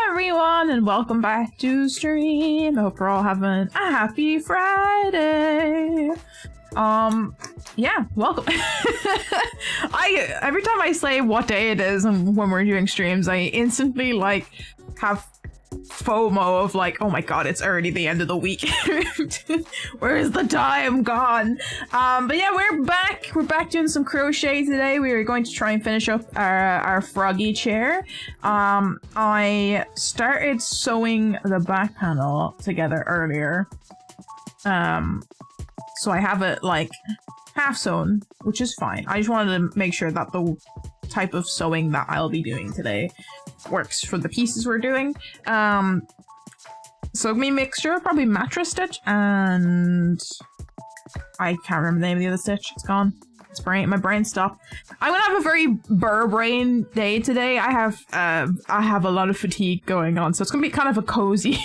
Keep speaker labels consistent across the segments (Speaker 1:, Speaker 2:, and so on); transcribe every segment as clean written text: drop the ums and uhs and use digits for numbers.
Speaker 1: Everyone, and welcome back to stream. I hope we're all having a happy Friday. Yeah, welcome. Every time I say what day it is and when we're doing streams, I instantly like have FOMO of like, oh my god, it's already the end of the week. Where is the time gone? But yeah, we're back. We're back doing some crochet today. We are going to try and finish up our froggy chair. I started sewing the back panel together earlier. So I have it like half sewn, which is fine. I just wanted to make sure that the type of sewing that I'll be doing today works for the pieces we're doing. So me mixture of probably mattress stitch and I can't remember the name of the other stitch. It's gone. My brain stopped. I'm gonna have a very burr brain day today. I have a lot of fatigue going on, so it's gonna be kind of a cozy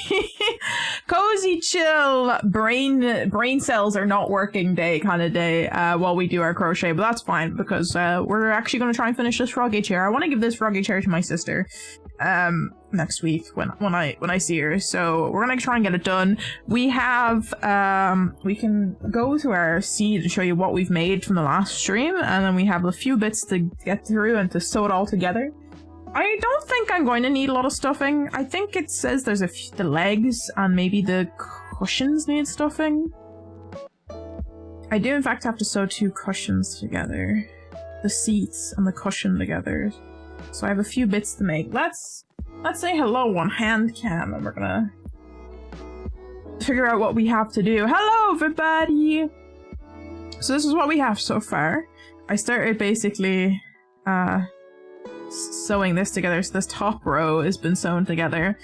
Speaker 1: cozy chill brain cells are not working day kind of day while we do our crochet, but that's fine because we're actually gonna try and finish this froggy chair. I want to give this froggy chair to my sister next week when I see her, so we're gonna try and get it done. We have we can go to our seed and show you what we've made from the last stream, and then we have a few bits to get through and to sew it all together. I don't think I'm going to need a lot of stuffing. I think it says there's the legs and maybe the cushions need stuffing. I do in fact have to sew 2 cushions together, the seats and the cushion together. So I have a few bits to make. Let's say hello on hand cam, and we're gonna figure out what we have to do. Hello everybody! So this is what we have so far. I started basically sewing this together, so this top row has been sewn together,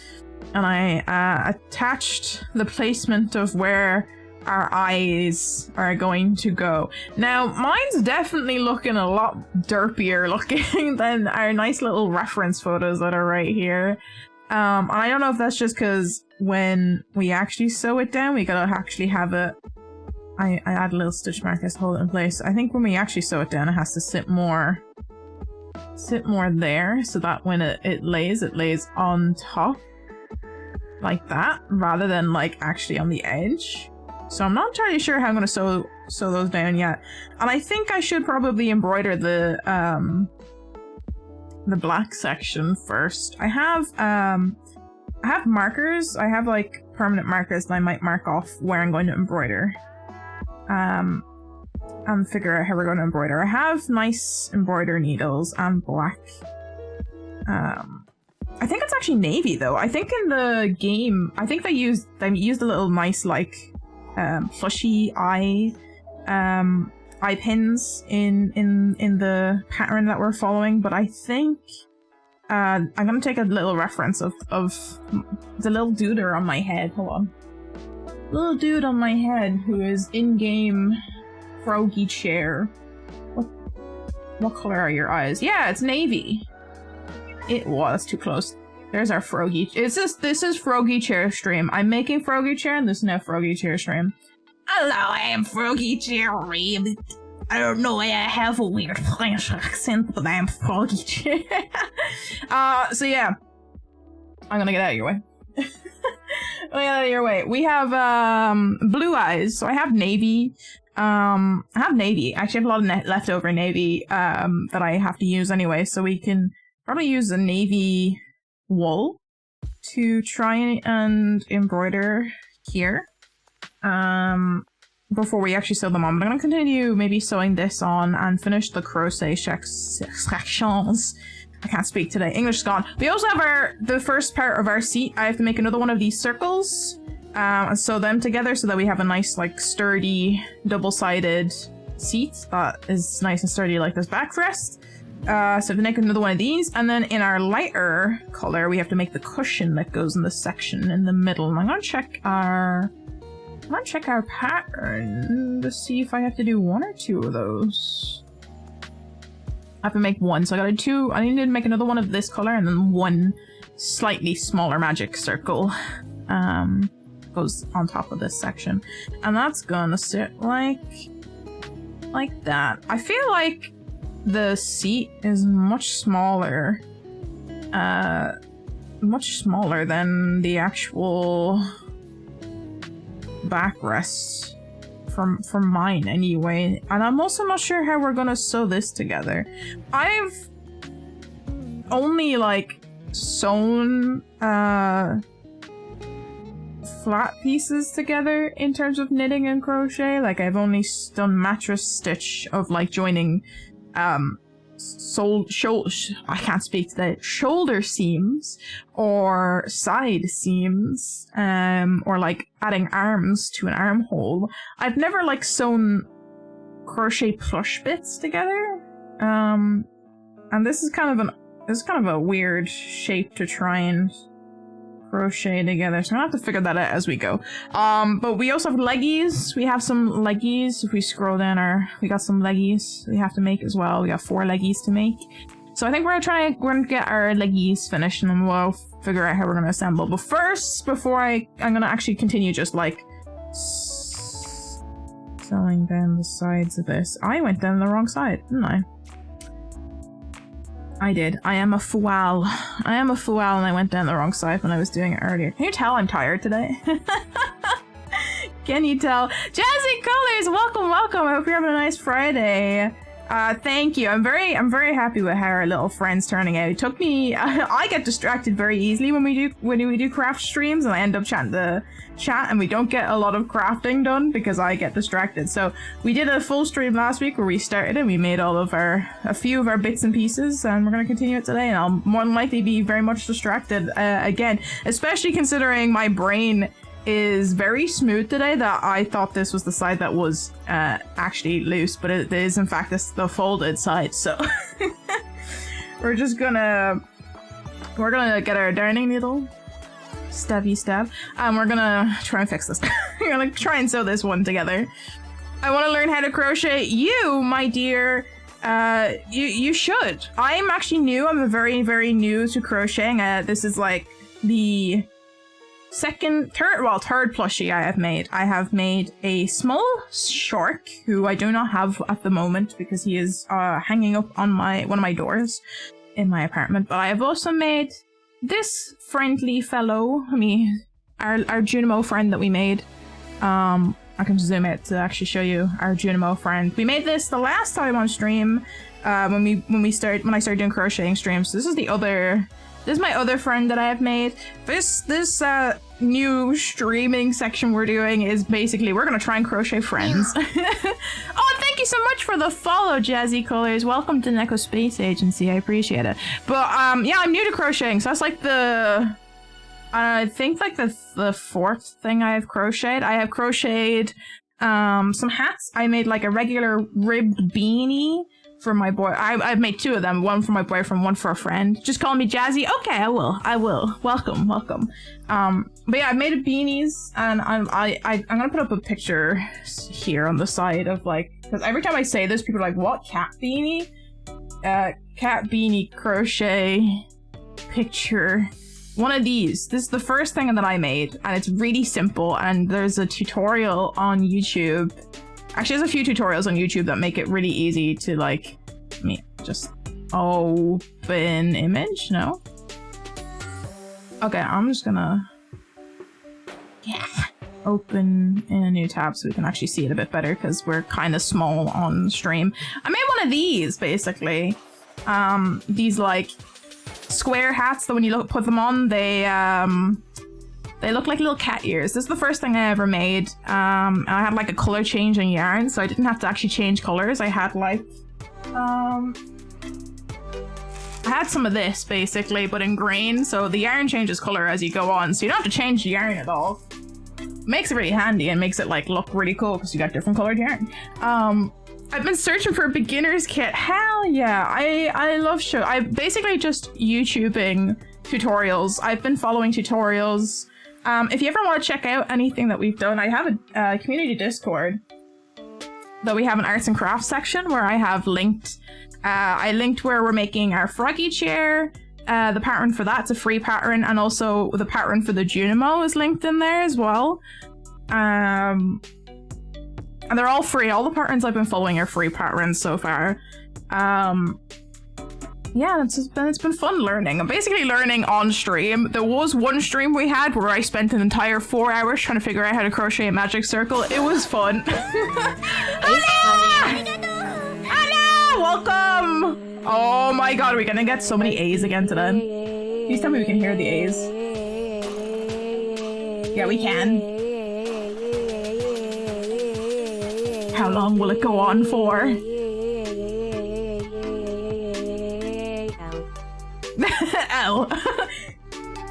Speaker 1: and I attached the placement of where our eyes are going to go. Now, mine's definitely looking a lot derpier looking than our nice little reference photos that are right here. And I don't know if that's just because when we actually sew it down, we gotta actually have it. I add a little stitch markers to hold it in place. I think when we actually sew it down, it has to sit more there, so that when it lays on top like that, rather than like actually on the edge. So I'm not entirely sure how I'm gonna sew those down yet. And I think I should probably embroider the black section first. I have markers. I have like permanent markers that I might mark off where I'm going to embroider. And figure out how we're going to embroider. I have nice embroider needles and black. I think it's actually navy though. I think in the game, I think they used a little nice like plushy eye pins in the pattern that we're following, but I think I'm gonna take a little reference of the little dude on my head. Hold on. Little dude on my head who is in-game froggy chair. What color are your eyes? Yeah, it's navy. It was too close. There's our Froggy. This is Froggy Chair stream. I'm making Froggy Chair, and this is now Froggy Chair stream. Hello, I am Froggy Chair. I don't know why I have a weird French accent, but I am Froggy Chair. So yeah. I'm gonna get out of your way. We have blue eyes. So I have navy. I have navy. Actually, I have a lot of leftover navy that I have to use anyway. So we can probably use a navy wool to try and embroider here. Before we actually sew them on. But I'm gonna continue maybe sewing this on and finish the crochet sections. I can't speak today. English is gone. We also have the first part of our seat. I have to make another one of these circles and sew them together so that we have a nice, like, sturdy, double-sided seat that is nice and sturdy like this backrest. So to make another one of these, and then in our lighter color, we have to make the cushion that goes in the section in the middle. And I'm gonna check our pattern to see if I have to do one or two of those. I have to make one, so I gotta two. I need to make another one of this color and then one slightly smaller magic circle goes on top of this section, and that's gonna sit like that. I feel like the seat is much smaller than the actual backrest from mine anyway, and I'm also not sure how we're gonna sew this together. I've only like sewn flat pieces together in terms of knitting and crochet. Like I've only done mattress stitch of like joining I can't speak today. Shoulder seams or side seams, or like adding arms to an armhole. I've never like sewn crochet plush bits together. And this is kind of a weird shape to try and crochet together, so I'm gonna have to figure that out as we go. But we also have leggies. We have some leggies. If we scroll down, we got some leggies we have to make as well. We got 4 leggies to make. So I think we're gonna get our leggies finished, and then we'll figure out how we're gonna assemble. But first, before I'm gonna actually continue just like sewing down the sides of this. I went down the wrong side, didn't I? I did. I am a fool. I am a fool, and I went down the wrong side when I was doing it earlier. Can you tell I'm tired today? Can you tell? Jazzy Colors, welcome, welcome. I hope you're having a nice Friday. Thank you. I'm very happy with how our little friend's turning out. It took me. I get distracted very easily when we do craft streams, and I end up chatting the chat, and we don't get a lot of crafting done because I get distracted. So we did a full stream last week where we started and we made a few of our bits and pieces, and we're gonna continue it today. And I'll more than likely be very much distracted again, especially considering my brain is very smooth today. That I thought this was the side that was actually loose, but it is in fact the folded side. So we're gonna get our darning needle, stabby stab, and we're gonna try and fix this. We're gonna try and sew this one together. I want to learn how to crochet. You, my dear, you should. I'm actually new. I'm very, very new to crocheting. This is like the third plushie I have made. I have made a small shark who I do not have at the moment because he is hanging up on one of my doors in my apartment. But I have also made this friendly fellow, our Junimo friend that we made. I can zoom it to actually show you our Junimo friend. We made this the last time on stream when I started doing crocheting streams. So this is my other friend that I have made. This new streaming section we're doing is basically we're gonna try and crochet friends. Oh, thank you so much for the follow, Jazzy Colors. Welcome to Neko Space Agency. I appreciate it. But yeah, I'm new to crocheting, so that's like I think like the fourth thing I have crocheted. I have crocheted some hats. I made like a regular ribbed beanie for my boy. I've made 2 of them. One for my boyfriend, one for a friend. Just call me Jazzy. Okay, I will. Welcome. But yeah, I made beanies, and I'm gonna put up a picture here on the side of like, because every time I say this, people are like, "What cat beanie?" Cat beanie crochet picture one of these. This is the first thing that I made, and it's really simple, and there's a tutorial on YouTube. Actually, there's a few tutorials on YouTube that make it really easy to, like, let me just open image. No? Okay, I'm just gonna open in a new tab so we can actually see it a bit better, because we're kind of small on stream. I made one of these, basically. These, like, square hats that when you put them on, they look like little cat ears. This is the first thing I ever made. I had, like, a color change in yarn, so I didn't have to actually change colors. I had, like, I had some of this, basically, but in green, so the yarn changes color as you go on, so you don't have to change the yarn at all. Makes it really handy and makes it, like, look really cool because you got different colored yarn. I've been searching for a beginner's kit. Hell yeah, I love I basically just YouTubing tutorials. I've been following tutorials. If you ever want to check out anything that we've done, I have a community Discord that we have an arts and crafts section where I have linked. I linked where we're making our froggy chair. The pattern for that's a free pattern, and also the pattern for the Junimo is linked in there as well. And they're all free. All the patterns I've been following are free patterns so far. Yeah, it's been fun learning. I'm basically learning on stream. There was one stream we had where I spent an entire 4 hours trying to figure out how to crochet a magic circle. It was fun. Anna! Welcome! Oh my god, are we gonna get so many A's again today? Please tell me we can hear the A's. Yeah, we can. How long will it go on for? L.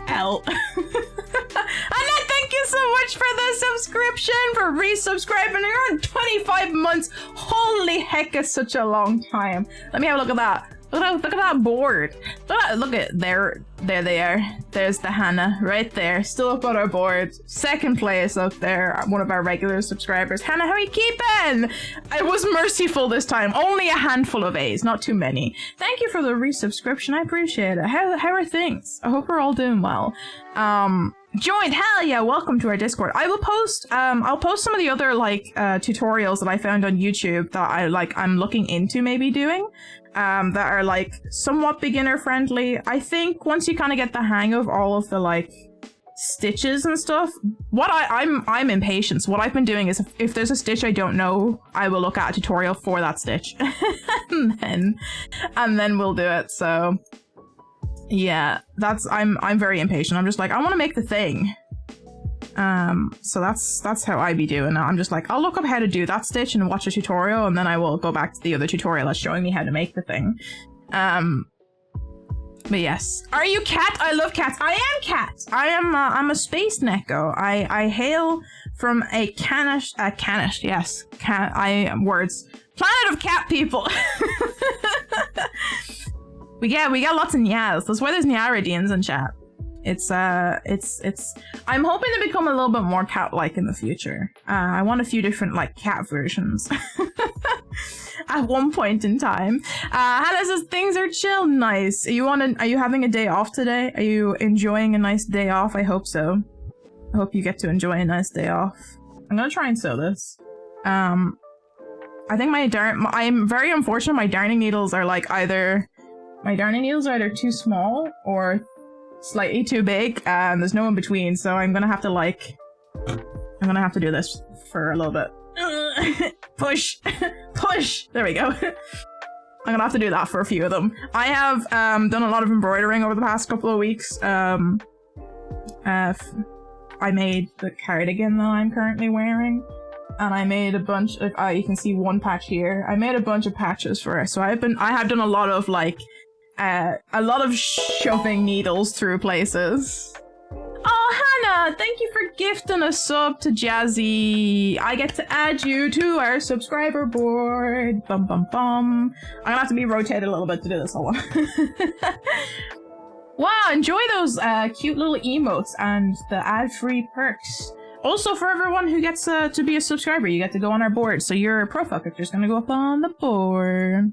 Speaker 1: L. Annette, thank you so much for the subscription, for resubscribing. You're on 25 months. Holy heck, it's such a long time. Let me have a look at that. Look at that board. Look at there they are. There's the Hannah right there, still up on our board. Second place up there, one of our regular subscribers. Hannah, how are you keeping? I was merciful this time. Only a handful of A's, not too many. Thank you for the resubscription. I appreciate it. How are things? I hope we're all doing well. Joined, hell yeah, welcome to our Discord. I will post, I'll post some of the other, like, tutorials that I found on YouTube that I'm looking into maybe doing, that are, like, somewhat beginner friendly. I think once you kind of get the hang of all of the, like, stitches and stuff, I'm impatient. So what I've been doing is if there's a stitch I don't know, I will look at a tutorial for that stitch. and then we'll do it, so... Yeah, I'm very impatient. I'm just like, I want to make the thing. So that's how I be doing it. I'm just like, I'll look up how to do that stitch and watch a tutorial, and then I will go back to the other tutorial that's showing me how to make the thing. But yes. Are you cat? I love cats. I am cat. I'm a space neko. I hail from a Canish, yes. Words. Planet of cat people. We got lots of nyas. That's why there's nyaradines in chat. It's I'm hoping to become a little bit more cat-like in the future. I want a few different, like, cat versions. At one point in time. Hannah says things are chill. Nice. Are you having a day off today? Are you enjoying a nice day off? I hope so. I hope you get to enjoy a nice day off. I'm gonna try and sew this. I think I'm very unfortunate. My darning needles are like either too small or slightly too big, and there's no in between, so I'm gonna have to do this for a little bit. Push! Push! There we go. I'm gonna have to do that for a few of them. I have done a lot of embroidering over the past couple of weeks. I made the cardigan that I'm currently wearing, and I made a bunch of, you can see one patch here. I made a bunch of patches for it, so I have done a lot of, like, shoving needles through places. Oh, Hannah, thank you for gifting a sub to Jazzy. I get to add you to our subscriber board. Bum bum bum. I'm gonna have to be rotated a little bit to do this. Hold on. Wow, enjoy those cute little emotes and the ad-free perks. Also, for everyone who gets to be a subscriber, you get to go on our board. So your profile picture is gonna go up on the board.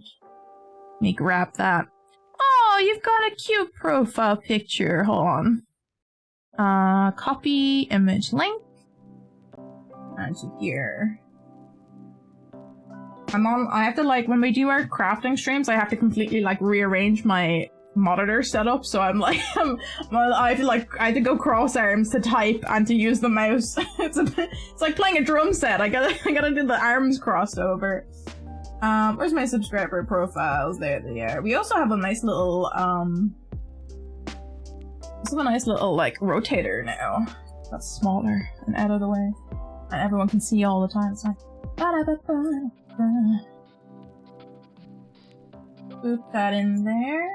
Speaker 1: Let me grab that. Oh, you've got a cute profile picture. Hold on. Copy image link. And here. I have to, like, when we do our crafting streams, I have to completely, like, rearrange my monitor setup, so I'm like, I have to go cross arms to type and to use the mouse. It's like playing a drum set. I gotta do the arms crossed over. Where's my subscriber profiles? There they are. We also have a nice little, like, rotator now. That's smaller and out of the way. And everyone can see all the time. It's like, boop that in there.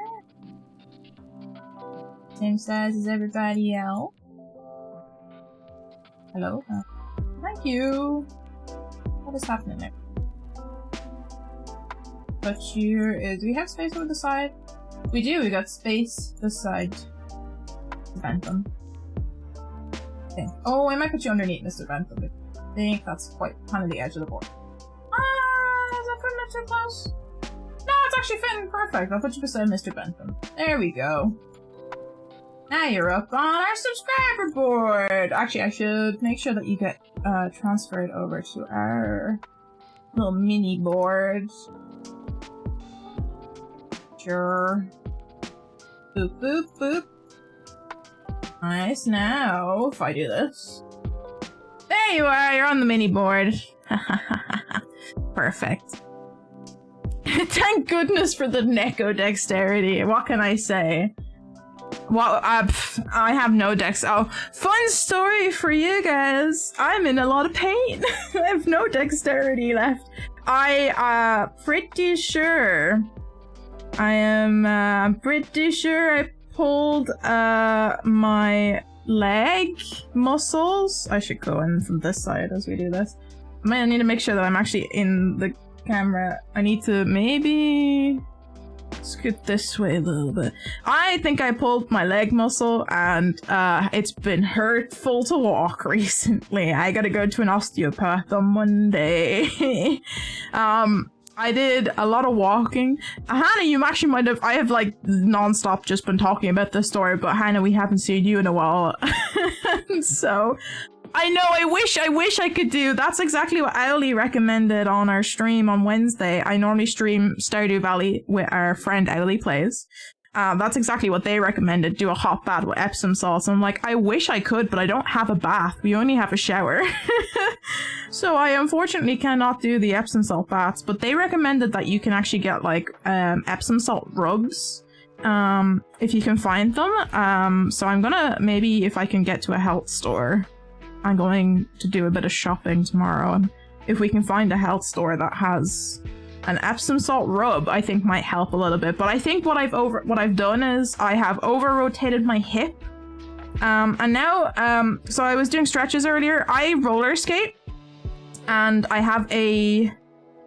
Speaker 1: Same size as everybody else. Hello? Thank you! What is happening there? But here is... Do we have space over the side? We do! We got space beside Bentham. I think. Oh, I might put you underneath Mr. Bentham. I think that's quite kind of the edge of the board. Is that putting it too close? No, it's actually fitting perfect. I'll put you beside Mr. Bentham. There we go. Now you're up on our subscriber board! Actually, I should make sure that you get transferred over to our little mini board. Sure. Boop, boop, boop. Nice. Now, if I do this. There you are! You're on the mini board. Perfect. Thank goodness for the Neko dexterity. What can I say? Well, I have no dex. Oh, fun story for you guys. I'm in a lot of pain. I have no dexterity left. Pretty sure. I'm pretty sure I pulled my leg muscles. I should go in from this side as we do this. I need to make sure that I'm actually in the camera. I need to maybe scoot this way a little bit. I think I pulled my leg muscle and it's been hurtful to walk recently. I gotta go to an osteopath on Monday. I did a lot of walking. Hannah, you actually might have, I have like non-stop just been talking about this story, but Hannah, we haven't seen you in a while. So, I know, I wish I could do, that's exactly what Owly recommended on our stream on Wednesday. I normally stream Stardew Valley with our friend Owly Plays. That's exactly what they recommended, do a hot bath with Epsom salts. I'm like, I wish I could, but I don't have a bath. We only have a shower. So I unfortunately cannot do the Epsom salt baths, but they recommended that you can actually get like Epsom salt rugs, if you can find them. So I'm gonna, maybe if I can get to a health store, I'm going to do a bit of shopping tomorrow, and if we can find a health store that has an Epsom salt rub, I think might help a little bit. But I think what I've done is I have over-rotated my hip, and now so I was doing stretches earlier. I roller skate, and I have an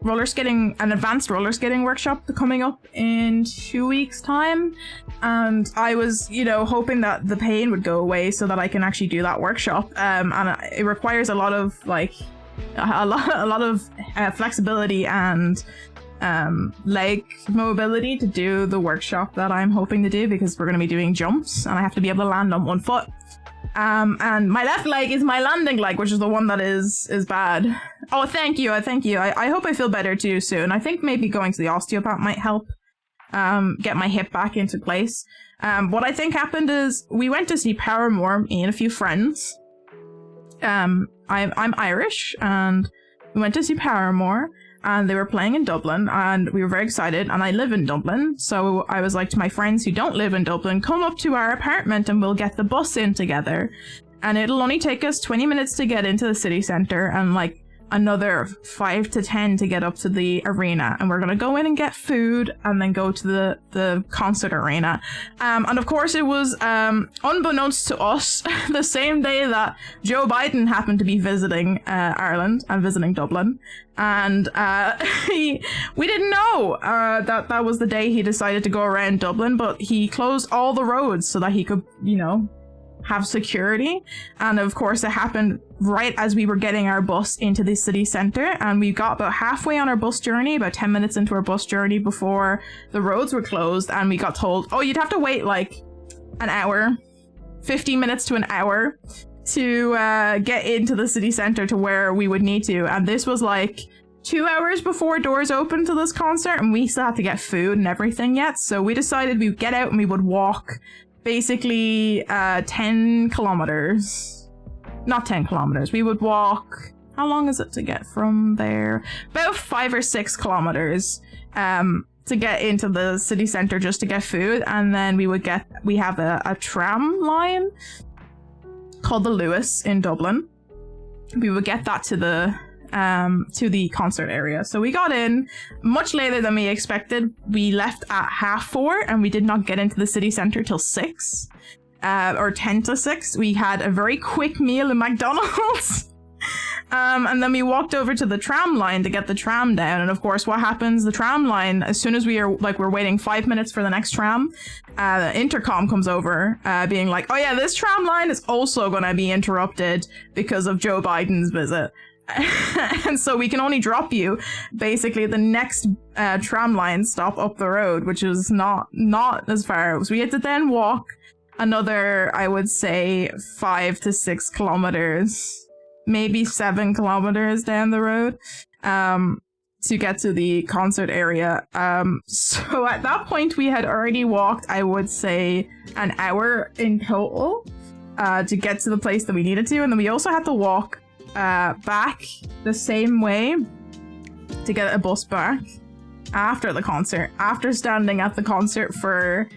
Speaker 1: advanced roller skating workshop coming up in 2 weeks time, and I was, you know, hoping that the pain would go away so that I can actually do that workshop. And it requires a lot of like a lot of flexibility and leg mobility to do the workshop that I'm hoping to do, because we're going to be doing jumps and I have to be able to land on one foot. And my left leg is my landing leg, which is the one that is bad. Oh, thank you. I hope I feel better too soon. I think maybe going to the osteopath might help get my hip back into place. What I think happened is we went to see Paramore, me and a few friends. I'm Irish, and we went to see Paramore, and they were playing in Dublin, and we were very excited, and I live in Dublin, so I was like to my friends who don't live in Dublin, come up to our apartment and we'll get the bus in together, and it'll only take us 20 minutes to get into the city centre, and like another 5 to 10 to get up to the arena, and we're gonna go in and get food and then go to the concert arena. And of course it was unbeknownst to us the same day that Joe Biden happened to be visiting Ireland and visiting Dublin, and we didn't know that was the day he decided to go around Dublin, but he closed all the roads so that he could, you know, have security. And of course, it happened right as we were getting our bus into the city center. And we got about halfway on our bus journey, about 10 minutes into our bus journey before the roads were closed. And we got told, oh, you'd have to wait like an hour, 15 minutes to an hour to get into the city center to where we would need to. And this was like 2 hours before doors opened to this concert, and we still had to get food and everything yet. So we decided we would get out and we would walk basically 10 kilometers. Not 10 kilometers. We would walk, how long is it to get from there? About 5 or 6 kilometers to get into the city center just to get food. And then we have a tram line called the Lewis in Dublin. We would get that to the concert area. So we got in much later than we expected. We left at 4:30 and we did not get into the city center till 6 or 10 to 6. We had a very quick meal in McDonald's. And then we walked over to the tram line to get the tram down. And of course, what happens? The tram line, as soon as we're waiting 5 minutes for the next tram, the intercom comes over, being like, oh yeah, this tram line is also going to be interrupted because of Joe Biden's visit. And so we can only drop you basically the next tram line stop up the road, which is not as far. So we had to then walk another, I would say, 5 to 6 kilometers. Maybe 7 kilometers down the road to get to the concert area. So at that point we had already walked, I would say, an hour in total to get to the place that we needed to. And then we also had to walk back the same way to get a bus back after the concert, after standing at the concert for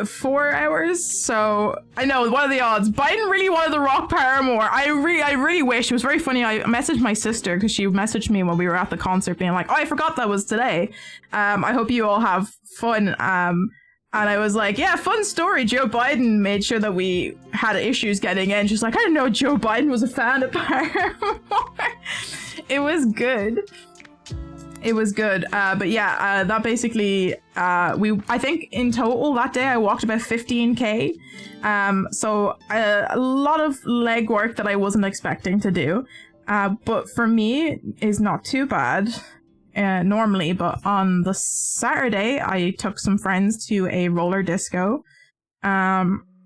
Speaker 1: 4 hours. So I know, what are the odds? Biden really wanted the Rock Paramore. I really wish. It was very funny. I messaged my sister because she messaged me when we were at the concert being like, oh, I forgot that was today. I hope you all have fun. And I was like, yeah, fun story. Joe Biden made sure that we had issues getting in. She's like, I didn't know Joe Biden was a fan of Paramore. It was good. It was good. But yeah, that basically, I think in total that day I walked about 15k. So a lot of leg work that I wasn't expecting to do. But for me is not too bad normally. But on the Saturday, I took some friends to a roller disco.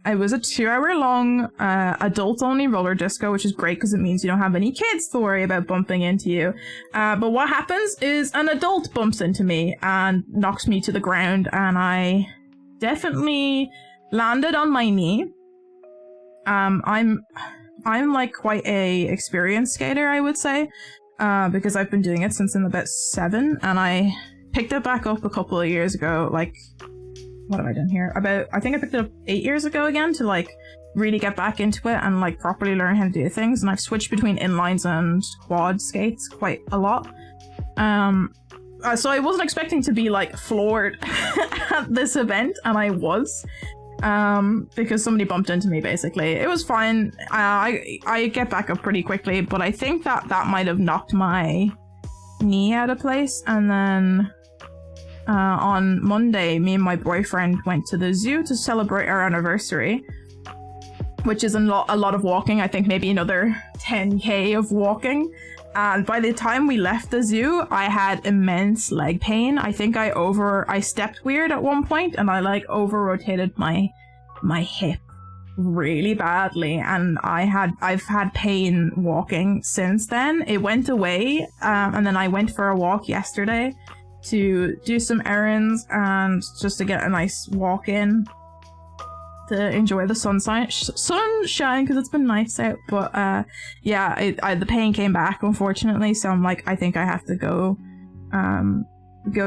Speaker 1: It was a 2-hour-long adult-only roller disco, which is great because it means you don't have any kids to worry about bumping into you. But what happens is an adult bumps into me and knocks me to the ground, and I definitely landed on my knee. I'm like quite a experienced skater, I would say, because I've been doing it since I'm about 7, and I picked it back up a couple of years ago, like... What have I done here? I think I picked it up 8 years ago again to like really get back into it and like properly learn how to do things. And I've switched between inlines and quad skates quite a lot. So I wasn't expecting to be like floored at this event, and I was. Because somebody bumped into me basically. It was fine. I get back up pretty quickly, but I think that might have knocked my knee out of place. And then on Monday, me and my boyfriend went to the zoo to celebrate our anniversary, which is a lot of walking. I think maybe another 10k of walking. And by the time we left the zoo, I had immense leg pain. I think I stepped weird at one point, and I like over-rotated my hip really badly, and I've had pain walking since then. It went away, and then I went for a walk yesterday to do some errands and just to get a nice walk in to enjoy the sunshine because it's been nice out. But yeah, the pain came back unfortunately, so I'm like, I think I have to go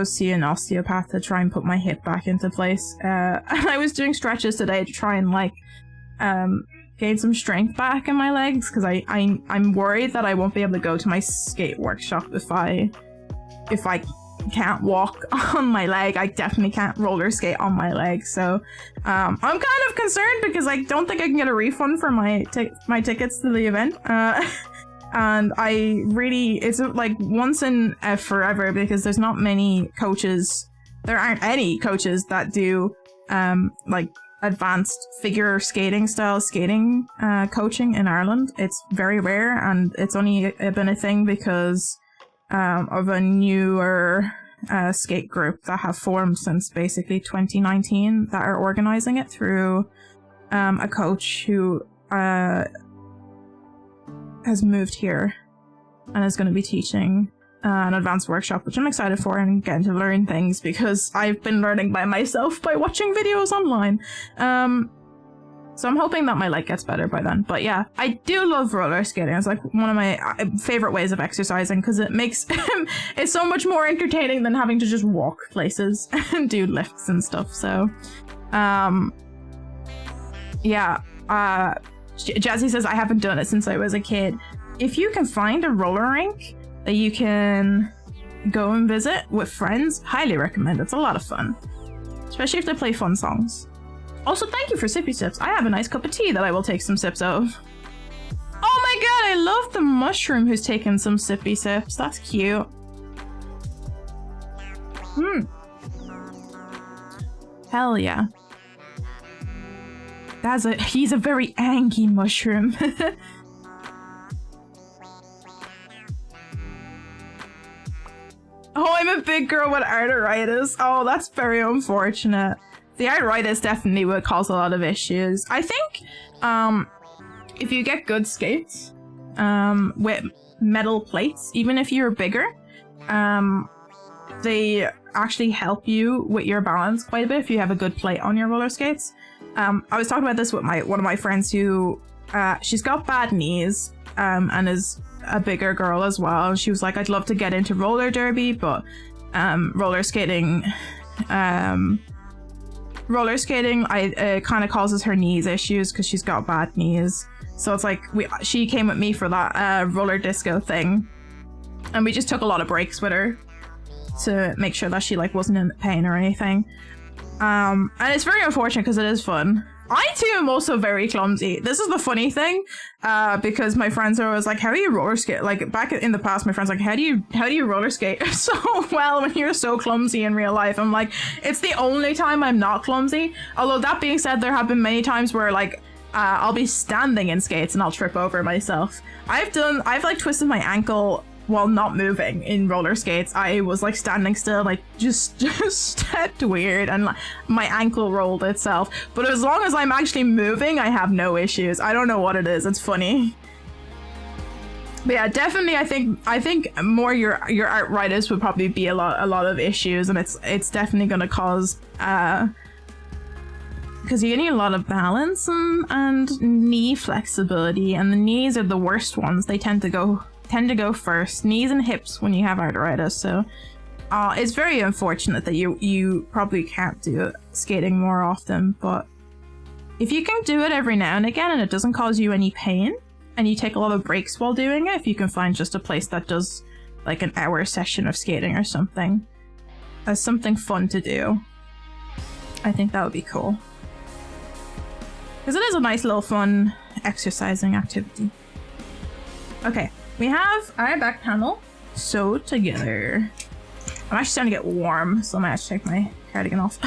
Speaker 1: see an osteopath to try and put my hip back into place. And I was doing stretches today to try and like gain some strength back in my legs, because I'm worried that I won't be able to go to my skate workshop if I can't walk on my leg. I definitely can't roller skate on my leg. So I'm kind of concerned because I don't think I can get a refund for my tickets to the event. And it's like once in forever, because there aren't any coaches that do like advanced figure skating style skating coaching in Ireland. It's very rare, and it's only been a thing because of a newer skate group that have formed since basically 2019 that are organizing it through a coach who has moved here and is going to be teaching an advanced workshop, which I'm excited for and getting to learn things because I've been learning by myself by watching videos online. So I'm hoping that my leg gets better by then. But yeah, I do love roller skating. It's like one of my favorite ways of exercising because it makes it's so much more entertaining than having to just walk places and do lifts and stuff. So yeah, Jazzy says I haven't done it since I was a kid. If you can find a roller rink that you can go and visit with friends, highly recommend. It's a lot of fun, especially if they play fun songs. Also, thank you for sippy sips. I have a nice cup of tea that I will take some sips of. Oh my god, I love the mushroom who's taking some sippy sips. That's cute. Hell yeah. He's a very angry mushroom. Oh, I'm a big girl with arthritis. Oh, that's very unfortunate. The arthritis definitely would cause a lot of issues. I think if you get good skates with metal plates, even if you're bigger, they actually help you with your balance quite a bit if you have a good plate on your roller skates. I was talking about this with one of my friends who she's got bad knees and is a bigger girl as well. She was like, I'd love to get into roller derby, but roller skating kind of causes her knees issues because she's got bad knees. So it's like she came with me for that roller disco thing, and we just took a lot of breaks with her to make sure that she like wasn't in pain or anything. And it's very unfortunate because it is fun. I too am also very clumsy. This is the funny thing, because my friends are always like, how do you roller skate? Like back in the past, my friends like, how do you roller skate so well when you're so clumsy in real life? I'm like, it's the only time I'm not clumsy. Although that being said, there have been many times where like I'll be standing in skates and I'll trip over myself. I've like twisted my ankle while not moving in roller skates. I was like standing still, like just stepped weird, and my ankle rolled itself. But as long as I'm actually moving, I have no issues. I don't know what it is. It's funny. But yeah, definitely, I think more your arthritis would probably be a lot of issues, and it's definitely going to cause because you need a lot of balance and knee flexibility, and the knees are the worst ones. They tend to go first, knees and hips, when you have arthritis. So it's very unfortunate that you probably can't do skating more often, but if you can do it every now and again and it doesn't cause you any pain and you take a lot of breaks while doing it, if you can find just a place that does like an hour session of skating or something as something fun to do, I think that would be cool, because it is a nice little fun exercising activity. Okay, we have our back panel sewed together. I'm actually starting to get warm, so I might have to take my cardigan off.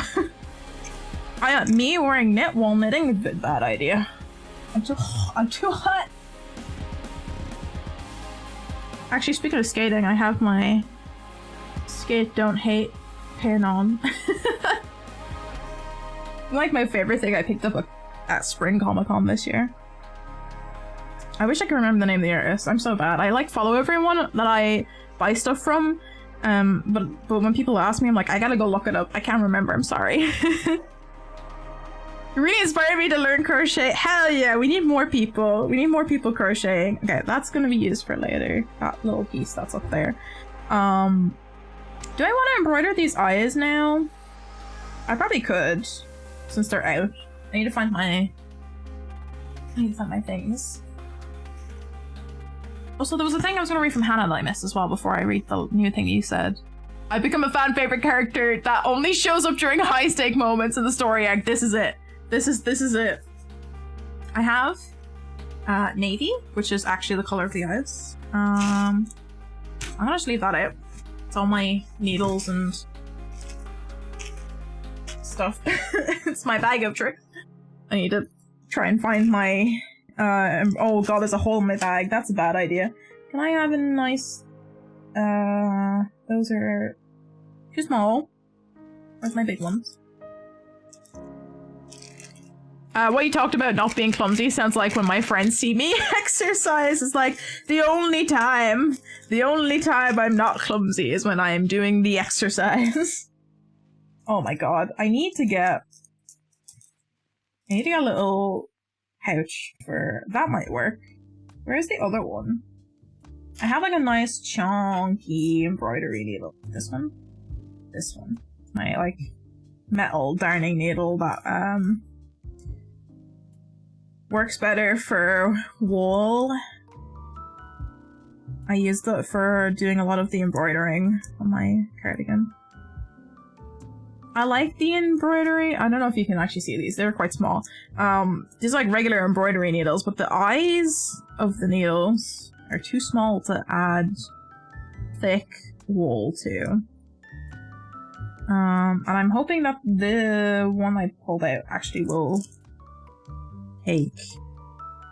Speaker 1: Me wearing knit while knitting is a bad idea. I'm too hot. Actually, speaking of skating, I have my skate don't hate pin on. Like my favorite thing I picked up at Spring Comic-Con this year. I wish I could remember the name of the artist. I'm so bad. I like follow everyone that I buy stuff from, but when people ask me, I'm like, I gotta go look it up. I can't remember. I'm sorry. You really inspired me to learn crochet. Hell yeah, we need more people. We need more people crocheting. Okay, that's gonna be used for later. That little piece that's up there. Do I want to embroider these eyes now? I probably could, since they're out. I need to find my things. Also, there was a thing I was going to read from Hannah that I missed as well before I read the new thing you said. I've become a fan favorite character that only shows up during high stake moments in the story arc. This is it. This is it. I have navy, which is actually the color of the eyes. I'm gonna just leave that out. It's all my needles and stuff. It's my bag of tricks. I need to try and find my, oh god, there's a hole in my bag. That's a bad idea. Can I have a nice, those are too small. Where's my big ones? What you talked about not being clumsy sounds like when my friends see me exercise. It's like, the only time I'm not clumsy is when I am doing the exercise. Oh my god, I need to get a little pouch for, that might work. Where's the other one? I have like a nice chunky embroidery needle. This one? This one. My like metal darning needle that works better for wool. I used it for doing a lot of the embroidering on my cardigan. I like the embroidery. I don't know if you can actually see these. They're quite small. These are like regular embroidery needles, but the eyes of the needles are too small to add thick wool to. And I'm hoping that the one I pulled out actually will take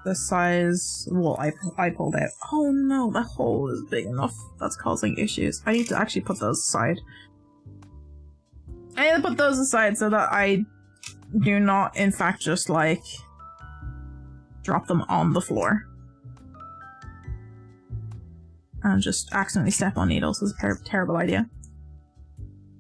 Speaker 1: the size wool I pulled out. Oh no, that hole is big enough. That's causing issues. I need to actually put those aside. I need to put those aside so that I do not, in fact, just like drop them on the floor. And just accidentally step on needles. This is a terrible idea.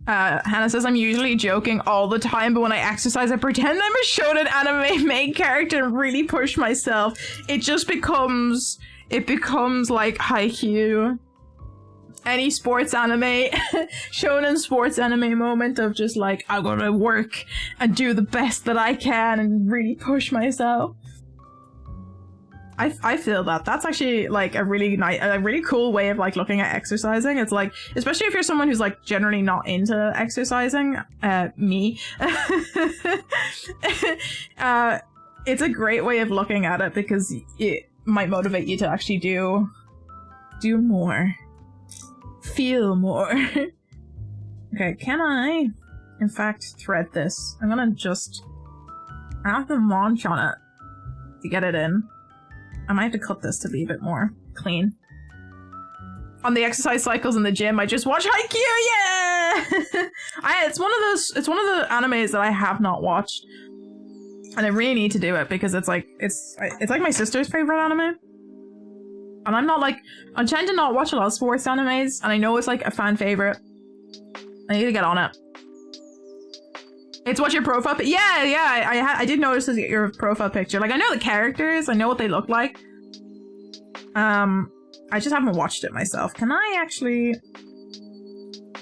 Speaker 1: Hannah says, I'm usually joking all the time, but when I exercise, I pretend I'm a shonen anime main character and really push myself. It just becomes like Haikyuu. Any sports anime, shonen sports anime moment of just like, I'm gonna work and do the best that I can and really push myself. I feel that. That's actually like a really cool way of like looking at exercising. It's like, especially if you're someone who's like generally not into exercising, me. It's a great way of looking at it because it might motivate you to actually do more. Feel more. Okay, can I, in fact, thread this? I'm gonna just, I have to launch on it to get it in. I might have to cut this to be a bit more clean. On the exercise cycles in the gym, I just watch Haikyuu, yeah! It's one of the animes that I have not watched. And I really need to do it because it's like my sister's favorite anime. And I tend to not watch a lot of sports animes, and I know it's like a fan favorite. I need to get on it. It's what your profile I did notice your profile picture. Like, I know the characters, I know what they look like. I just haven't watched it myself. Can I actually...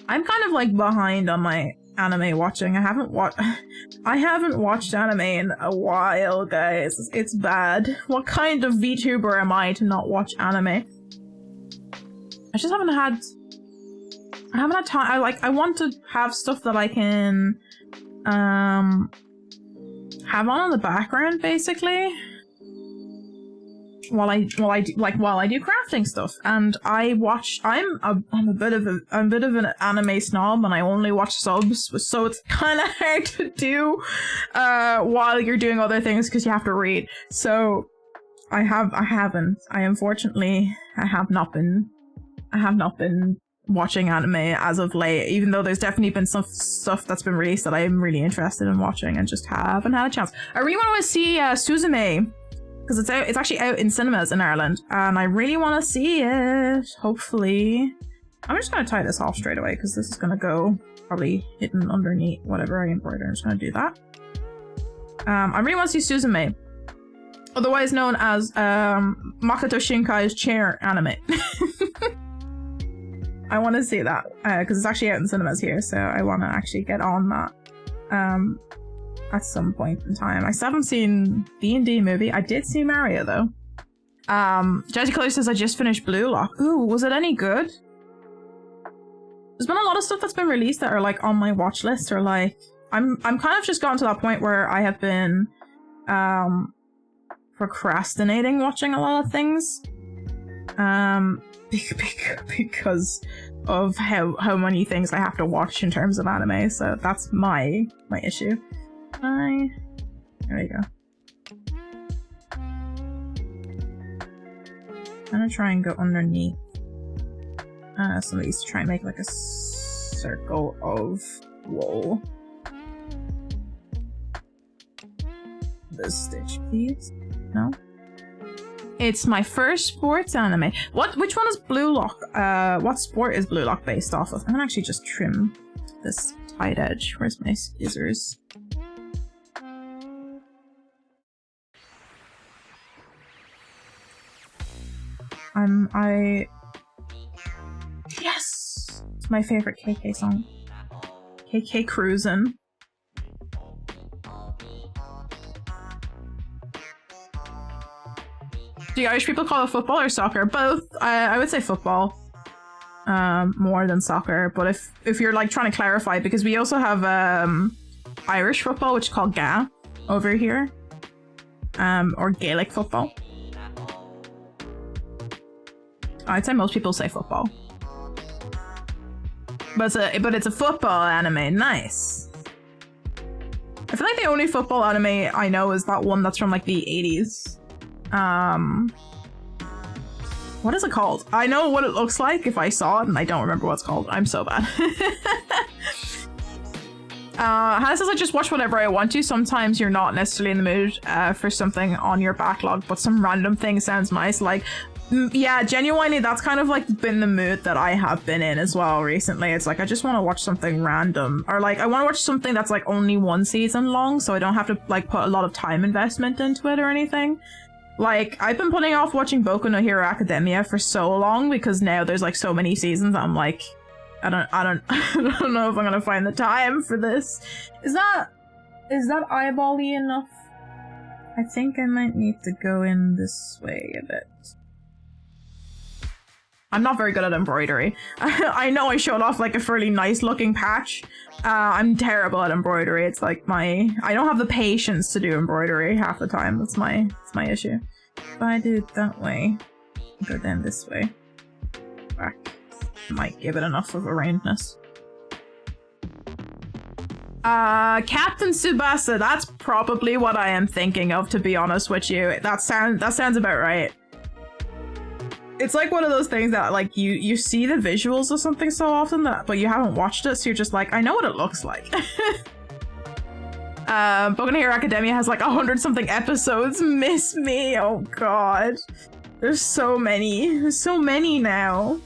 Speaker 1: I'm kind of like behind on my anime watching. I haven't watched anime in a while, guys. It's bad. What kind of VTuber am I to not watch anime? I just haven't had time. I want to have stuff that I can have on in the background, basically, while I do crafting stuff. And I'm a bit of an anime snob, and I only watch subs, so it's kind of hard to do while you're doing other things because you have to read. So I have not been watching anime as of late, even though there's definitely been some stuff that's been released that I'm really interested in watching and just haven't had a chance. I really want to see Suzume, because it's actually out in cinemas in Ireland, and I really want to see it, hopefully. I'm just going to tie this off straight away, because this is going to go probably hidden underneath whatever I embroider. I'm just going to do that. I really want to see Suzume, otherwise known as Makoto Shinkai's chair anime. I want to see that, because it's actually out in cinemas here, so I want to actually get on that at some point in time. I still haven't seen D&D movie. I did see Mario, though. Jazzy Color says, I just finished Blue Lock. Ooh, was it any good? There's been a lot of stuff that's been released that are, like, on my watch list, or, like... I'm kind of just gotten to that point where I have been, procrastinating watching a lot of things. Because of how many things I have to watch in terms of anime, so that's my issue. There we go. I'm gonna try and go underneath some of these to try and make like a circle of wool. This stitch, please. No? It's my first sports anime. Which one is Blue Lock? What sport is Blue Lock based off of? I'm gonna actually just trim this tight edge. Where's my scissors? Yes! It's my favorite KK song. KK Cruisin'. Do Irish people call it football or soccer? Both. I would say football. More than soccer. But if you're like trying to clarify, because we also have Irish football, which is called GA over here. Or Gaelic football. I'd say most people say football. But it's a football anime. Nice. I feel like the only football anime I know is that one that's from like the 80s. What is it called? I know what it looks like if I saw it and I don't remember what it's called. I'm so bad. Hannah says I just watch whatever I want to. Sometimes you're not necessarily in the mood for something on your backlog, but some random thing sounds nice. Like, yeah, genuinely, that's kind of like been the mood that I have been in as well recently. It's like I just want to watch something random, or like I want to watch something that's like only one season long, so I don't have to like put a lot of time investment into it or anything. Like, I've been putting off watching Boku no Hero Academia for so long because now there's like so many seasons. I'm like, I don't know if I'm gonna find the time for this. Is that eyeball-y enough? I think I might need to go in this way a bit. I'm not very good at embroidery. I know I showed off like a fairly nice looking patch. I'm terrible at embroidery. It's like I don't have the patience to do embroidery half the time. That's my issue. If I do it that way, go down this way, back, might give it enough of a roundness. Captain Tsubasa, that's probably what I am thinking of, to be honest with you. That sounds about right. It's like one of those things that like you see the visuals of something so often but you haven't watched it, so you're just like, I know what it looks like. Boku no Hero Academia has like 100-something episodes. Miss me, oh god. There's so many. There's so many now.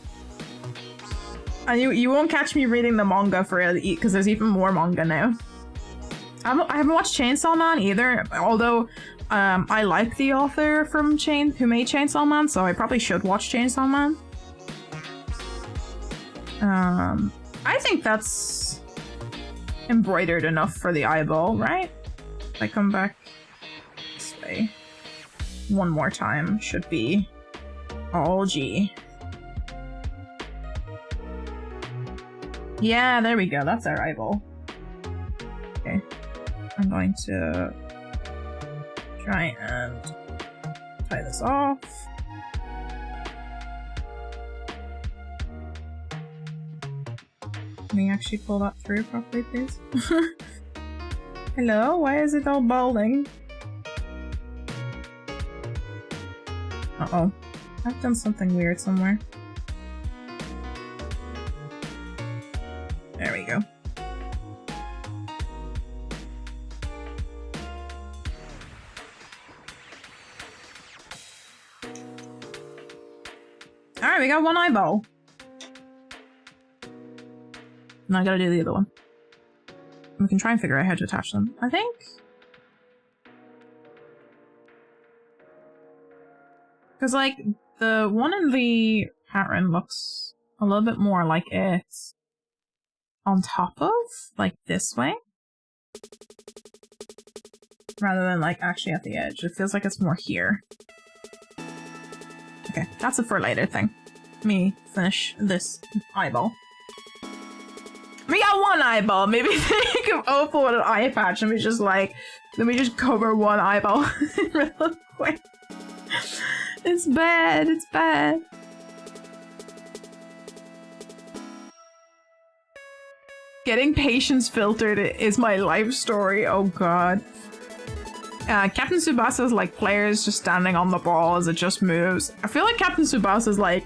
Speaker 1: And you won't catch me reading the manga for it because there's even more manga now. I haven't watched Chainsaw Man either, although I like the author from who made Chainsaw Man, so I probably should watch Chainsaw Man. I think that's embroidered enough for the eyeball, right? If I come back this way one more time, should be all G. Yeah, there we go. That's our eyeball. Okay. I'm going to try and tie this off. Can we actually pull that through properly, please? Hello? Why is it all balding? Uh-oh. I've done something weird somewhere. There we go. Alright, we got one eyeball. Now I gotta do the other one. We can try and figure out how to attach them, I think. Because, like, the one in the pattern looks a little bit more like it's on top of, like this way. Rather than, like, actually at the edge. It feels like it's more here. Okay, that's a for later thing. Let me finish this eyeball. We got one eyeball. Maybe think of Opal with an eye patch and we just like, let me just cover one eyeball real quick. It's bad. It's bad. Getting patience filtered is my life story. Oh god. Captain Tsubasa's like players just standing on the ball as it just moves. I feel like Captain Tsubasa's like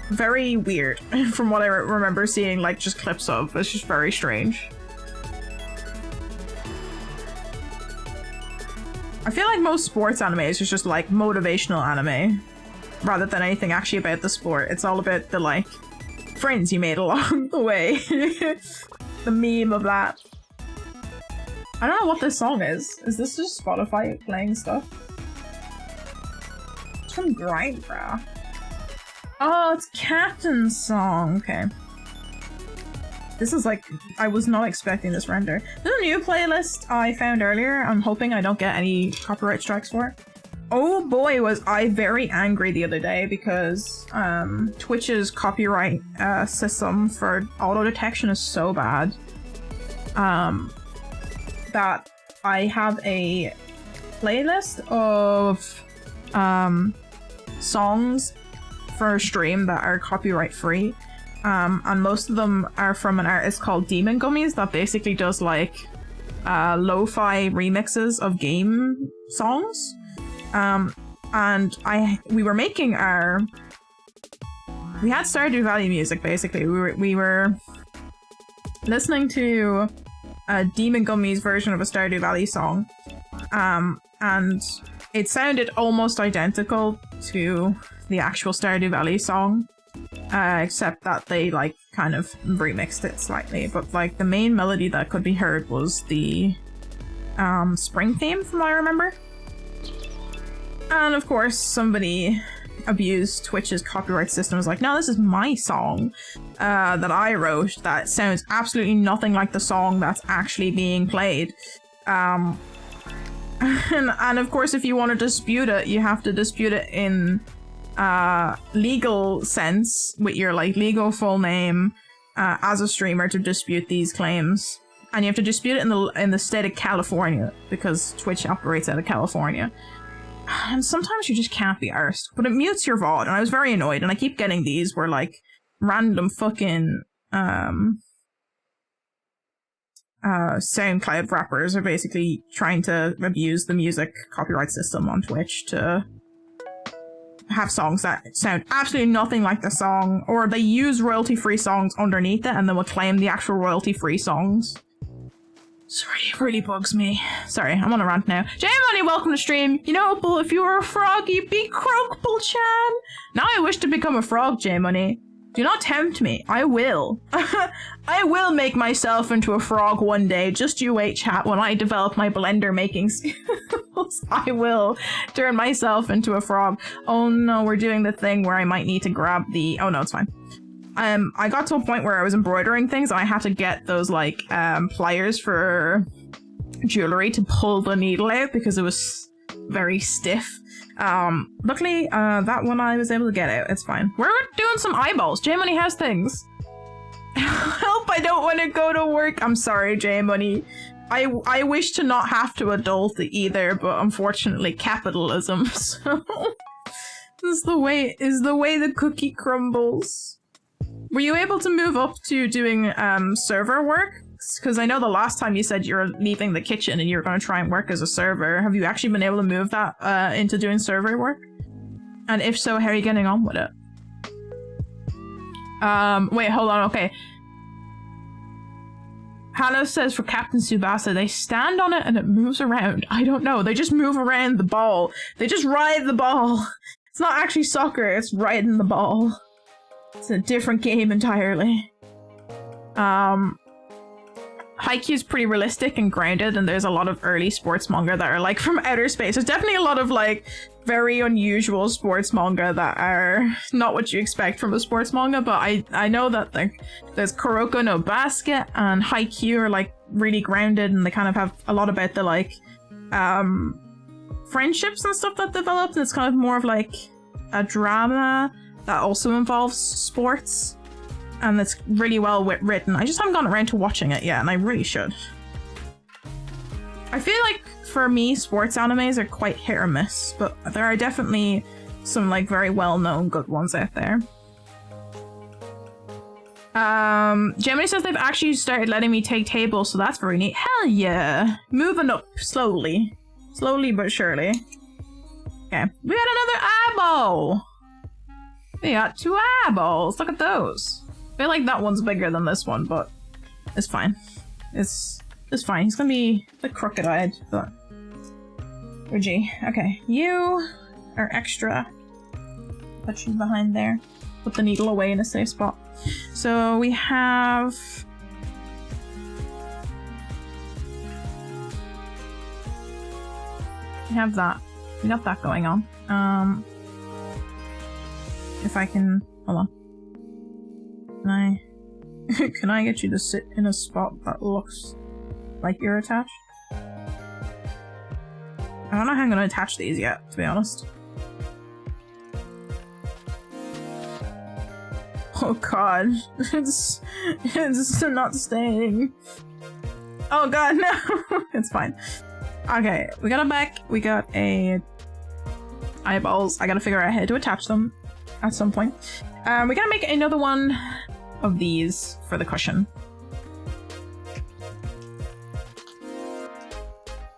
Speaker 1: very weird from what I remember seeing like just clips of. It's just very strange. I feel like most sports anime is just like motivational anime rather than anything actually about the sport. It's all about the like friends you made along the way. The meme of that. I don't know what this song is. Is this just Spotify playing stuff? It's from Grindcraft. Oh, it's Captain's song. Okay. This is like, I was not expecting this render. There's a new playlist I found earlier. I'm hoping I don't get any copyright strikes for it. Oh boy, was I very angry the other day because Twitch's copyright system for auto detection is so bad that I have a playlist of songs for a stream that are copyright free. And most of them are from an artist called Demon Gummies that basically does like lo-fi remixes of game songs. And we were making we had Stardew Valley music basically. We were listening to a Demon Gummies version of a Stardew Valley song. And it sounded almost identical to the actual Stardew Valley song. Except that they like kind of remixed it slightly, but like the main melody that could be heard was the spring theme from what I remember. And of course somebody abused Twitch's copyright system, was like, no, this is my song that I wrote that sounds absolutely nothing like the song that's actually being played. And of course if you want to dispute it, you have to dispute it in legal sense with your like legal full name as a streamer to dispute these claims, and you have to dispute it in the state of California because Twitch operates out of California. And sometimes you just can't be arsed, but it mutes your VOD, and I was very annoyed. And I keep getting these where like random fucking SoundCloud rappers are basically trying to abuse the music copyright system on Twitch to have songs that sound absolutely nothing like the song, or they use royalty-free songs underneath it and then will claim the actual royalty-free songs. It really bugs me. Sorry, I'm on a rant now. J-Money, welcome to stream. You know, Opal, if you were a frog, you'd be Opal-chan. Now I wish to become a frog, J-Money. Do not tempt me. I will. I will make myself into a frog one day. Just you wait, chat, when I develop my blender making skills. I will turn myself into a frog. Oh no, we're doing the thing where I might need to grab the... Oh no, it's fine. I got to a point where I was embroidering things and I had to get those like pliers for jewelry to pull the needle out because it was very stiff. Luckily that one I was able to get out. It's fine. We're doing some eyeballs. J-Money has things. Help, I don't want to go to work. I'm sorry, J-Money. I wish to not have to adult either, but unfortunately capitalism, so is the way the cookie crumbles. Were you able to move up to doing server work? Because I know the last time you said you were leaving the kitchen and you were going to try and work as a server. Have you actually been able to move that into doing server work? And if so, how are you getting on with it? Wait, hold on, okay. Hannah says for Captain Tsubasa, they stand on it and it moves around. I don't know, they just move around the ball. They just ride the ball. It's not actually soccer, it's riding the ball. It's a different game entirely. Haikyuu's pretty realistic and grounded, and there's a lot of early sports manga that are like from outer space. There's definitely a lot of like very unusual sports manga that are not what you expect from a sports manga, but I know that like there's Kuroko no Basket and Haikyuu are like really grounded, and they kind of have a lot about the like friendships and stuff that develop, and it's kind of more of like a drama that also involves sports. And it's really well written. I just haven't gotten around to watching it yet, and I really should. I feel like, for me, sports animes are quite hit or miss, but there are definitely some, like, very well-known good ones out there. Gemini says they've actually started letting me take tables, so that's very neat. Hell yeah! Moving up slowly. Slowly but surely. Okay. We got another eyeball! We got 2 eyeballs. Look at those. I feel like that one's bigger than this one, but it's fine. It's fine. He's gonna be the crooked-eyed, but... Oh, gee. Okay. You are extra. Put you behind there. Put the needle away in a safe spot. So we have... We have that. We got that going on. If I can... Hold on. Can I... Can I get you to sit in a spot that looks like you're attached? I don't know how I'm gonna attach these yet, to be honest. Oh god. It's not staying. Oh god, no! It's fine. Okay, we got a back, we got a eyeballs. I gotta figure out how to attach them at some point. We gotta make another one of these for the cushion.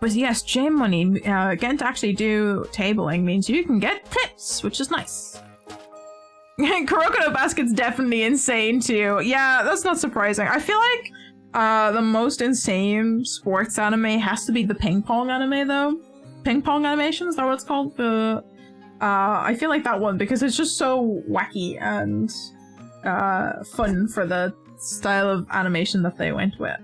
Speaker 1: But yes, J Money, getting to actually do tabling means you can get tips, which is nice. Kuroko Basket's definitely insane too. Yeah, that's not surprising. I feel like the most insane sports anime has to be the ping pong anime though. Ping pong animation, is that what it's called? I feel like that one because it's just so wacky and fun for the style of animation that they went with.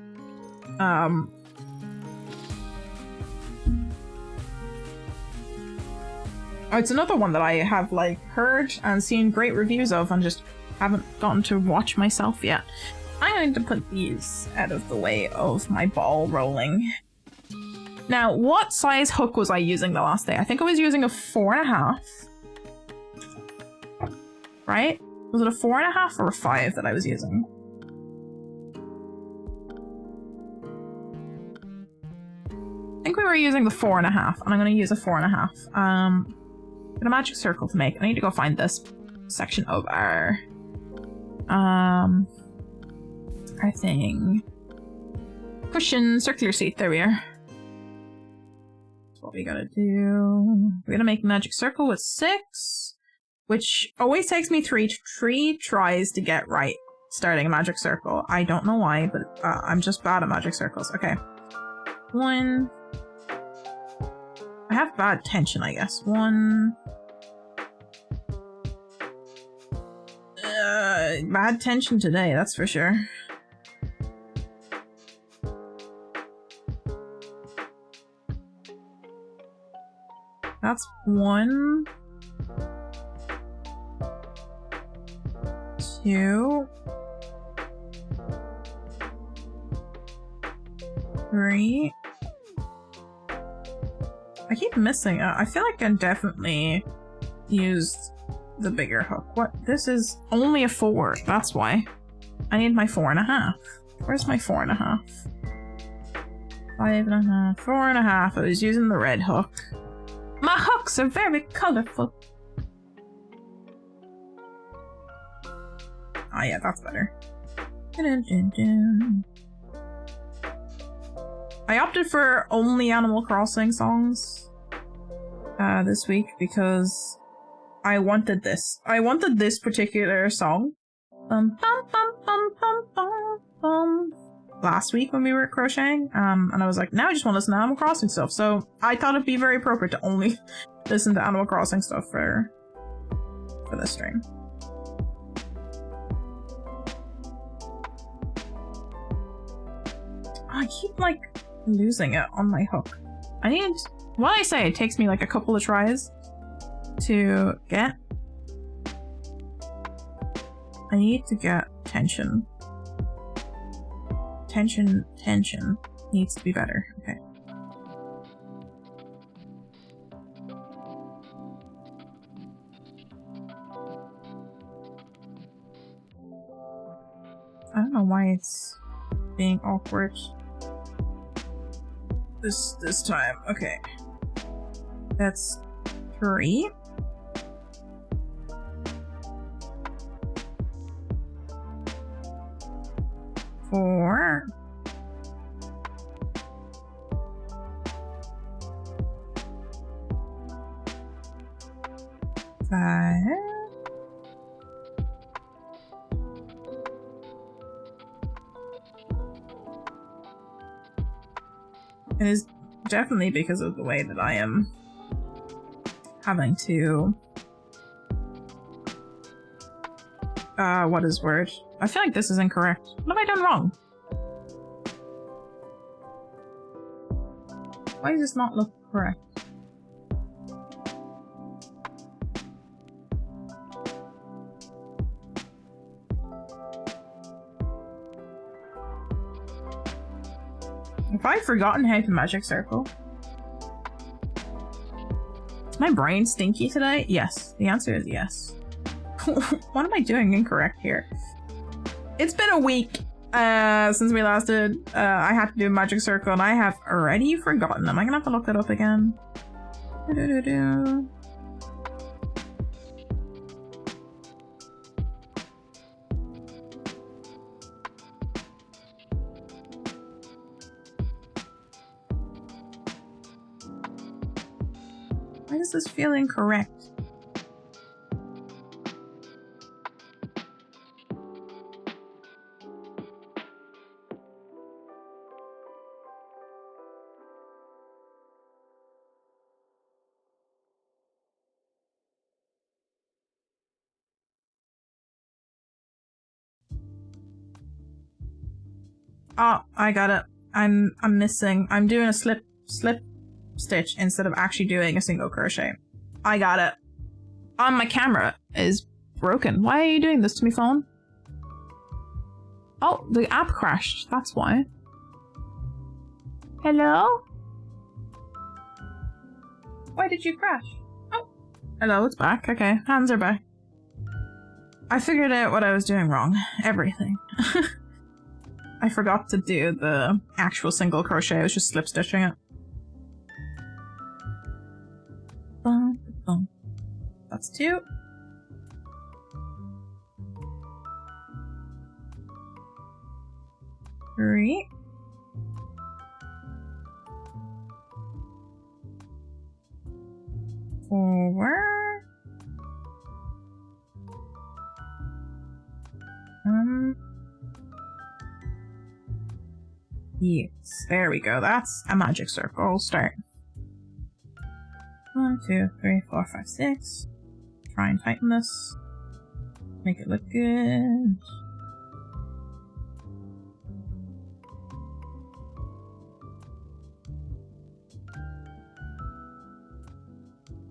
Speaker 1: Oh, it's another one that I have like heard and seen great reviews of and just haven't gotten to watch myself yet. I'm going to put these out of the way of my ball rolling. Now, what size hook was I using the last day? I think I was using a 4.5. Right? Was it a 4.5 or a 5 that I was using? I think we were using the 4.5, and I'm going to use a 4.5. Got a magic circle to make. I need to go find this section of our thing. Cushion, circular seat. There we are. That's what we gotta do. We're gonna make a magic circle with 6, which always takes me three tries to get right starting a magic circle. I don't know why, but I'm just bad at magic circles. Okay. 1. I have bad tension, I guess. 1. Bad tension today, that's for sure. That's 1. 2. 3. I keep missing it. I feel like I definitely used the bigger hook. What? This is only a 4. That's why. I need my 4.5. Where's my 4.5? 5.5. 4.5. I was using the red hook. My hooks are very colorful. Oh yeah, that's better. I opted for only Animal Crossing songs this week because I wanted this. I wanted this particular song. Last week when we were crocheting, and I was like, now I just want to listen to Animal Crossing stuff. So I thought it'd be very appropriate to only listen to Animal Crossing stuff for this stream. I keep like losing it on my hook. I need, what I say, it takes me like a couple of tries to get. I need to get tension. Tension needs to be better. Okay. I don't know why it's being awkward this time. Okay. That's 3. 4. 5. It is definitely because of the way that I am having to... what is word? I feel like this is incorrect. What have I done wrong? Why does this not look correct? Have I forgotten how to magic circle? Is my brain stinky today? Yes. The answer is yes. What am I doing incorrect here? It's been a week since we last did. I had to do a magic circle and I have already forgotten. Am I gonna have to look that up again? Why does this feel incorrect? Oh, I got it. I'm missing. I'm doing a slip stitch instead of actually doing a single crochet. I got it. My camera is broken. Why are you doing this to me, phone? Oh, the app crashed. That's why. Hello? Why did you crash? Oh. Hello, it's back. Okay, hands are back. I figured out what I was doing wrong. Everything. I forgot to do the actual single crochet. I was just slip stitching it. Boom, boom. That's 2. Three. Four. Yes, there we go. That's a magic circle. Start. 1, 2, 3, 4, 5, 6. Try and tighten this. Make it look good.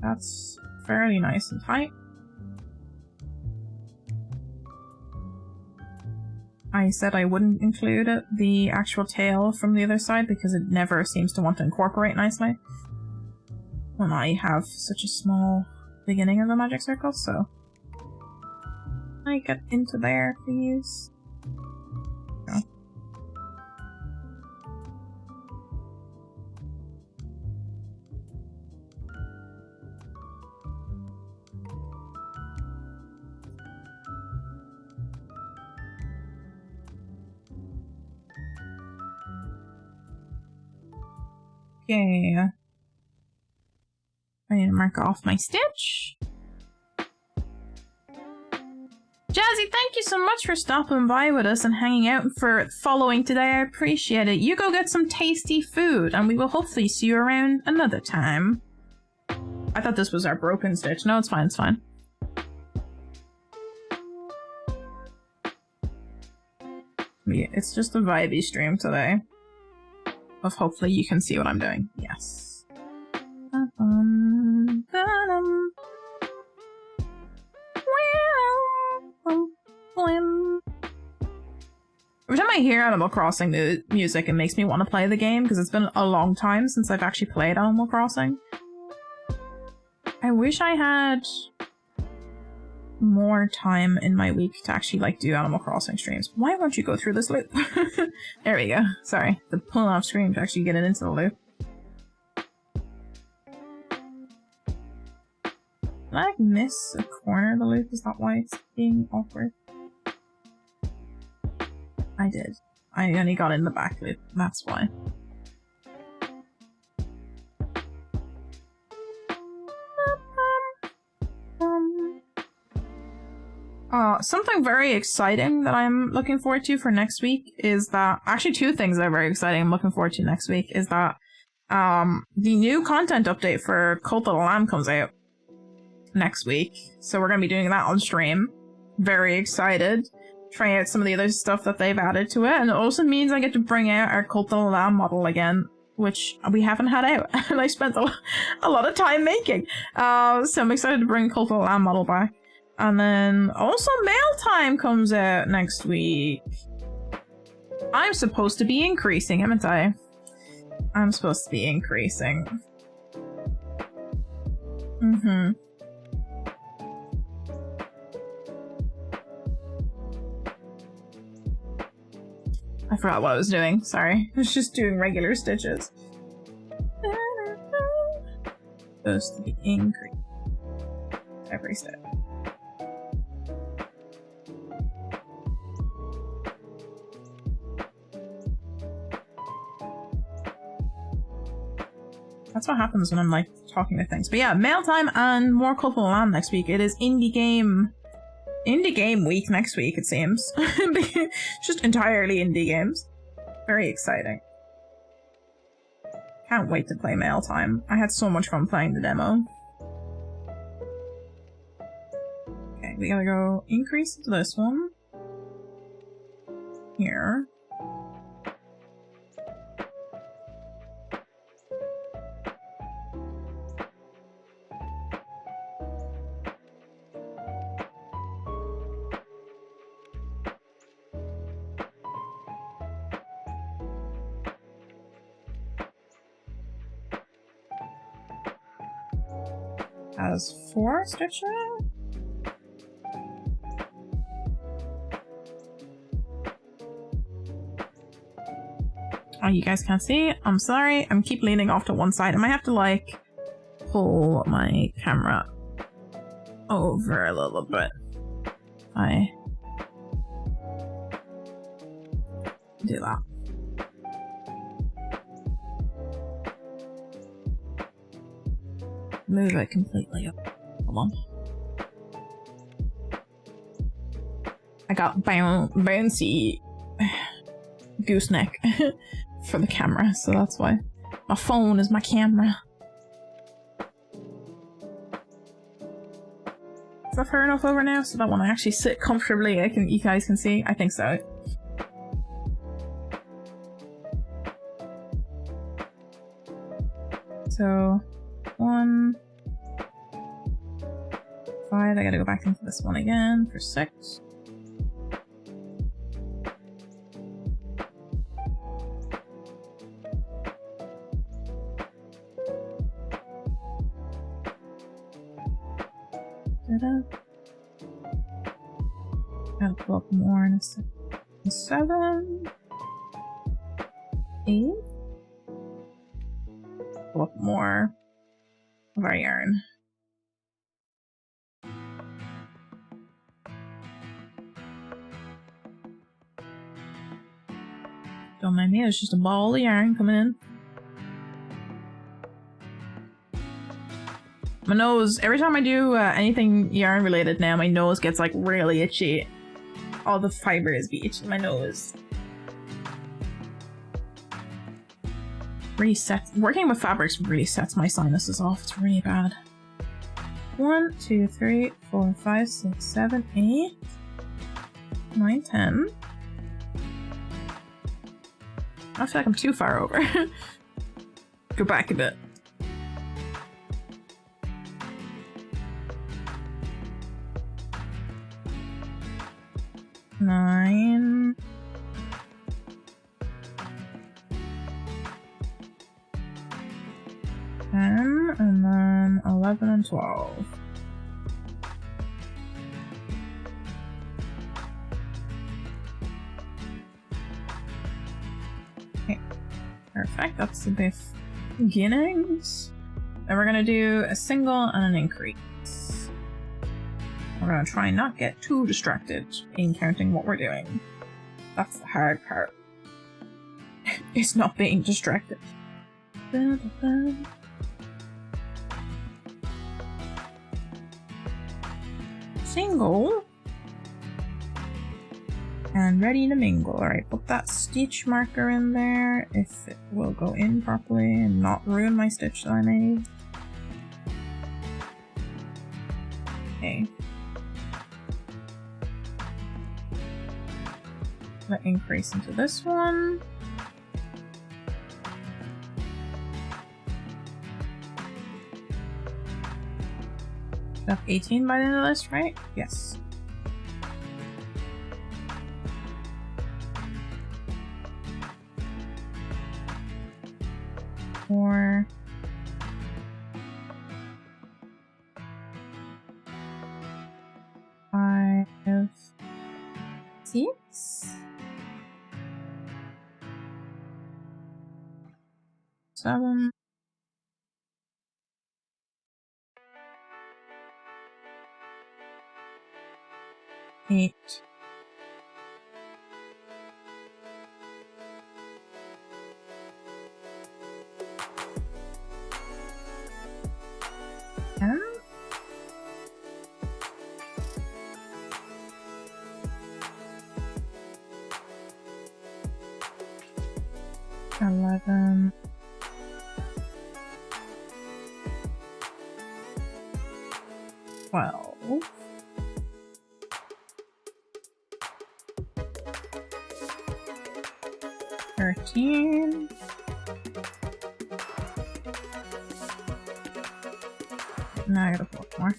Speaker 1: That's fairly nice and tight. I said I wouldn't include the actual tail from the other side because it never seems to want to incorporate nicely when I have such a small beginning of a magic circle, so I get into there, please. Go. Okay. I need to mark off my stitch. Jazzy, thank you so much for stopping by with us and hanging out and for following today. I appreciate it. You go get some tasty food and we will hopefully see you around another time. I thought this was our broken stitch. No, it's fine, it's fine. Yeah, it's just a vibey stream today. Of hopefully you can see what I'm doing. Yes. Every time I hear Animal Crossing music, it makes me want to play the game because it's been a long time since I've actually played Animal Crossing. I wish I had more time in my week to actually like do Animal Crossing streams. Why won't you go through this loop? There we go. Sorry, the pull off screen to actually get it into the loop. Did I like miss a corner of the loop? Is that why it's being awkward? I did. I only got in the back loop. That's why. Something very exciting that I'm looking forward to for next week is that, actually two things that are very exciting I'm looking forward to next week is that, the new content update for Cult of the Lamb comes out next week. So we're going to be doing that on stream. Very excited. Trying out some of the other stuff that they've added to it. And it also means I get to bring out our Cult of the Lamb model again, which we haven't had out. And I spent a lot of time making. So I'm excited to bring Cult of the Lamb model back. And then also Mail Time comes out next week. I'm supposed to be increasing, haven't I? I'm supposed to be increasing. I forgot what I was doing, sorry. I was just doing regular stitches. Supposed to be increased. Every step. That's what happens when I'm like talking to things. But yeah, Mail Time and more Cult of the Lamb next week. It is indie game week next week, it seems. Just entirely indie games. Very exciting. Can't wait to play Mail Time. I had so much fun playing the demo. Okay, we gotta go increase to this one. Here. Has 4 stitches? Oh, you guys can't see? I'm sorry. I'm keep leaning off to one side. I might have to like pull my camera over a little bit. I do that. Move it completely up. Hold on. I got bouncy gooseneck for the camera, so that's why. My phone is my camera. Is that far enough over now so that when I actually sit comfortably, you guys can see? I think so. So 1, 5, I gotta go back into this one again for 6. Gotta pull up more in a second. 7, 8. Pull up more of our yarn. Don't mind me, it's just a ball of yarn coming in. My nose, every time I do anything yarn related now, my nose gets like really itchy. All the fibers be itching my nose. Really working with fabrics really sets my sinuses off. It's really bad. 1, 2, 3, 4, 5, 6, 7, 8, 9, 10. I feel like I'm too far over. Go back a bit. 9. 10, and then 11 and 12. Okay, perfect. That's the beginnings. Then we're gonna do a single and an increase. We're gonna try and not get too distracted in counting what we're doing. That's the hard part. It's not being distracted. Da, da, da. Single And ready to mingle. Alright, put that stitch marker in there if it will go in properly and not ruin my stitch that I made. Okay. Let increase into this one. Got 18 by the end of this, right? Yes. Four. 5. 6. 7. 8. 10. 11. 12. 13. Now I gotta put more.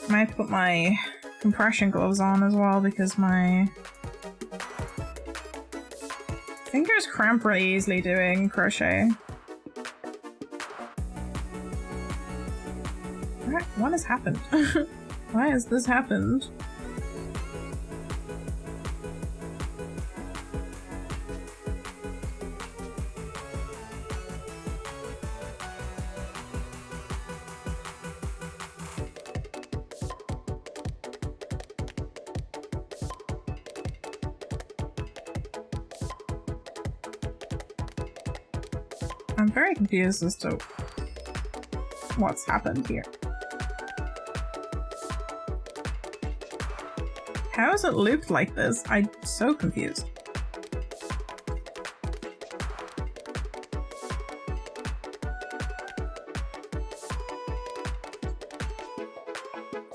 Speaker 1: Might put my compression gloves on as well because my fingers cramp really easily doing crochet. What has happened? Why has this happened? I'm very confused as to what's happened here. How is it looped like this? I'm so confused.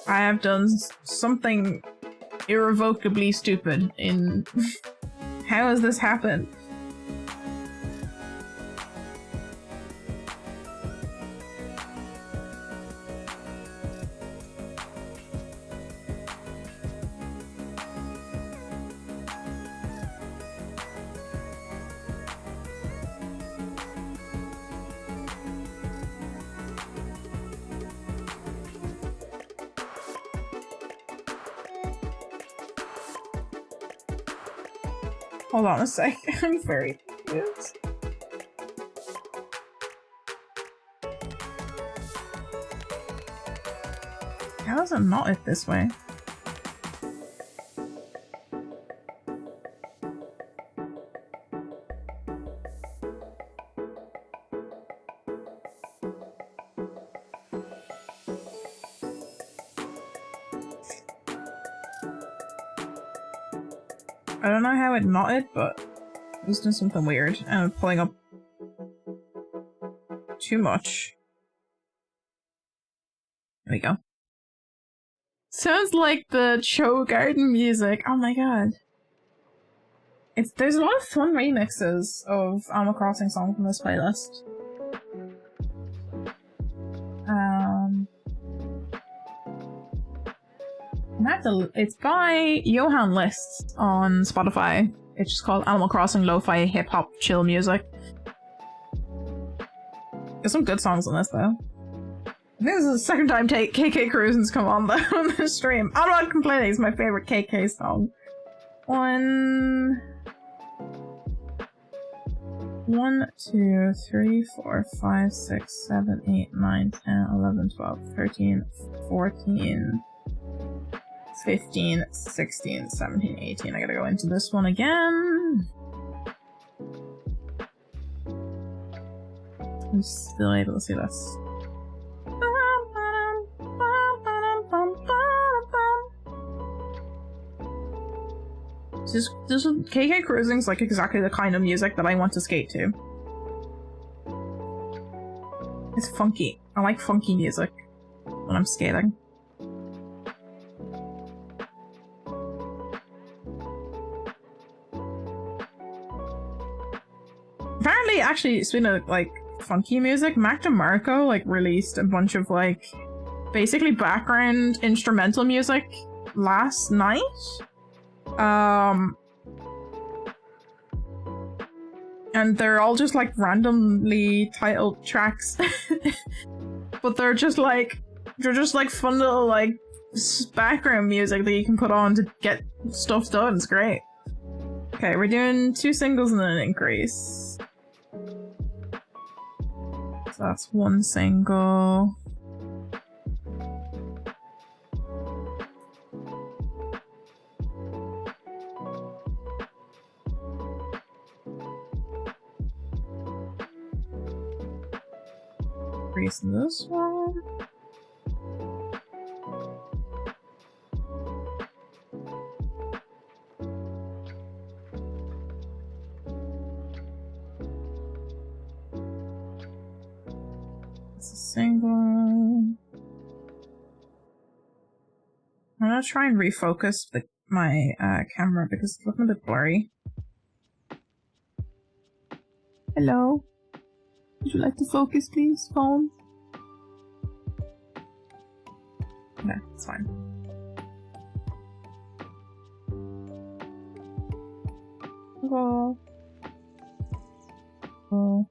Speaker 1: I have done something irrevocably stupid in... How has this happened? Hold on a sec, I'm very confused. How is it not it this way? I don't know how it knotted, but it was doing something weird and I'm pulling up too much. There we go. Sounds like the Cho Garden music. Oh my god. There's a lot of fun remixes of Animal Crossing songs in this playlist. It's by Johan List on Spotify. It's just called Animal Crossing Lo-Fi Hip Hop Chill Music. There's some good songs on this though. I think this is the second time KK Cruisin's come on the stream. I'm not complaining, it's my favorite KK song. 1, 2, 3, 4, 5, 6, 7, 8, 9, 10, 11, 12, 13, 14, 15, 16, 17, 18. I gotta go into this one again. I'm still able to see this. This KK Cruising's like exactly the kind of music that I want to skate to. It's funky. I like funky music when I'm skating. Apparently, actually, speaking of like funky music, Mac DeMarco like released a bunch of like basically background instrumental music last night. And they're all just like randomly titled tracks. But they're just like fun little like background music that you can put on to get stuff done. It's great. Okay, we're doing 2 singles and then an increase. So that's 1 single. Increase in this one. It's a single. I'm gonna try and refocus my camera because it's looking a bit blurry. Hello? Would you like to focus, please, phone? Okay, it's fine. Go. Go.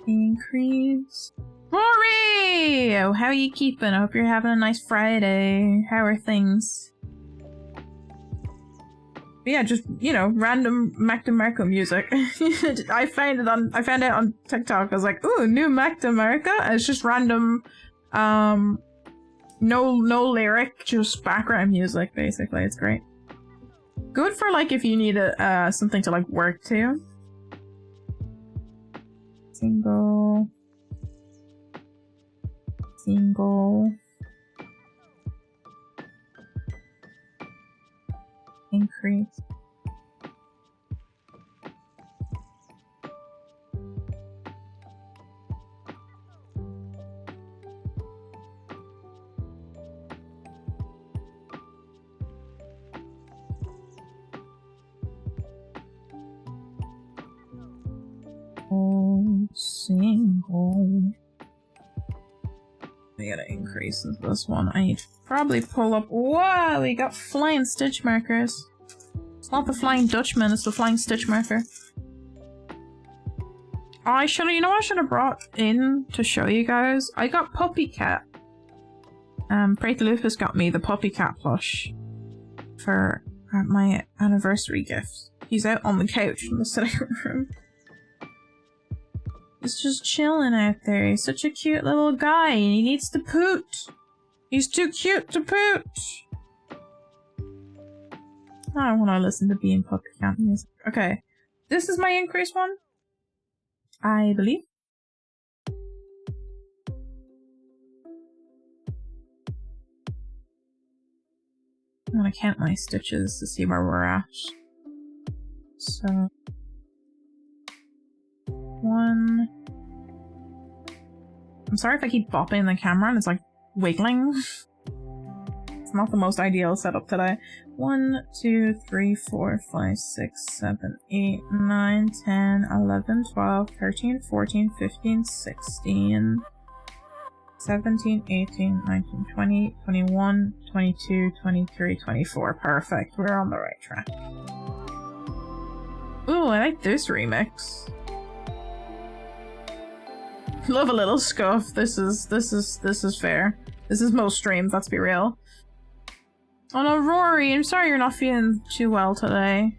Speaker 1: Increase. Rory! How are you keeping? I hope you're having a nice Friday. How are things? But yeah, just, you know, random Mac DeMarco music. I found it on TikTok. I was like, ooh, new Mac DeMarco. And it's just random, no lyric, just background music, basically. It's great. Good for, like, if you need something to, like, work to. Single. Single. Increase. Single. I gotta increase this one. I need to probably pull up. Wow, we got flying stitch markers. It's not the Flying Dutchman, it's the Flying Stitch marker. I should have, you know what I should have brought in to show you guys? I got Puppy Cat. Break Lupus got me the Puppy Cat plush for my anniversary gift. He's out on the couch in the sitting room. He's just chilling out there. He's such a cute little guy and he needs to poot. He's too cute to poot. I don't want to listen to being Puppy Cat music. Okay. This is my increase one. I believe. I'm gonna count my stitches to see where we're at. So 1. I'm sorry if I keep bopping the camera and it's like wiggling. It's not the most ideal setup today. 1, 2, 3, 4, 5, 6, 7, 8, 9, 10, 11, 12, 13, 14, 15, 16, 17, 18, 19, 20, 21, 22, 23, 24. Perfect. We're on the right track. Ooh, I like this remix. Love a little scuff. This is fair. This is most streams, let's be real. Oh no, Rory, I'm sorry you're not feeling too well today.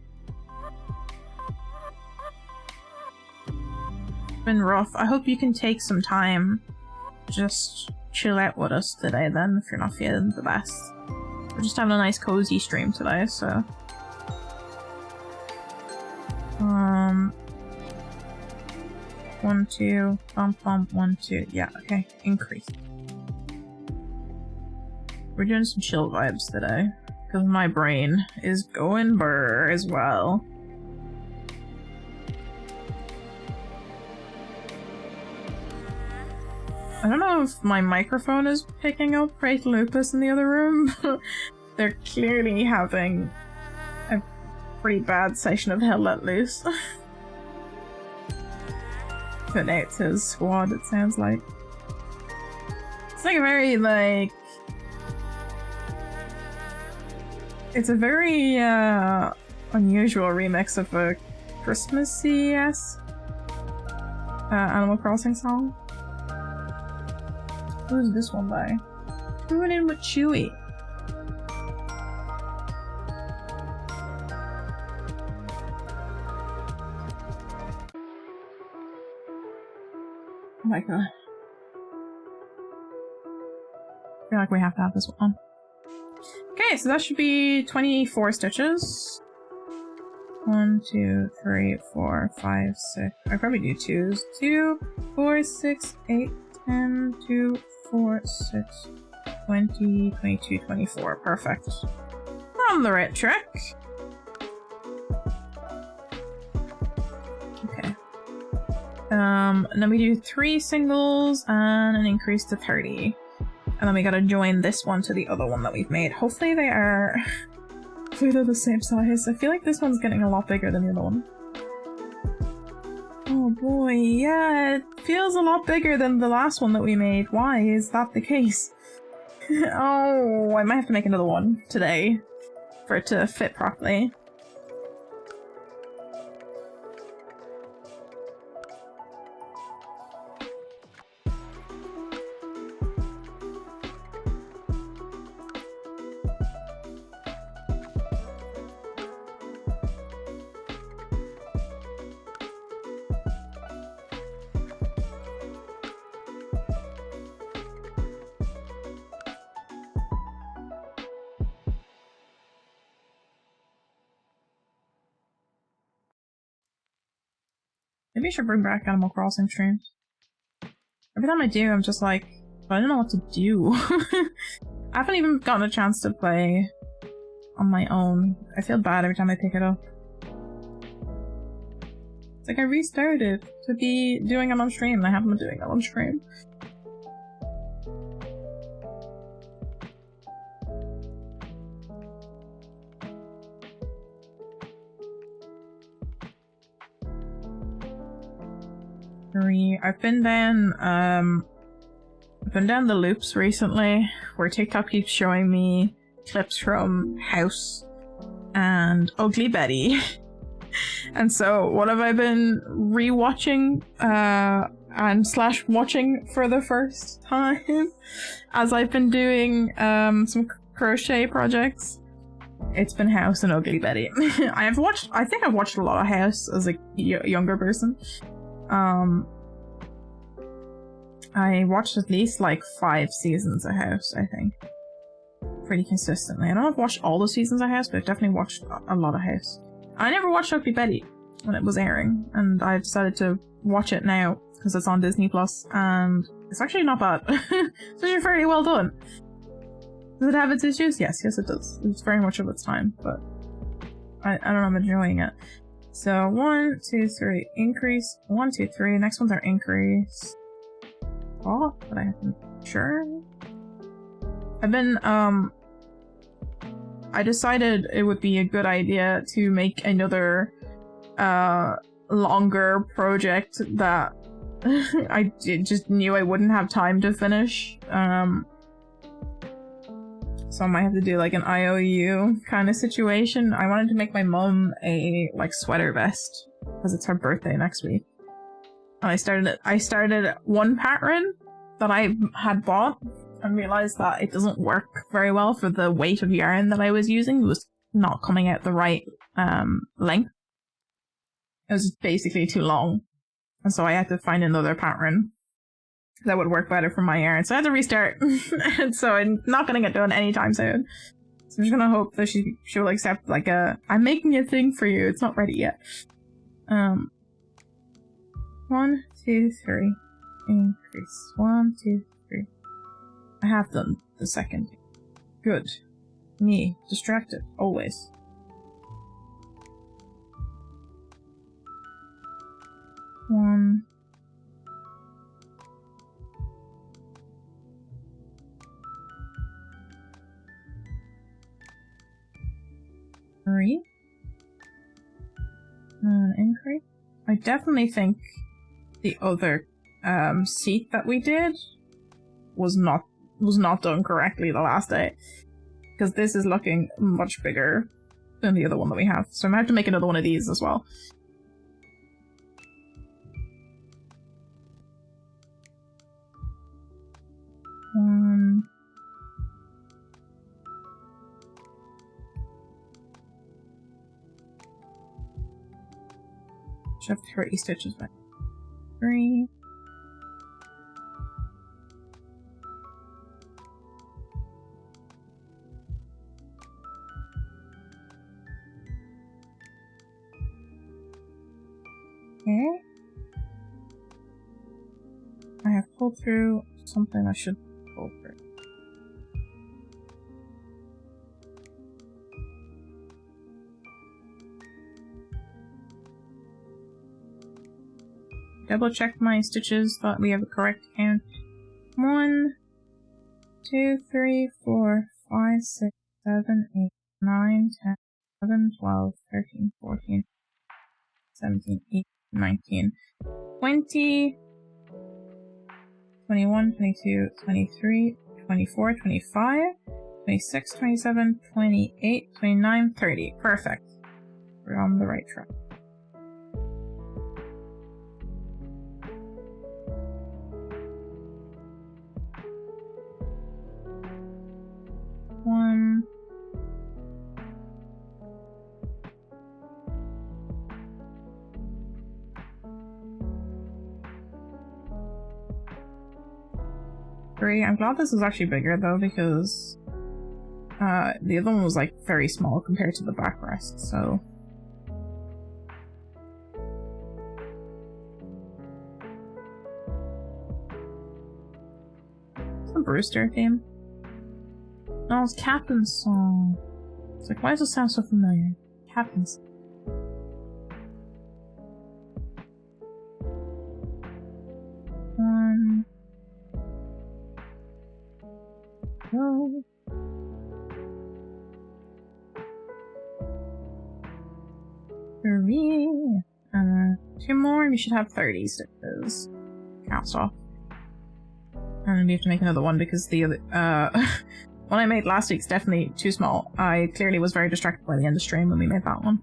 Speaker 1: It's been rough. I hope you can take some time. Just chill out with us today then, if you're not feeling the best. We're just having a nice cozy stream today, so... 1, 2, bump, bump, 1, 2. Yeah, okay. Increase. We're doing some chill vibes today. because my brain is going burr as well. I don't know if my microphone is picking up Great Lupus in the other room. They're clearly having a pretty bad session of Hell Let Loose. Put out to his squad, it sounds like. It's like a very, like... It's a very, unusual remix of a Christmassy-esque Animal Crossing song. Who's this one by? Tune in with Chewy. Oh my god. I feel like we have to have this one. Okay, so that should be 24 stitches. 1, 2, 3, 4, 5, 6. I probably do 2s. 2, 4, 6, 8, 10, 2, 4, 6, 20, 22, 24. Perfect. We're on the right track. Okay. And then we do 3 singles and an increase to 30. And then we gotta join this one to the other one that we've made. Hopefully they are... Hopefully they're the same size. I feel like this one's getting a lot bigger than the other one. Oh boy, yeah, it feels a lot bigger than the last one that we made. Why is that the case? Oh, I might have to make another one today for it to fit properly. Maybe I should bring back Animal Crossing streams. Every time I do, I'm just like, I don't know what to do. I haven't even gotten a chance to play on my own. I feel bad every time I pick it up. It's like I restarted to be doing it on stream, and I haven't been doing it on stream. I've been down the loops recently where TikTok keeps showing me clips from House and Ugly Betty. And so what have I been rewatching and / watching for the first time as I've been doing some crochet projects? It's been House and Ugly Betty. I think I've watched a lot of House as a younger person. I watched at least like 5 seasons of House, I think. Pretty consistently. I don't know if I've watched all the seasons of House, but I've definitely watched a lot of House. I never watched Ugly Betty when it was airing, and I've decided to watch it now because it's on Disney Plus, and it's actually not bad. It's actually very well done. Does it have its issues? Yes, it does. It's very much of its time, but I don't know, I'm enjoying it. So 1, 2, 3, increase. 1, 2, 3. Next ones are increase. Oh, but I haven't. Sure. I've been I decided it would be a good idea to make another longer project that I just knew I wouldn't have time to finish. So I might have to do like an IOU kind of situation. I wanted to make my mum a like sweater vest because it's her birthday next week. And I started one pattern that I had bought and realized that it doesn't work very well for the weight of yarn that I was using. It was not coming out the right length. It was just basically too long. And so I had to find another pattern that would work better for my yarn. So I had to restart. And so I'm not going to get done anytime soon. So I'm just going to hope that she'll accept like I'm making a thing for you. It's not ready yet. 1, 2, 3. Increase. 1, 2, 3. I have done the second. Good. Me, distracted, always. One. Three. Increase. I definitely think the other seat that we did was not done correctly the last day, because this is looking much bigger than the other one that we have. So I might have to make another one of these as well. Should have 30 stitches back. 3. Okay. I have pulled through something I should pull through. Double check my stitches, thought we have a correct count. 1, 2, 3, 4, 5, 6, 7, 8, 9, 10, 11, 12, 13, 14, 17, 18, 19, 20, 21, 22, 23, 24, 25, 26, 27, 28, 29, 30. Perfect. We're on the right track. One. Three. I'm glad this is actually bigger though, because the other one was like very small compared to the backrest, so. It's a Brewster theme. No, it's Captain's song. It's like, why does it sound so familiar? Captain's. One. Two. 3. 2 more, and we should have 30 stitches. Counts off. And then we have to make another one because the other, one I made last week's definitely too small. I clearly was very distracted by the end of stream when we made that one.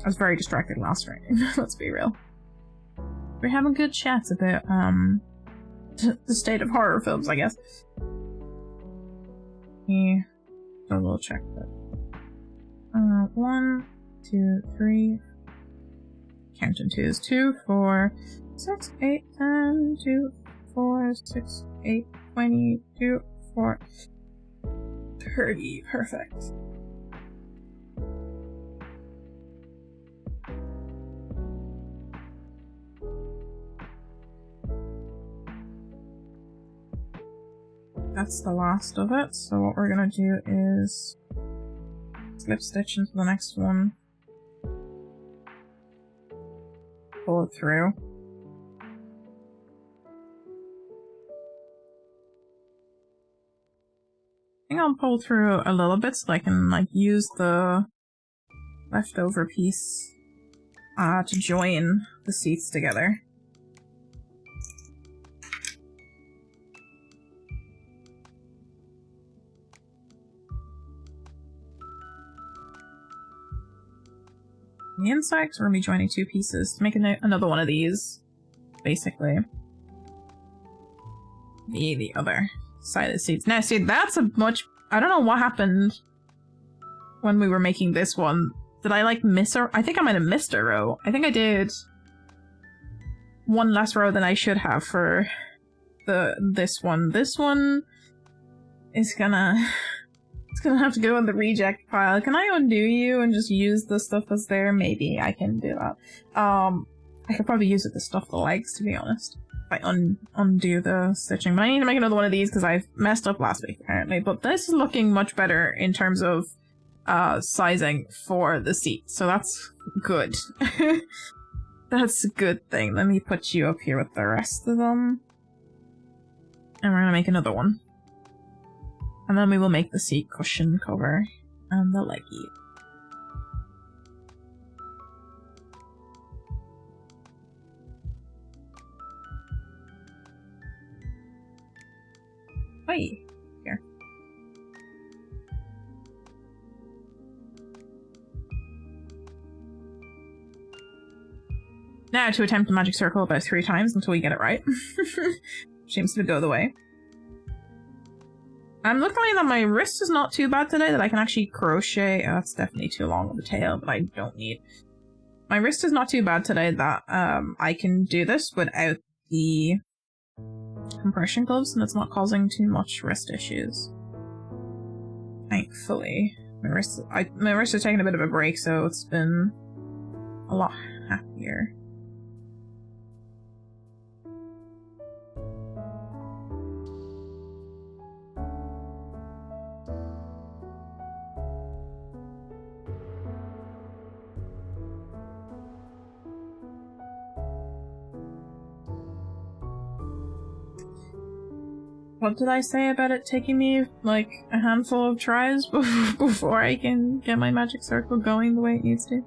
Speaker 1: I was very distracted last stream, let's be real. We're having good chats about, the state of horror films, I guess. Yeah, double check that. 1, 2, 3. Counting 2s. 2, 4, 6, 8, 10, 2, 4, 6, 8, 20, 2, 4, 30. Perfect. That's the last of it, so what we're gonna do is slip stitch into the next one, pull it through. I think I'll pull through a little bit so I can like use the leftover piece to join the seats together. The inside, because we're going to be joining 2 pieces to make another one of these, basically. The other side of the seats. Now, see, that's a much... I don't know what happened when we were making this one. Did I, like, miss a... I think I might have missed a row. I think I did one less row than I should have for this one. This one is gonna... It's gonna have to go in the reject pile. Can I undo you and just use the stuff that's there? Maybe I can do that. I could probably use it to stuff the legs, to be honest. If I undo the stitching. But I need to make another one of these because I messed up last week apparently. But this is looking much better in terms of sizing for the seat. So that's good. That's a good thing. Let me put you up here with the rest of them. And we're gonna make another one. And then we will make the seat cushion cover and the leggy. Hi. Here. Now to attempt the magic circle about 3 times until we get it right. Seems to go the way. I'm looking that my wrist is not too bad today, that I can actually crochet. Oh, that's definitely too long of a tail, but I don't need. My wrist is not too bad today that I can do this without the compression gloves, and it's not causing too much wrist issues. Thankfully. My wrist is taking a bit of a break, so it's been a lot happier. What did I say about it taking me, like, a handful of tries before I can get my magic circle going the way it needs to?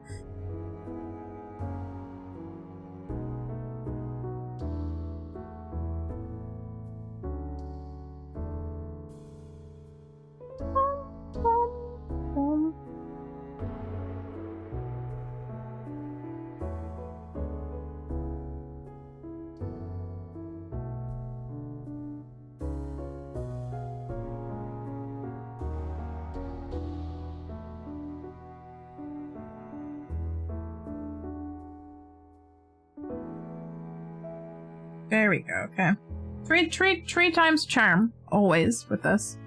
Speaker 1: There we go, okay. Three times charm, always, with this.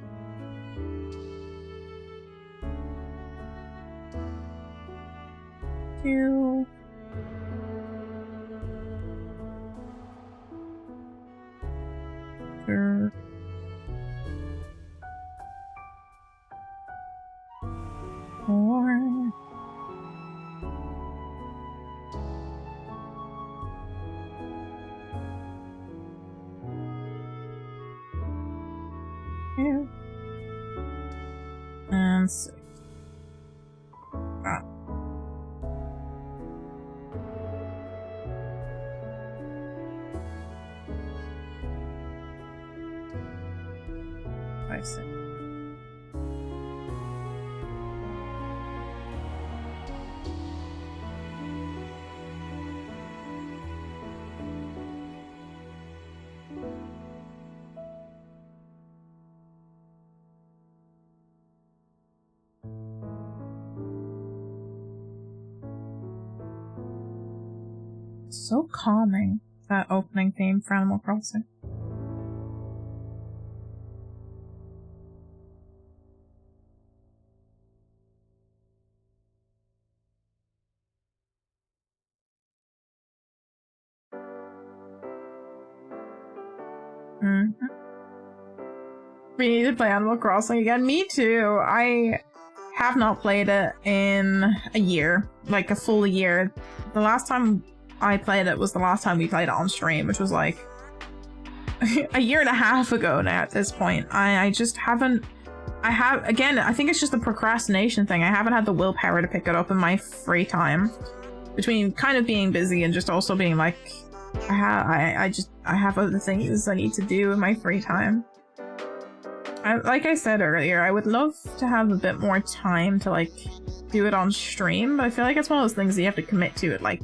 Speaker 1: Two. Third. Four. And 6. Ah. I see. So calming, that opening theme for Animal Crossing. We need to play Animal Crossing again. Me too. I have not played it in a year, like a full year. The last time I played it was the last time we played it on stream, which was like a year and a half ago now at this point. I just haven't, again, I think it's just a procrastination thing. I haven't had the willpower to pick it up in my free time, between kind of being busy and just also being like, I have other things I need to do in my free time. Like I said earlier, I would love to have a bit more time to like do it on stream, but I feel like it's one of those things that you have to commit to it, like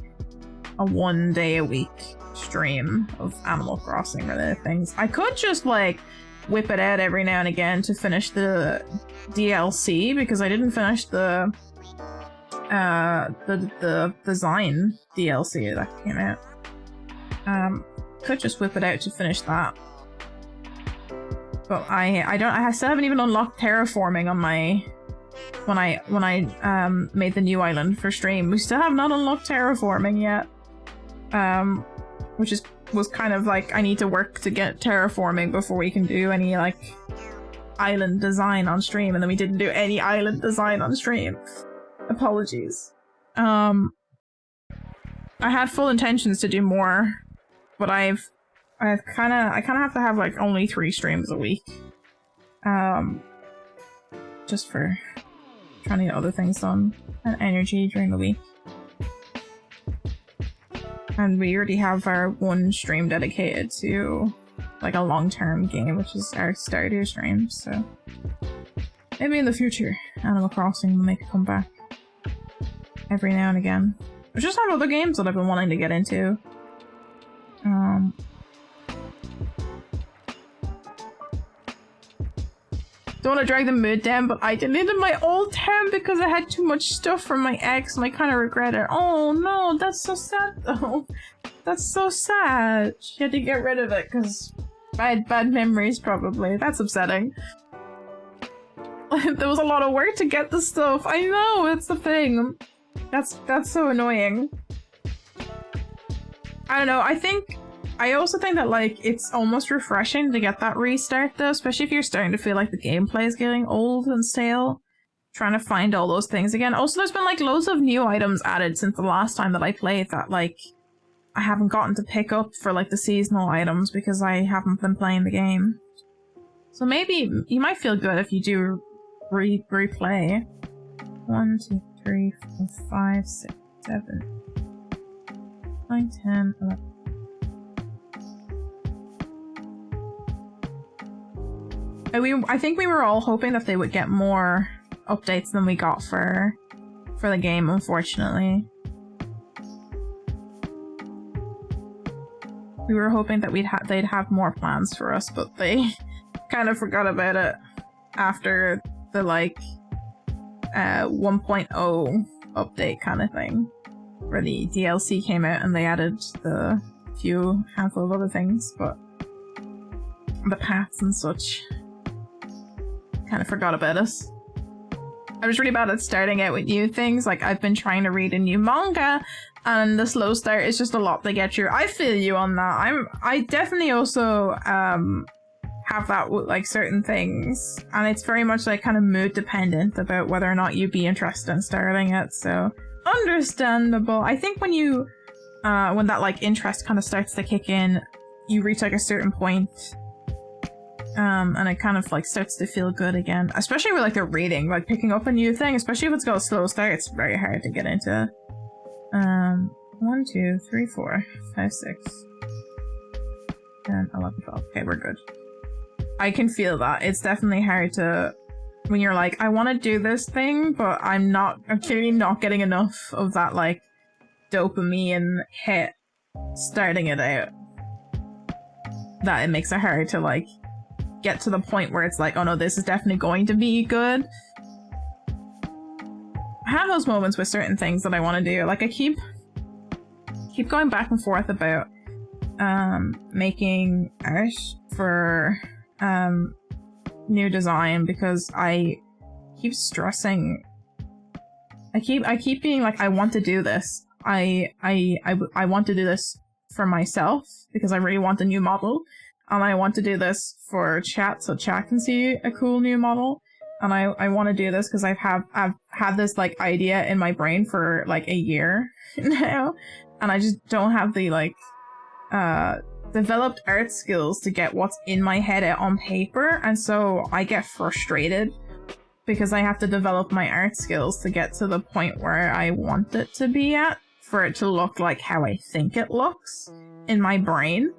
Speaker 1: a 1 day a week stream of Animal Crossing related things. I could just like whip it out every now and again to finish the DLC, because I didn't finish the design DLC that came out. Could just whip it out to finish that. But I still haven't even unlocked terraforming on my, when I made the new island for stream. We still have not unlocked terraforming yet. which was kind of like, I need to work to get terraforming before we can do any like island design on stream, and then we didn't do any island design on stream. Apologies. I had full intentions to do more, but I kind of have to have like only 3 streams a week. Just for trying to get other things done and energy during the week. And we already have our 1 stream dedicated to like a long-term game, which is our Stardew stream, so maybe in the future Animal Crossing will make a comeback every now and again. I just have other games that I've been wanting to get into. Don't want to drag the mood down, but I deleted my old tab because I had too much stuff from my ex and I kind of regret it. Oh no, that's so sad though. That's so sad. She had to get rid of it because bad memories probably. That's upsetting. There was a lot of work to get the stuff. I know, it's the thing. That's so annoying. I don't know, I also think that like it's almost refreshing to get that restart though, especially if you're starting to feel like the gameplay is getting old and stale. Trying to find all those things again. Also, there's been like loads of new items added since the last time that I played that like I haven't gotten to pick up for like the seasonal items because I haven't been playing the game. So maybe you might feel good if you do replay. 1, 2, 3, 4, 5, 6, 7, 9, 10, 11. I think we were all hoping that they would get more updates than we got for the game, unfortunately. We were hoping that they'd have more plans for us, but they kind of forgot about it after the like 1.0 update kind of thing, where the DLC came out and they added the handful of other things, but the paths and such kind of forgot about us. I was really bad at starting out with new things. Like, I've been trying to read a new manga, and the slow start is just a lot to get through. I feel you on that. I definitely also have that with like certain things, and it's very much like kind of mood dependent about whether or not you'd be interested in starting it. So understandable. I think when you when that like interest kind of starts to kick in, you reach like a certain point. And it kind of like starts to feel good again, especially with like the reading, like picking up a new thing, especially if it's got a slow start, it's very hard to get into. 1, 2, 3, 4, 5, 6, 10, 11, 12. Okay, we're good. I can feel that. It's definitely hard to, when you're like, I want to do this thing, but I'm clearly not getting enough of that like dopamine hit starting it out. That it makes it hard to like get to the point where it's like, oh no, this is definitely going to be good. I have those moments with certain things that I want to do. Like I keep going back and forth about making art for new design because I keep stressing. I keep being like, I want to do this. I want to do this for myself because I really want a new model. And I want to do this for chat so chat can see a cool new model. And I want to do this because I've had this like idea in my brain for like a year now. And I just don't have the like developed art skills to get what's in my head out on paper. And so I get frustrated because I have to develop my art skills to get to the point where I want it to be at, for it to look like how I think it looks in my brain.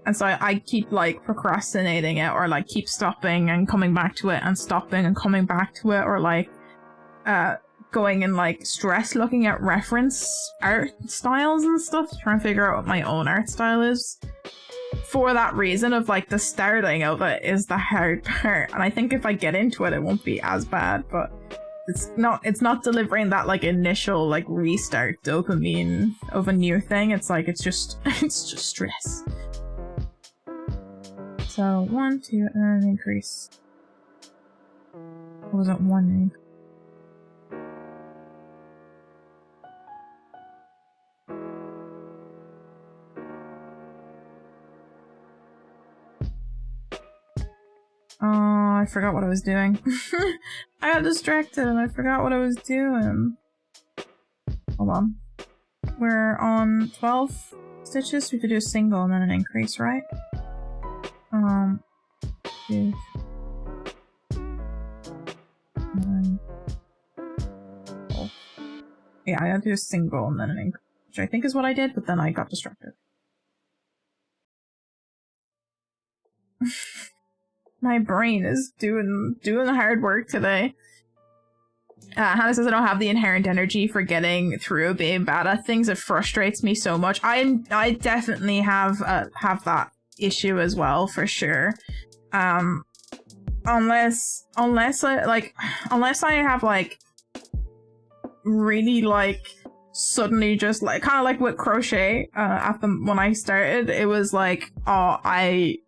Speaker 1: And so I keep like procrastinating it, or like keep stopping and coming back to it and stopping and coming back to it, or like going and like stress looking at reference art styles and stuff to try and figure out what my own art style is. For that reason of like the starting of it is the hard part. And I think if I get into it, it won't be as bad, but it's not delivering that like initial like restart dopamine of a new thing. It's like it's just stress. So 1, 2, and then increase. What was it? 1. I forgot what I was doing. I got distracted and I forgot what I was doing. Hold on. We're on 12 stitches. We could do a single and then an increase, right? Two. Yeah, I gotta do a single and then an increase, which I think is what I did, but then I got distracted. My brain is doing the hard work today. Hannah says I don't have the inherent energy for getting through being bad at things. It frustrates me so much. I definitely have that issue as well, for sure. Unless I have like really like suddenly just like kind of like with crochet when I started, it was like, oh, I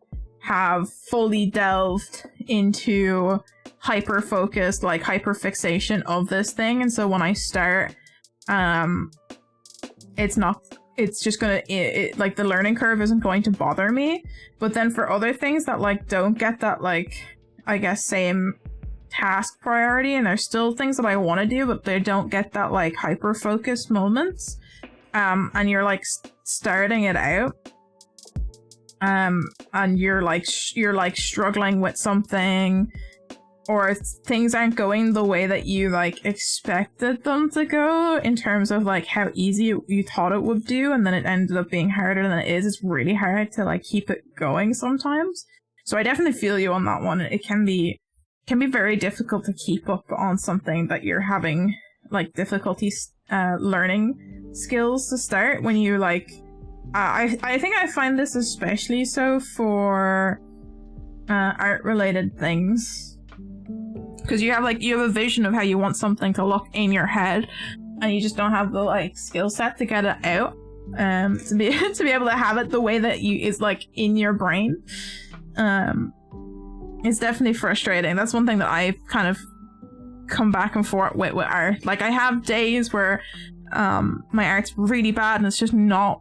Speaker 1: have fully delved into hyper focused, like hyper fixation of this thing, and so when I start, it's just gonna like the learning curve isn't going to bother me. But then for other things that like don't get that, like, I guess same task priority, and there's still things that I want to do, but they don't get that like hyper focused moments, and you're like starting it out, and you're like struggling with something, or things aren't going the way that you like expected them to go in terms of like how easy you thought it would do, and then it ended up being harder than it is. It's really hard to like keep it going sometimes. So I definitely feel you on that one. It can be very difficult to keep up on something that you're having like difficulties learning skills to start when you like I think I find this especially so for art related things, because you have a vision of how you want something to look in your head, and you just don't have the like skill set to get it out, to be able to have it the way that is like in your brain. It's definitely frustrating. That's one thing that I've kind of come back and forth with art. Like I have days where my art's really bad and it's just not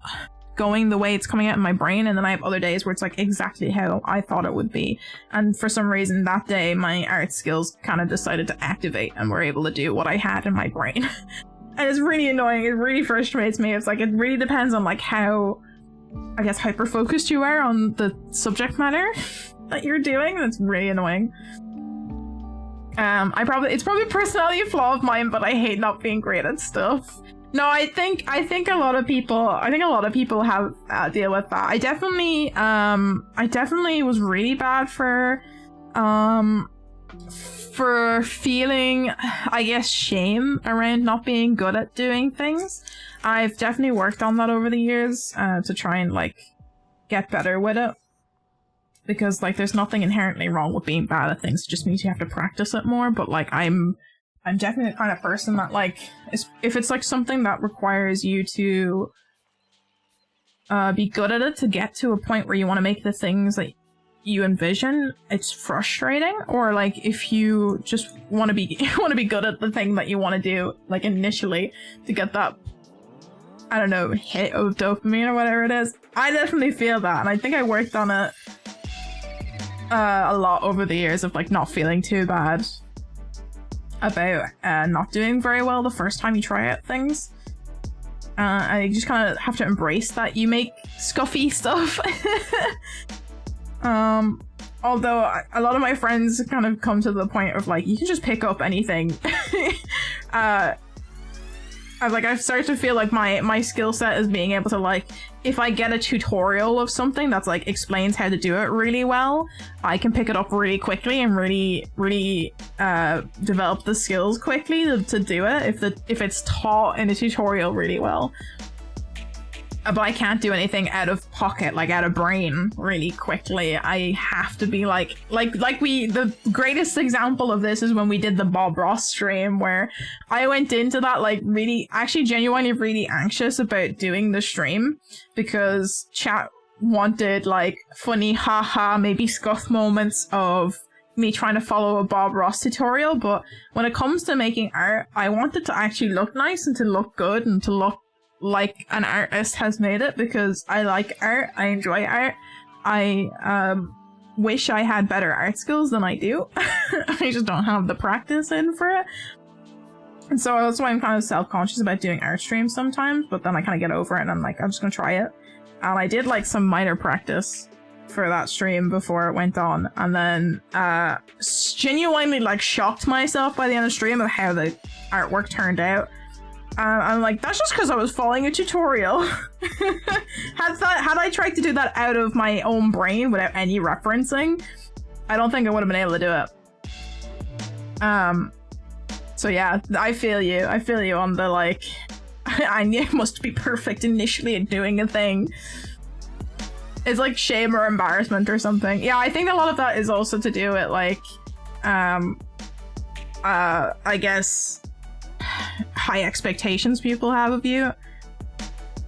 Speaker 1: going the way it's coming out in my brain, and then I have other days where it's like exactly how I thought it would be, and for some reason that day my art skills kind of decided to activate and were able to do what I had in my brain. And it's really annoying. It really frustrates me. It's like it really depends on like how, I guess, hyper focused you are on the subject matter that you're doing. That's really annoying. It's probably a personality flaw of mine, but I hate not being great at stuff. No, I think a lot of people have deal with that. I definitely was really bad for feeling, I guess, shame around not being good at doing things. I've definitely worked on that over the years to try and like get better with it, because like there's nothing inherently wrong with being bad at things. It just means you have to practice it more. But like I'm definitely the kind of person that like if it's like something that requires you to be good at it to get to a point where you want to make the things that you envision, it's frustrating. Or like if you just want to be good at the thing that you want to do, like initially, to get that, I don't know, hit of dopamine or whatever it is. I definitely feel that, and I think I worked on it a lot over the years of like not feeling too bad about not doing very well the first time you try out things. And you just kind of have to embrace that you make scuffy stuff. Although a lot of my friends kind of come to the point of like, you can just pick up anything. I've started to feel like my skill set is being able to like, if I get a tutorial of something that's like explains how to do it really well, I can pick it up really quickly and really develop the skills quickly to do it if it's taught in a tutorial really well. But I can't do anything out of pocket, like out of brain, really quickly. I have to be like the greatest example of this is when we did the Bob Ross stream, where I went into that like really, actually genuinely really anxious about doing the stream, because chat wanted like funny haha, maybe scuff moments of me trying to follow a Bob Ross tutorial. But when it comes to making art, I want it to actually look nice and to look good and to look like an artist has made it, because I like art, I enjoy art. I wish I had better art skills than I do. I just don't have the practice in for it. And so that's why I'm kind of self-conscious about doing art streams sometimes, but then I kind of get over it and I'm like, I'm just gonna try it. And I did like some minor practice for that stream before it went on, and then genuinely like shocked myself by the end of the stream of how the artwork turned out. I'm like, that's just because I was following a tutorial. Had I tried to do that out of my own brain without any referencing, I don't think I would have been able to do it. So yeah, I feel you. I feel you on the like, I must be perfect initially at doing a thing. It's like shame or embarrassment or something. Yeah, I think a lot of that is also to do with like, I guess, high expectations people have of you.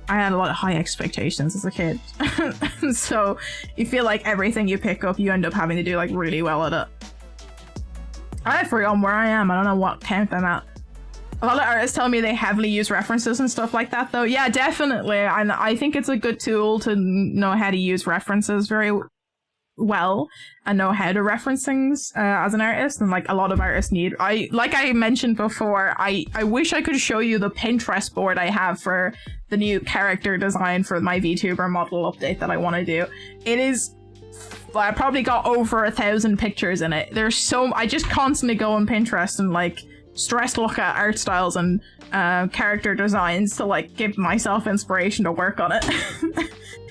Speaker 1: I had a lot of high expectations as a kid. So you feel like everything you pick up, you end up having to do like really well at it. I've forgotten where I am. I don't know what count I'm at. A lot of artists tell me they heavily use references and stuff like that, though. Yeah, definitely. And I think it's a good tool to know how to use references very well and know how to reference things as an artist. And like a lot of artists need. Like I mentioned before, I wish I could show you the Pinterest board I have for the new character design for my VTuber model update that I want to do. It is. I probably got over 1,000 pictures in it. There's so I just constantly go on Pinterest and like stress look at art styles and character designs to like give myself inspiration to work on it.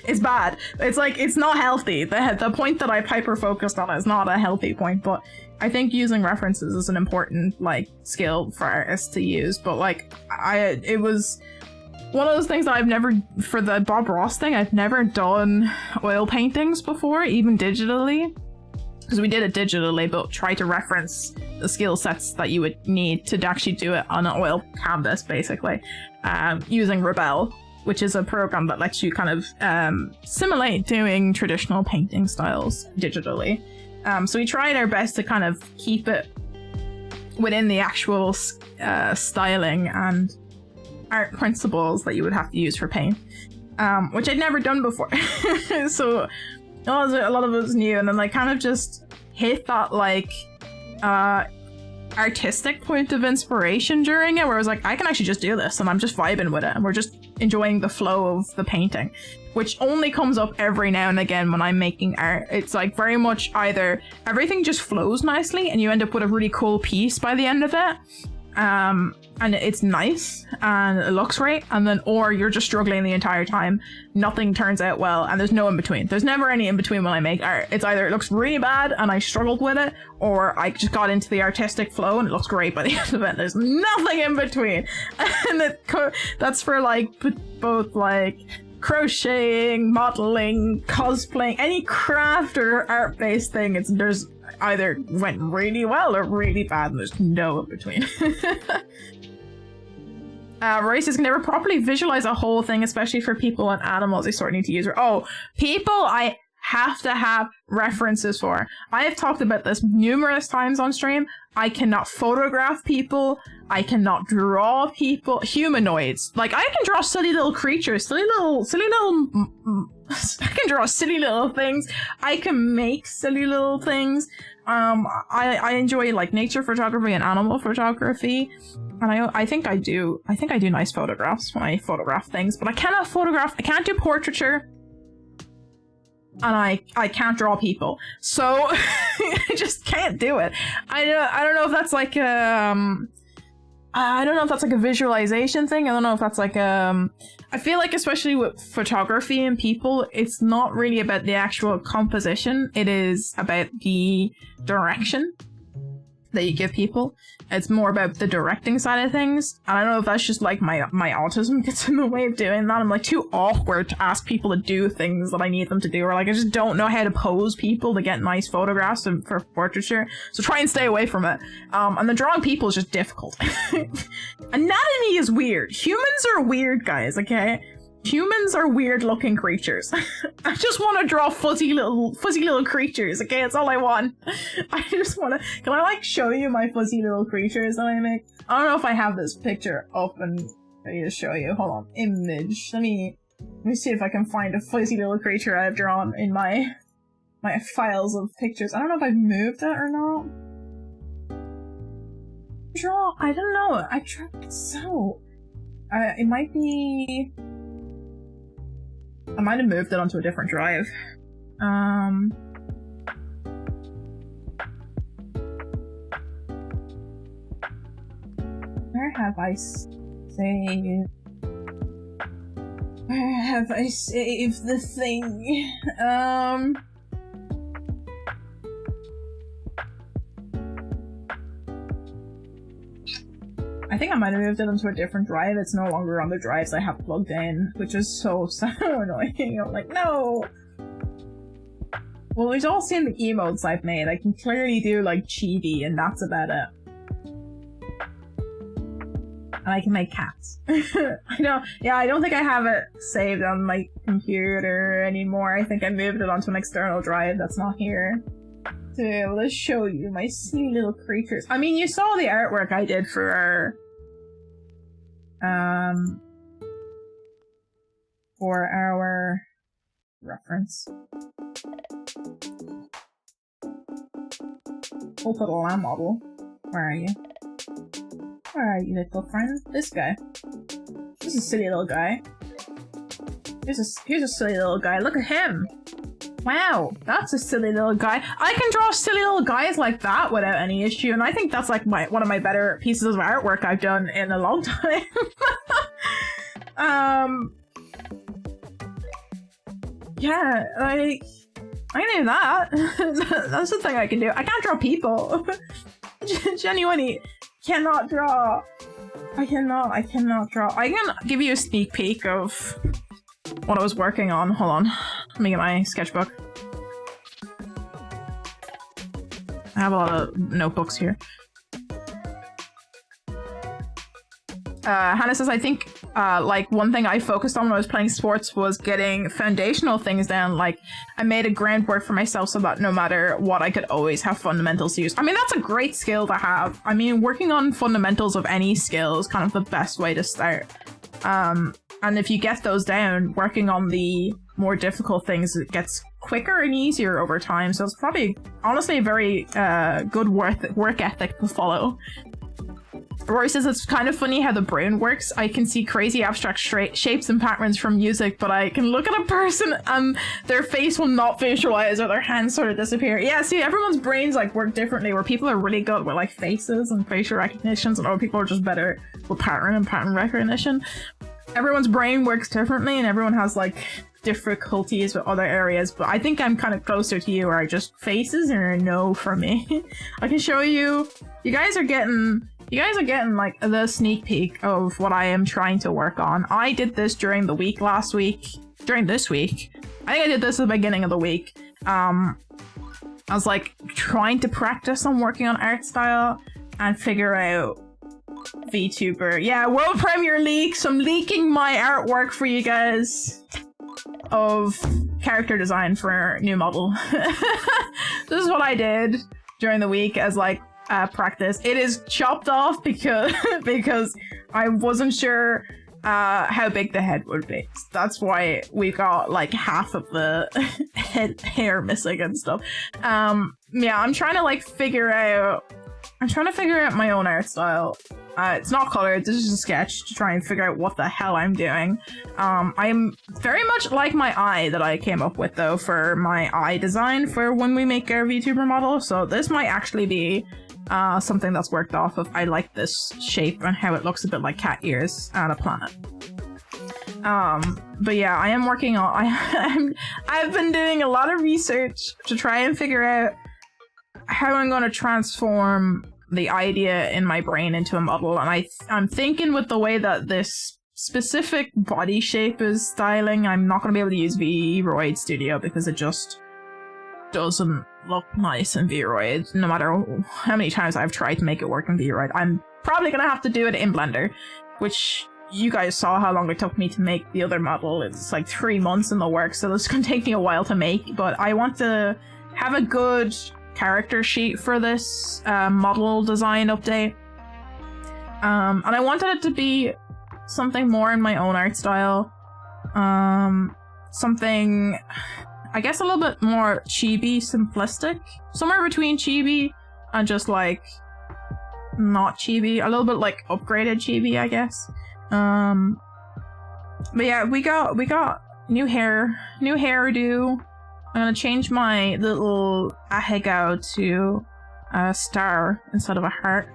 Speaker 1: It's bad. It's like, it's not healthy. The point that I've hyper focused on is not a healthy point, but I think using references is an important like skill for artists to use. But like it was one of those things that I've never, for the Bob Ross thing, I've never done oil paintings before, even digitally. Because we did it digitally, but try to reference the skill sets that you would need to actually do it on an oil canvas, basically, using Rebel, which is a program that lets you kind of simulate doing traditional painting styles digitally. So we tried our best to kind of keep it within the actual styling and art principles that you would have to use for paint, which I'd never done before. So a lot of it was new, and then I kind of just hit that like artistic point of inspiration during it, where I was like, I can actually just do this, and I'm just vibing with it, and we're just enjoying the flow of the painting, which only comes up every now and again when I'm making art. It's like very much either everything just flows nicely and you end up with a really cool piece by the end of it, and it's nice and it looks great, and then or you're just struggling the entire time, nothing turns out well, and there's no in between. There's never any in between when I make art. It's either it looks really bad and I struggled with it, or I just got into the artistic flow and it looks great by the end of it. There's nothing in between. And that's for like both like crocheting, modeling, cosplaying, any craft or art-based thing. There's either went really well or really bad, and there's no in between. Races can never properly visualize a whole thing, especially for people and animals. They sort of need to use people I have to have references for. I have talked about this numerous times on stream. I cannot photograph people. I cannot draw people. Humanoids. Like, I can draw silly little creatures, silly little I can draw silly little things. I can make silly little things. I enjoy like nature photography and animal photography, and I think I do nice photographs when I photograph things, but I can't do portraiture, and I can't draw people, so I just can't do it. I don't know if that's like I don't know if that's like a visualization thing. I don't know if that's like I feel like especially with photography and people, it's not really about the actual composition. It is about the direction that you give people. It's more about the directing side of things. And I don't know if that's just like my autism gets in the way of doing that. I'm like too awkward to ask people to do things that I need them to do, or like I just don't know how to pose people to get nice photographs for portraiture. So try and stay away from it. And the drawing people is just difficult. Anatomy is weird. Humans are weird, guys, okay? Humans are weird looking creatures. I just want to draw fuzzy little creatures, okay? That's all I want. I just want to... Can I like show you my fuzzy little creatures that I make? I don't know if I have this picture up and ready to show you. Hold on. Image. Let me see if I can find a fuzzy little creature I've drawn in my my files of pictures. I don't know if I've moved it or not. Draw, I don't know. I tried so. It might be. I might have moved it onto a different drive. Where have I saved? Where have I saved the thing? I think I might have moved it onto a different drive. It's no longer on the drives I have plugged in, which is so annoying. I'm like, no! Well, we've all seen the emotes I've made. I can clearly do, like, chibi, and that's about it. And I can make cats. I don't think I have it saved on my computer anymore. I think I moved it onto an external drive that's not here. To be able to show you my silly little creatures. I mean, you saw the artwork I did for our... reference. Opal-chan model. Where are you? Where are you, little friend? This guy. This is a silly little guy. Here's a silly little guy. Look at him! Wow, that's a silly little guy. I can draw silly little guys like that without any issue, and I think that's like one of my better pieces of artwork I've done in a long time. Yeah, like, I can do that. That's the thing I can do. I can't draw people. Genuinely, cannot draw. I cannot draw. I can give you a sneak peek of what I was working on. Hold on. Let me get my sketchbook. I have a lot of notebooks here. Hannah says, I think, like, one thing I focused on when I was playing sports was getting foundational things down. Like, I made a groundwork for myself so that no matter what, I could always have fundamentals to use. I mean, that's a great skill to have. I mean, working on fundamentals of any skill is kind of the best way to start. And if you get those down, working on the more difficult things, it gets quicker and easier over time. So it's probably, honestly, a very good work ethic to follow. Rory says it's kind of funny how the brain works. I can see crazy abstract shapes and patterns from music, but I can look at a person and their face will not visualize or their hands sort of disappear. Yeah, see, everyone's brains like work differently, where people are really good with like faces and facial recognitions, and other people are just better with pattern recognition. Everyone's brain works differently, and everyone has like difficulties with other areas, but I think I'm kind of closer to you, where just faces are a no for me. I can show you. You guys are getting like the sneak peek of what I am trying to work on. I did this during the week last week. During this week. I think I did this at the beginning of the week. I was like trying to practice on working on art style and figure out VTuber. Yeah, World Premier League. So I'm leaking my artwork for you guys of character design for new model. This is what I did during the week as like practice. It is chopped off because I wasn't sure how big the head would be. That's why we got like half of the hair missing and stuff. Yeah, I'm trying to like figure out my own art style. It's not colored, this is a sketch to try and figure out what the hell I'm doing. I'm very much like my eye that I came up with though for my eye design for when we make our VTuber model, so this might actually be something that's worked off of. I like this shape and how it looks a bit like cat ears on a planet. But yeah, I am working on, I've been doing a lot of research to try and figure out how I'm going to transform the idea in my brain into a model, and I'm thinking with the way that this specific body shape is styling, I'm not going to be able to use VRoid Studio because it just doesn't look nice in VRoid, no matter how many times I've tried to make it work in VRoid. I'm probably going to have to do it in Blender, which you guys saw how long it took me to make the other model. It's like 3 months in the works, so it's going to take me a while to make, but I want to have a good character sheet for this model design update, and I wanted it to be something more in my own art style, something I guess a little bit more chibi simplistic. Somewhere between chibi and just like not chibi. A little bit like upgraded chibi, I guess. But yeah, we got new hair, new hairdo. I'm gonna change my little ahegao to a star instead of a heart.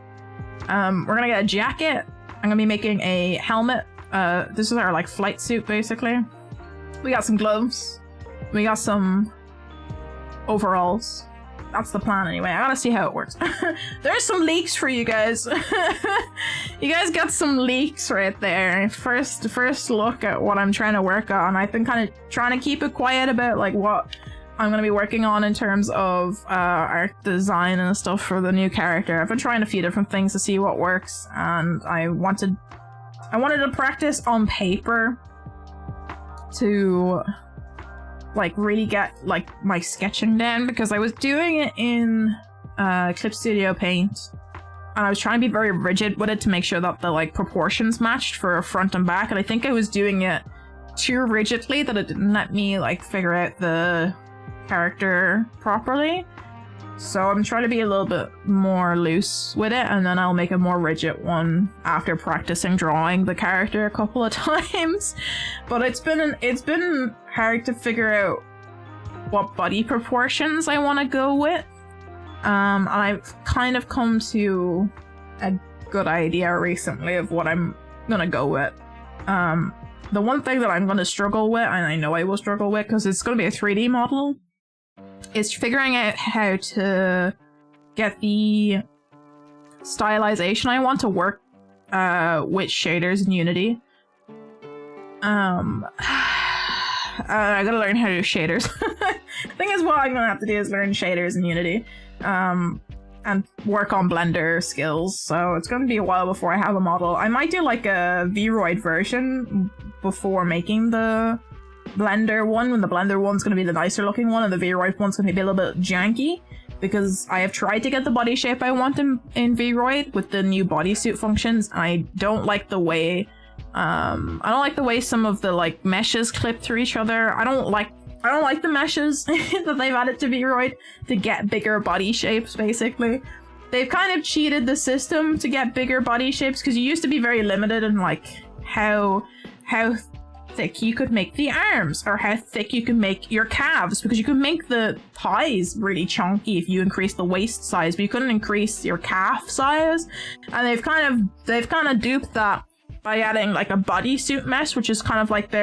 Speaker 1: We're gonna get a jacket. I'm gonna be making a helmet. This is our like flight suit basically. We got some gloves. We got some overalls. That's the plan anyway. I gotta see how it works. There's some leaks for you guys. You guys got some leaks right there. First look at what I'm trying to work on. I've been kind of trying to keep it quiet about like what I'm gonna be working on in terms of art design and stuff for the new character. I've been trying a few different things to see what works, and I wanted to practice on paper to like really get like my sketching down, because I was doing it in Clip Studio Paint and I was trying to be very rigid with it to make sure that the like proportions matched for front and back, and I think I was doing it too rigidly that it didn't let me like figure out the character properly. So I'm trying to be a little bit more loose with it, and then I'll make a more rigid one after practicing drawing the character a couple of times. But it's been hard to figure out what body proportions I want to go with. And I've kind of come to a good idea recently of what I'm gonna go with. The one thing that I'm gonna struggle with, and I know I will struggle with because it's gonna be a 3D model, is figuring out how to get the stylization I want to work with shaders in Unity. I gotta learn how to do shaders. The thing is, what I'm gonna have to do is learn shaders in Unity and work on Blender skills, so it's gonna be a while before I have a model. I might do like a Vroid version before making the Blender one, when the Blender one's going to be the nicer looking one and the Vroid one's going to be a little bit janky, because I have tried to get the body shape I want in Vroid with the new bodysuit functions. I don't like the way some of the like meshes clip through each other. I don't like the meshes that they've added to Vroid to get bigger body shapes. Basically, they've kind of cheated the system to get bigger body shapes, because you used to be very limited in like how thick you could make the arms, or how thick you can make your calves, because you could make the thighs really chunky if you increase the waist size, but you couldn't increase your calf size. And they've kind of duped that by adding like a bodysuit mesh, which is kind of like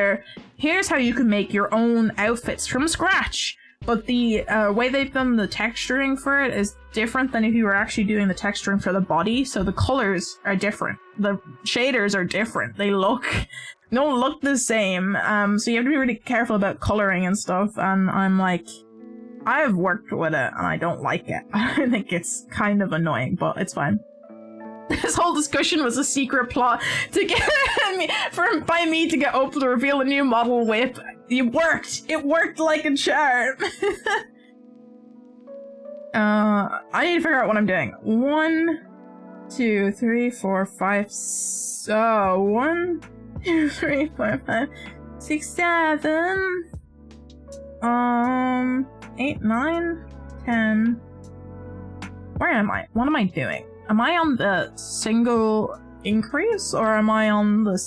Speaker 1: here's how you can make your own outfits from scratch. But the way they've done the texturing for it is different than if you were actually doing the texturing for the body. So the colors are different. The shaders are different. They don't look the same. So you have to be really careful about coloring and stuff. And I'm like, I've worked with it and I don't like it. I think it's kind of annoying, but it's fine. This whole discussion was a secret plot to get by me to get Opal to reveal a new model whip. It worked! It worked like a charm! I need to figure out what I'm doing. 1, 2, 3, 4, 5, 1, 2, 3, 4, 5, 6, 7, 8, 9, 10. Where am I? What am I doing? Am I on the single increase, or am I on the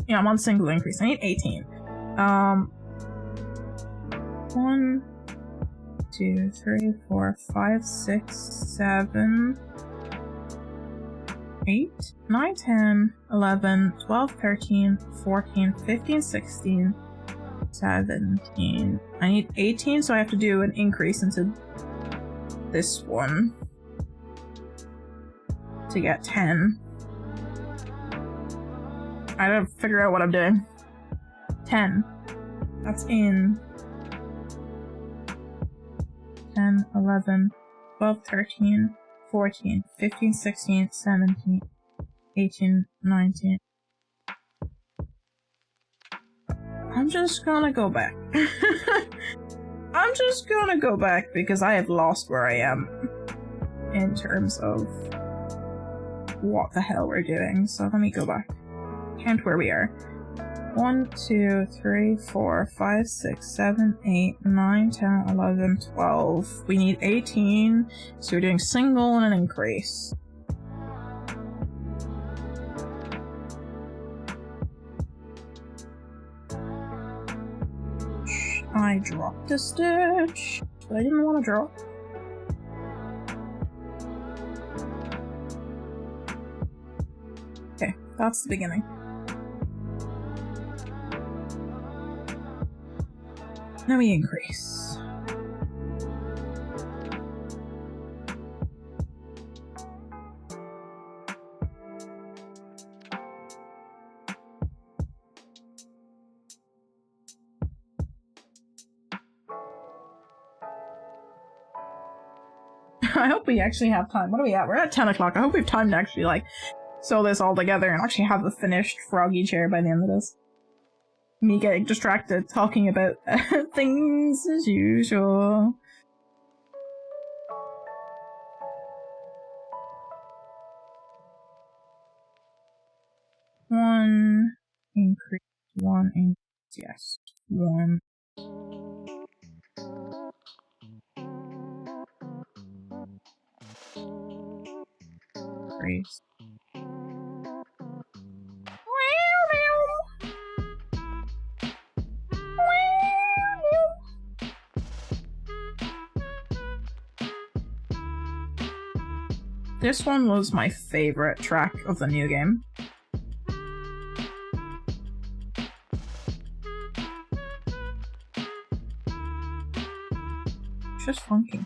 Speaker 1: yeah, I'm on single increase. I need 18. 1, 2, 3, 4, 5, 6, 7, 8, 9, 10, 11, 12, 13, 14, 15, 16, 17. I need 18, so I have to do an increase into this one to get 10. I gotta figure out what I'm doing. 10. That's in 10, 11, 12, 13, 14, 15, 16, 17, 18, 19. I'm just gonna go back. I'm just gonna go back because I have lost where I am in terms of what the hell we're doing. So let me go back. Count where we are. 1, 2, 3, 4, 5, 6, 7, 8, 9, 10, 11, 12. We need 18, so we're doing single and an increase. I dropped a stitch, but I didn't want to drop. Okay, that's the beginning. Now we increase. I hope we actually have time. What are we at? We're at 10 o'clock. I hope we have time to actually, like, sew this all together and actually have the finished froggy chair by the end of this. Me getting distracted talking about things as usual. One increase, one increase, yes. One. Increase. This one was my favorite track of the new game. It's just funky.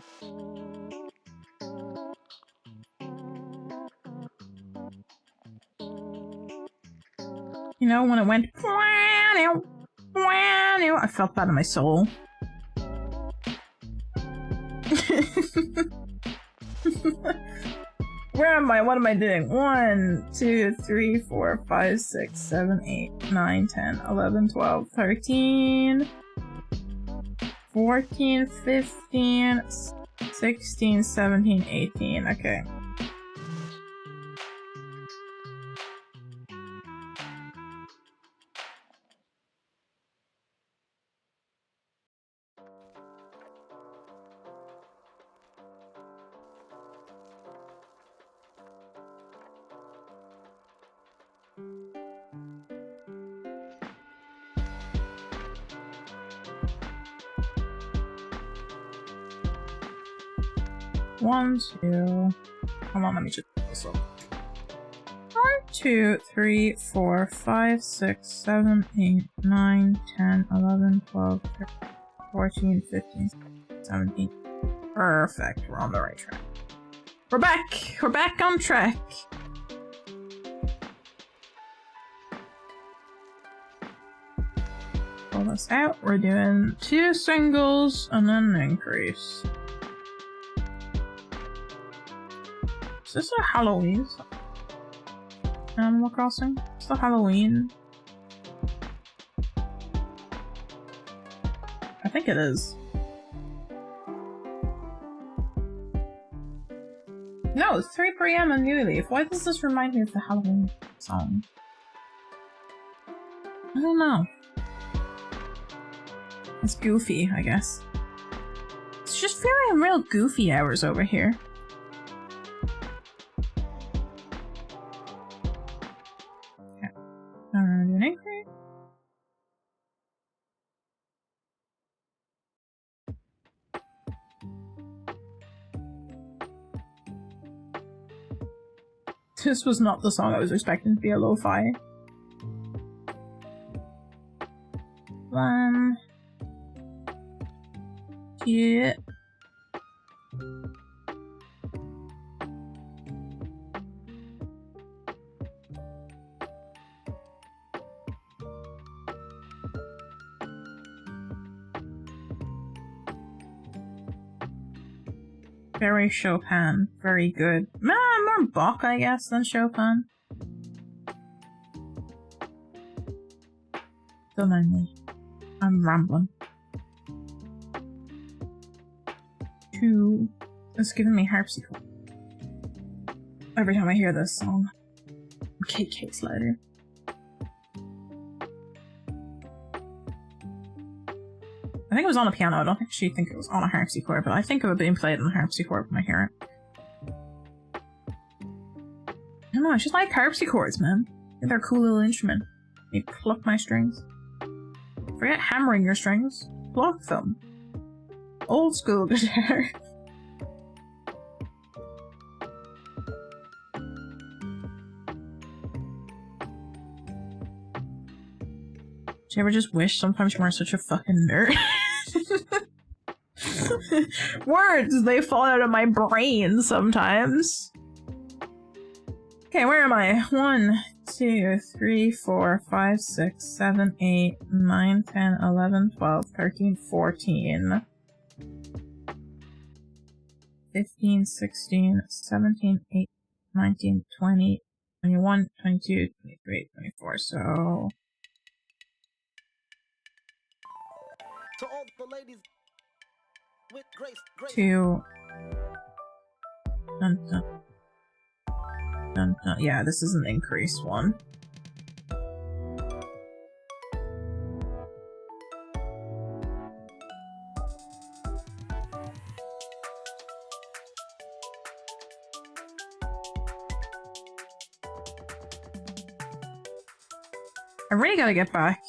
Speaker 1: You know, when it went, I felt that in my soul. Where am I? What am I doing? 1, 2, 3, 4, 5, 6, 7, 8, 9, 10, 11, 12, 13, 14, 15, 16, 17, 18. Okay. One, two. Hold on, let me just put this up. 1, 2, 3, 4, 5, 6, 7, 8, 9, 10, 11, 12, 13, 14, 15, 17. Perfect. We're on the right track. We're back! We're back on track! Pull this out. We're doing 2 singles and then an increase. Is this a Halloween song? Animal Crossing? It's the Halloween. I think it is. No, it's 3 PM on New Leaf. Why does this remind me of the Halloween song? I don't know. It's goofy, I guess. It's just feeling real goofy hours over here. Okay. An increase. This was not the song I was expecting to be a lo-fi. 1, 2. Very Chopin. Very good. More Bach, I guess, than Chopin. Don't mind me. I'm rambling. 2. It's giving me harpsichord. Every time I hear this song. KK Slider. think it was on a piano. I don't actually think it was on a harpsichord, but I think it was being played on a harpsichord when I hear it. I don't know, I just like harpsichords, man. They're a cool little instrument. You pluck my strings. Forget hammering your strings. Pluck them. Old school guitar. Do you ever just wish sometimes you weren't such a fucking nerd? Words, they fall out of my brain sometimes. Okay, where am I? 1, 2, 3, 4, 5, 6, 7, 8, 9, 10, 11, 12, 13, 14. 15, 16, 17, 18, 19, 20, 21, 22, 23, 24, so...
Speaker 2: To all the ladies with grace.
Speaker 1: 2... Dun, dun. Dun, dun. Yeah, this is an increased one. I really gotta get back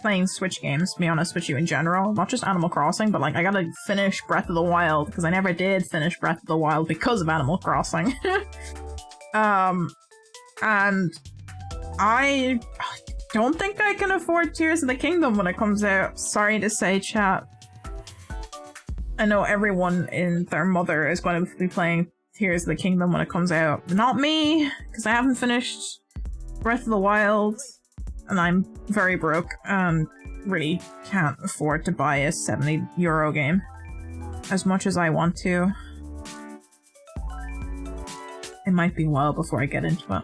Speaker 1: playing Switch games, to be honest with you, in general. Not just Animal Crossing, but like, I gotta finish Breath of the Wild, because I never did finish Breath of the Wild because of Animal Crossing. And I don't think I can afford Tears of the Kingdom when it comes out. Sorry to say, chat. I know everyone in their mother is going to be playing Tears of the Kingdom when it comes out. But not me, because I haven't finished Breath of the Wild. And I'm very broke and really can't afford to buy a €70 game as much as I want to. It might be a while before I get into it.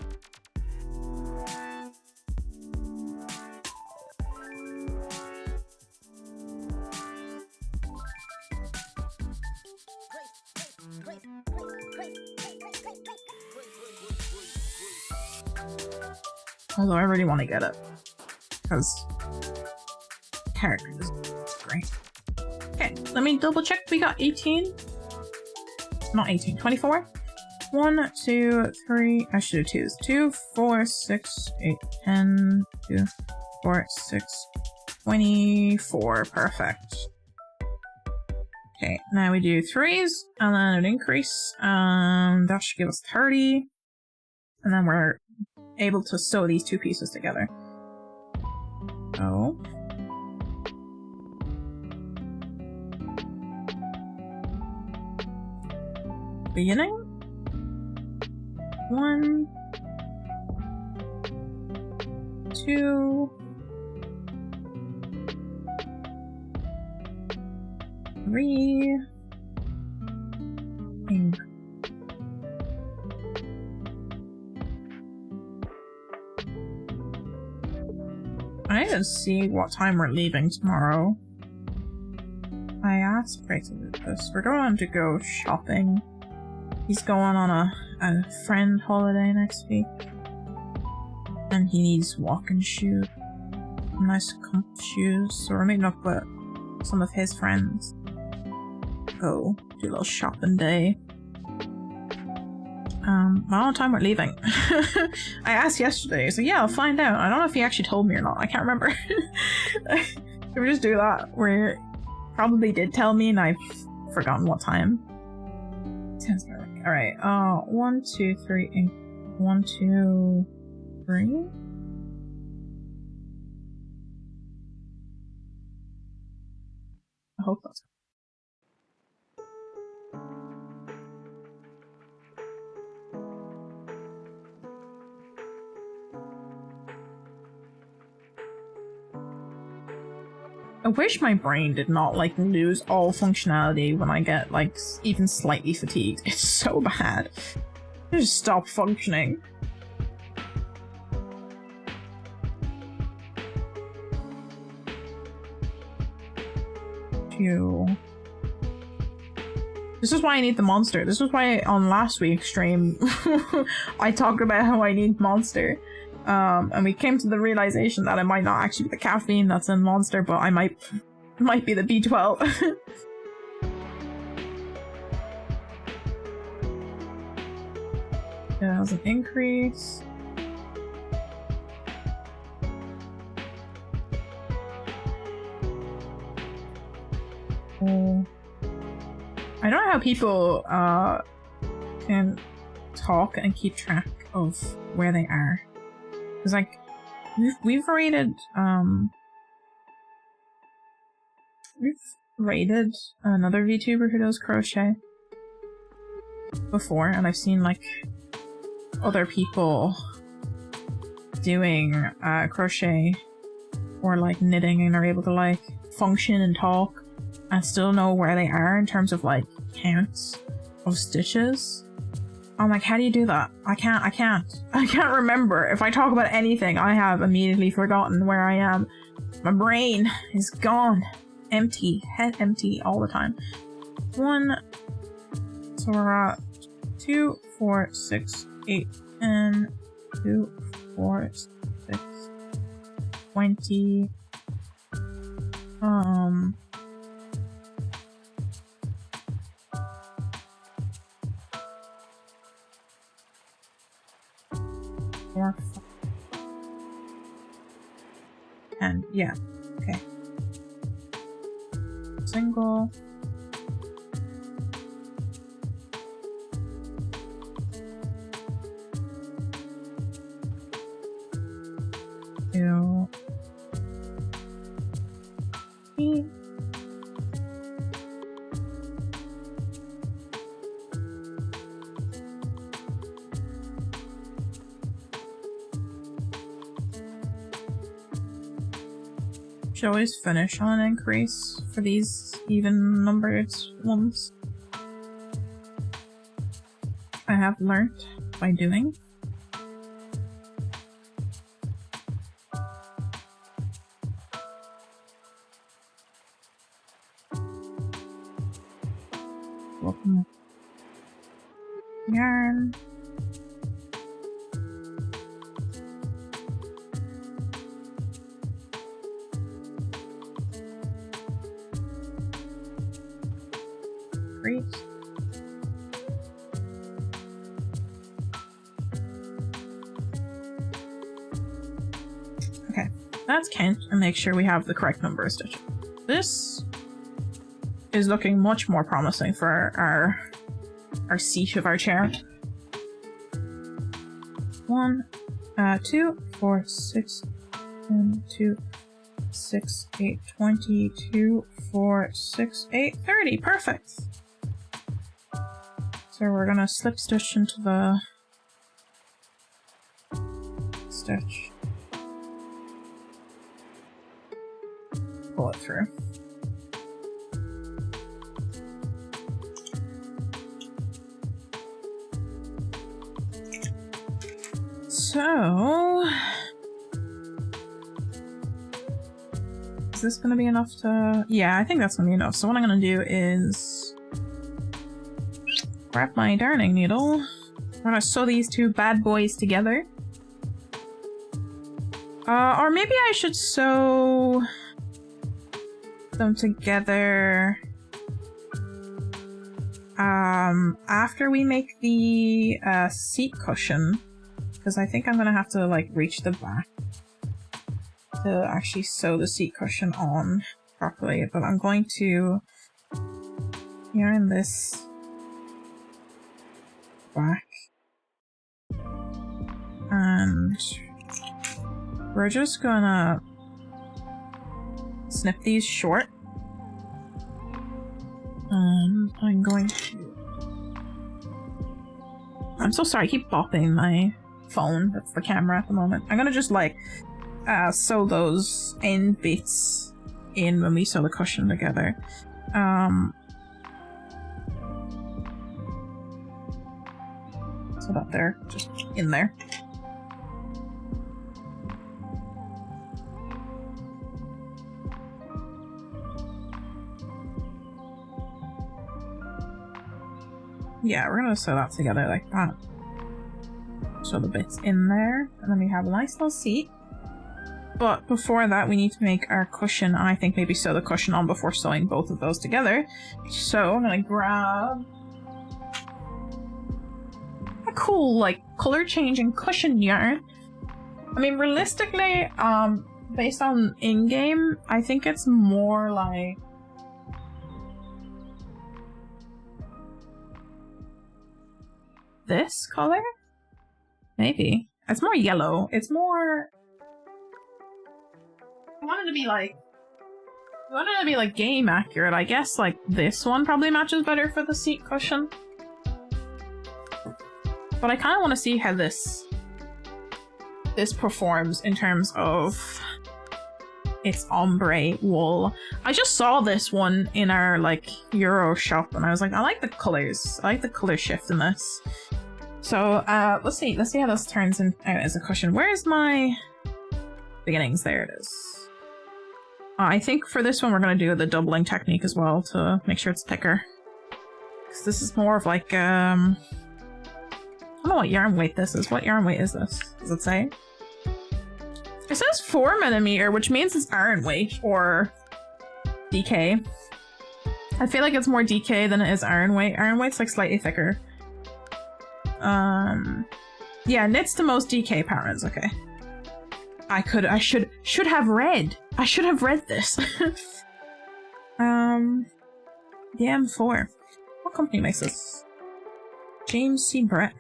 Speaker 1: Although I really want to get it. Because character is great. Okay, let me double check. We got 18. Not 18, 24. 1, 2, 3. I should do 2s. 2, 4, 6, 8, 10. 2, 4, 6, 24. Perfect. Okay, now we do 3s and then an increase. That should give us 30. And then we're able to sew these two pieces together. Oh. Beginning? 1, 2, 3. I need to see what time we're leaving tomorrow. I asked Craig to do this. We're going to go shopping. He's going on a friend holiday next week. And he needs walking shoes. Nice comfy shoes. So we're meeting up with some of his friends. Go do a little shopping day. I don't know what time we're leaving. I asked yesterday, so yeah, I'll find out. I don't know if he actually told me or not. I can't remember. Should we just do that? Where probably did tell me and I've forgotten what time. Sounds right. Alright, 1, 2, 3, and 1, 2, 3? I hope that's I wish my brain did not, like, lose all functionality when I get, like, even slightly fatigued. It's so bad. I just stop functioning. Phew. This is why I need the monster. This is why on last week's stream I talked about how I need monster. And we came to the realization that it might not actually be the caffeine that's in Monster, but I might It might be the B12. That was an increase. Oh. I don't know how people can talk and keep track of where they are. Cause like we've rated another VTuber who does crochet before, and I've seen like other people doing crochet or like knitting and are able to like function and talk and still know where they are in terms of like counts of stitches. I'm like, how do you do that? I can't remember. If I talk about anything, I have immediately forgotten where I am. My brain is gone. Empty. Head empty all the time. 1, so we're at 2, 4, 6, 8, and 2, 4, 6, 20. And yeah, okay. Single. Two. Three. Should always finish on an increase for these even numbered ones. I have learnt by doing. Welcome. Yarn. Great. Okay, let's count and make sure we have the correct number of stitches. This is looking much more promising for our seat of our chair. 1, 2, 4, 6, and 2, 6, 8, 20, 2, 4, 6, 8, 30. Perfect. So we're gonna slip stitch into the stitch. Pull it through. So, is this gonna be enough to... Yeah, I think that's gonna be enough. So what I'm gonna do is grab my darning needle. I'm gonna sew these two bad boys together. Or maybe I should sew them together after we make the seat cushion, because I think I'm gonna have to like reach the back to actually sew the seat cushion on properly, but I'm going to yarn this back and we're just gonna snip these short, and I'm going to... I'm so sorry, I keep bopping my phone. That's the camera at the moment. I'm gonna just like sew those end bits in when we sew the cushion together. So that they're just in there. Yeah, we're gonna sew that together like that. So the bits in there, and then we have a nice little seat. But before that, we need to make our cushion, and I think maybe sew the cushion on before sewing both of those together. So I'm gonna grab a cool, like, color-changing cushion yarn. I mean, realistically, based on in-game, I think it's more like... this color? Maybe. It's more yellow. It's more... I wanted to be like game accurate. I guess like this one probably matches better for the seat cushion. But I kind of want to see how this performs in terms of its ombre wool. I just saw this one in our like Euro shop and I was like, I like the colors. I like the color shift in this. So let's see how this turns out as a cushion. Where's my beginnings? There it is. I think for this one we're going to do the doubling technique as well to make sure it's thicker. Because this is more of like, I don't know what yarn weight this is. What yarn weight is this? Does it say? It says 4mm, which means it's iron weight or DK. I feel like it's more DK than it is iron weight. Iron weight's like slightly thicker. Yeah, knits to most DK patterns, okay. I should have read. I should have read this. The M4. What company makes this? James C. Brett.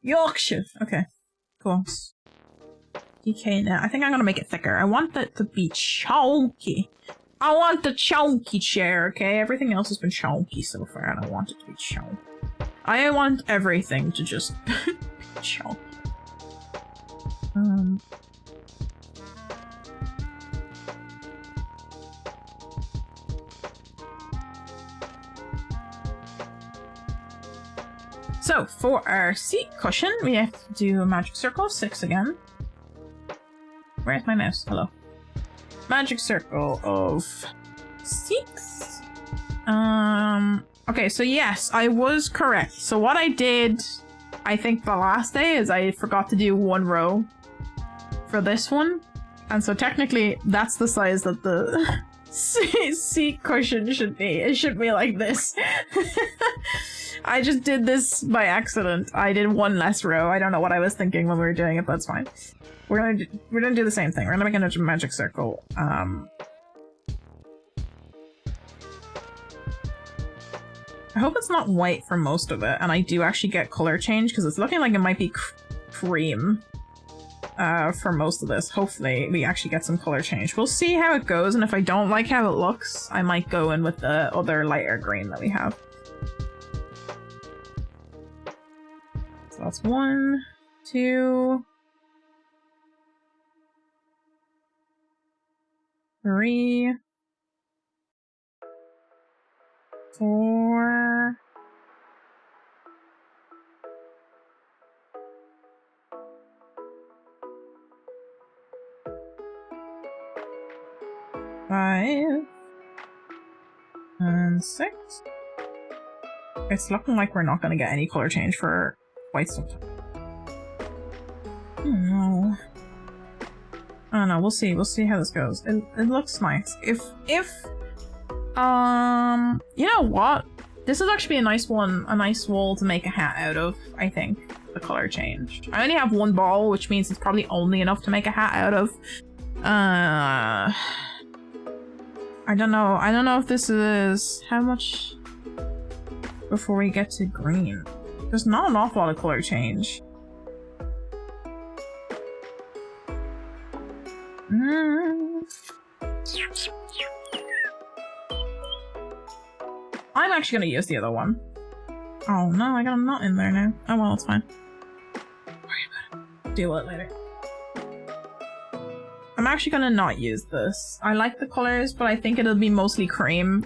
Speaker 1: Yorkshire. Okay, cool. DK now. I think I'm gonna make it thicker. I want it to be chunky. I want the chunky chair, okay? Everything else has been chunky so far, and I want it to be chunky. I want everything to just chunky. So, for our seat cushion, we have to do a magic circle of 6 again. Where's my mouse? Hello. Magic circle of 6. Okay, so yes, I was correct. So what I did, I think the last day, is I forgot to do 1 row for this one. And so technically, that's the size that the seat cushion should be. It should be like this. I just did this by accident. I did 1 less row. I don't know what I was thinking when we were doing it, but that's fine. We're gonna do the same thing. We're gonna make a magic circle. I hope it's not white for most of it, and I do actually get color change, because it's looking like it might be cream for most of this. Hopefully we actually get some color change. We'll see how it goes, and if I don't like how it looks, I might go in with the other lighter green that we have. So that's 1, 2, 3, 4, 5, and 6. It's looking like we're not going to get any color change for quite some time. No. I don't know, we'll see how this goes. It looks nice. If you know what? This would actually be a nice wool to make a hat out of, I think, the color change. I only have 1 ball, which means it's probably only enough to make a hat out of. I don't know if this is... How much before we get to green? There's not an awful lot of color change. I'm actually gonna use the other one. Oh no, I got a knot in there now. Oh well, it's fine. Don't worry about it. Deal with it later. I'm actually gonna not use this. I like the colors, but I think it'll be mostly cream,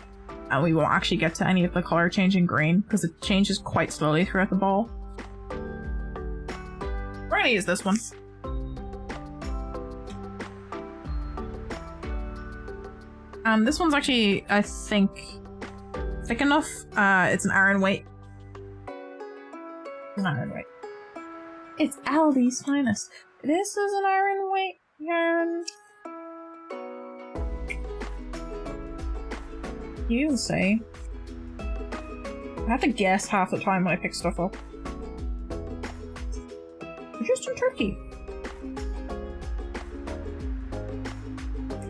Speaker 1: and we won't actually get to any of the color changing green, because it changes quite slowly throughout the ball. We're gonna use this one. This one's actually, I think, thick enough. It's an iron weight. It's an iron weight. It's Aldi's finest. This is an iron weight yarn. You say. I have to guess half the time when I pick stuff up. Produced in Turkey.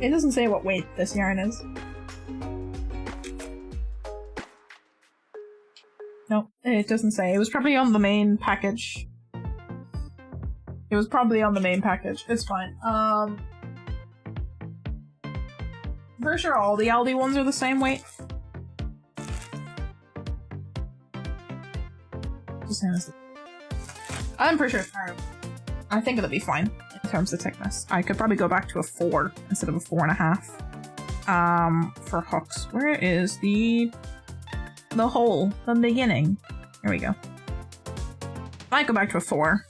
Speaker 1: It doesn't say what weight this yarn is. No, it doesn't say. It was probably on the main package. It was probably on the main package. It's fine. For sure all the Aldi ones are the same weight. I'm pretty sure. I think it'll be fine in terms of thickness. I could probably go back to a 4 instead of a 4.5. For hooks. Where is the hole? The beginning. Here we go. Might go back to a 4.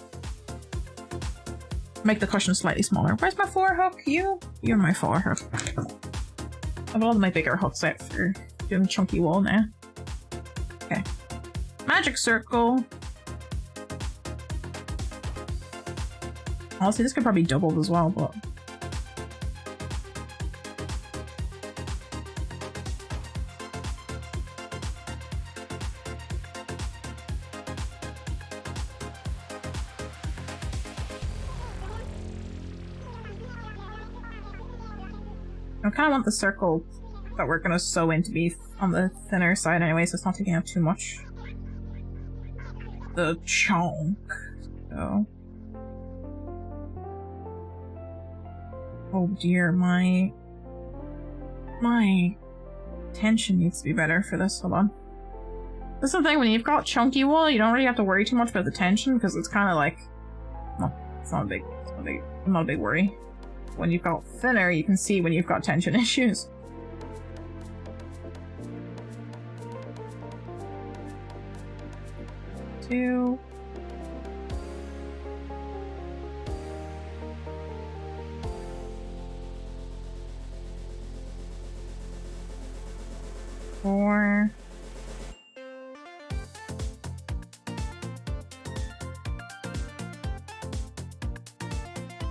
Speaker 1: Make the cushion slightly smaller. Where's my 4 hook? You're my 4 hook. I have all my bigger hooks out for doing chunky wool now. Okay. Magic circle. Honestly, this could probably double as well, but... I kind of want the circle that we're gonna sew in to be on the thinner side anyway, so it's not taking up too much. The chunk. So. Oh dear, my tension needs to be better for this. Hold on. That's the thing, when you've got chunky wool, you don't really have to worry too much about the tension, because it's kind of like, well, it's not a big worry. When you've got thinner, you can see when you've got tension issues. Two. Four.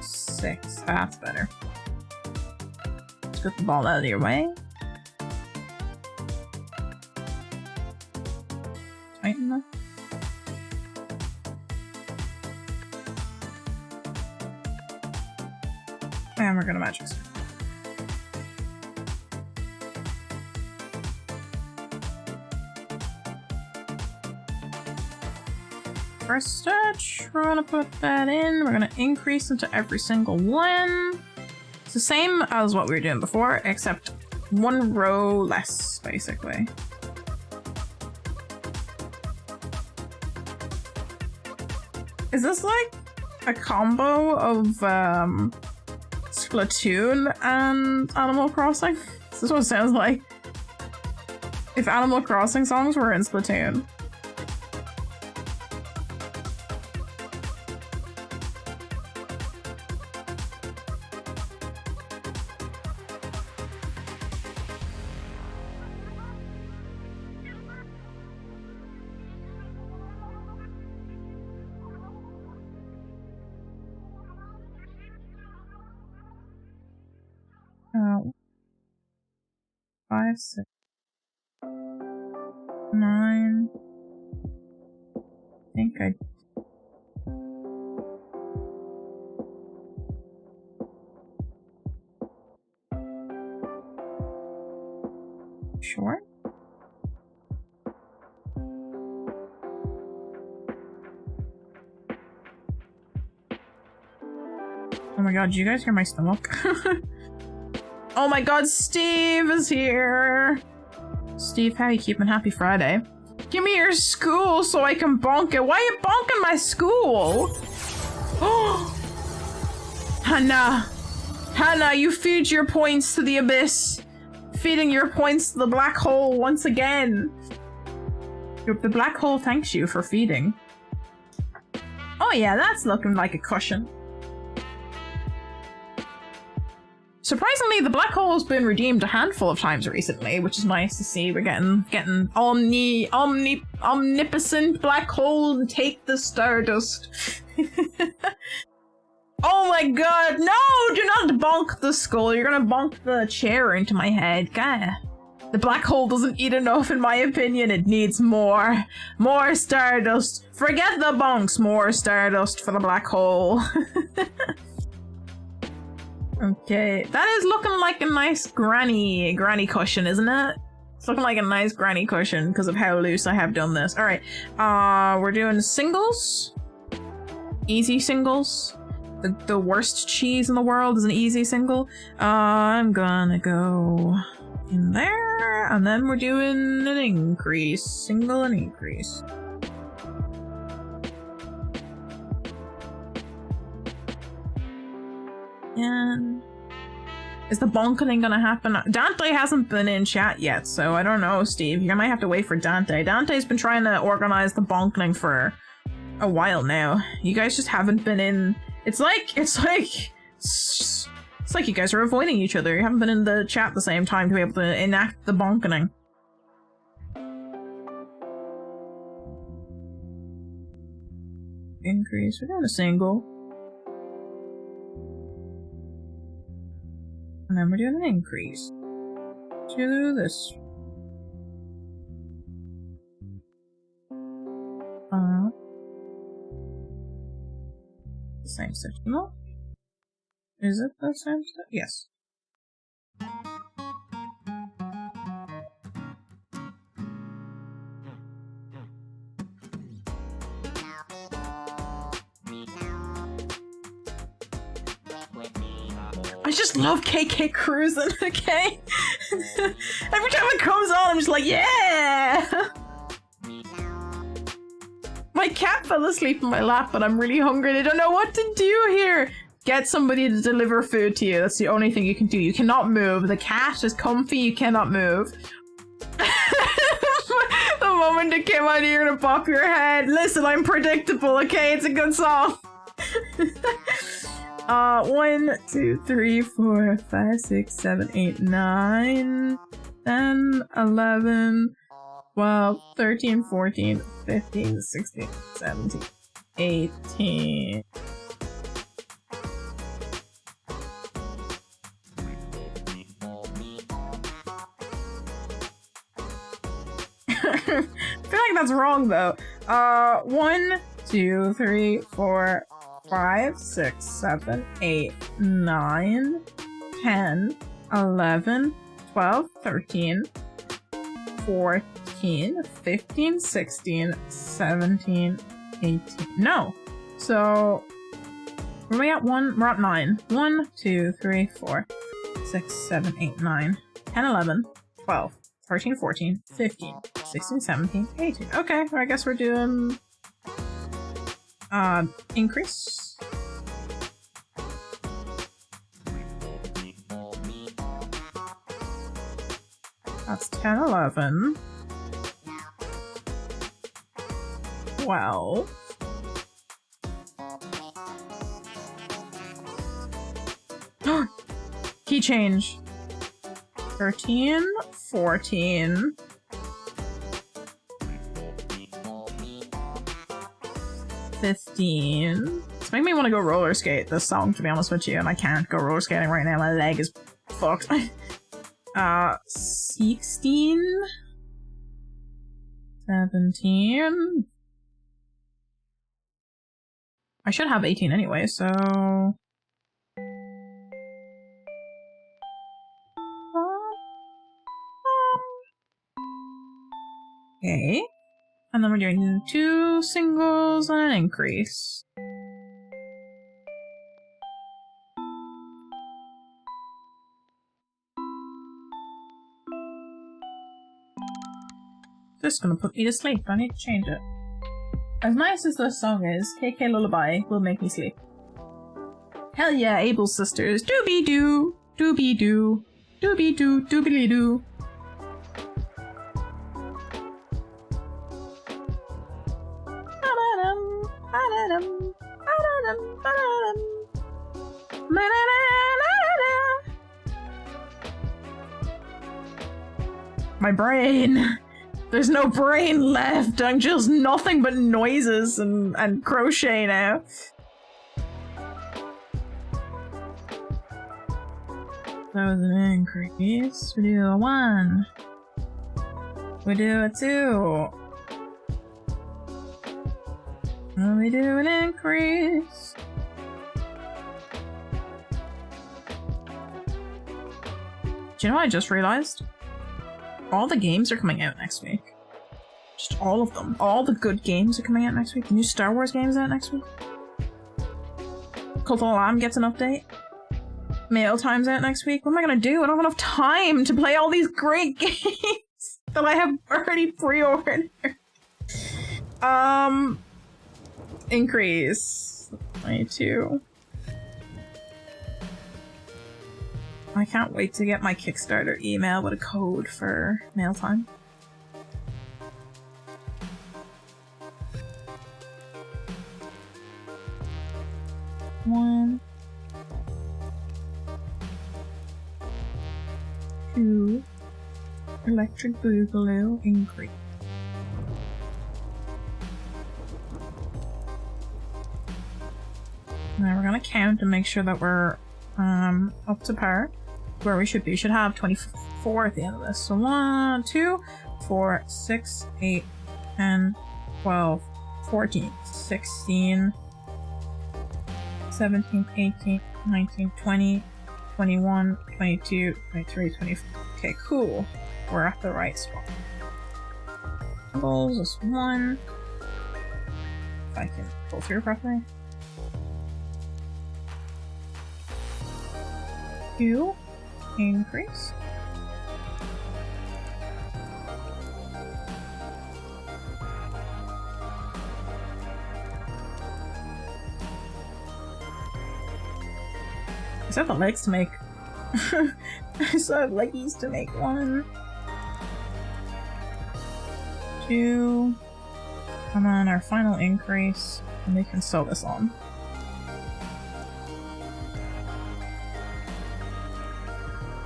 Speaker 1: 6. That's better. Let's get the ball out of your way. Tighten that. And we're gonna magic circle. First stitch, we're gonna put that in. We're gonna increase into every single one. It's the same as what we were doing before, except 1 row less, basically. Is this like a combo of Splatoon and Animal Crossing? This is what it sounds like. If Animal Crossing songs were in Splatoon. Five, 6, 9. I think I... Sure? Oh my god, did you guys hear my stomach? Oh my god, Steve is here! Steve, how you keeping? Happy Friday. Give me your school so I can bonk it. Why are you bonking my school? Oh! Hannah! Hannah, you feed your points to the abyss. Feeding your points to the black hole once again. The black hole thanks you for feeding. Oh yeah, that's looking like a cushion. Surprisingly, the black hole has been redeemed a handful of times recently, which is nice to see. We're getting omnipotent black hole and take the stardust. Oh my god, no! Do not bonk the skull. You're gonna bonk the chair into my head. God. The black hole doesn't eat enough, in my opinion. It needs more. More stardust. Forget the bonks. More stardust for the black hole. Okay, that is looking like a nice granny cushion, isn't it? It's looking like a nice granny cushion because of how loose I have done this. All right, we're doing singles. Easy singles. The worst cheese in the world is an easy single. I'm gonna go in there, and then we're doing an increase. Single and increase. And is the bonkening gonna happen? Dante hasn't been in chat yet, so I don't know, Steve. You might have to wait for Dante. Dante's been trying to organize the bonkening for a while now. You guys just haven't been in. It's like you guys are avoiding each other. You haven't been in the chat at the same time to be able to enact the bonkening. Increase. We're doing a single. And then we're doing an increase to this. The same section. No? Is it the same step? Yes. I just love KK Cruising, okay? Every time it comes on, I'm just like, yeah! My cat fell asleep in my lap, but I'm really hungry. I don't know what to do here. Get somebody to deliver food to you. That's the only thing you can do. You cannot move. The cat is comfy. You cannot move. The moment it came out, you're gonna pop your head. Listen, I'm predictable, okay? It's a good song. 1, 2, 3, 4, 5, 6, 7, 8, 9, 10, 11, 12, 13, 14, 15, 16, 17, 18. I feel like that's wrong though. 1, 2, 3, 4, 5, 6, 7, 8, 9, 10, 11, 12, 13, 14, 15, 16, 17, 18. No. So, where are we at? We're at 9. 1, 2, 3, 4, 6, 7, 8, 9, 10, 11, 12, 13, 14, 15, 16, 17, 18. Okay, I guess we're doing increase. That's 10, 11, 12, key change. 13, 14, 15. It's making me want to go roller skate this song, to be honest with you, and I can't go roller skating right now. My leg is fucked. 16, 17. I should have 18 anyway, so. Okay. And then we're doing 2 singles and an increase. This is gonna put me to sleep. I need to change it. As nice as this song is, KK Lullaby will make me sleep. Hell yeah, Abel Sisters. Doobie-doo, doobie-doo, doobie-doo, doobie-doo. My brain! There's no brain left! I'm just nothing but noises and crochet now. That was an increase. We do a 1. We do a 2. And we do an increase. Do you know what I just realized? All the games are coming out next week. Just all of them. All the good games are coming out next week. The new Star Wars games out next week. Cult of the Lamb gets an update. Mail Time's out next week. What am I gonna do? I don't have enough time to play all these great games that I have already pre-ordered. Increase. 22. I can't wait to get my Kickstarter email with a code for Mail Time. One. 2. Electric Boogaloo increase. Now we're gonna count and make sure that we're up to par where we should be. We should have 24 at the end of this. So 1, 2, 4, 6, 8, 10, 12, 14, 16, 17, 18, 19, 20, 21, 22, 23, 24. Okay, cool. We're at the right spot. Goals is 1. If I can pull through properly. 2. Increase. I still have the legs to make. I still have leggies to make. 1, 2, and then our final increase, and we can sew this on.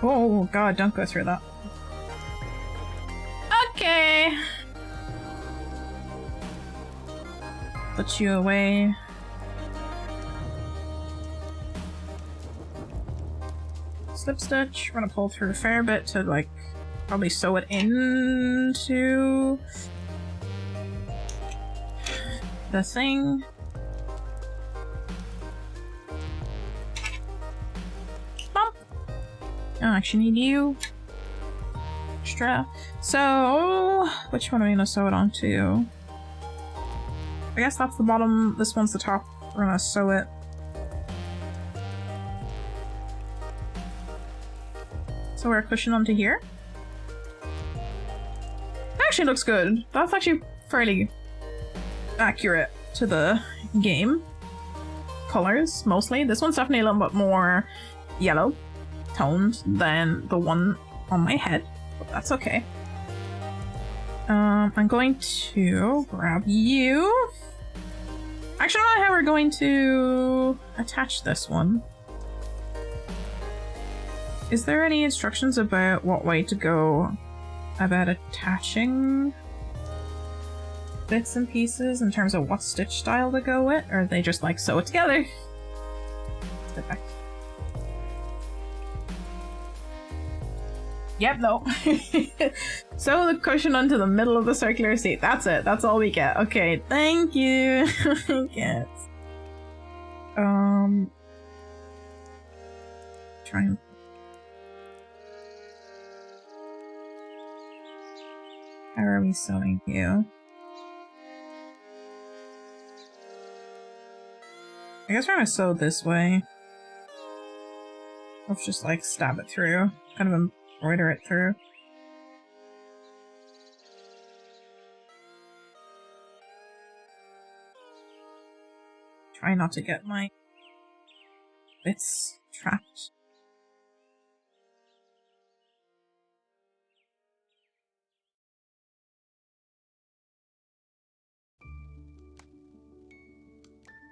Speaker 1: Oh god, don't go through that. Okay. Put you away. Slip stitch. We're gonna pull through a fair bit to like probably sew it into the thing. Bump. I don't actually need you. Extra. So, which one are we gonna sew it onto? I guess that's the bottom. This one's the top. We're gonna sew it. So we're cushion onto here. That actually looks good. That's actually fairly accurate to the game. Colors, mostly. This one's definitely a little bit more yellow toned than the one on my head, but that's okay. I'm going to grab you. Actually, I don't know how we're going to attach this one. Is there any instructions about what way to go about attaching bits and pieces in terms of what stitch style to go with? Or are they just like sew it together? Step back. Yep, no. Sew the cushion onto the middle of the circular seat. That's it. That's all we get. Okay, thank you. Yes. Try and... How are we sewing you? I guess we're gonna sew this way. Let's just like stab it through. Kind of embroider it through. Try not to get my bits trapped.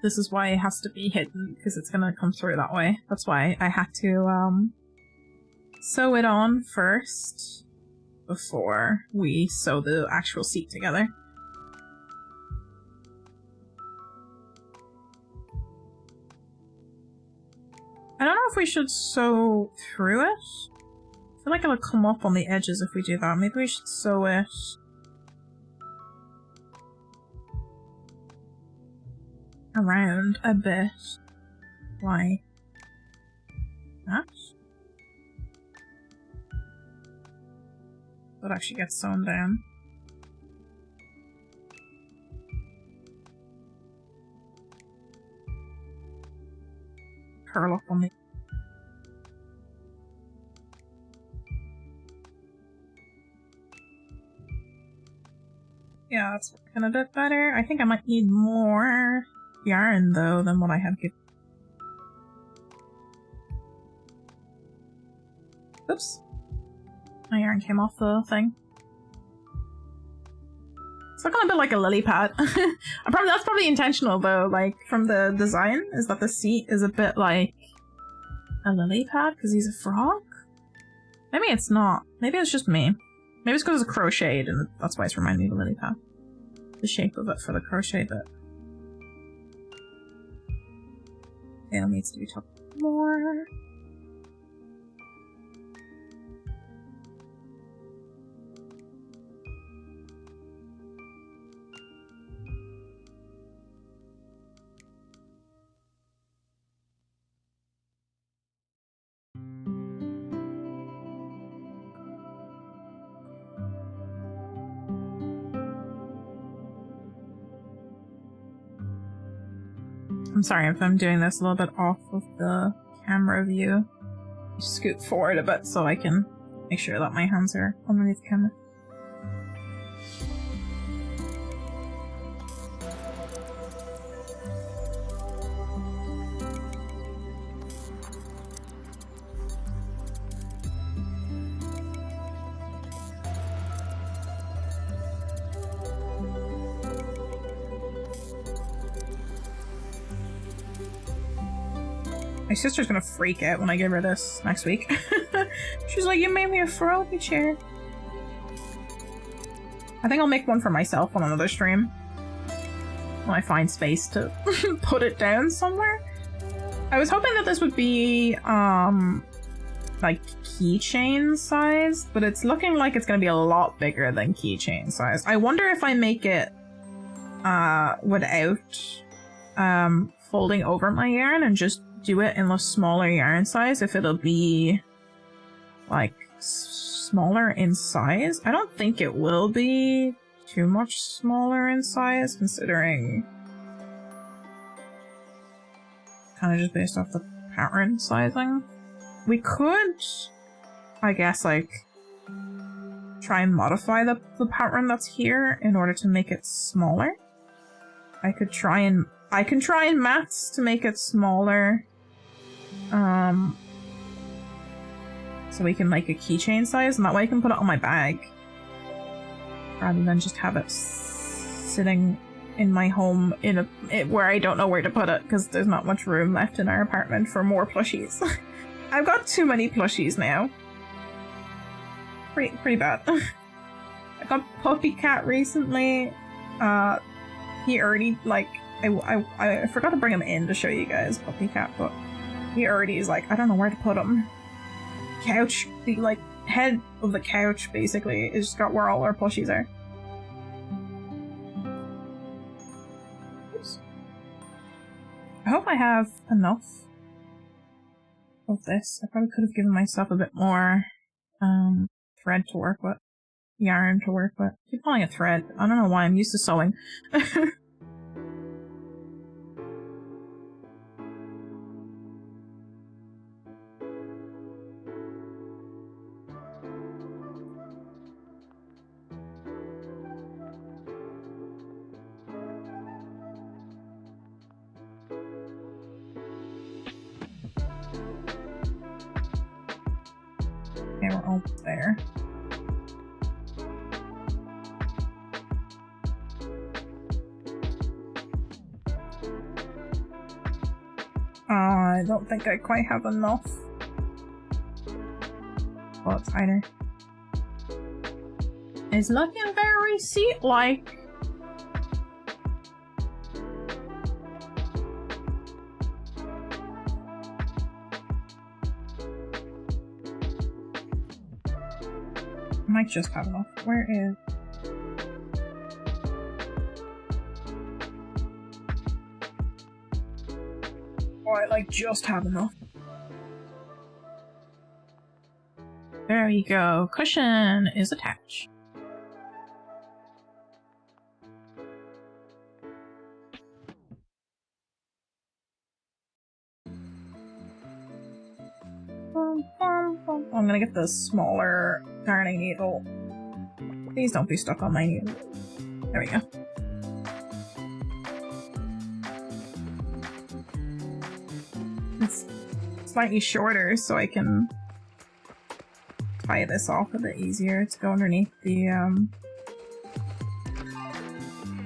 Speaker 1: This is why it has to be hidden, because it's gonna come through that way. That's why I had to sew it on first. before we sew the actual seat together. I don't know if we should sew through it. I feel like it'll come up on the edges if we do that. Maybe we should sew it around a bit like that. That actually gets sewn down. Curl up on the... Yeah, that's working a bit better. I think I might need more yarn though than what I have given. Oops. My yarn came off the thing. It's looking a bit like a lily pad. That's probably intentional though, like from the design, is that the seat is a bit like a lily pad because he's a frog? Maybe it's not. Maybe it's just me. Maybe it's because it's crocheted and that's why it's reminding me of a lily pad. The shape of it for the crochet bit. Tail needs to be tucked more. I'm sorry if I'm doing this a little bit off of the camera view. Scoot forward a bit so I can make sure that my hands are underneath the camera. My sister's gonna freak out when I give her this next week. She's like, you made me a froggy chair. I think I'll make one for myself on another stream. When I find space to put it down somewhere. I was hoping that this would be, like keychain size, but it's looking like it's gonna be a lot bigger than keychain size. I wonder if I make it, without, folding over my yarn and just do it in a smaller yarn size, if it'll be like smaller in size. I don't think it will be too much smaller in size, considering kind of just based off the pattern sizing. We could, I guess, like try and modify the pattern that's here in order to make it smaller. I can try and maths to make it smaller. So we can make a keychain size, and that way I can put it on my bag rather than just have it sitting in my home where I don't know where to put it because there's not much room left in our apartment for more plushies. I've got too many plushies now. Pretty bad. I got Puppy Cat recently. He already, like, I forgot to bring him in to show you guys Puppy Cat, but he already is like, I don't know where to put him. Couch, the like head of the couch basically is just got where all our plushies are. Oops. I hope I have enough of this. I probably could have given myself a bit more thread to work with. Yarn to work with. I keep calling it thread. I don't know why, I'm used to sewing. Okay, we're almost there. I don't think I quite have enough. Well, it's tighter. is looking very seat-like. I might just have enough. Where is... Oh, I like just have enough. There you go. Cushion is attached. I'm gonna get the smaller darning needle. Please don't be stuck on my needle. There we go. It's slightly shorter, so I can tie this off a bit easier to go underneath the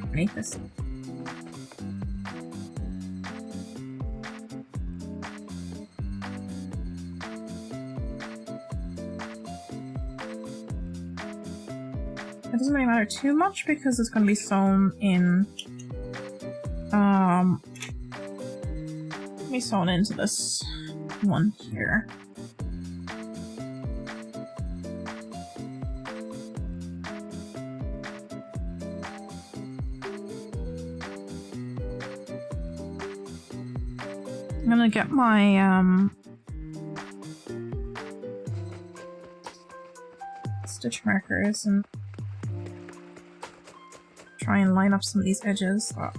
Speaker 1: underneath this. It doesn't really matter too much because it's going to be sewn in, be sewn into this one here. I'm gonna get my, stitch markers and try and line up some of these edges. Oh.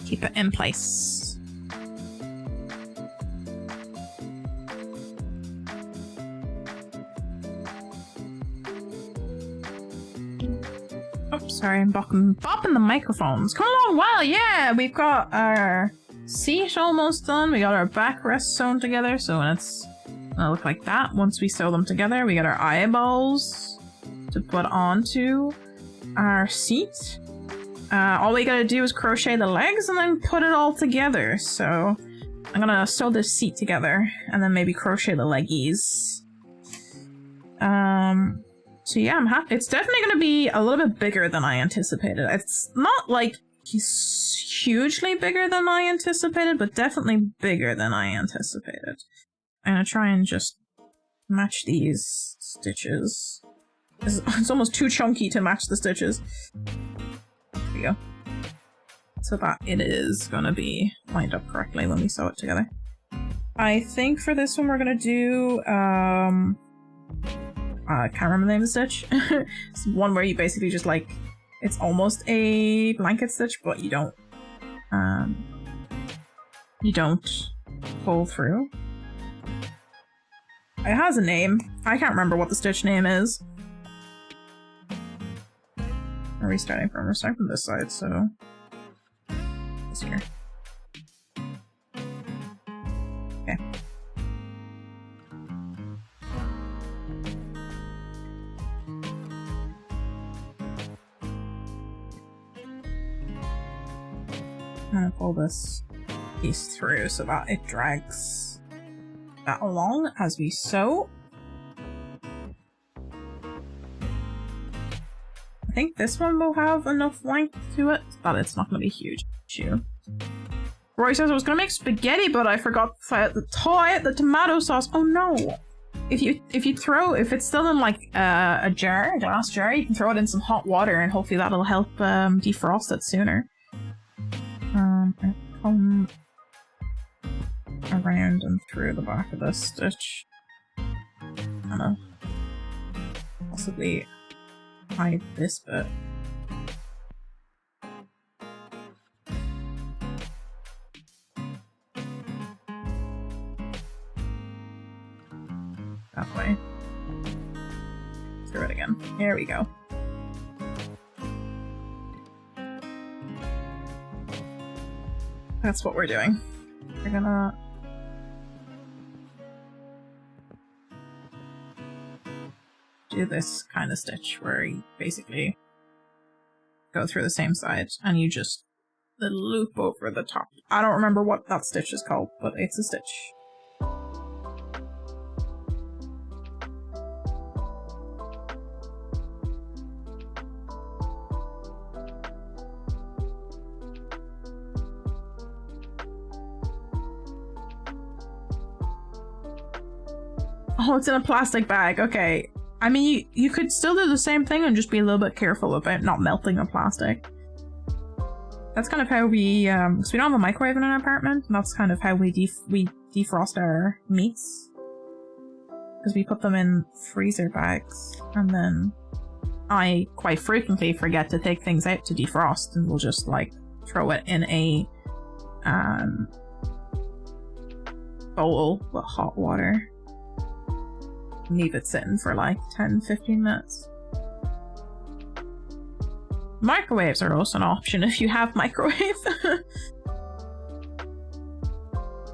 Speaker 1: Keep it in place. Oh, sorry, I'm bopping the microphones. Come along, well, yeah, we've got our seat almost done. We got our backrest sewn together, so when it's gonna look like that once we sew them together. We got our eyeballs to put onto our seat. All we gotta do is crochet the legs and then put it all together. So I'm gonna sew this seat together and then maybe crochet the leggies. So yeah, I'm happy. It's definitely gonna be a little bit bigger than I anticipated. It's not like hugely bigger than I anticipated, but definitely bigger than I anticipated. I'm gonna try and just match these stitches. It's almost too chunky to match the stitches. There we go. So that it is gonna be lined up correctly when we sew it together. I think for this one we're gonna do, I can't remember the name of the stitch. It's one where you basically just like, it's almost a blanket stitch, but you don't pull through. It has a name. I can't remember what the stitch name is. Are we starting from? We're starting from this side, so this here. Okay. I'm gonna pull this piece through so that it drags that along as we sew. I think this one will have enough length to it, but it's not going to be a huge issue. Roy says I was going to make spaghetti, but I forgot to tie the tomato sauce. Oh no! If it's still in like a glass jar, you can throw it in some hot water and hopefully that'll help defrost it sooner. Come around and through the back of this stitch. I don't know. Possibly hide this bit. That way. Through it again. There we go. That's what we're doing. We're gonna do this kind of stitch where you basically go through the same side and you just loop over the top. I don't remember what that stitch is called, but it's a stitch. Oh, it's in a plastic bag. Okay. I mean, you could still do the same thing and just be a little bit careful about not melting the plastic. That's kind of how we, because we don't have a microwave in our apartment, and that's kind of how we defrost our meats. Because we put them in freezer bags, and then I quite frequently forget to take things out to defrost, and we'll just, like, throw it in a, bowl with hot water. Leave it sitting for like 10-15 minutes. Microwaves are also an option if you have microwave.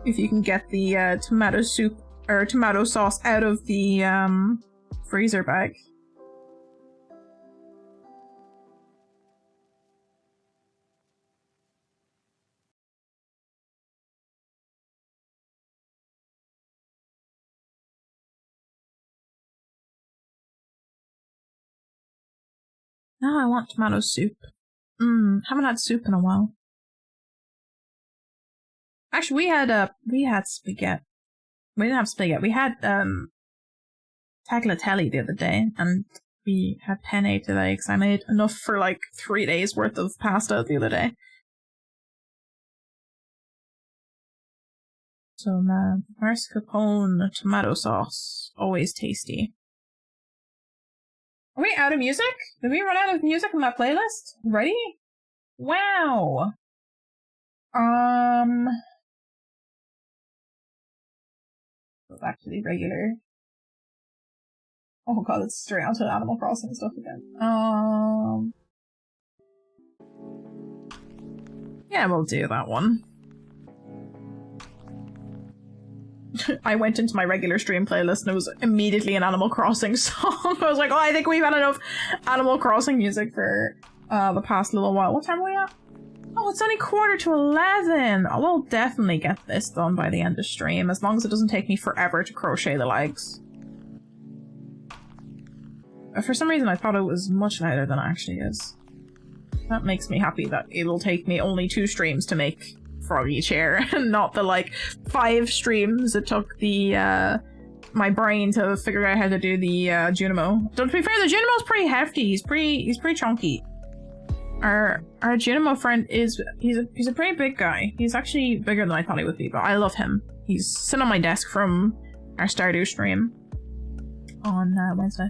Speaker 1: If you can get the tomato soup or tomato sauce out of the freezer bag. Now I want tomato soup. Haven't had soup in a while. Actually, we had spaghetti. We didn't have spaghetti. We had tagliatelle the other day, and we had penne today because I made enough for like 3 days worth of pasta the other day. So mascarpone tomato sauce, always tasty. Are we out of music? Did we run out of music on that playlist? Ready? Wow. Go back to the regular. Oh god, it's straight onto Animal Crossing stuff again. Yeah, we'll do that one. I went into my regular stream playlist and it was immediately an Animal Crossing song. I was like, oh, I think we've had enough Animal Crossing music for the past little while. What time are we at? Oh, it's only 11:15. I will definitely get this done by the end of stream, as long as it doesn't take me forever to crochet the legs. For some reason, I thought it was much lighter than it actually is. That makes me happy that it'll take me only 2 streams to make Froggy chair, and not the like 5 streams it took the my brain to figure out how to do the Junimo. So to be fair, the Junimo's pretty hefty. He's pretty chunky. Our Junimo friend he's a pretty big guy. He's actually bigger than I thought he would be, but I love him. He's sitting on my desk from our Stardew stream on Wednesday.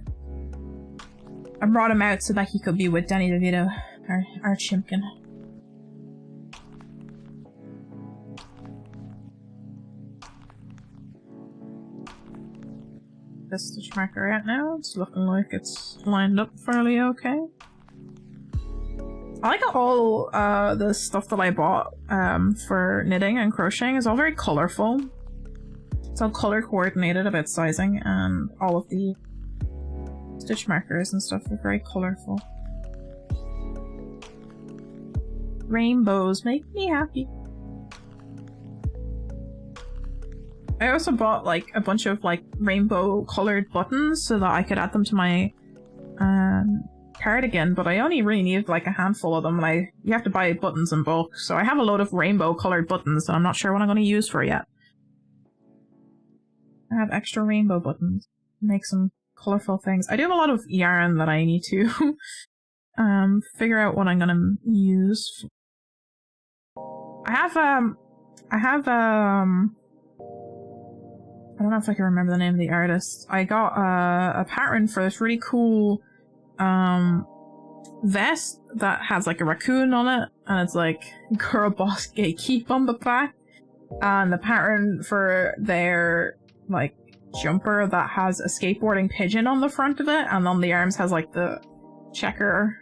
Speaker 1: I brought him out so that he could be with Danny DeVito, our chimpkin. This stitch marker right now. It's looking like it's lined up fairly okay. I like all the stuff that I bought for knitting and crocheting is all very colorful. It's all color coordinated about sizing, and all of the stitch markers and stuff are very colorful. Rainbows make me happy. I also bought like a bunch of like rainbow colored buttons so that I could add them to my cardigan, but I only really needed like a handful of them, and you have to buy buttons in bulk, so I have a load of rainbow colored buttons that I'm not sure what I'm going to use for yet. I have extra rainbow buttons. Make some colorful things. I do have a lot of yarn that I need to figure out what I'm going to use. I don't know if I can remember the name of the artist. I got a pattern for this really cool vest that has like a raccoon on it, and it's like girl boss gatekeep on the back, and the pattern for their like jumper that has a skateboarding pigeon on the front of it, and on the arms has like the checker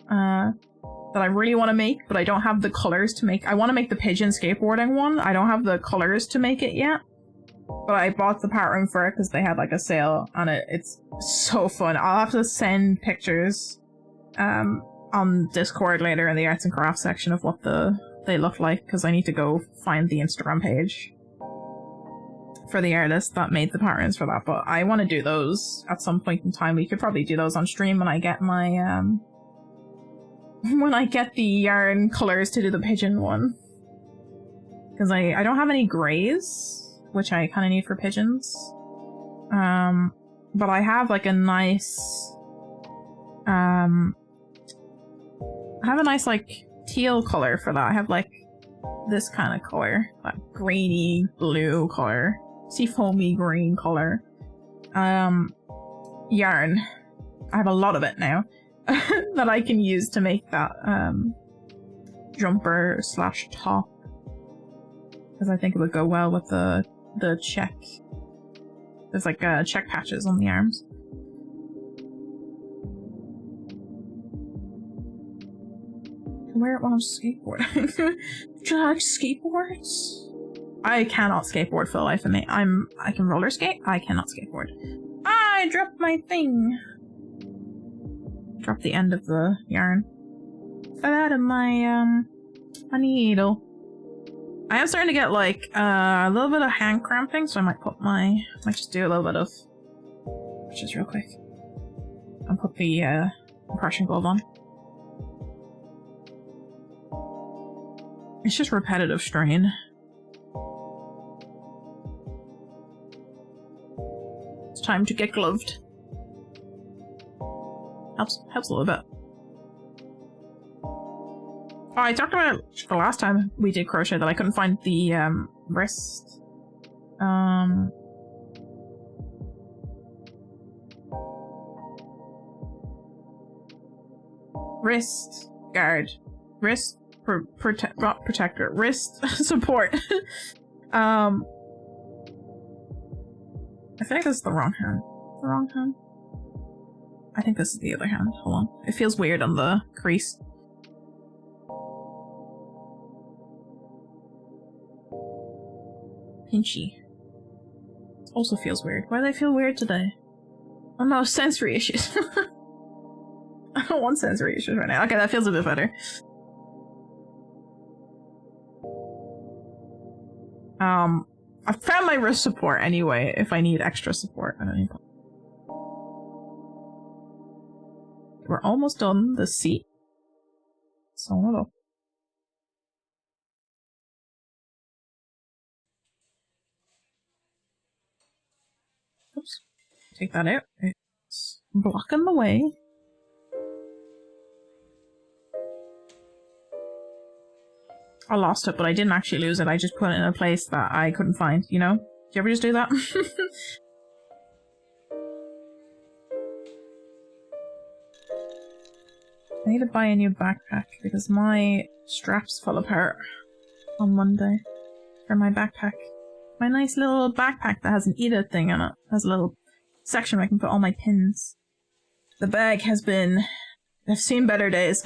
Speaker 1: that I really want to make, but I don't have the colors to make. I want to make the pigeon skateboarding one. I don't have the colors to make it yet. But I bought the pattern for it because they had like a sale on it. It's so fun. I'll have to send pictures on Discord later in the arts and crafts section of what they look like, because I need to go find the Instagram page for the artist that made the patterns for that. But I want to do those at some point in time. We could probably do those on stream when I get my when I get the yarn colors to do the pigeon one, because I don't have any grays, which I kind of need for pigeons. But I have like a nice, I have a nice like teal color for that. I have like this kind of color, that greeny blue color, seafoamy green color. Yarn. I have a lot of it now that I can use to make that jumper slash top, because I think it would go well with the check. There's like check patches on the arms. Wear it while I'm skateboarding. Do you like skateboards? I cannot skateboard for the life of me. I can roller skate. I cannot skateboard. I dropped my thing. Dropped the end of the yarn. Fell out of my my needle. I am starting to get like a little bit of hand cramping, so I might just do a little bit of just real quick. And put the compression glove on. It's just repetitive strain. It's time to get gloved. Helps a little bit. Oh, I talked about it the last time we did crochet that I couldn't find the wrist. Wrist guard. Wrist protector. Wrist support. I think this is the wrong hand. The wrong hand? I think this is the other hand. Hold on. It feels weird on the crease. Pinchy. It also feels weird. Why do they feel weird today? Oh no, sensory issues. I don't want sensory issues right now. Okay, that feels a bit better. I found my wrist support anyway, if I need extra support at any point. We're almost done the seat. So little. Oops. Take that out. It's blocking the way. I lost it, but I didn't actually lose it. I just put it in a place that I couldn't find, you know? Do you ever just do that? I need to buy a new backpack because my straps fell apart on Monday for my backpack. My nice little backpack that has an Edith thing in it. Has a little section where I can put all my pins. The bag has been... I've seen better days.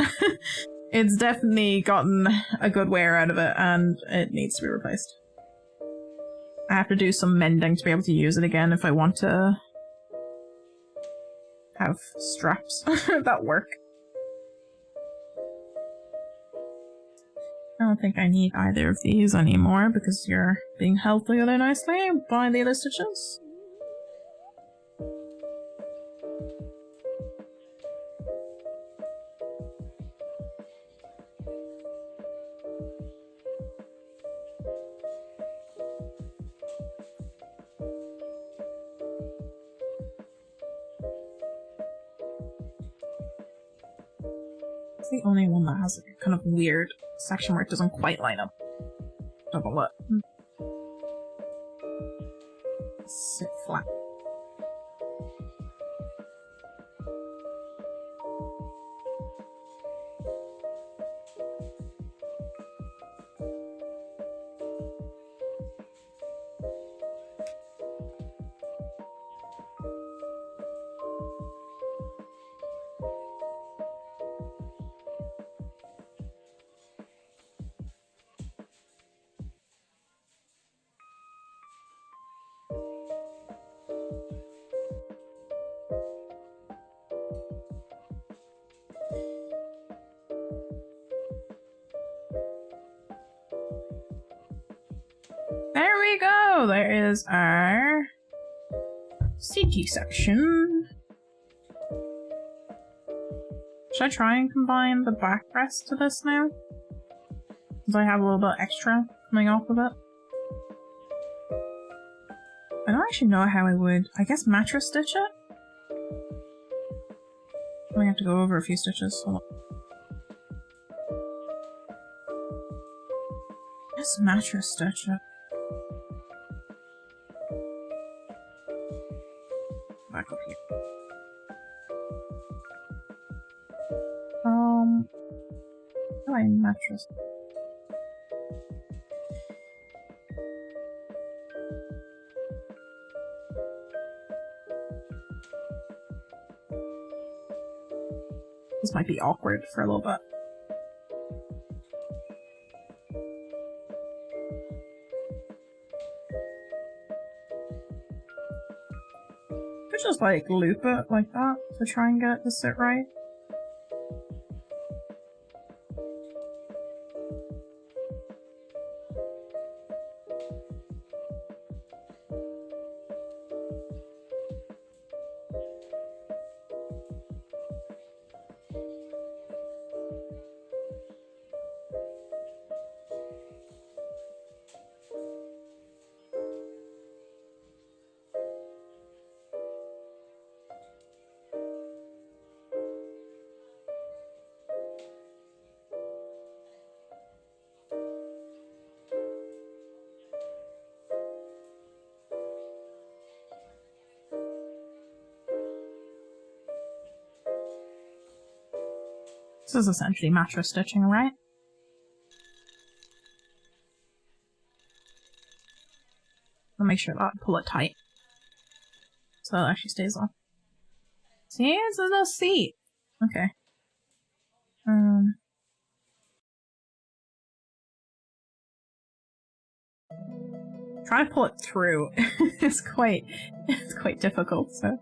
Speaker 1: It's definitely gotten a good wear out of it, and it needs to be replaced. I have to do some mending to be able to use it again if I want to have straps that work. I don't think I need either of these anymore because you're being held together nicely by the other stitches. It's the only one that has a kind of weird section where it doesn't quite line up. Double it. Sit flat. There we go! There is our CG section. Should I try and combine the back breast to this now? Because I have a little bit extra coming off of it. I don't don't actually know how I would. I guess mattress stitch it? I have to go over a few stitches. Hold on. I guess mattress stitch it. Back up here. How do I mattress? This might be awkward for a little bit. Could just like loop it like that to try and get it to sit right. This is essentially mattress stitching, right? I'll make sure that I pull it tight so it actually stays on. See, there's no seat. Okay. Trying to pull it through it's quite difficult, so.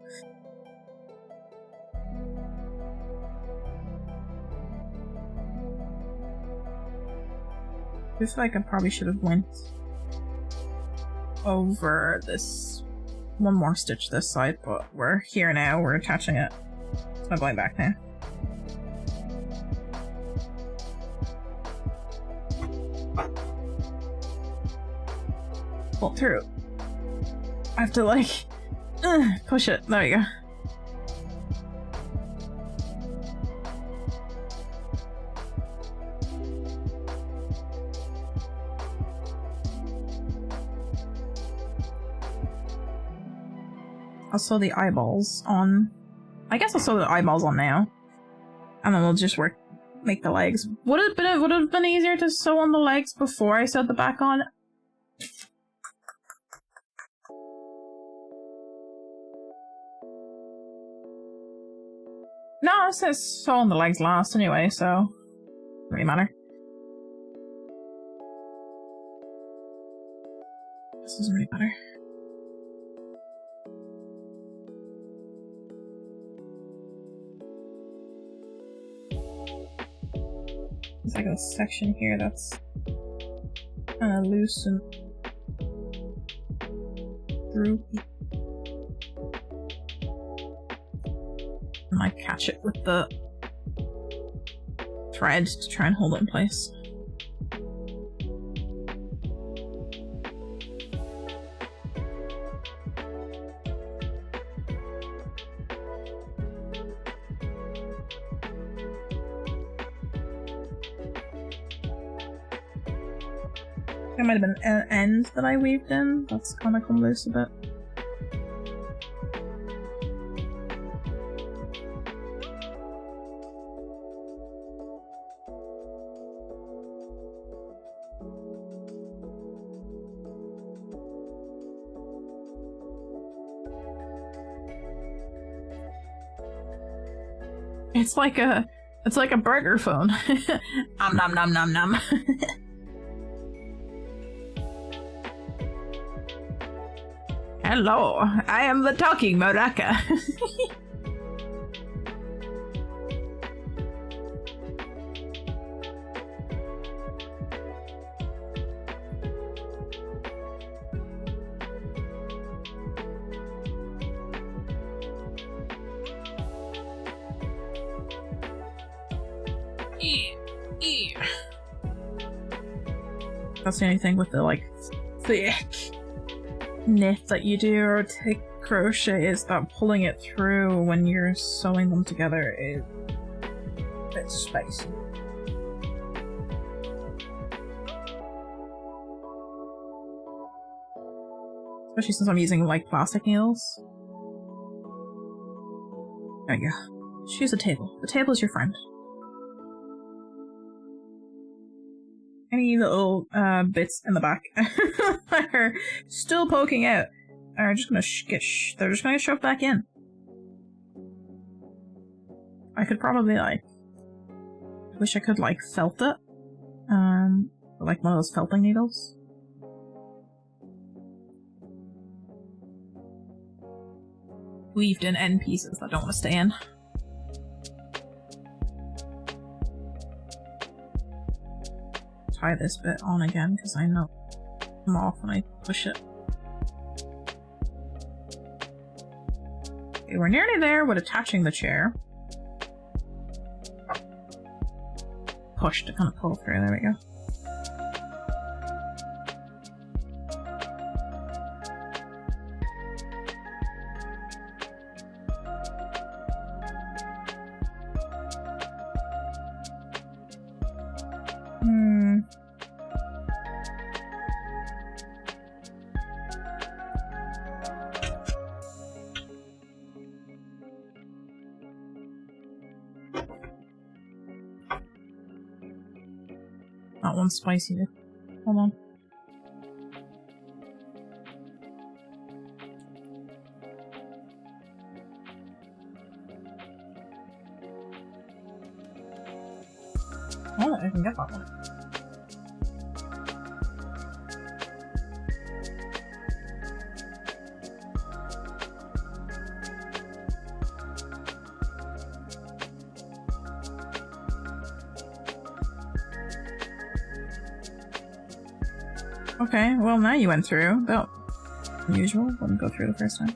Speaker 1: I feel like I probably should have went over this one more stitch this side, but we're here now, we're attaching it. It's not going back now. Pull it through. I have to like push it. There you go. I'll sew the eyeballs on. I guess I'll sew the eyeballs on now, and then we'll just make the legs. Would it have been easier to sew on the legs before I sewed the back on? No, it says sew on the legs last anyway, so doesn't really matter. This doesn't really matter. There's like a section here that's kind of loose and droopy. I might catch it with the thread to try and hold it in place. There might have been an end that I weaved in. That's kind of come loose a bit. It's like a burger phone. Nom nom nom nom. Hello, I am the talking maraca. That's the only thing with the like thick knit that you do or take crochet is that pulling it through when you're sewing them together is a bit spicy. Especially since I'm using like plastic needles. There you go. Just use a table. The table is your friend. Any little bits in the back that are still poking out are just gonna they're just gonna get shoved back in. I could probably like, wish I could like felt it, like one of those felting needles. Weaved in end pieces that don't want to stay in. Tie this bit on again because I know I'm off when I push it. Okay, we're nearly there with attaching the chair. Push to kind of pull through, there we go. Not one spicy. Hold on. Oh, I can get that one. Okay, well now you went through. That unusual. Wouldn't go through the first time.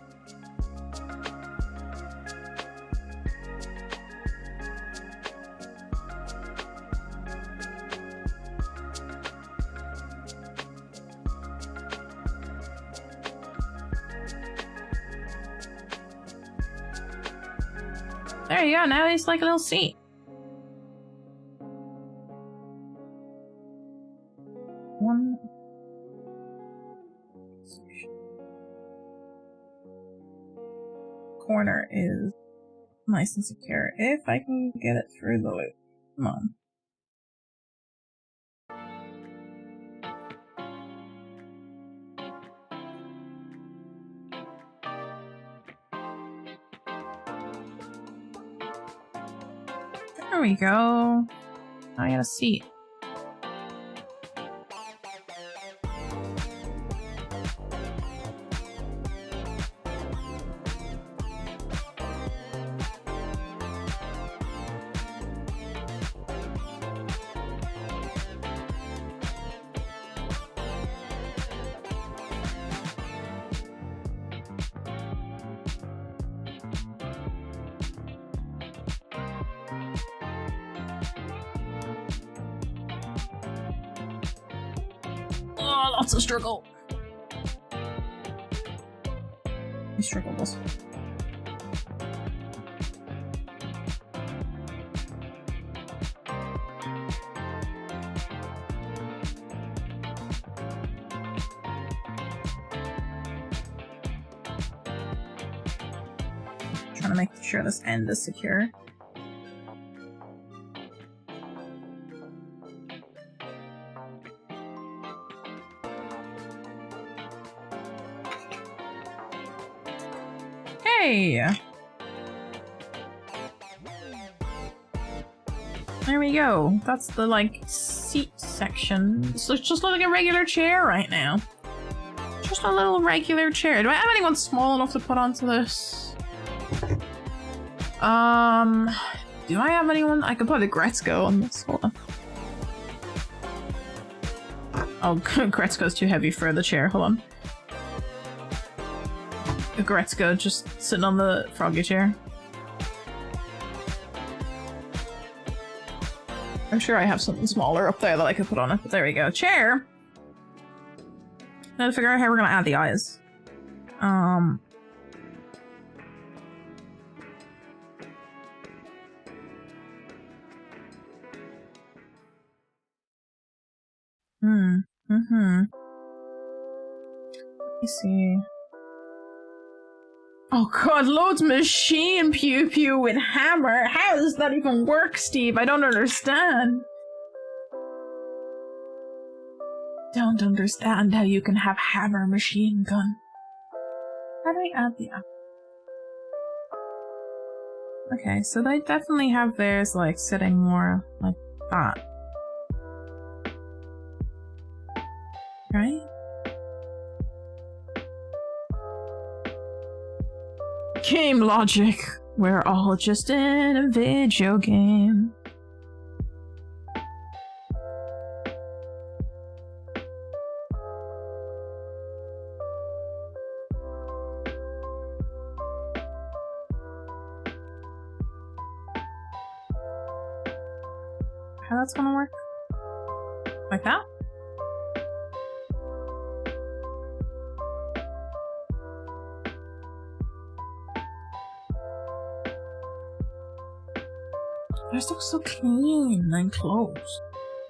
Speaker 1: There you go, now he's like a little seat. One corner is nice and secure. If I can get it through the loop. Come on. There we go. Now I got a seat. Lots of struggle. He struggles. Trying to make sure this end is secure. There we go. That's the, like, seat section. So it's just like a regular chair right now. Just a little regular chair. Do I have anyone small enough to put onto this? Do I have anyone? I could put a Gretzko on this. Hold on. Oh, Gretzko's too heavy for the chair. Hold on. Gretzko just sitting on the froggy chair. I'm sure I have something smaller up there that I could put on it, but there we go. Chair! Now to figure out how we're gonna add the eyes. Let me see. Oh god, loads machine P.2 with hammer. How does that even work, Steve? I don't understand. Don't understand how you can have hammer machine gun. How do I add the app? Okay, so they definitely have theirs like sitting more like that. Right? Game logic. We're all just in a video game. How that's gonna work? Like that? Yours looks so clean and close.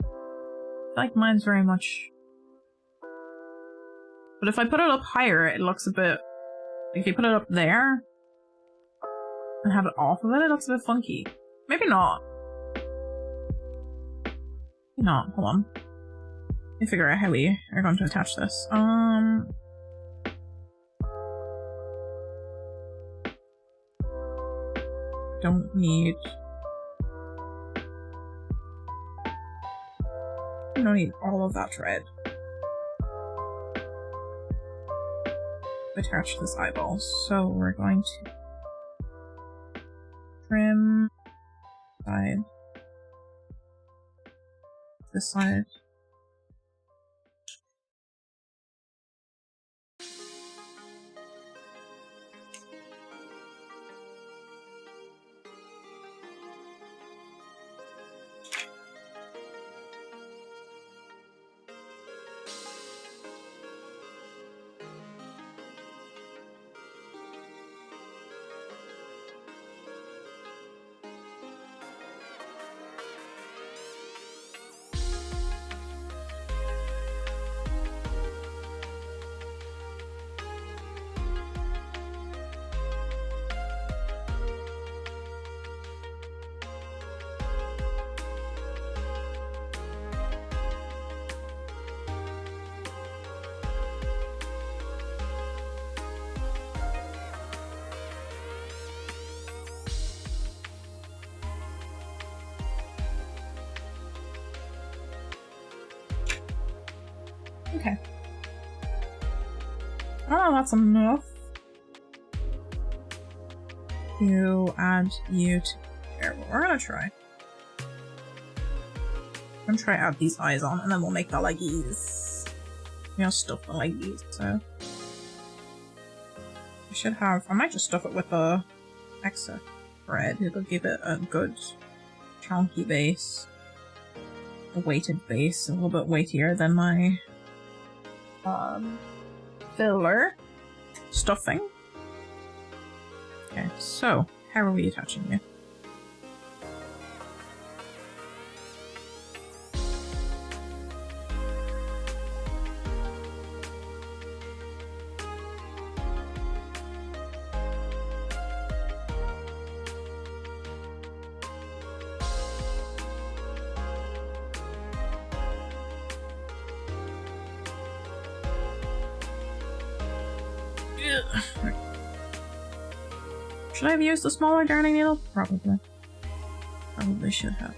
Speaker 1: I feel like mine's very much... But if I put it up higher, it looks a bit... If you put it up there and have it off of it, it looks a bit funky. Maybe not. Maybe not. Hold on. Let me figure out how we are going to attach this. Don't need... I don't need all of that thread. Attach this eyeball. So we're going to trim side. This side. Okay. Oh, that's enough to add you to here. But we're gonna try. I'm gonna try to add these eyes on, and then we'll make the leggies. You know, stuff the leggies. So I should have. I might just stuff it with the extra thread. It'll give it a good chunky base, a weighted base, a little bit weightier than my filler stuffing. Okay, so how are we attaching you? Should I have used the smaller darning needle? Probably. Probably should have.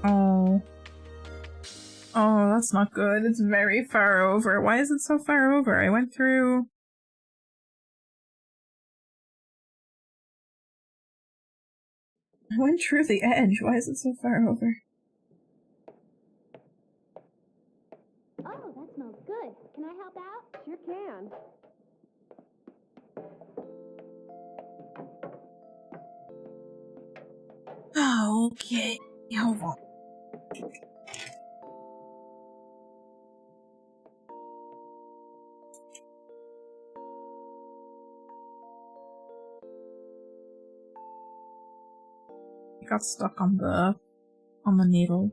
Speaker 1: Oh. Oh, that's not good. It's very far over. Why is it so far over? I went through... I went through the edge. Why is it so far over?
Speaker 3: Oh, that smells good. Can I help out?
Speaker 4: Sure can.
Speaker 1: Oh, okay. Hold on. It got stuck on the needle.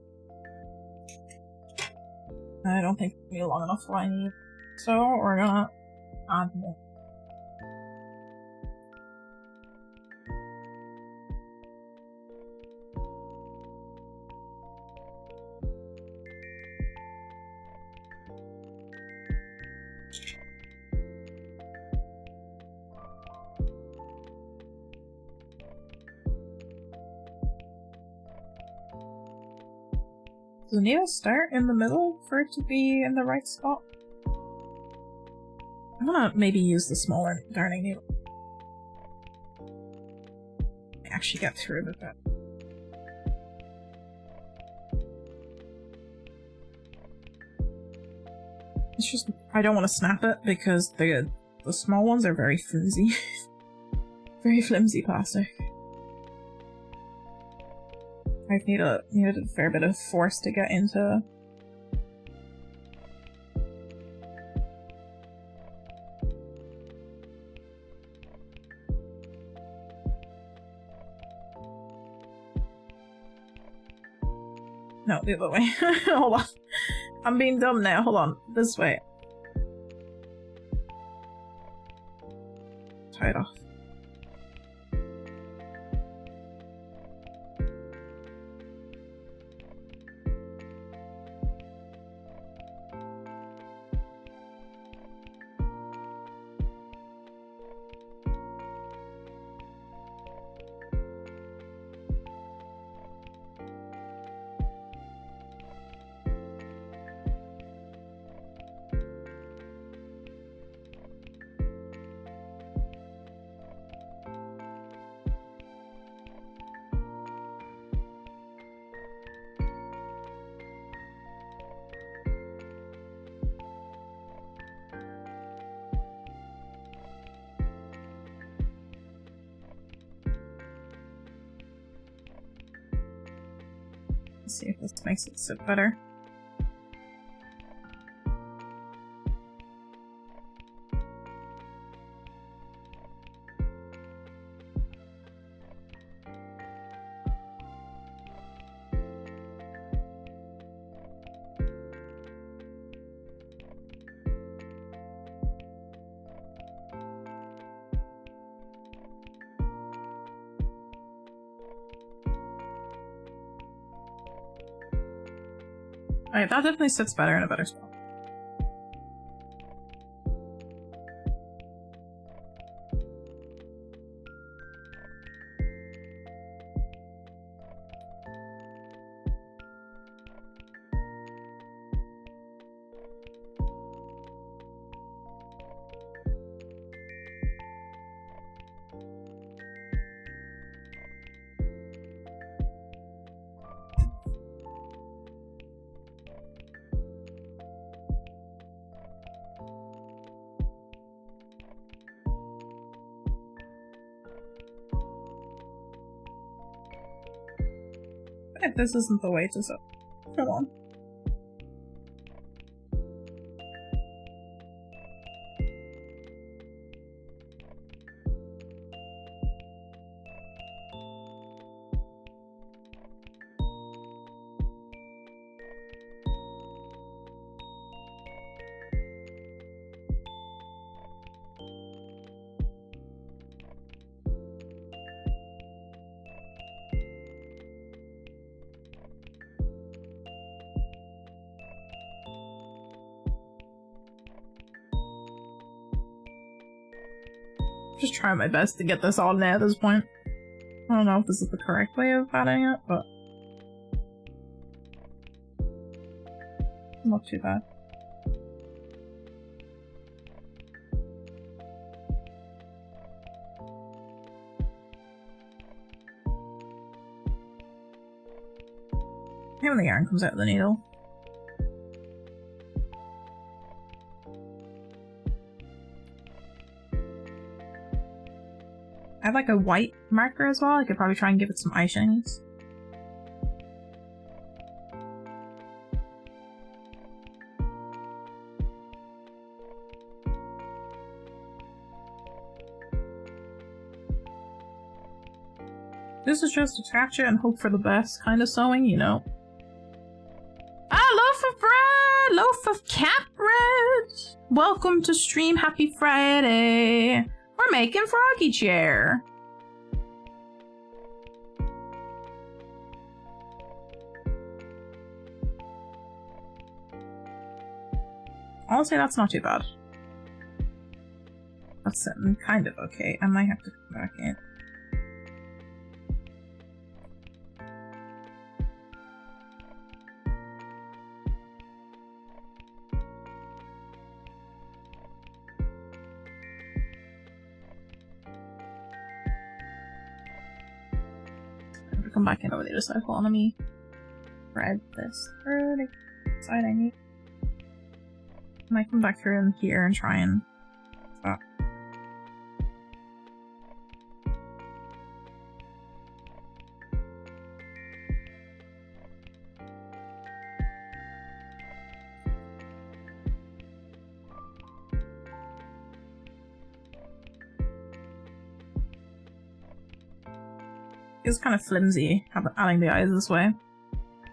Speaker 1: I don't think it'll be long enough for what I need. So we're gonna add more. Does the needle start in the middle for it to be in the right spot? I'm gonna maybe use the smaller darning needle. Actually get through with that. It's just, I don't want to snap it because the small ones are very flimsy. Very flimsy plastic. I needed a fair bit of force to get into. No, the other way. Hold on. I'm being dumb now. Hold on. This way. Tie it off. Let's see if this makes it sit better. Alright, that definitely sits better in a better spot. If this isn't the way to sew. Hold on. Just trying my best to get this all now at this point. I don't know if this is the correct way of adding it, but not too bad. And when the yarn comes out of the needle. I have like a white marker as well. I could probably try and give it some eye shinies. This is just attach it and hope for the best kind of sewing, you know. Ah, loaf of bread! Loaf of cat bread! Welcome to stream, happy Friday! We're making Froggy Chair! Honestly, that's not too bad. That's kind of okay. I might have to come back in. Come back in over the other side. Hold on, let me thread this through the side I need. I might come back through in here and try and stop. It's kind of flimsy, adding the eyes this way.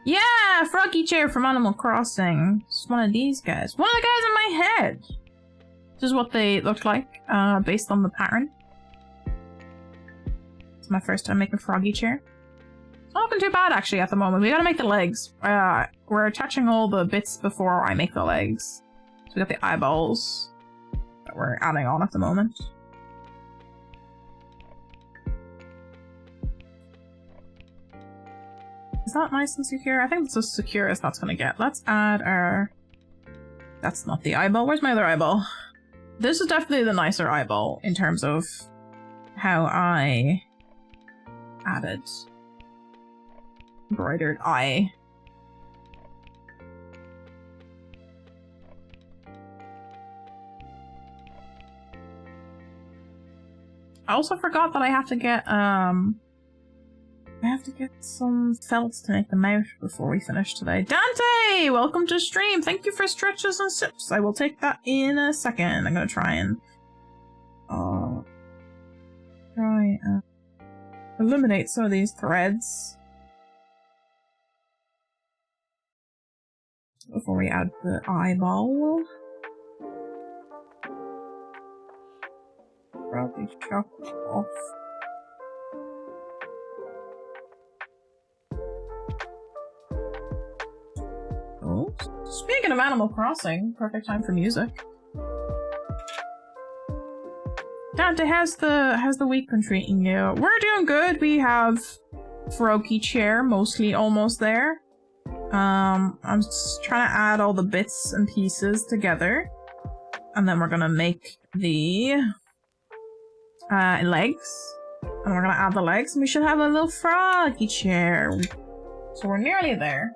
Speaker 1: Yeah! Froggy Chair from Animal Crossing. It's one of these guys. One of the guys in my head! This is what they look like, based on the pattern. It's my first time making Froggy Chair. It's not looking too bad, actually, at the moment. We gotta make the legs. We're attaching all the bits before I make the legs. So we got the eyeballs that we're adding on at the moment. Is that nice and secure? I think it's as secure as that's gonna get. Let's add our... That's not the eyeball. Where's my other eyeball? This is definitely the nicer eyeball in terms of how I added embroidered eye. I also forgot that I have to get some felt to make the mouth before we finish today. Dante! Welcome to stream! Thank you for stretches and sips. I will take that in a second. I'm gonna try and eliminate some of these threads before we add the eyeball. Probably chop off. Oh, speaking of Animal Crossing, perfect time for music. Dante, how's the week been treating you? We're doing good. We have Froggy Chair mostly almost there. I'm just trying to add all the bits and pieces together, and then we're gonna make the legs, and we're gonna add the legs, and we should have a little Froggy Chair. So we're nearly there.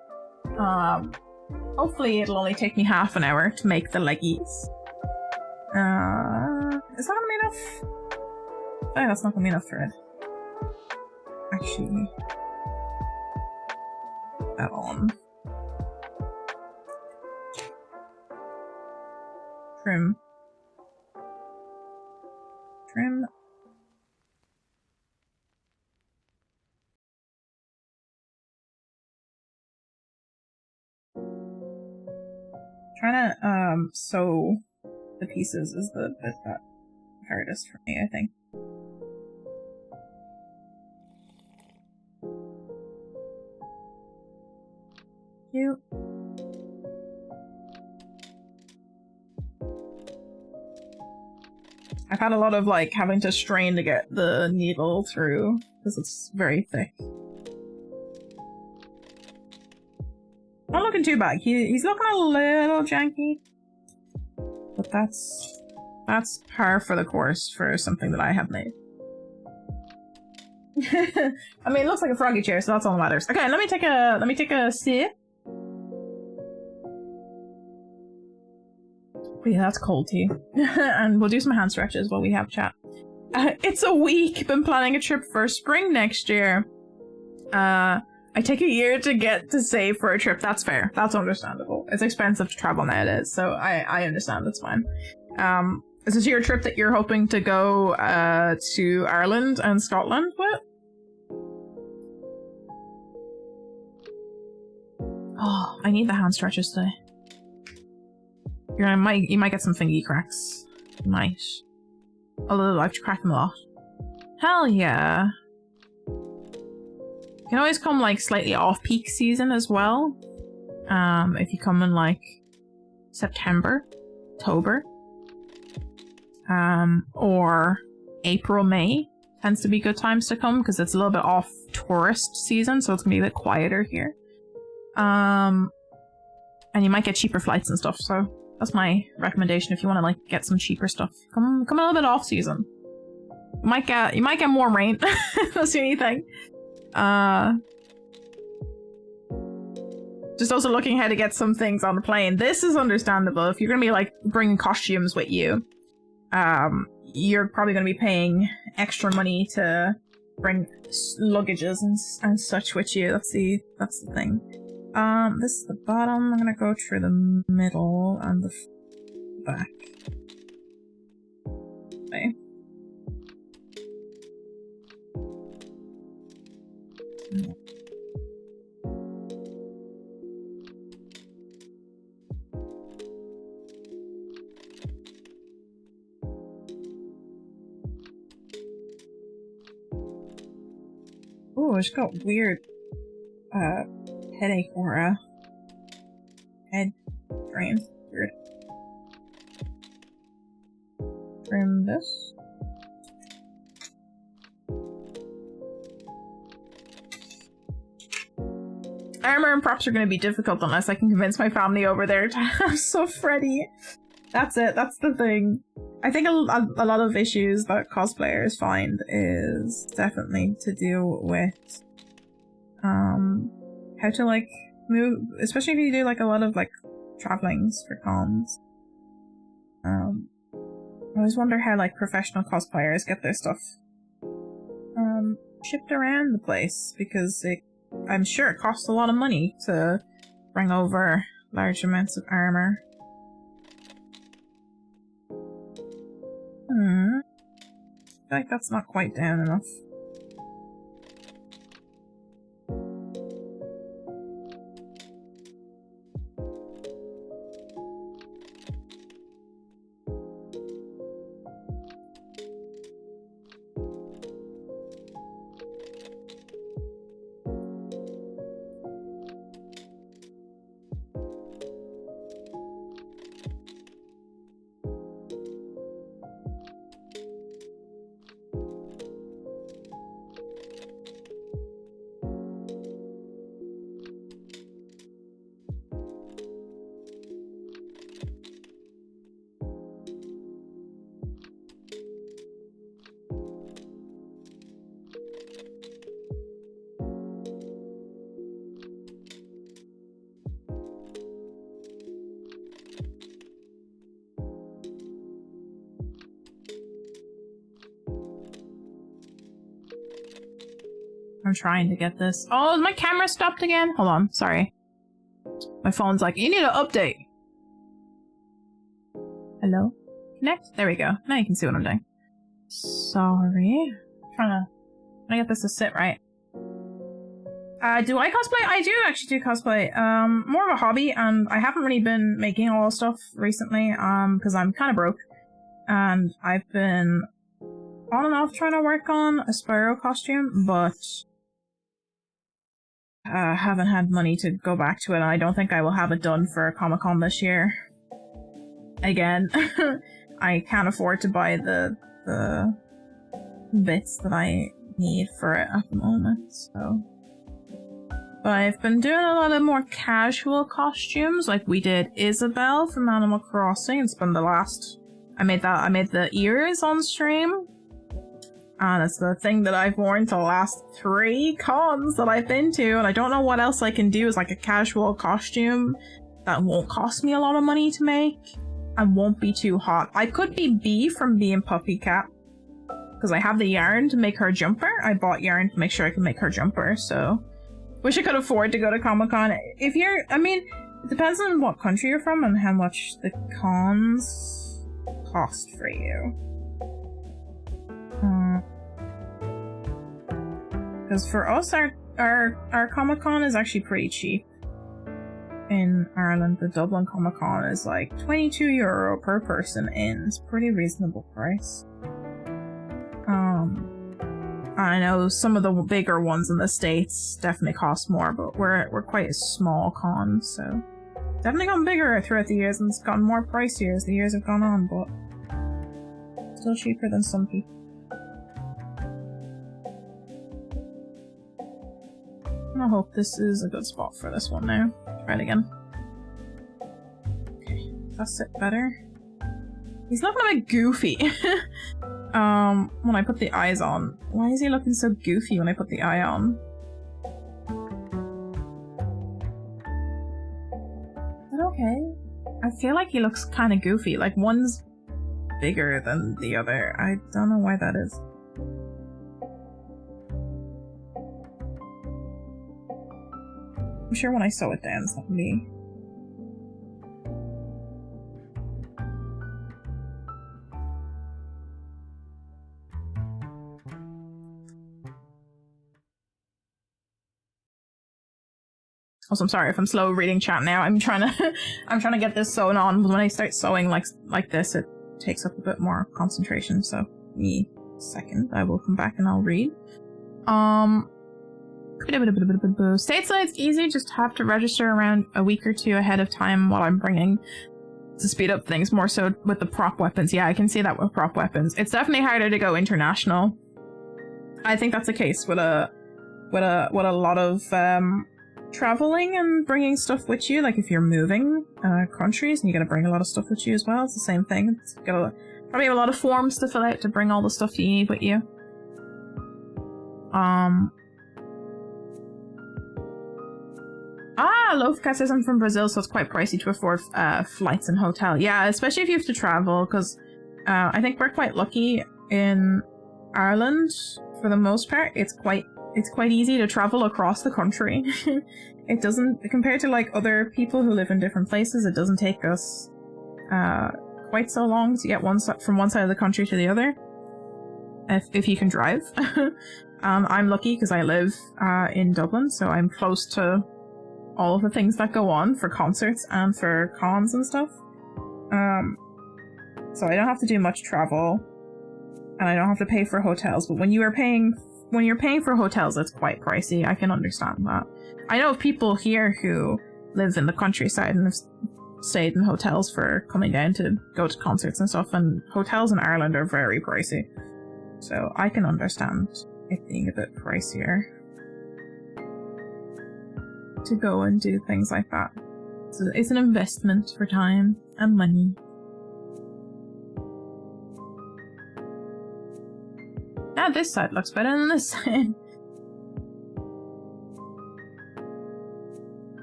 Speaker 1: Hopefully it'll only take me half an hour to make the leggies. Is that gonna be enough? I think that's not gonna be enough thread. Actually, put that on. Trim. Trim. Trying to sew the pieces is the bit that hardest for me, I think. Cute. I've had a lot of like having to strain to get the needle through because it's very thick. Not looking too bad. He's looking a little janky, but that's par for the course for something that I have made. I mean, it looks like a Froggy Chair, so that's all that matters. Okay, let me take a sip. Oh, yeah, that's cold tea. And we'll do some hand stretches while we have chat. It's a week. Been planning a trip for spring next year. I take a year to get to save for a trip. That's fair. That's understandable. It's expensive to travel nowadays, so I understand. That's fine. Is this your trip that you're hoping to go to Ireland and Scotland with? Oh, I need the hand stretches today. You might get some fingy cracks. You might. Although I've cracked them a lot. Hell yeah. You can always come like slightly off peak season as well. If you come in like September, October, or April, May tends to be good times to come because it's a little bit off tourist season, so it's gonna be a bit quieter here. And you might get cheaper flights and stuff, so that's my recommendation if you want to like get some cheaper stuff. Come a little bit off season. You might get more rain. That's the only thing. Just also looking how to get some things on the plane. This is understandable. If you're gonna be like bringing costumes with you, you're probably gonna be paying extra money to bring luggages and such with you. That's the thing. This is the bottom. I'm gonna go through the middle and the back. Okay. Oh, it's got weird headache or a head drain. Weird. Trim this. Armor and props are going to be difficult unless I can convince my family over there to have stuff ready. That's it. That's the thing. I think a lot of issues that cosplayers find is definitely to do with how to like move, especially if you do like a lot of like travelings for cons. I always wonder how like professional cosplayers get their stuff shipped around the place, because I'm sure it costs a lot of money to bring over large amounts of armor. I feel like that's not quite down enough. I'm trying to get this. Oh, my camera stopped again? Hold on, sorry. My phone's like, you need to update. Hello? Connect? There we go. Now you can see what I'm doing. Sorry. I'm trying to get this to sit right. Do I cosplay? I do actually do cosplay. More of a hobby, and I haven't really been making a lot of stuff recently, because I'm kind of broke. And I've been on and off trying to work on a Spyro costume, but haven't had money to go back to it, and I don't think I will have it done for Comic-Con this year. Again, I can't afford to buy the bits that I need for it at the moment, so. But I've been doing a lot of more casual costumes, like we did Isabelle from Animal Crossing. It's been the last. I made the ears on stream. And it's the thing that I've worn to the last 3 cons that I've been to, and I don't know what else I can do as like a casual costume that won't cost me a lot of money to make and won't be too hot. I could be Bee from Bee and Puppy Cat, because I have the yarn to make her jumper. I bought yarn to make sure I can make her jumper, so... Wish I could afford to go to Comic-Con. If you're... I mean, it depends on what country you're from and how much the cons cost for you. Because for us, our Comic-Con is actually pretty cheap. In Ireland, the Dublin Comic-Con is like €22 per person in. It's a pretty reasonable price. I know some of the bigger ones in the States definitely cost more, but we're quite a small con, so definitely gotten bigger throughout the years and it's gotten more pricier as the years have gone on, but still cheaper than some people. I hope this is a good spot for this one now. Try it again. Okay, that's it better. He's looking a bit goofy. When I put the eyes on. Why is he looking so goofy when I put the eye on? Is that okay? I feel like he looks kind of goofy. Like one's bigger than the other. I don't know why that is. I'm sure when I sew it down, it's not gonna be... Also, I'm sorry if I'm slow reading chat now. I'm trying to get this sewn on, but when I start sewing like this, it takes up a bit more concentration. So, give me a second. I will come back and I'll read. Stateside's easy. Just have to register around a week or two ahead of time while I'm bringing to speed up things more so with the prop weapons. Yeah, I can see that with prop weapons. It's definitely harder to go international. I think that's the case with a lot of traveling and bringing stuff with you. Like if you're moving countries and you gotta bring a lot of stuff with you as well, it's the same thing. It's gotta probably have a lot of forms to fill out to bring all the stuff you need with you. Lovecat says I'm from Brazil, so it's quite pricey to afford flights and hotel. Yeah, especially if you have to travel, because I think we're quite lucky in Ireland for the most part. It's quite easy to travel across the country. It doesn't, compared to like other people who live in different places, it doesn't take us quite so long to get from one side of the country to the other. If you can drive. I'm lucky because I live in Dublin, so I'm close to all of the things that go on for concerts and for cons and stuff. So I don't have to do much travel, and I don't have to pay for hotels. But when you're paying for hotels, it's quite pricey. I can understand that. I know of people here who live in the countryside and have stayed in hotels for coming down to go to concerts and stuff, and hotels in Ireland are very pricey. So I can understand it being a bit pricier to go and do things like that. So it's an investment for time and money. Now this side looks better than this side.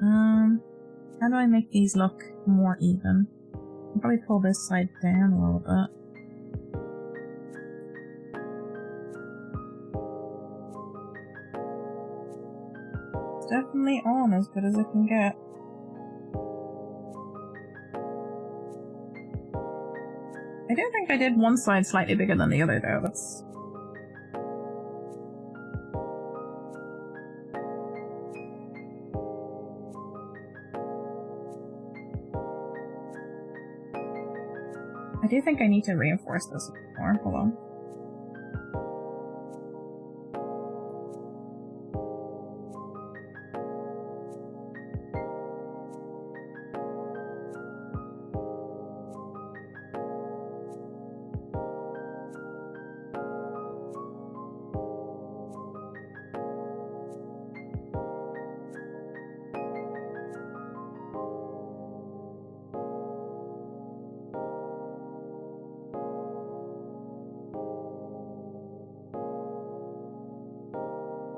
Speaker 1: How do I make these look more even? I'll probably pull this side down a little bit. Definitely on as good as it can get. I do think I did one side slightly bigger than the other though. That's... I do think I need to reinforce this a bit more. Hold on.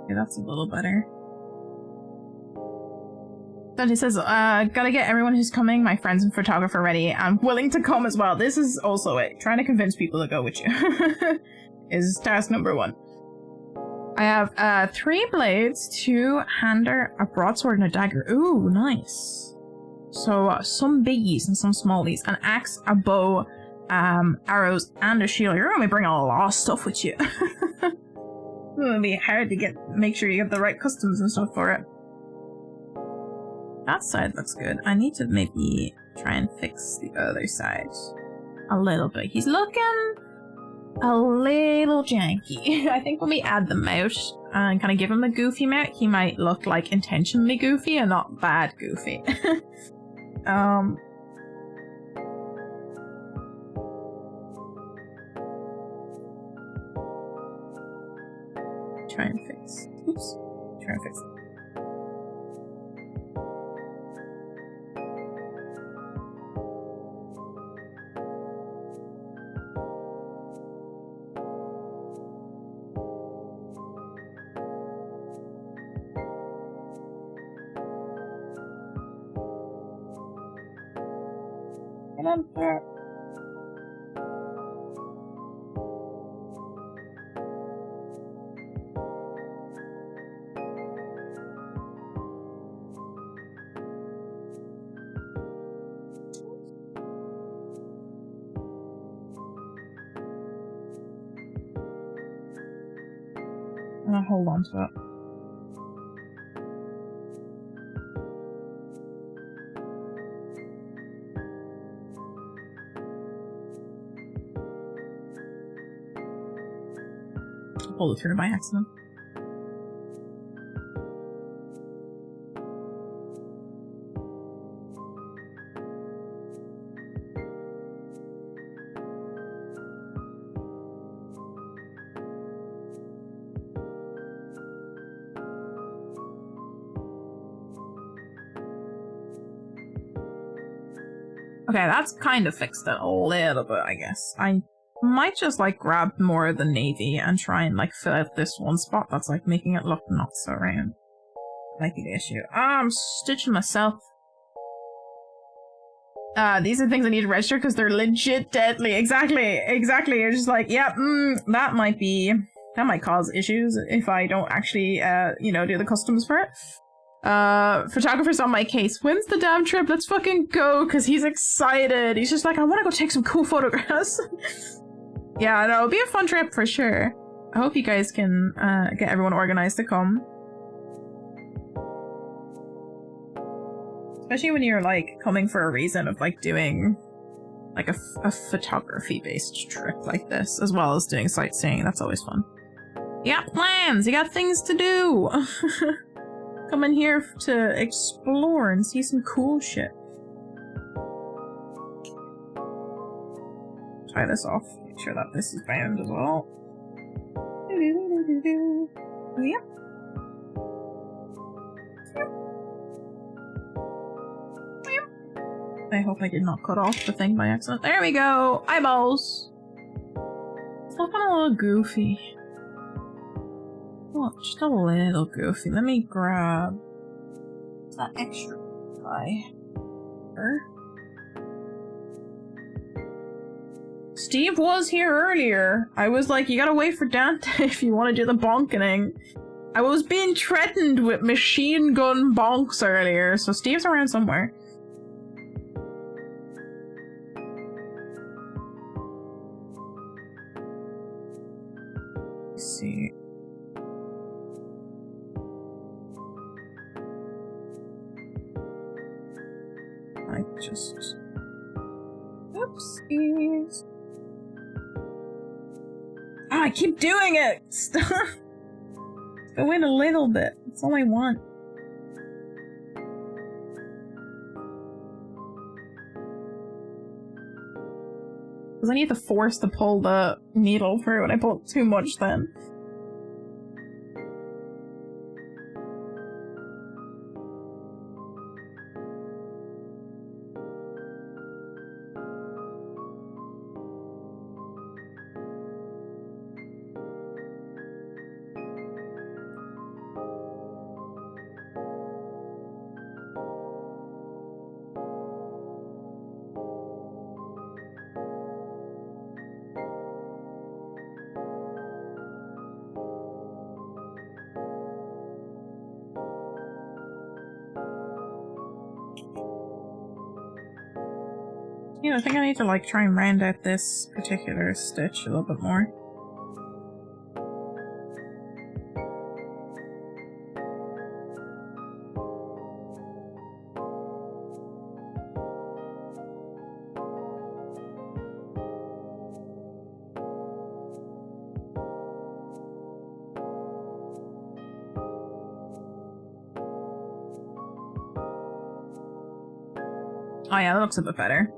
Speaker 1: Okay, that's a little better. Dante says, gotta get everyone who's coming, my friends and photographer ready. I'm willing to come as well. This is also it. Trying to convince people to go with you. is task number 1. I have 3 blades, 2 hander, a broadsword, and a dagger. Ooh, nice. So some biggies and some smallies. An axe, a bow, arrows, and a shield. You're gonna be bringing a lot of stuff with you. It's gonna be hard to make sure you get the right customs and stuff for it. That side looks good. I need to maybe try and fix the other side a little bit. He's looking a little janky. I think when we add them out and kind of give him the goofy mouth, he might look like intentionally goofy and not bad goofy. Try and fix. Oops. Try and fix it. Remember. I'll hold on to that. Pull the trigger by accident. Okay, that's kind of fixed it a little bit, I guess. I might just like grab more of the navy and try and like fill out this one spot that's like making it look not so round. Might be the issue. I'm stitching myself. These are things I need to register because they're legit deadly. Exactly. You're just like, yep, that might cause issues if I don't actually, do the customs for it. Photographer's on my case. When's the damn trip? Let's fucking go, because he's excited. He's just like, I want to go take some cool photographs. Yeah, no, it'll be a fun trip for sure. I hope you guys can get everyone organized to come. Especially when you're like coming for a reason of like doing like a photography-based trip like this, as well as doing sightseeing. That's always fun. You got plans! You got things to do! Come in here to explore and see some cool shit. Try this off. Make sure that this is bound as well. Yep. I hope I did not cut off the thing by accident. There we go! Eyeballs! It's looking a little goofy. Oh, just a little goofy. Let me grab that extra guy. Steve was here earlier. I was like, you gotta wait for Dante if you want to do the bonkening. I was being threatened with machine gun bonks earlier, so Steve's around somewhere. Let's see. I just... Oopsies. Oh, I keep doing it! Stop! Go in a little bit. That's all I want. Because I need to force to pull the needle through, and I pull too much then. Yeah, I think I need to like try and round out this particular stitch a little bit more. Oh yeah, that looks a bit better.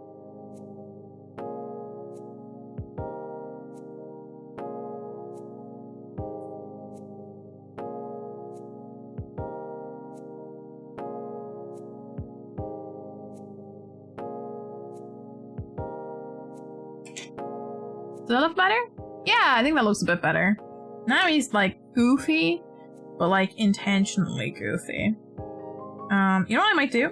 Speaker 1: Does that look better? Yeah, I think that looks a bit better. Now he's like goofy, but like intentionally goofy. You know what I might do?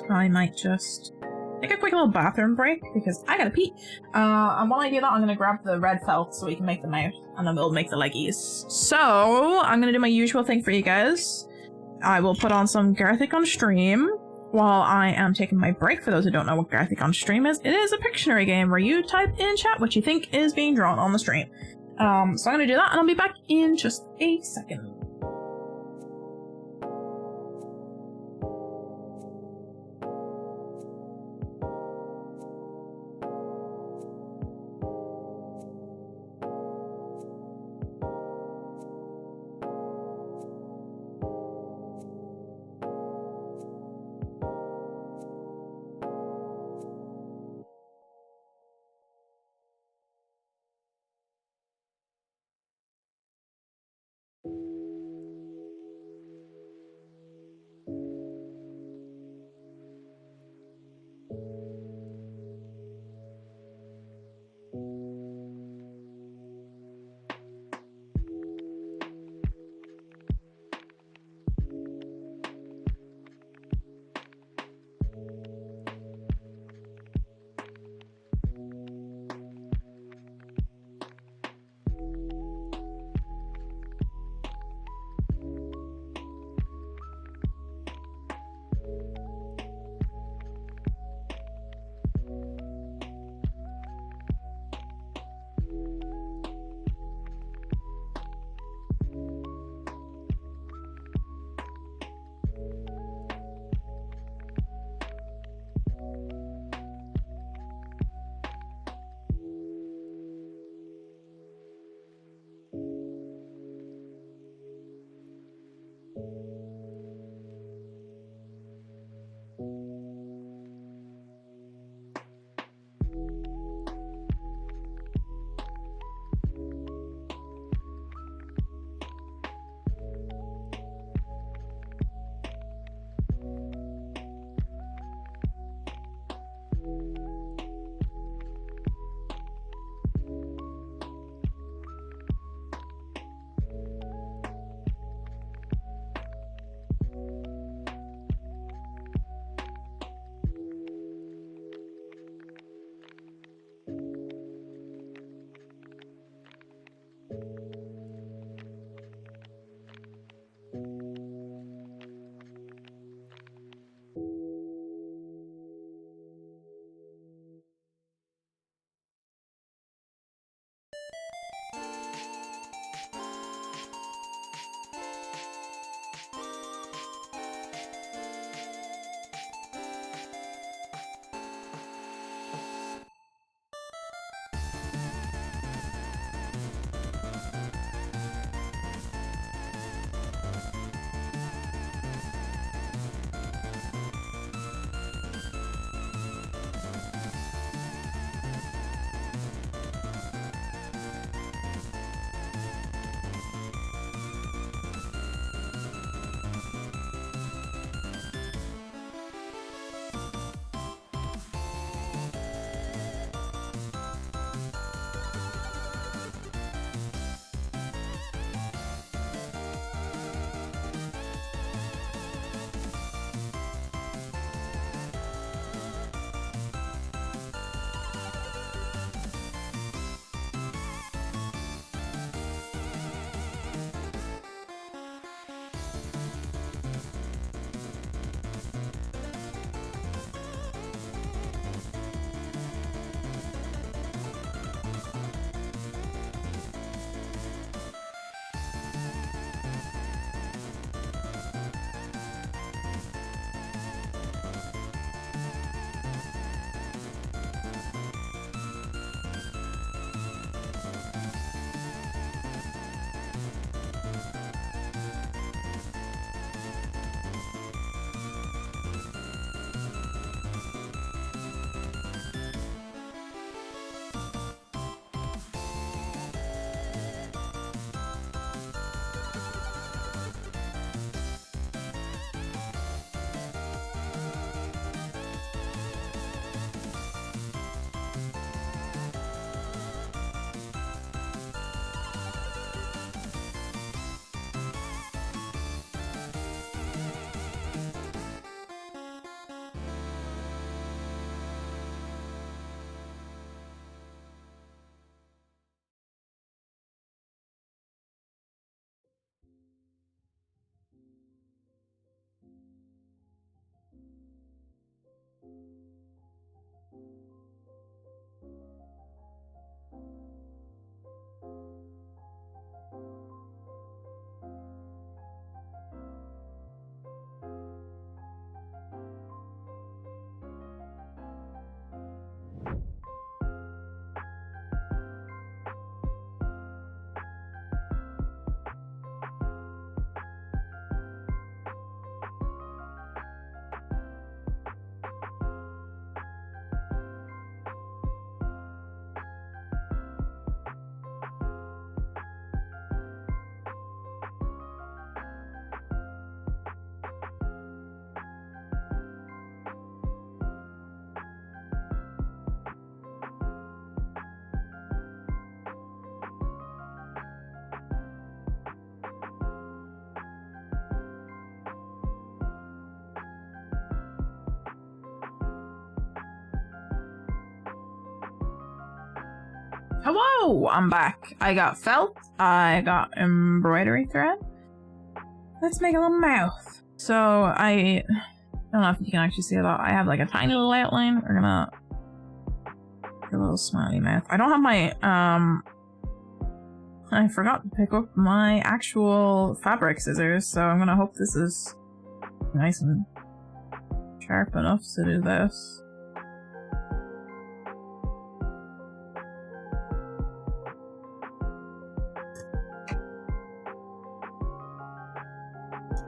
Speaker 1: I might just take a quick little bathroom break because I gotta pee. And while I do that, I'm gonna grab the red felt so we can make them out, and then we'll make the leggies. So I'm gonna do my usual thing for you guys. I will put on some Garthic on stream while I am taking my break. For those who don't know what Garthic on stream is, it is a Pictionary game where you type in chat what you think is being drawn on the stream. So I'm gonna do that, and I'll be back in just a second. Hello, I'm back. I got felt. I got embroidery thread. Let's make a little mouth. So I don't know if you can actually see that. I have like a tiny little outline. We're gonna get a little smiley mouth. I don't have my I forgot to pick up my actual fabric scissors, so I'm gonna hope this is nice and sharp enough to do this.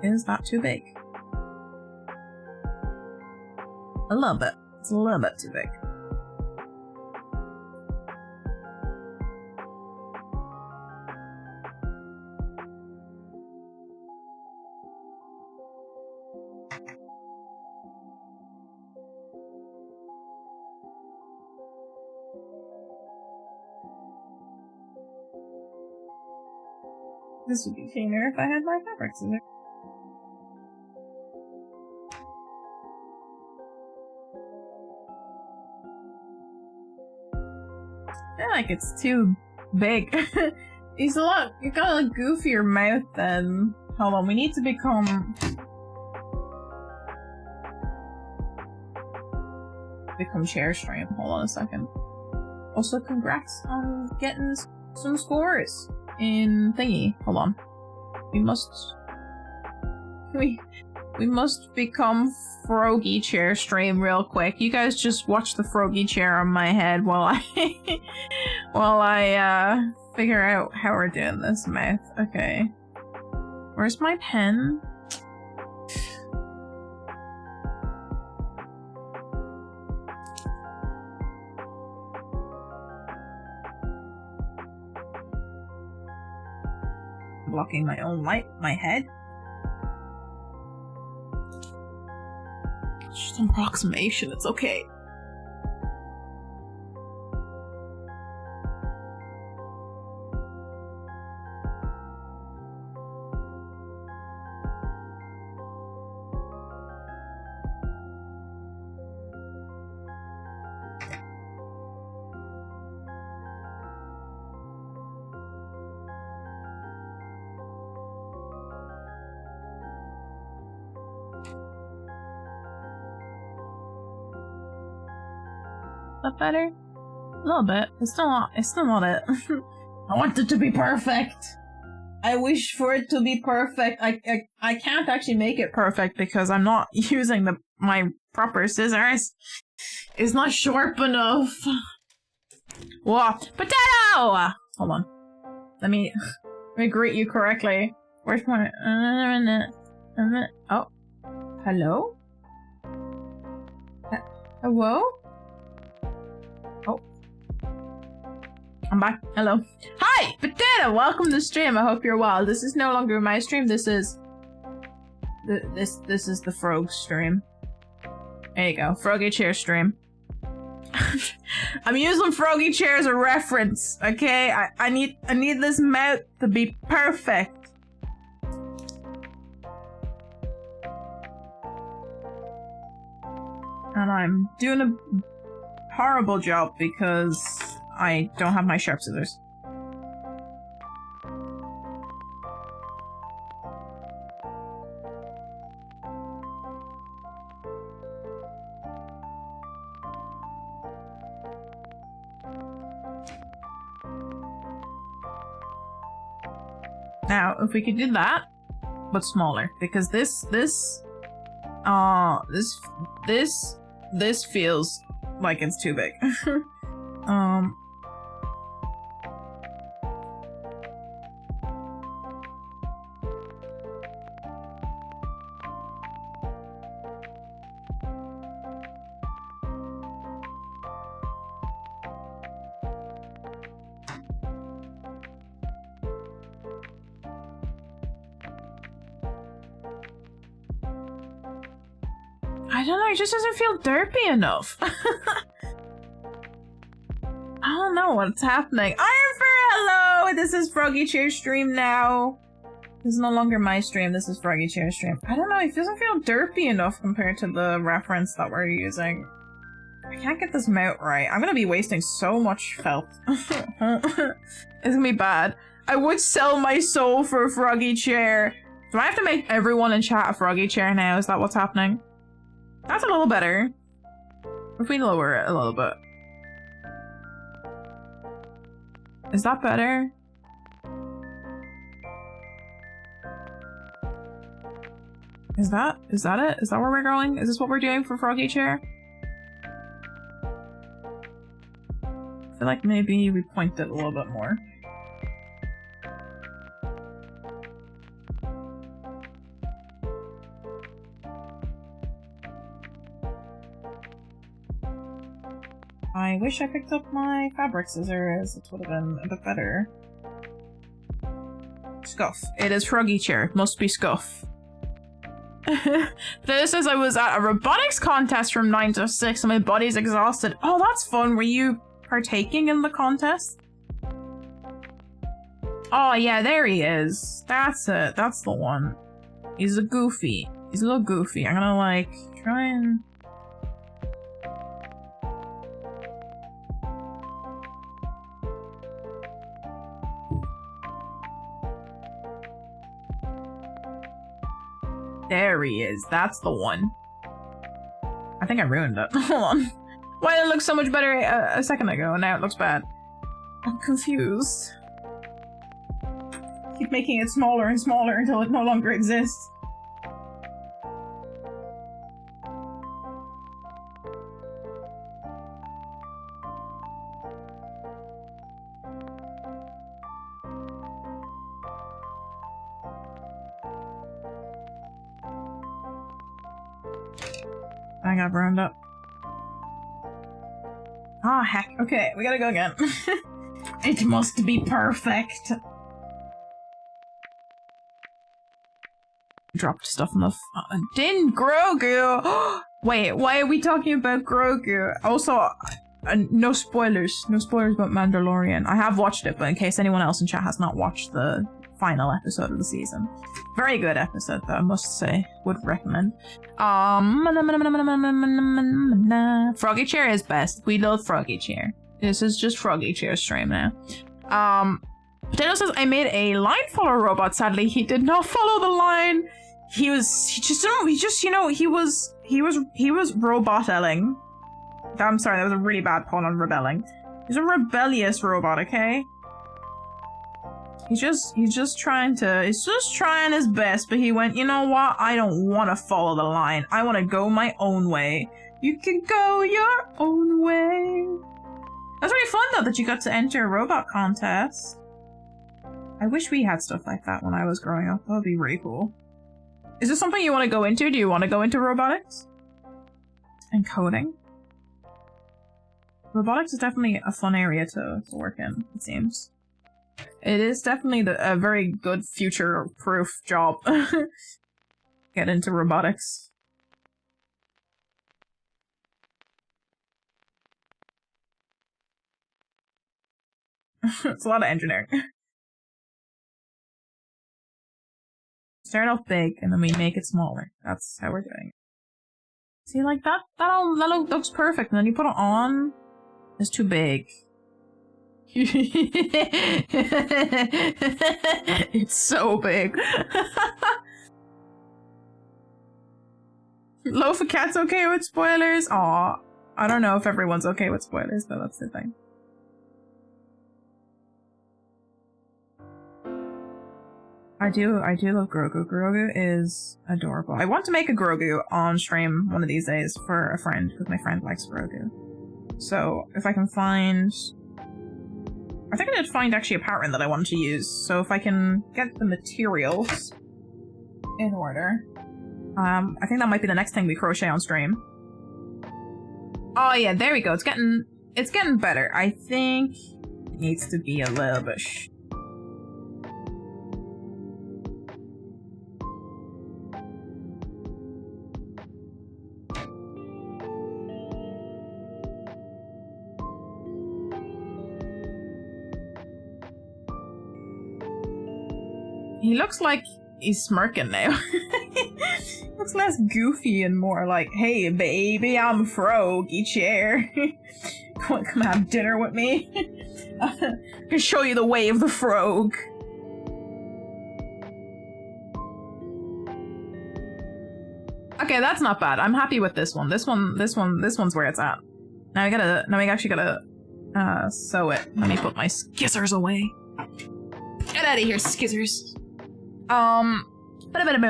Speaker 1: Is that too big? A little bit. It's a little bit too big. This would be cleaner if I had my fabric scissors. I feel like it's too big. You got a goofier mouth then. Hold on, we need to become chair stream. Hold on a second. Also, congrats on getting some scores in thingy. Hold on. We must become Froggy chair stream real quick. You guys just watch the Froggy chair on my head while I figure out how we're doing this mouth. Okay. Where's my pen? Blocking my own light, my head. It's just an approximation, it's okay. That better? A little bit. It's still not it. I want it to be perfect. I wish for it to be perfect. I can't actually make it perfect because I'm not using my proper scissors. It's not sharp enough. Whoa. Potato! Hold on. Let me greet you correctly. Where's my oh. Hello? Hello? Oh. I'm back. Hello. Hi! Potato! Welcome to the stream. I hope you're well. This is no longer my stream. This is the Frog stream. There you go. Froggy chair stream. I'm using Froggy chair as a reference, okay? I need this mouth to be perfect. And I'm doing a horrible job because I don't have my sharp scissors. Now, if we could do that, but smaller, because this feels like it's too big. I don't know, it just doesn't feel derpy enough. I don't know what's happening. Ironfur, hello! This is Froggy Chair stream now. This is no longer my stream, this is Froggy Chair stream. I don't know, it doesn't feel derpy enough compared to the reference that we're using. I can't get this mount right. I'm gonna be wasting so much felt. It's gonna be bad. I would sell my soul for a froggy chair. Do I have to make everyone in chat a froggy chair now? Is that what's happening? That's a little better. If we lower it a little bit. Is that better? Is that it? Is that where we're going? Is this what we're doing for froggy chair? I feel like maybe we point it a little bit more. I wish I picked up my fabric scissors. It would have been a bit better. Scuff. It is froggy chair. Must be scuff. This says I was at a robotics contest from 9 to 6 and my body's exhausted. Oh, that's fun. Were you partaking in the contest? Oh yeah, there he is. That's it. That's the one. He's a goofy. He's a little goofy. I'm gonna like try and... There he is. That's the one. I think I ruined it. Hold on. Why did it look so much better a second ago and now it looks bad? I'm confused. Keep making it smaller and smaller until it no longer exists. I got burned up. Ah, heck. Okay, we gotta go again. It must be perfect. Dropped stuff on the Din Grogu! Wait, why are we talking about Grogu? Also, no spoilers. No spoilers about Mandalorian. I have watched it, but in case anyone else in chat has not watched the final episode of the season. Very good episode, though, I must say. Would recommend. Froggy Chair is best. We love Froggy Chair. This is just Froggy Chair stream now. Potato says, I made a line follower robot. Sadly, he did not follow the line. He was robotelling. I'm sorry, that was a really bad pun on rebelling. He's a rebellious robot, okay? He's just trying his best, but he went, you know what? I don't want to follow the line. I want to go my own way. You can go your own way. That's really fun, though, that you got to enter a robot contest. I wish we had stuff like that when I was growing up. That would be really cool. Is this something you want to go into? Do you want to go into robotics? And coding? Robotics is definitely a fun area to work in, it seems. It is definitely a very good future-proof job. Get into robotics. It's a lot of engineering. Start off big, and then we make it smaller. That's how we're doing it. See, like, that looks perfect, and then you put it on, it's too big. It's so big. Loaf of Cat's okay with spoilers? Aw, I don't know if everyone's okay with spoilers, though, that's the thing. I do love Grogu. Grogu is adorable. I want to make a Grogu on stream one of these days for a friend, because my friend likes Grogu. So, if I can find... I think I did find actually a pattern that I wanted to use, so if I can get the materials in order. I think that might be the next thing we crochet on stream. Oh yeah, there we go. It's getting better. I think it needs to be a little bit He looks like he's smirking now. Looks looks less goofy and more like, hey baby, I'm Froggy Chair. Come have dinner with me. I can show you the way of the frog. Okay, that's not bad. I'm happy with this one. This one's where it's at. Now we actually gotta sew it. Let me put my skizzers away. Get out of here, skizzers. Iron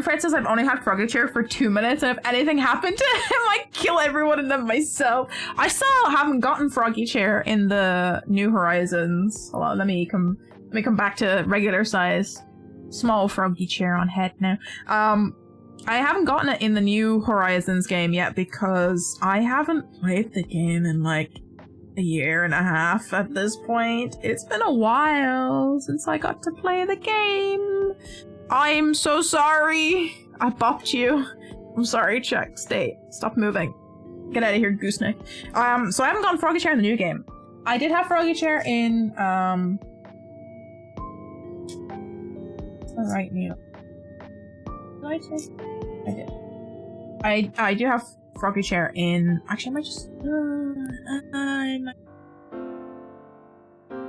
Speaker 1: Fred says I've only had Froggy Chair for 2 minutes, and if anything happened to him, I'd kill everyone and then myself. I still haven't gotten Froggy Chair in the New Horizons. Hold on, let me come back to regular size. Small Froggy Chair on head now. I haven't gotten it in the New Horizons game yet because I haven't played the game in like a year and a half at this point. It's been a while since I got to play the game. I'm so sorry. I bopped you. I'm sorry, Chuck. Stop moving. Get out of here, gooseneck. So I haven't gotten Froggy Chair in the new game. I did have Froggy Chair in, right needle. Did I say? I did. I do have Froggy Chair in. Actually, I might just.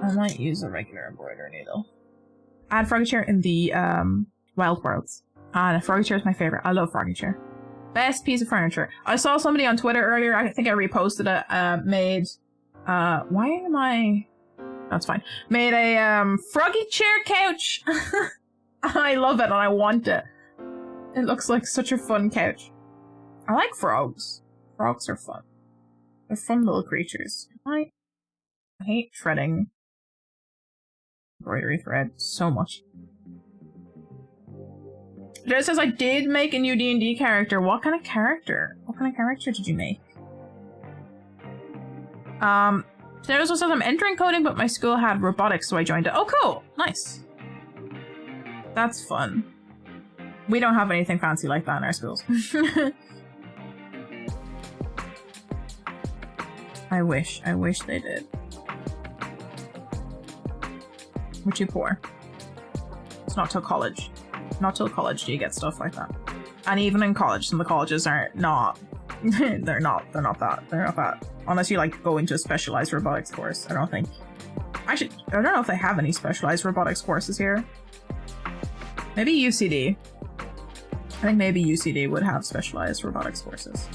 Speaker 1: I might use a regular embroidery needle. I had Froggy Chair in the Wild Worlds. Froggy Chair is my favorite. I love Froggy Chair. Best piece of furniture. I saw somebody on Twitter earlier. I think I reposted it. Made. Why am I? That's fine. Made a Froggy Chair couch. I love it and I want it. It looks like such a fun couch. I like frogs. Frogs are fun. They're fun little creatures. I hate shredding embroidery thread so much. It says I did make a new D&D character. What kind of character? What kind of character did you make? There also says I'm entering coding, but my school had robotics, so I joined it. Oh, cool! Nice. That's fun. We don't have anything fancy like that in our schools. I wish they did. We're too poor. It's not till college. Not till college do you get stuff like that. And even in college, some of the colleges are not. they're not that. Unless you like go into a specialized robotics course. I don't think. Actually, I don't know if they have any specialized robotics courses here. Maybe UCD. I think maybe UCD would have specialized robotics courses.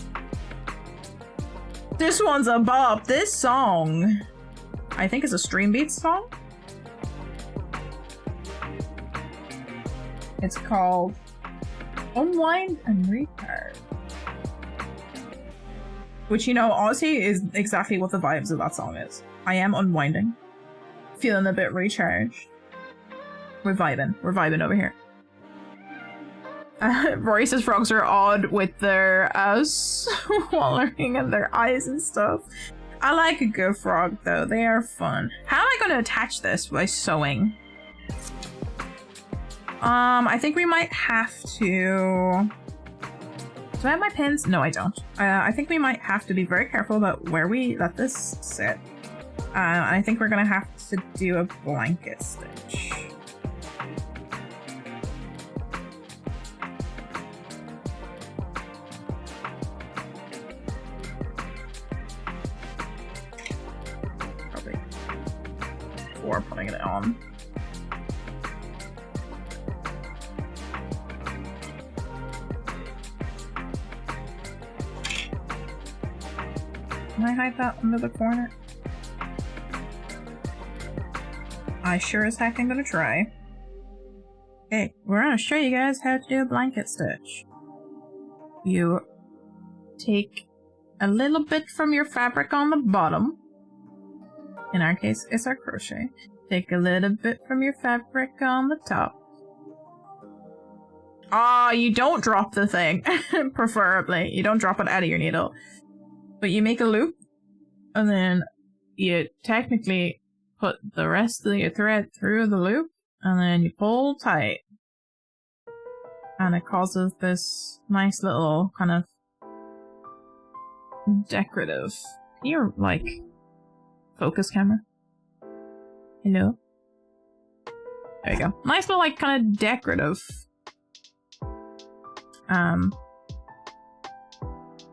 Speaker 1: This one's a bop. This song, I think, is a Stream Beats song. It's called Unwind and Recharge. Which, you know, honestly is exactly what the vibes of that song is. I am unwinding. Feeling a bit recharged. We're vibing. We're vibing over here. Rory says frogs are odd with their swallowing and their eyes and stuff. I like a good frog though, they are fun. How am I going to attach this by sewing? I think we might have to... Do I have my pins? No, I don't. I think we might have to be very careful about where we let this sit. I think we're going to have to do a blanket stitch. Before putting it on. Can I hide that under the corner? I sure as heck am gonna try. Okay, we're gonna show you guys how to do a blanket stitch. You take a little bit from your fabric on the bottom. In our case, it's our crochet. Take a little bit from your fabric on the top. You don't drop the thing. Preferably. You don't drop it out of your needle. But you make a loop, and then you technically put the rest of your thread through the loop, and then you pull tight. And it causes this nice little kind of decorative... Can you, like... focus camera? Hello? There you go. Nice little, like, kind of decorative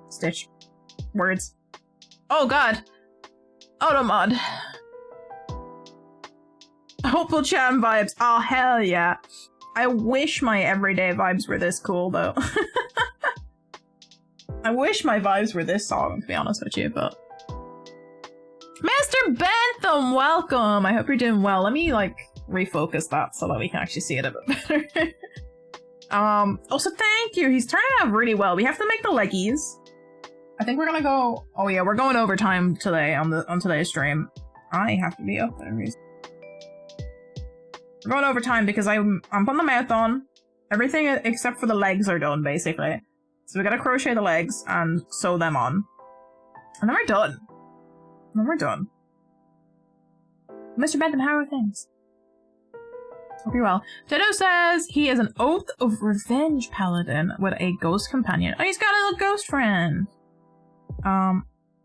Speaker 1: Stitch. Words. Oh god! Automod. Opal-chan vibes. Oh hell yeah. I wish my everyday vibes were this cool though. I wish my vibes were this song, to be honest with you, but... Mr. Bentham, welcome! I hope you're doing well. Let me, like, refocus that so that we can actually see it a bit better. Also, thank you! He's turning out really well. We have to make the leggies. I think we're gonna go... Oh yeah, we're going overtime today on today's stream. I have to be up there. We're going overtime because I'm putting the mouth on. Everything except for the legs are done, basically. So we gotta crochet the legs and sew them on. And then we're done. And then we're done. Mr. Bentham, how are things? Hope you're well. Ditto says he is an Oath of Revenge paladin with a ghost companion. Oh, he's got a little ghost friend.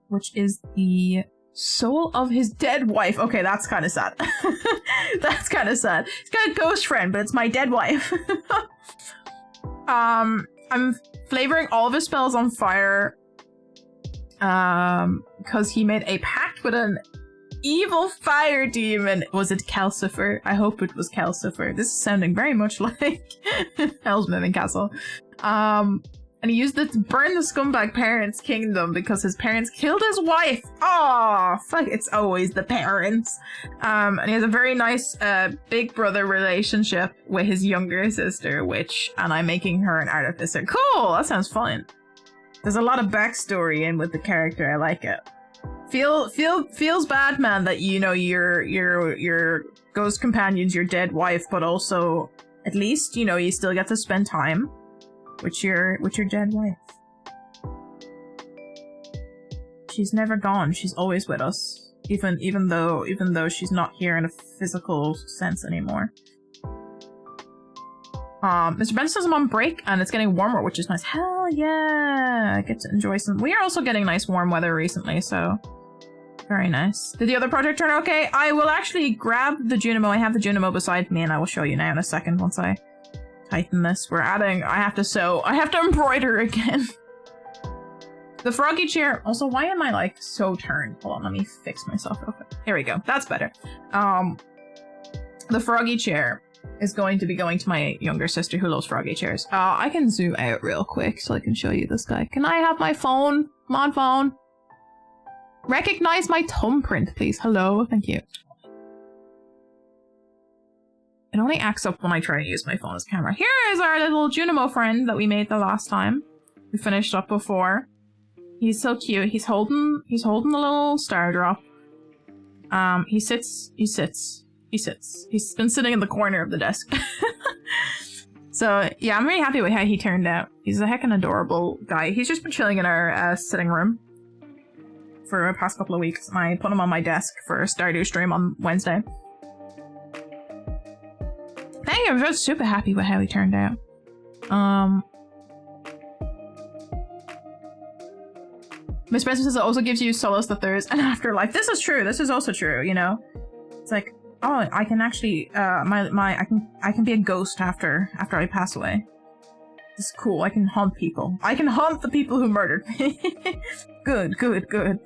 Speaker 1: Which is the soul of his dead wife. Okay, that's kind of sad. That's kind of sad. He's got a ghost friend, but it's my dead wife. I'm flavoring all of his spells on fire. Because he made a pact with an evil fire demon. Was it Calcifer? I hope it was Calcifer. This is sounding very much like Hell's Moving Castle. And he used it to burn the scumbag parents' kingdom because his parents killed his wife. Oh, fuck, it's always the parents. And he has a very nice big brother relationship with his younger sister, and I'm making her an artificer. Cool, that sounds fun. There's a lot of backstory in with the character. I like it. Feels bad, man, that you know your ghost companion's your dead wife, but also at least you know you still get to spend time with your dead wife. She's never gone. She's always with us, even though she's not here in a physical sense anymore. Mr. Ben says I'm on break and it's getting warmer, which is nice. Hell yeah! I get to enjoy some. We are also getting nice warm weather recently, so very nice. Did the other project turn okay? I will actually grab the Junimo. I have the Junimo beside me and I will show you now in a second once I tighten this. We're adding, I have to sew. I have to embroider again. The froggy chair. Also, why am I like so turned? Hold on, let me fix myself real quick. Here we go. That's better. The froggy chair is going to be going to my younger sister who loves froggy chairs. I can zoom out real quick so I can show you this guy. Can I have my phone? Come on, phone. Recognize my thumbprint, please. Hello, thank you. It only acts up when I try to use my phone as camera. Here is our little Junimo friend that we made the last time. We finished up before. He's so cute. He's holding the little star drop. He sits. He's been sitting in the corner of the desk. So yeah, I'm really happy with how he turned out. He's a heckin' adorable guy. He's just been chilling in our sitting room for the past couple of weeks. And I put him on my desk for a Stardew stream on Wednesday. Thank you, I'm just super happy with how he turned out. Miss Spencer says it also gives you solace that there's an afterlife. This is true. This is also true, you know? It's like, oh, I can actually, I can be a ghost after I pass away. This is cool. I can haunt people. I can haunt the people who murdered me. Good, good, good.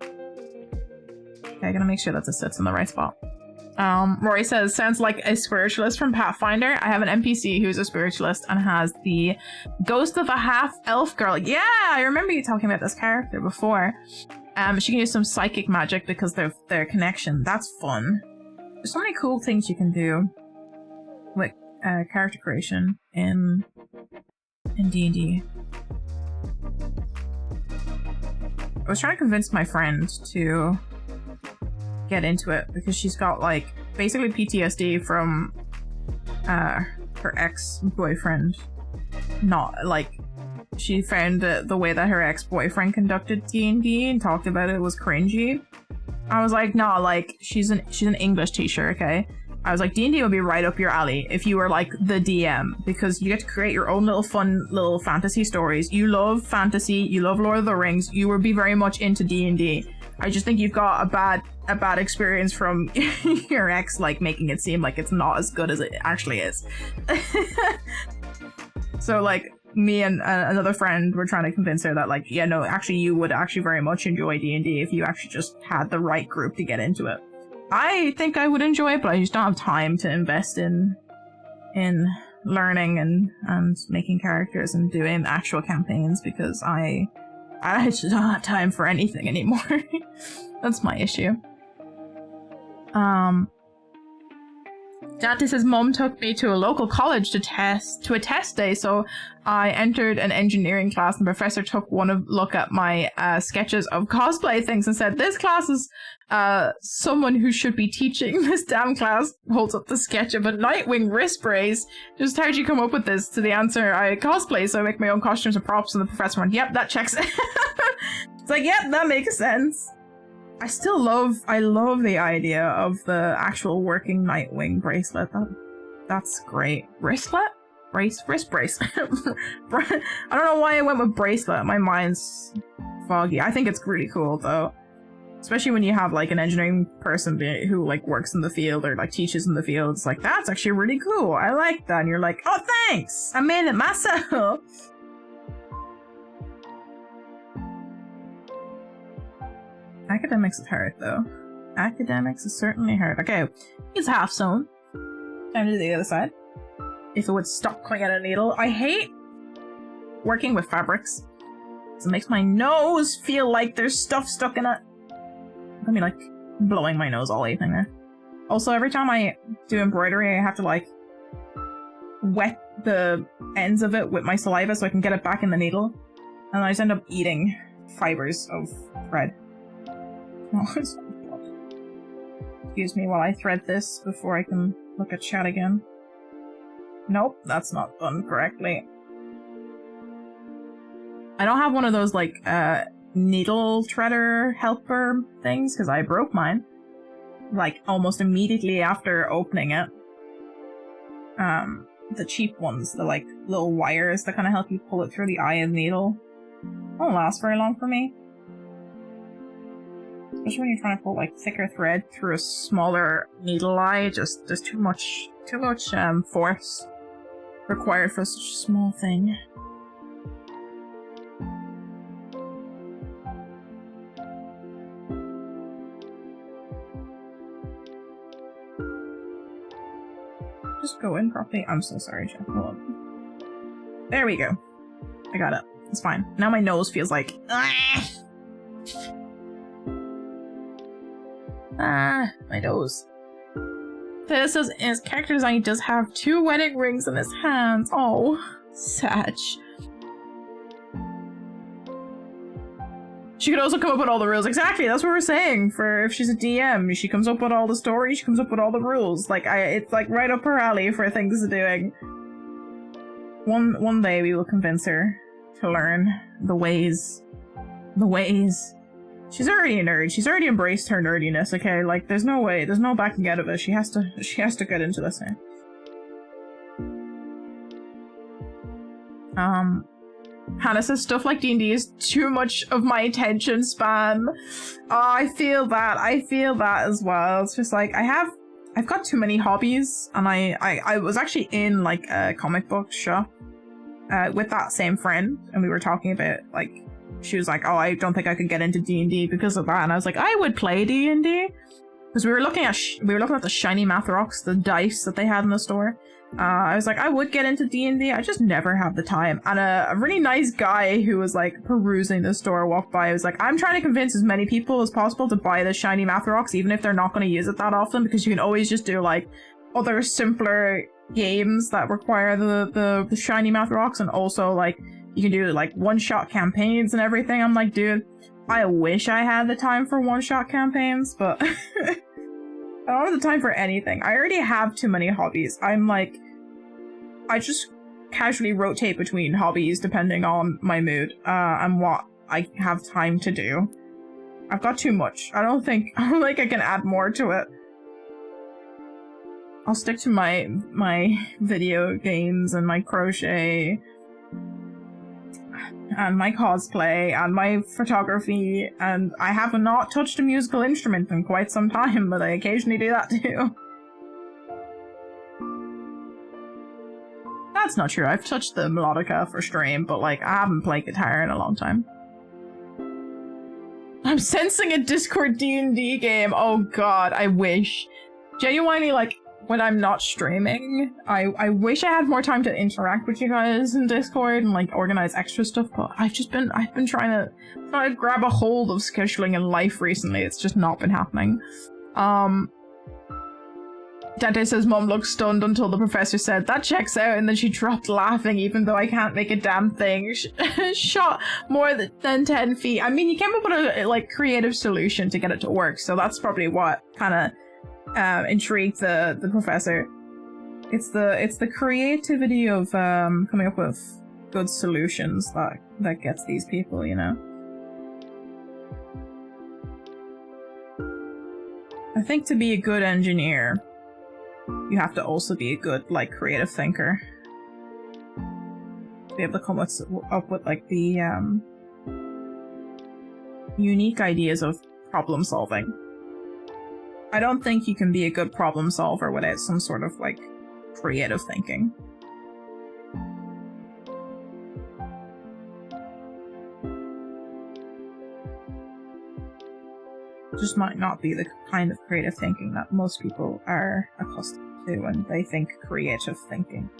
Speaker 1: Okay, I gotta make sure that this sits in the right spot. Rory says, sounds like a spiritualist from Pathfinder. I have an NPC who's a spiritualist and has the ghost of a half-elf girl. Yeah, I remember you talking about this character before. She can use some psychic magic because of their connection. That's fun. There's so many cool things you can do with character creation in D&D. I was trying to convince my friend to get into it because she's got like basically PTSD from her ex-boyfriend. Not like she found the way that her ex-boyfriend conducted D&D and talked about it was cringy. I was like, nah, like she's an English teacher, okay? I was like, D&D would be right up your alley if you were like the DM, because you get to create your own little fun little fantasy stories. You love fantasy, you love Lord of the Rings, you would be very much into D&D. I just think you've got a bad experience from your ex, like making it seem like it's not as good as it actually is. So like, me and another friend were trying to convince her that, like, yeah, no, actually, you would actually very much enjoy D&D if you actually just had the right group to get into it. I think I would enjoy it, but I just don't have time to invest in learning and making characters and doing actual campaigns because I just don't have time for anything anymore. That's my issue. Dante says, Mom took me to a local college to a test day, so I entered an engineering class and the professor took look at my sketches of cosplay things and said, this class is someone who should be teaching this damn class. Holds up the sketch of a Nightwing wrist brace. Just how'd you come up with this? To the answer, I cosplay, so I make my own costumes and props, and the professor went, yep, that checks. It's like, yep, that makes sense. I love the idea of the actual working Nightwing bracelet. That's great. Wristlet? Wrist brace. I don't know why I went with bracelet. My mind's foggy. I think it's really cool though. Especially when you have like an engineering person who like works in the field or like teaches in the field. It's like, that's actually really cool. I like that. And you're like, oh, thanks. I made it myself. Academics is hard, though. Academics is certainly hard. Okay, it's half sewn. Time to do the other side. If it would stop coming out of a needle. I hate working with fabrics. It makes my nose feel like there's stuff stuck in it. I mean, like, blowing my nose all evening there. Also, every time I do embroidery, I have to, like, wet the ends of it with my saliva so I can get it back in the needle. And I just end up eating fibers of thread. Oh, excuse me while I thread this before I can look at chat again. Nope, that's not done correctly. I don't have one of those, like, needle threader helper things, because I broke mine. Like, almost immediately after opening it. The cheap ones, the, like, little wires that kind of help you pull it through the eye of the needle. Won't last very long for me. Especially when you're trying to pull like thicker thread through a smaller needle eye, just there's too much force required for such a small thing. Just go in properly. I'm so sorry, Jeff. Hold on. There we go. I got it. It's fine. Now my nose feels like. My nose. This says his character design, he does have 2 wedding rings in his hands. Oh, sad. She could also come up with all the rules. Exactly, that's what we're saying. For if she's a DM, she comes up with all the stories, she comes up with all the rules. Like, it's like right up her alley for things to doing. One day we will convince her to learn the ways. The ways. She's already a nerd. She's already embraced her nerdiness, okay? Like, there's no way. There's no backing out of it. She has to get into this now. Hannah says stuff like D&D is too much of my attention span. Oh, I feel that. I feel that as well. It's just like, I've got too many hobbies, and I was actually in, like, a comic book shop with that same friend, and we were talking about, like, she was like, oh, I don't think I could get into D&D because of that. And I was like, I would play D&D. Because we were looking at the shiny math rocks, the dice that they had in the store. I was like, I would get into D&D. I just never have the time. And a really nice guy who was like perusing the store walked by. I was like, I'm trying to convince as many people as possible to buy the shiny math rocks, even if they're not going to use it that often, because you can always just do like other simpler games that require the shiny math rocks, and also like you can do like one-shot campaigns and everything. I'm like, dude, I wish I had the time for one-shot campaigns, but I don't have the time for anything. I already have too many hobbies. I'm like, I just casually rotate between hobbies depending on my mood and what I have time to do. I've got too much. I don't think I can add more to it. I'll stick to my video games and my crochet and my cosplay and my photography, and I have not touched a musical instrument in quite some time, but I occasionally do that too. That's not true. I've touched the melodica for stream, but like I haven't played guitar in a long time. I'm sensing a Discord D&D game. Oh god, I wish. Genuinely, like, when I'm not streaming, I wish I had more time to interact with you guys in Discord and like organize extra stuff, but I've been trying to grab a hold of scheduling in life recently. It's just not been happening. Dante says mom looked stunned until the professor said that checks out, and then she dropped laughing even though I can't make a damn thing. Shot more than 10 feet. I mean, you came up with a like creative solution to get it to work, so that's probably what kind of intrigued the professor. It's the creativity of coming up with good solutions that gets these people, you know. I think to be a good engineer, you have to also be a good, like, creative thinker. To be able to come up with like, the, unique ideas of problem solving. I don't think you can be a good problem solver without some sort of, like, creative thinking. Just might not be the kind of creative thinking that most people are accustomed to when they think creative thinking.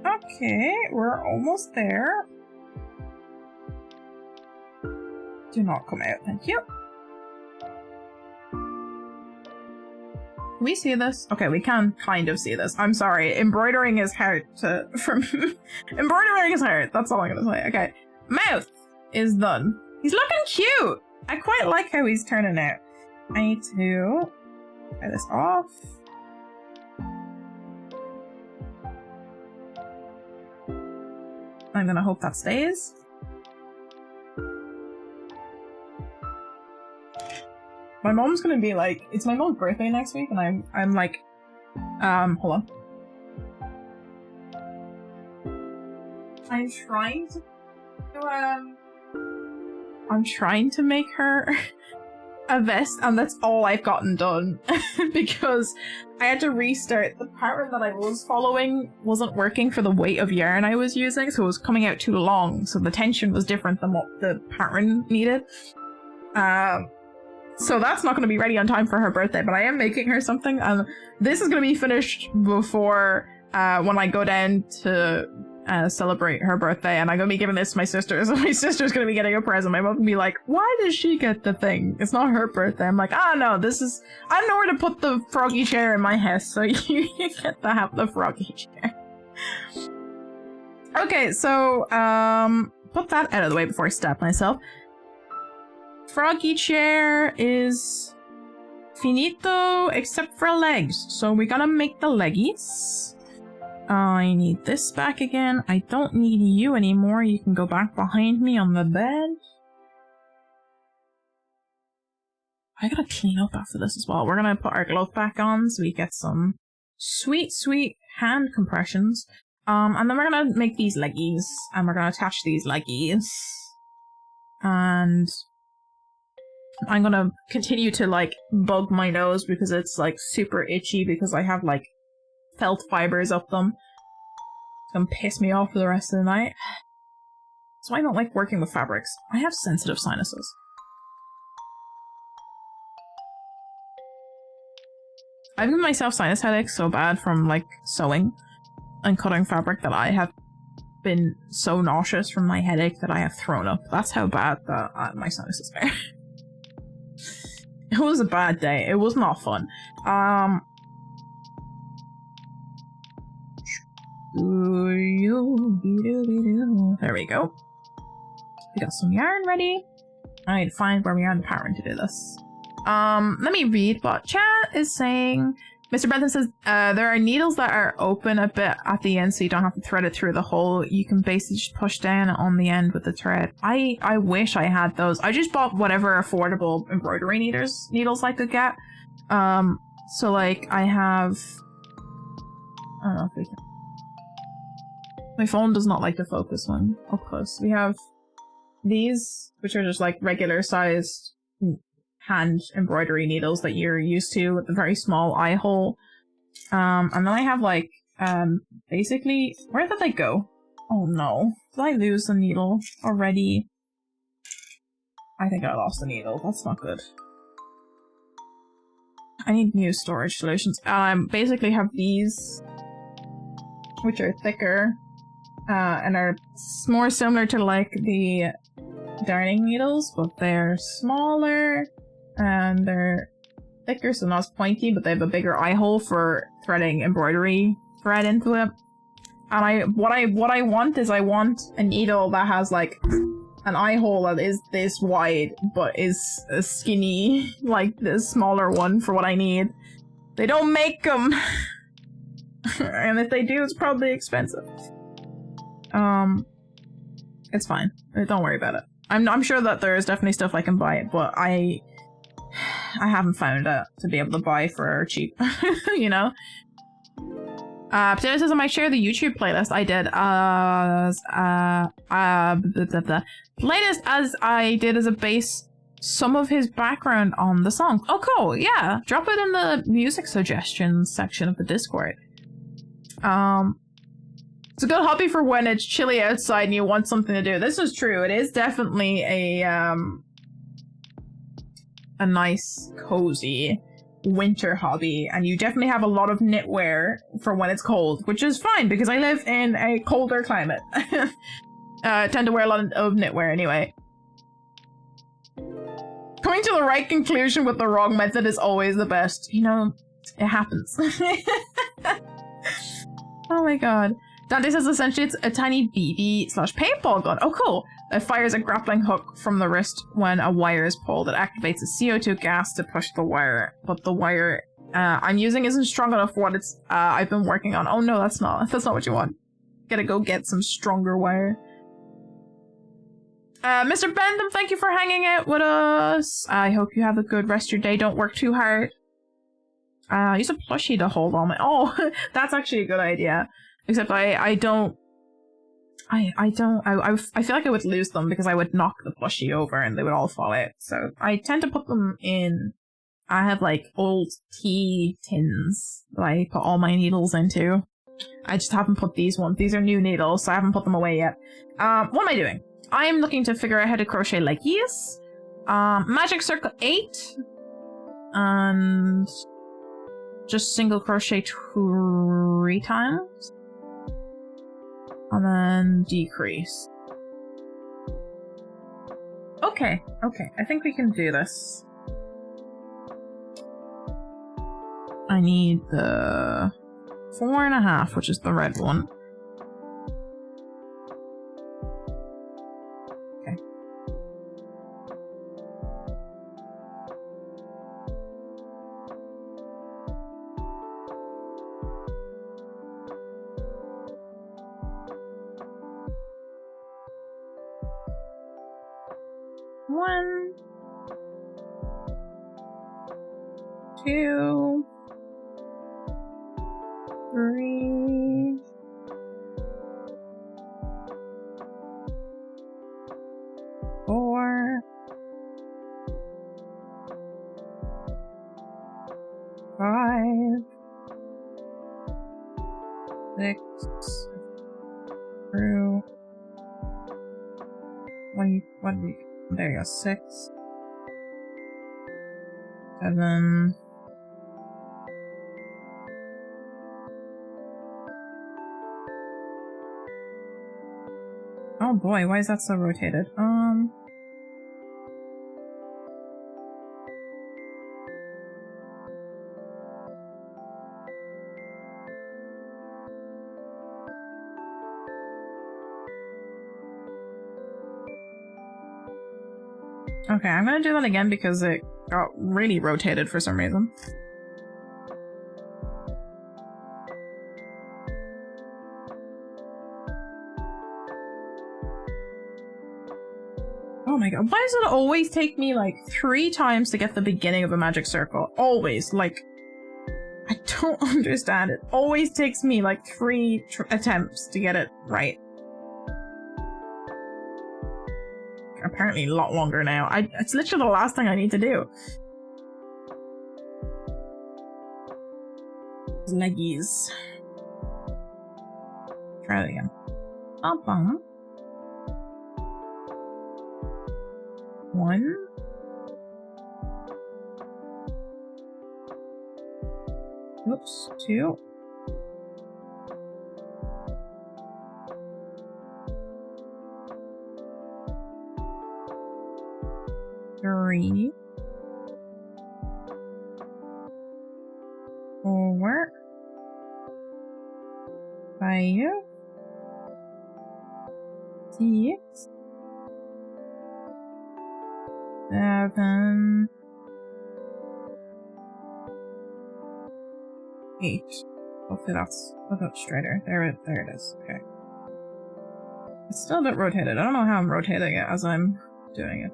Speaker 1: Okay, we're almost there. Do not come out, thank you. Can we see this? Okay, we can kind of see this. I'm sorry, embroidering is hard to... embroidering is hard, that's all I'm gonna say. Okay, mouth is done. He's looking cute! I quite like how he's turning out. I need to try this off. I'm gonna hope that stays. My mom's gonna be like, it's my mom's birthday next week, and I'm like, hold on. I'm trying to make her a vest, and that's all I've gotten done because I had to restart. The pattern that I was following wasn't working for the weight of yarn I was using, so it was coming out too long, so the tension was different than what the pattern needed. So that's not going to be ready on time for her birthday, but I am making her something, and this is going to be finished before when I go down to celebrate her birthday, and I'm going to be giving this to my sister, so my sister's going to be getting a present. My mom will be like, why does she get the thing? It's not her birthday. I'm like, no, this is... I don't know where to put the froggy chair in my house, so you get to have the froggy chair. Okay, so, put that out of the way before I stab myself. Froggy chair is finito except for legs, so we gotta make the leggies. I need this back again. I don't need you anymore. You can go back behind me on the bed. I gotta clean up after this as well. We're gonna put our glove back on so we get some sweet, sweet hand compressions. And then we're gonna make these leggies, and we're gonna attach these leggies. And I'm gonna continue to, like, bug my nose because it's, like, super itchy because I have, like, felt fibers up them. It's gonna piss me off for the rest of the night. So I don't like working with fabrics. I have sensitive sinuses. I've given myself sinus headaches so bad from, like, sewing and cutting fabric that I have been so nauseous from my headache that I have thrown up. That's how bad my sinuses are. It was a bad day. It was not fun. There we go. We got some yarn ready. I need to find where we are in the pattern to do this. Let me read what chat is saying. Mr. Benton says, there are needles that are open a bit at the end so you don't have to thread it through the hole. You can basically just push down on the end with the thread. I wish I had those. I just bought whatever affordable embroidery needles I could get. So like I have... I don't know if we can... My phone does not like to focus on up close. We have these, which are just like regular sized hand embroidery needles that you're used to with a very small eye hole. And then I have like, basically, where did they go? Oh no, did I lose the needle already? I think I lost the needle, that's not good. I need new storage solutions. Basically have these, which are thicker, and are more similar to like the darning needles, but they're smaller, and they're thicker, so not as pointy, but they have a bigger eye hole for threading embroidery thread into it. And what I want is I want a needle that has like an eye hole that is this wide, but is a skinny, like this smaller one for what I need. They don't make them, and if they do, it's probably expensive. It's fine. Don't worry about it. I'm sure that there is definitely stuff I can buy, but I haven't found it to be able to buy for cheap, you know? Potato says I might share the YouTube playlist I did the latest as I did as a base some of his background on the song. Oh cool, yeah. Drop it in the music suggestions section of the Discord. It's a good hobby for when it's chilly outside and you want something to do. This is true. It is definitely a nice, cozy winter hobby, and you definitely have a lot of knitwear for when it's cold, which is fine because I live in a colder climate. I tend to wear a lot of knitwear anyway. Coming to the right conclusion with the wrong method is always the best. You know, it happens. Oh my god. Dante says essentially it's a tiny BB/paintball gun. Oh cool. It fires a grappling hook from the wrist when a wire is pulled. It activates a CO2 gas to push the wire, but the wire I'm using isn't strong enough for what it's I've been working on. Oh no, that's not what you want. Gotta go get some stronger wire. Mr. Bentham, thank you for hanging out with us. I hope you have a good rest of your day. Don't work too hard. Use a plushie to hold on my— oh, that's actually a good idea. Except I feel like I would lose them because I would knock the plushie over and they would all fall out. So I tend to put them in— I have like old tea tins that I put all my needles into. I just haven't put these ones. These are new needles, so I haven't put them away yet. What am I doing? I am looking to figure out how to crochet leggies. Magic circle 8. And just single crochet 3 times. And then decrease. Okay, I think we can do this. I need the 4.5, which is the red one. Okay. One, 2, 3, 4, 5, 6, through. There you go, 6, 7. Oh boy, why is that so rotated? Okay, I'm gonna do that again because it got really rotated for some reason. Oh my god, why does it always take me like 3 times to get the beginning of a magic circle? Always, like, I don't understand. It always takes me like 3 attempts to get it right. Apparently a lot longer now. It's literally the last thing I need to do. leggies. Try it again. Bum. 1. Oops, 2. 3. 4. 5. 6. 7. 8. Hopefully that's a bit straighter. There it is. Okay. It's still a bit rotated. I don't know how I'm rotating it as I'm doing it.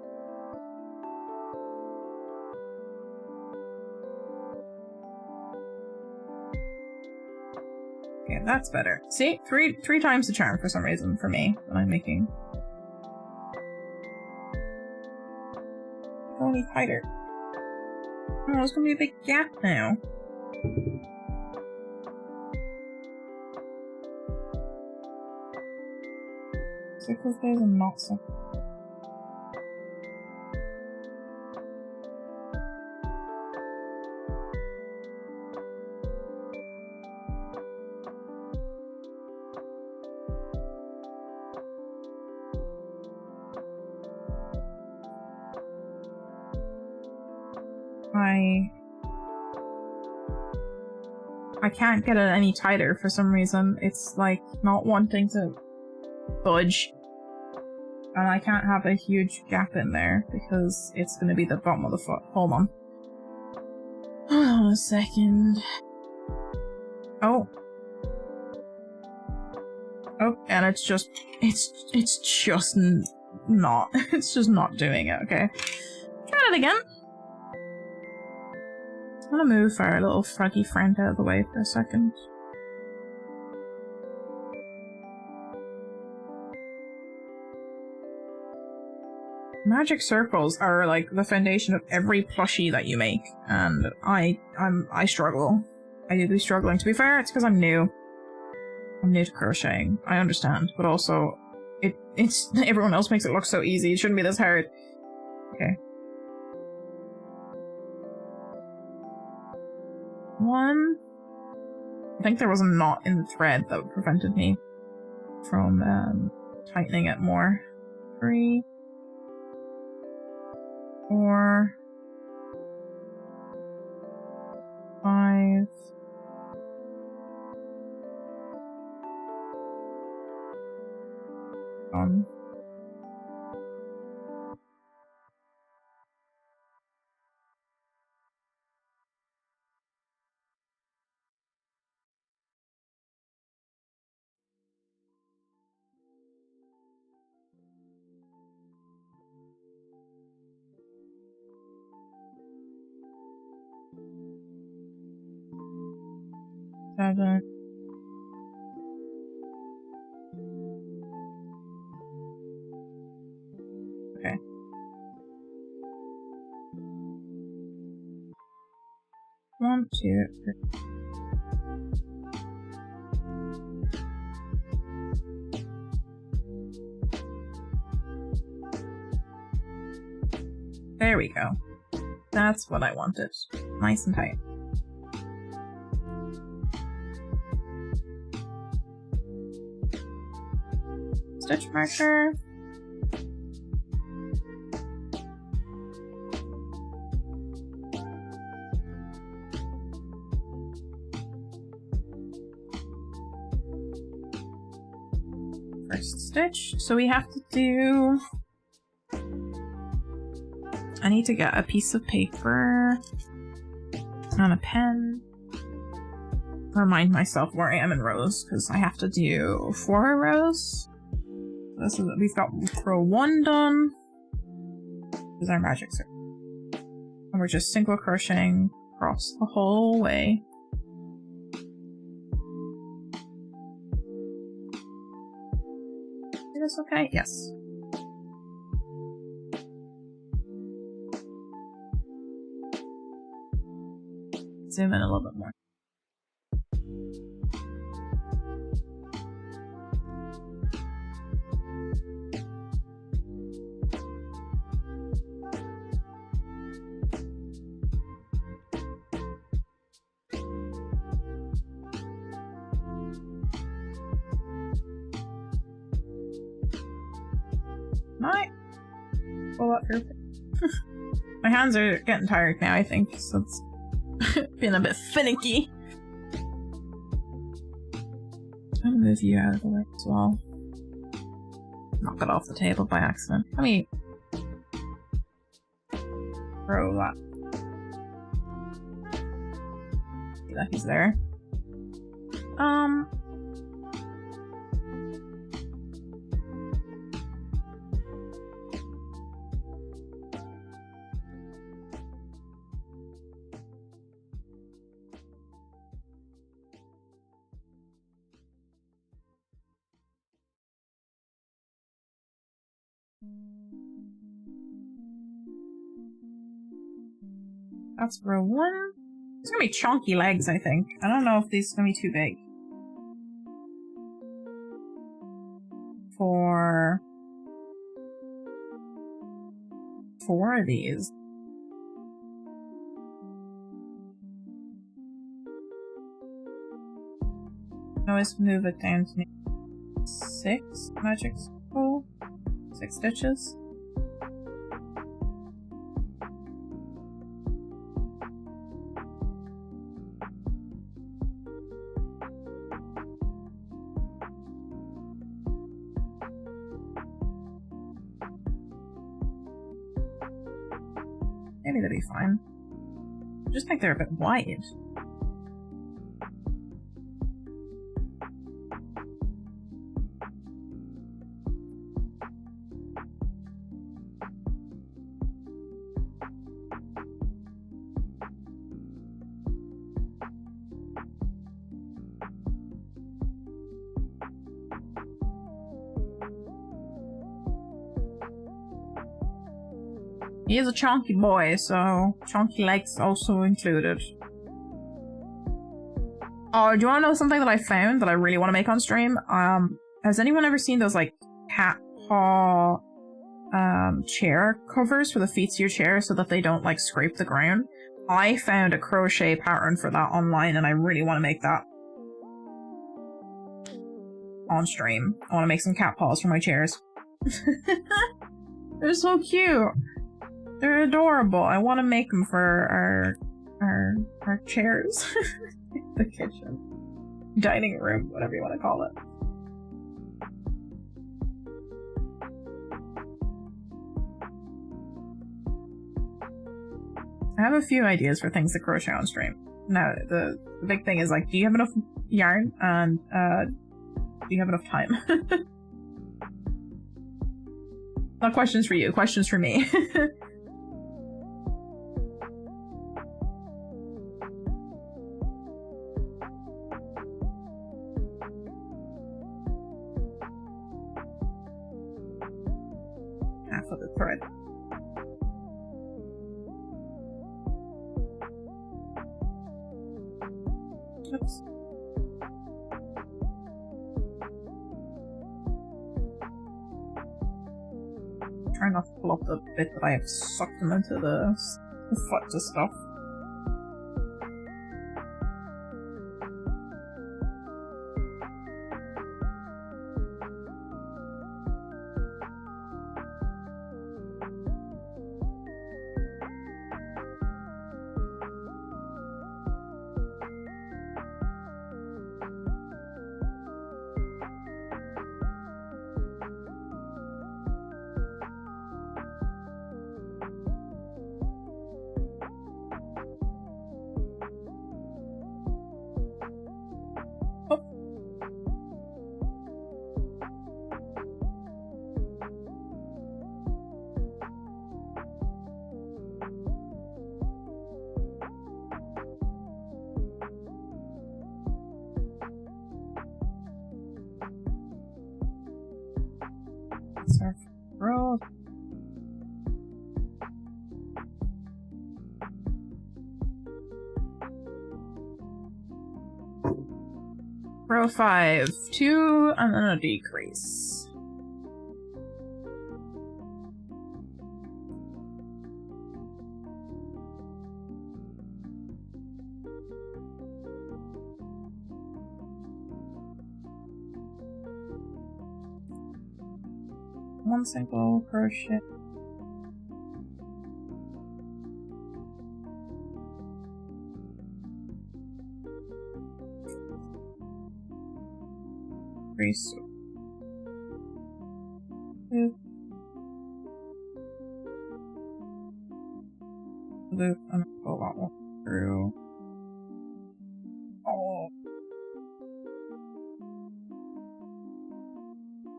Speaker 1: Okay, that's better. See? Three times the charm for some reason for me when I'm making. Only tighter. Oh, there's gonna be a big gap now. Sickles days and not so. I can't get it any tighter for some reason. It's like not wanting to budge. And I can't have a huge gap in there because it's gonna be the bottom of the foot. Hold on. Hold on a second. Oh. Oh, and it's just not. It's just not doing it, okay. Try it again. I'm gonna move our little froggy friend out of the way for a second. Magic circles are like the foundation of every plushie that you make, and I struggle. I do be struggling. To be fair, it's because I'm new. I'm new to crocheting. I understand, but also it's everyone else makes it look so easy. It shouldn't be this hard. Okay. 1. I think there was a knot in the thread that prevented me from tightening it more. 3. 4. 5. 1. Seven. Okay. One, two, three. There we go. That's what I wanted. Nice and tight. Stitch marker. First stitch. So we have to do... I need to get a piece of paper and a pen. Remind myself where I am in rows, because I have to do 4 rows. This is, we've got row 1 done. This is our magic circle. And we're just single crocheting across the whole way. Is this okay? Yes. Zoom in a little bit more. Night. Pull up here. My hands are getting tired now, I think, so it's been a bit finicky. I'm gonna move you out of the way as well. Knock it off the table by accident. Let me throw that. See that he's there. That's row 1. It's gonna be chunky legs, I think. I don't know if these are gonna be too big. For 4 of these. I can always move it down to maybe 6 magic scroll. 6 stitches. Maybe that'd be fine. I just think they're a bit wide. He is a chunky boy, so chunky legs also included. Oh, do you want to know something that I found that I really want to make on stream? Has anyone ever seen those, like, cat paw chair covers for the feet to your chair so that they don't, like, scrape the ground? I found a crochet pattern for that online, and I really want to make that on stream. I want to make some cat paws for my chairs. They're so cute. They're adorable. I want to make them for our chairs. The kitchen. Dining room, whatever you want to call it. I have a few ideas for things to crochet on stream. Now, the big thing is, like, do you have enough yarn? And, do you have enough time? Not questions for you, questions for me. Half of the thread. Oops. Try not to pull up the bit that I have sucked them into the foot to stuff. Row. Row 5, 2, and then a decrease. 1 single crochet. Crease. Loop and pull that one through. Oh.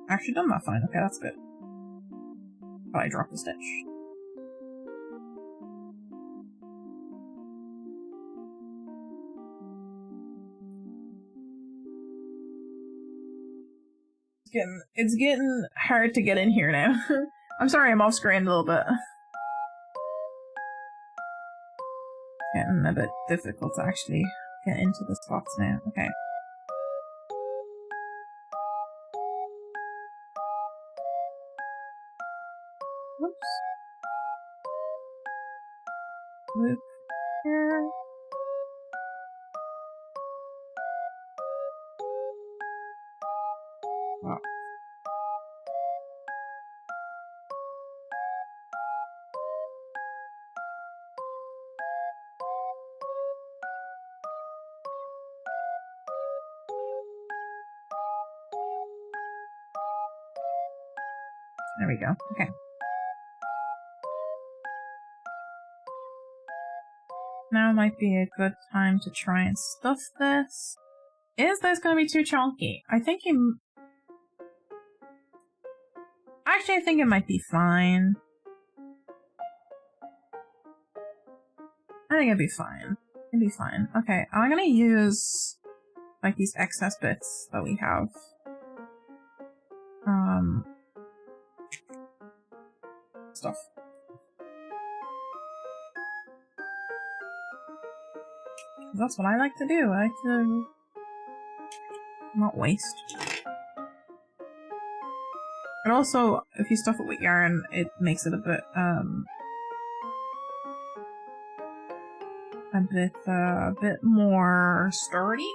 Speaker 1: Actually done that fine. Okay, that's good. Probably dropped a stitch. It's getting hard to get in here now. I'm sorry, I'm off screen a little bit. Getting a bit difficult to actually get into the spots now. Okay. Whoops. Loop here. Wow. There we go. Okay. Now might be a good time to try and stuff this. Is this going to be too chunky? I think Actually, I think it might be fine. I think it'd be fine. It'd be fine. Okay, I'm gonna use like these excess bits that we have. Stuff. That's what I like to do. I like to not waste. And also, if you stuff it with yarn, it makes it a bit more sturdy.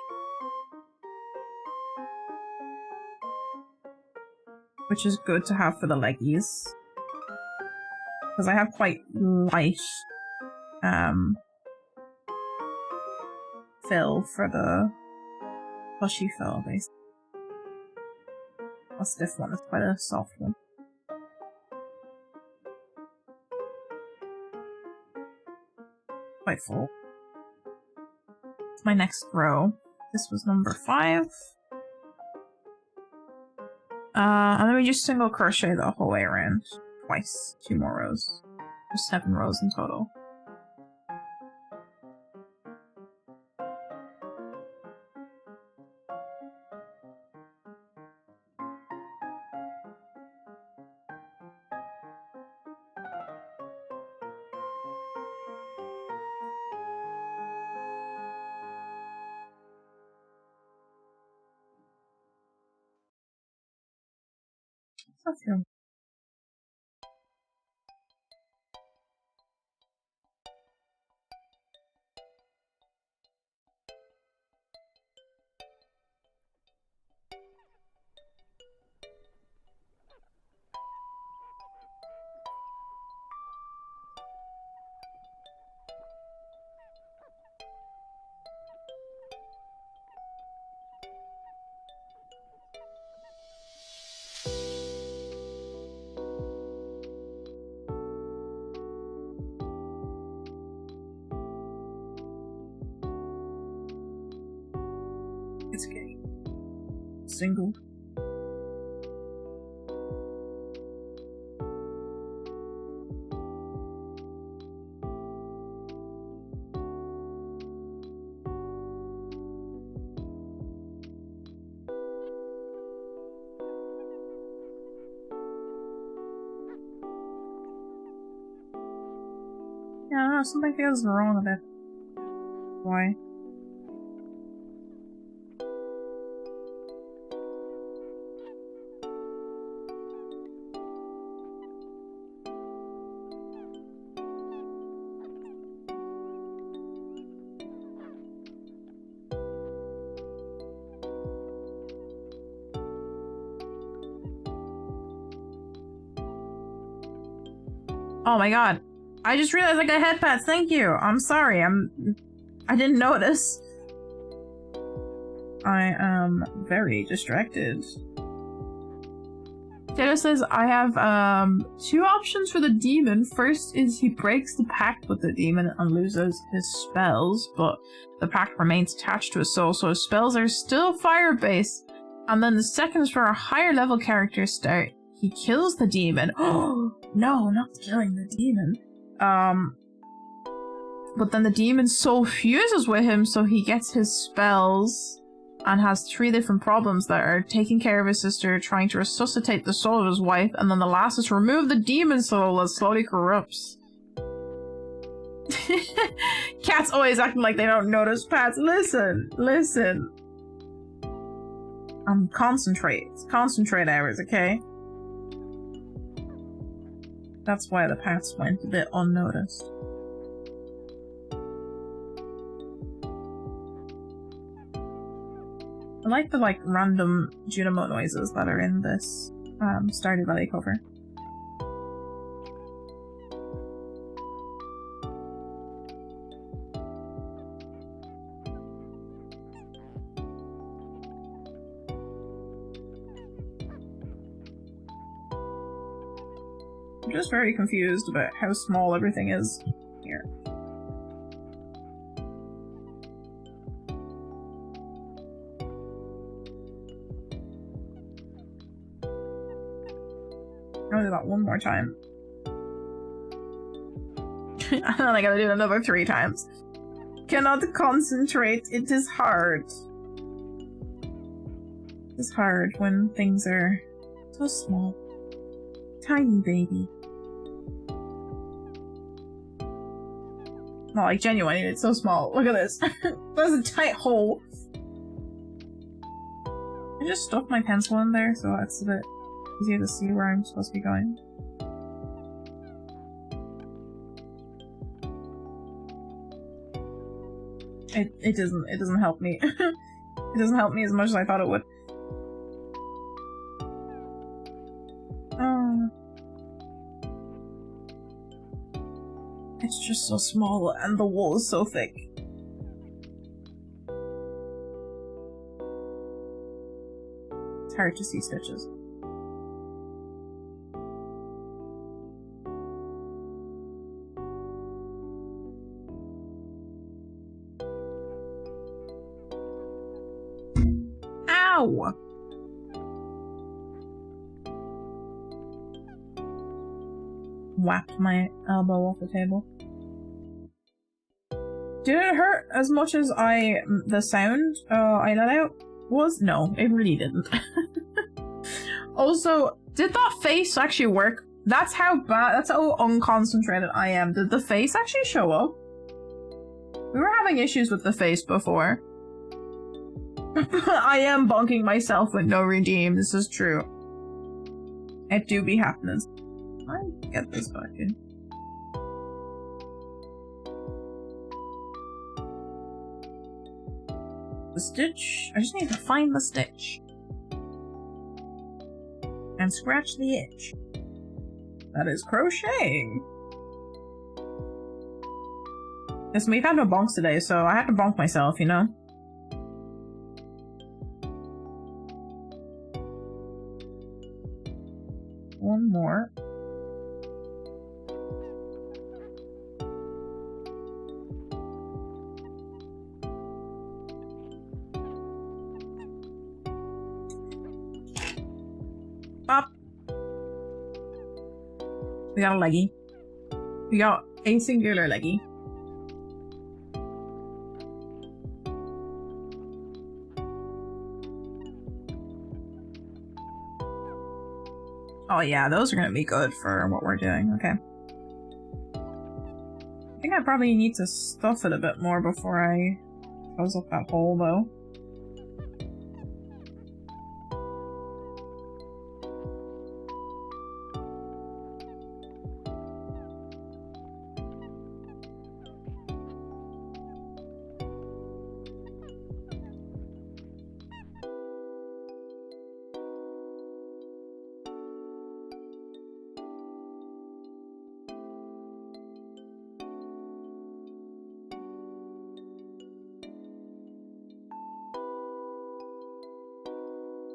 Speaker 1: Which is good to have for the leggies. Because I have quite light fill for the plushy fill, basically. A stiff one is quite a soft one. Quite full. It's my next row. This was number 5. And then we just single crochet the whole way around. Twice. 2 more rows. There's 7 rows in total. That's good. It's okay. Single. Yeah, I don't know, something feels wrong with it. Why? Oh my god. I just realized I got head pats. Thank you. I'm sorry. I didn't notice. I am very distracted. Taylor says I have 2 options for the demon. First is he breaks the pact with the demon and loses his spells, but the pact remains attached to his soul, so his spells are still fire-based. And then the second is for a higher level character start. He kills the demon. Oh no, not killing the demon. But then the demon's soul fuses with him, so he gets his spells and has 3 different problems that are taking care of his sister, trying to resuscitate the soul of his wife, and then the last is remove the demon soul that slowly corrupts. Cats always acting like they don't notice Pats. Listen. Concentrate. Concentrate hours, okay? That's why the Pats went a bit unnoticed. I like the random Junimo noises that are in this Stardew Valley cover. I'm just very confused about how small everything is here. I'll do that one more time. And then I gotta do it another 3 times. Cannot concentrate. It is hard. It's hard when things are so small. Tiny baby. Not like genuine, it's so small. Look at this. There's a tight hole. I just stuck my pencil in there, so it's a bit easier to see where I'm supposed to be going. It doesn't help me. It doesn't help me as much as I thought it would. It's just so small and the wool is so thick. It's hard to see stitches. Ow! Whacked my elbow off the table. Did it hurt as much as the sound I let out was? No, it really didn't. Also, did that face actually work? That's how unconcentrated I am. Did the face actually show up? We were having issues with the face before. I am bonking myself with no redeem, this is true. It do be happening. I get this back in. The stitch. I just need to find the stitch. And scratch the itch. That is crocheting. Listen, we've had no bonks today, so I had to bonk myself, you know? One more. Up. We got a leggy. We got a singular leggy. Oh yeah, those are gonna be good for what we're doing. Okay. I think I probably need to stuff it a bit more before I close up that hole, though.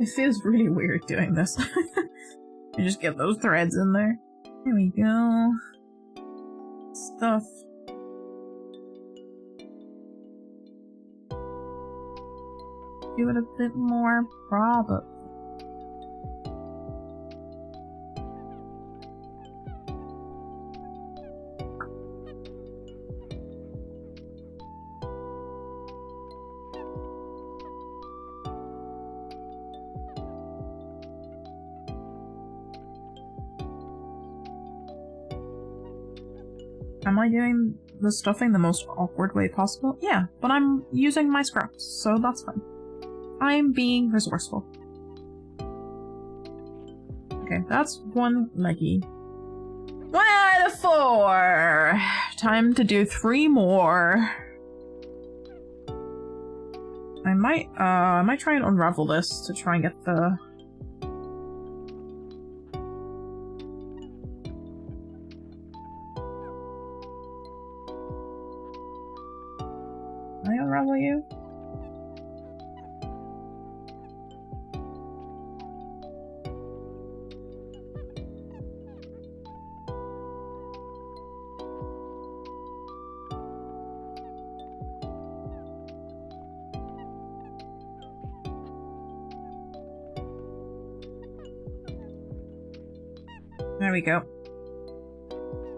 Speaker 1: It feels really weird doing this. You just get those threads in there. There we go. Stuff. Do it a bit more, probably. Am I doing the stuffing the most awkward way possible? Yeah, but I'm using my scraps, so that's fine. I'm being resourceful. Okay, that's one leggy. 1 out of 4! Time to do 3 more. I might try and unravel this to try and get the... Can I unravel you? There we go.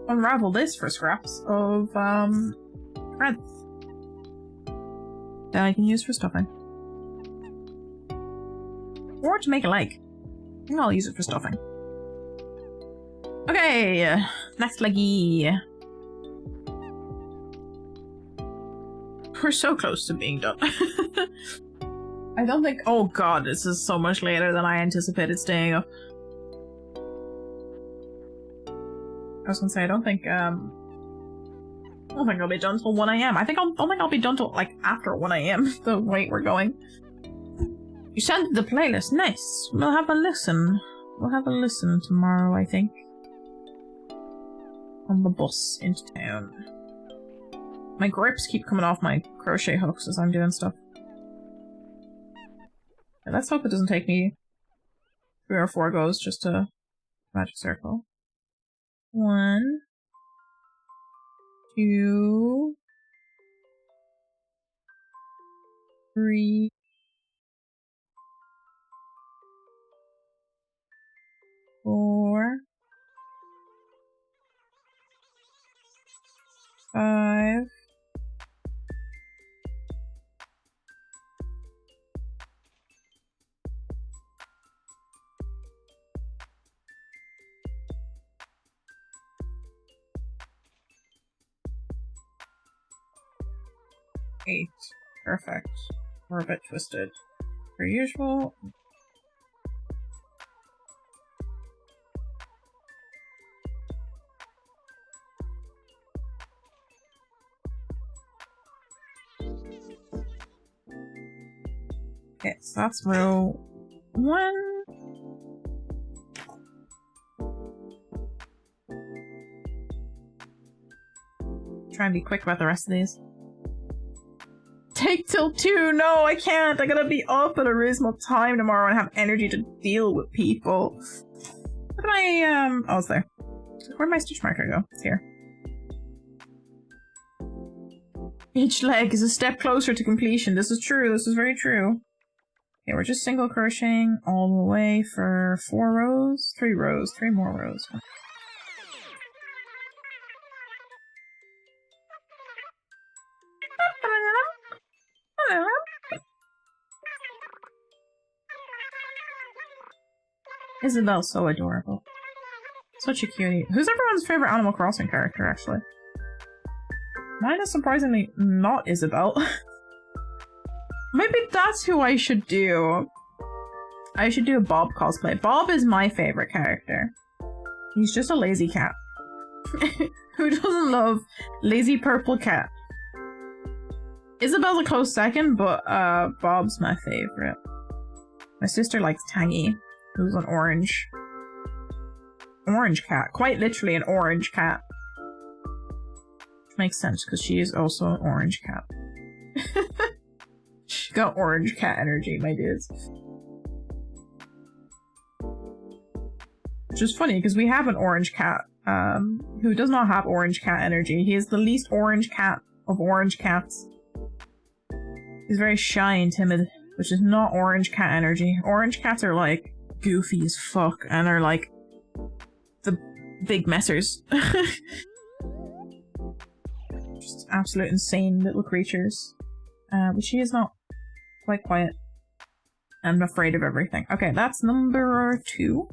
Speaker 1: Unravel this for scraps of thread that I can use for stuffing. Or to make a leg. I think I'll use it for stuffing. Okay, next leggy. We're so close to being done. I don't think- oh god, this is so much later than I anticipated staying up. I was gonna say, I don't think I'll be done till 1 AM. I don't think I'll be done till, like, after 1 AM, the rate we're going. You sent the playlist, nice. We'll have a listen. We'll have a listen tomorrow, I think. On the bus into town. My grips keep coming off my crochet hooks as I'm doing stuff. Yeah, let's hope it doesn't take me 3 or 4 goes just to magic circle. 1, 2, 3, 4, 5, 8. Perfect. We're a bit twisted. Per usual. Okay, so that's row 1. Try and be quick about the rest of these. Take till 2! No, I can't! I gotta be up at a reasonable time tomorrow and have energy to deal with people. Look at my, oh, it's there. Where'd my stitch marker go? It's here. Each leg is a step closer to completion. This is true. This is very true. Okay, we're just single crocheting all the way for 4 rows? 3 rows. 3 more rows. Isabel's so adorable. Such a cutie. Who's everyone's favorite Animal Crossing character, actually? Mine is surprisingly not Isabel. Maybe that's who I should do. I should do a Bob cosplay. Bob is my favorite character. He's just a lazy cat. Who doesn't love lazy purple cat? Isabel's a close second, but Bob's my favorite. My sister likes Tangy, who's an orange cat. Quite literally an orange cat. Which makes sense, because she is also an orange cat. She got orange cat energy, my dudes. is funny because we have an orange cat who does not have orange cat energy. He is the least orange cat of orange cats. He's very shy and timid, which is not orange cat energy. Orange cats are like goofy as fuck and are like the big messers. Just absolute insane little creatures. But she is not quite quiet. I'm afraid of everything. Okay, that's number 2.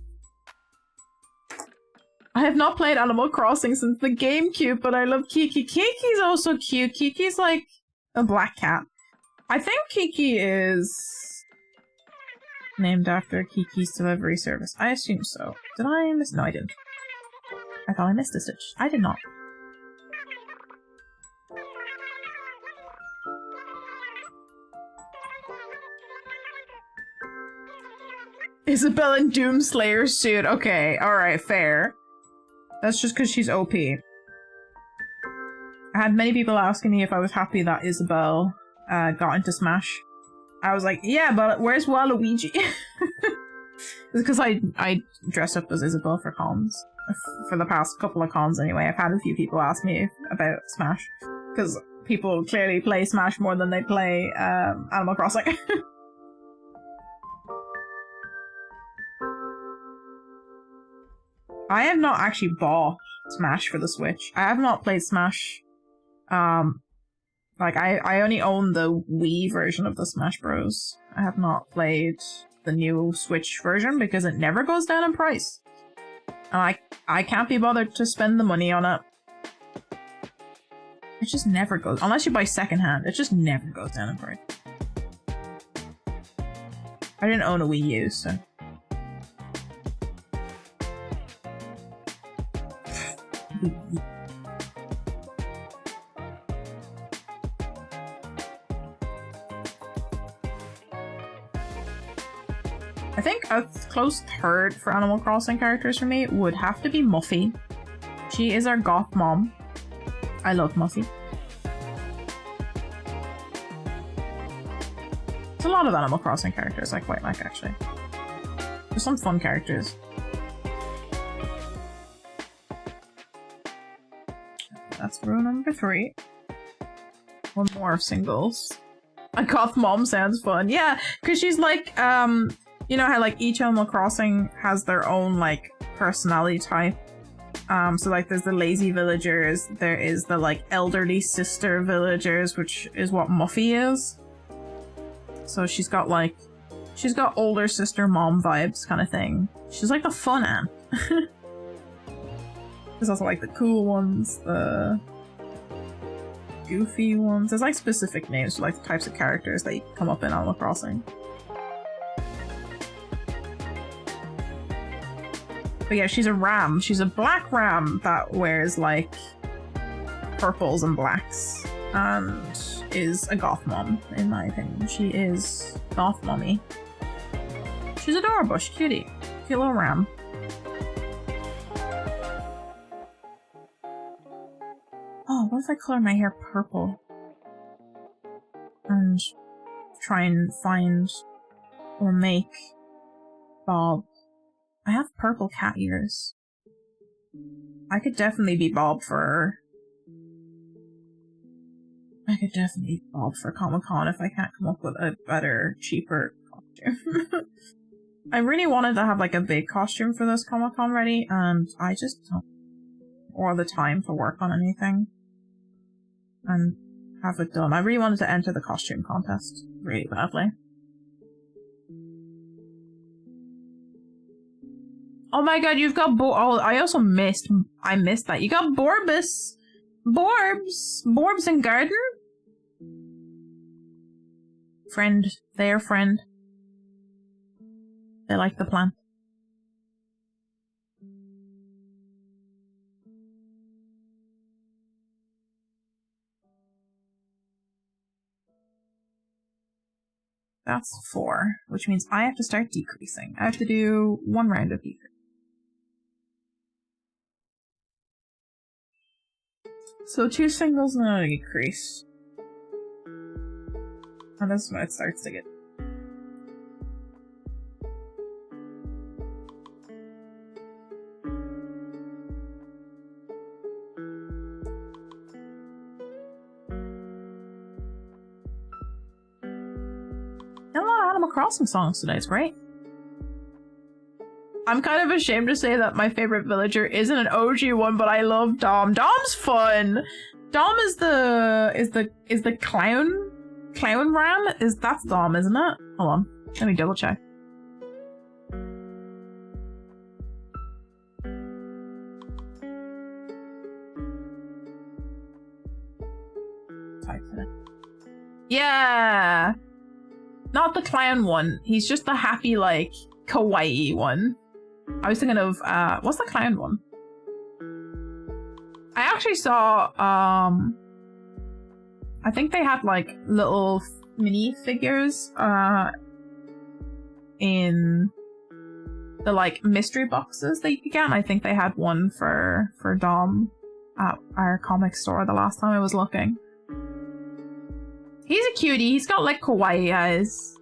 Speaker 1: I have not played Animal Crossing since the GameCube, but I love Kiki. Kiki's also cute. Kiki's like a black cat. I think Kiki is named after Kiki's delivery service. I assume so. Did I miss? No, I didn't. I thought I missed a stitch. I did not. Isabelle in Doomslayer's suit. Okay, alright, fair. That's just because she's OP. I had many people asking me if I was happy that Isabelle got into Smash. I was like, yeah, but where's Waluigi? It's because I dressed up as Isabelle for cons. For the past couple of cons anyway. I've had a few people ask me about Smash. Because people clearly play Smash more than they play Animal Crossing. I have not actually bought Smash for the Switch. I have not played Smash. Like, I only own the Wii version of the Smash Bros. I have not played the new Switch version because it never goes down in price. And I can't be bothered to spend the money on it. It just never goes, unless you buy secondhand, it just never goes down in price. I didn't own a Wii U, so... I think a close third for Animal Crossing characters for me would have to be Muffy. She is our goth mom. I love Muffy. There's a lot of Animal Crossing characters I quite like, actually. There's some fun characters. That's row number 3. One more of singles. A goth mom sounds fun. Yeah, because she's like, you know how like each Animal Crossing has their own like personality type. So like there's the lazy villagers, there is the like elderly sister villagers, which is what Muffy is. So she's got older sister mom vibes kind of thing. She's like the fun aunt. There's also like the cool ones, the goofy ones. There's like specific names for like the types of characters that come up in Animal Crossing. But yeah, she's a ram. She's a black ram that wears like purples and blacks and is a goth mom, in my opinion. She is goth mommy. She's adorable. She's cutie. Cute little ram. Oh, what if I color my hair purple? And try and find or make Bob. I have purple cat ears. I could definitely be Bob for... I could definitely be Bob for Comic-Con if I can't come up with a better, cheaper costume. I really wanted to have like a big costume for this Comic-Con ready, and I just don't... or the time to work on anything. And have it done. I really wanted to enter the costume contest really badly. Oh my god, you've got oh, I also missed that. You got Borbus. Borbs and Garden? Friend. Their friend. They like the plant. That's 4, which means I have to start decreasing. I have to do 1 round of decrease. So 2 singles and a decrease. And this is when it starts to get... Crossing songs today. It's great. I'm kind of ashamed to say that my favorite villager isn't an OG one, but I love Dom. Dom's fun. Dom is the clown ram? That's Dom, isn't it? Hold on. Let me double check. Yeah! Not the clown one. He's just the happy, like, kawaii one. I was thinking of, what's the clown one? I actually saw, I think they had, like, little mini figures, in the, like, mystery boxes that you get. I think they had one for Dom at our comic store the last time I was looking. He's a cutie. He's got, like, kawaii eyes.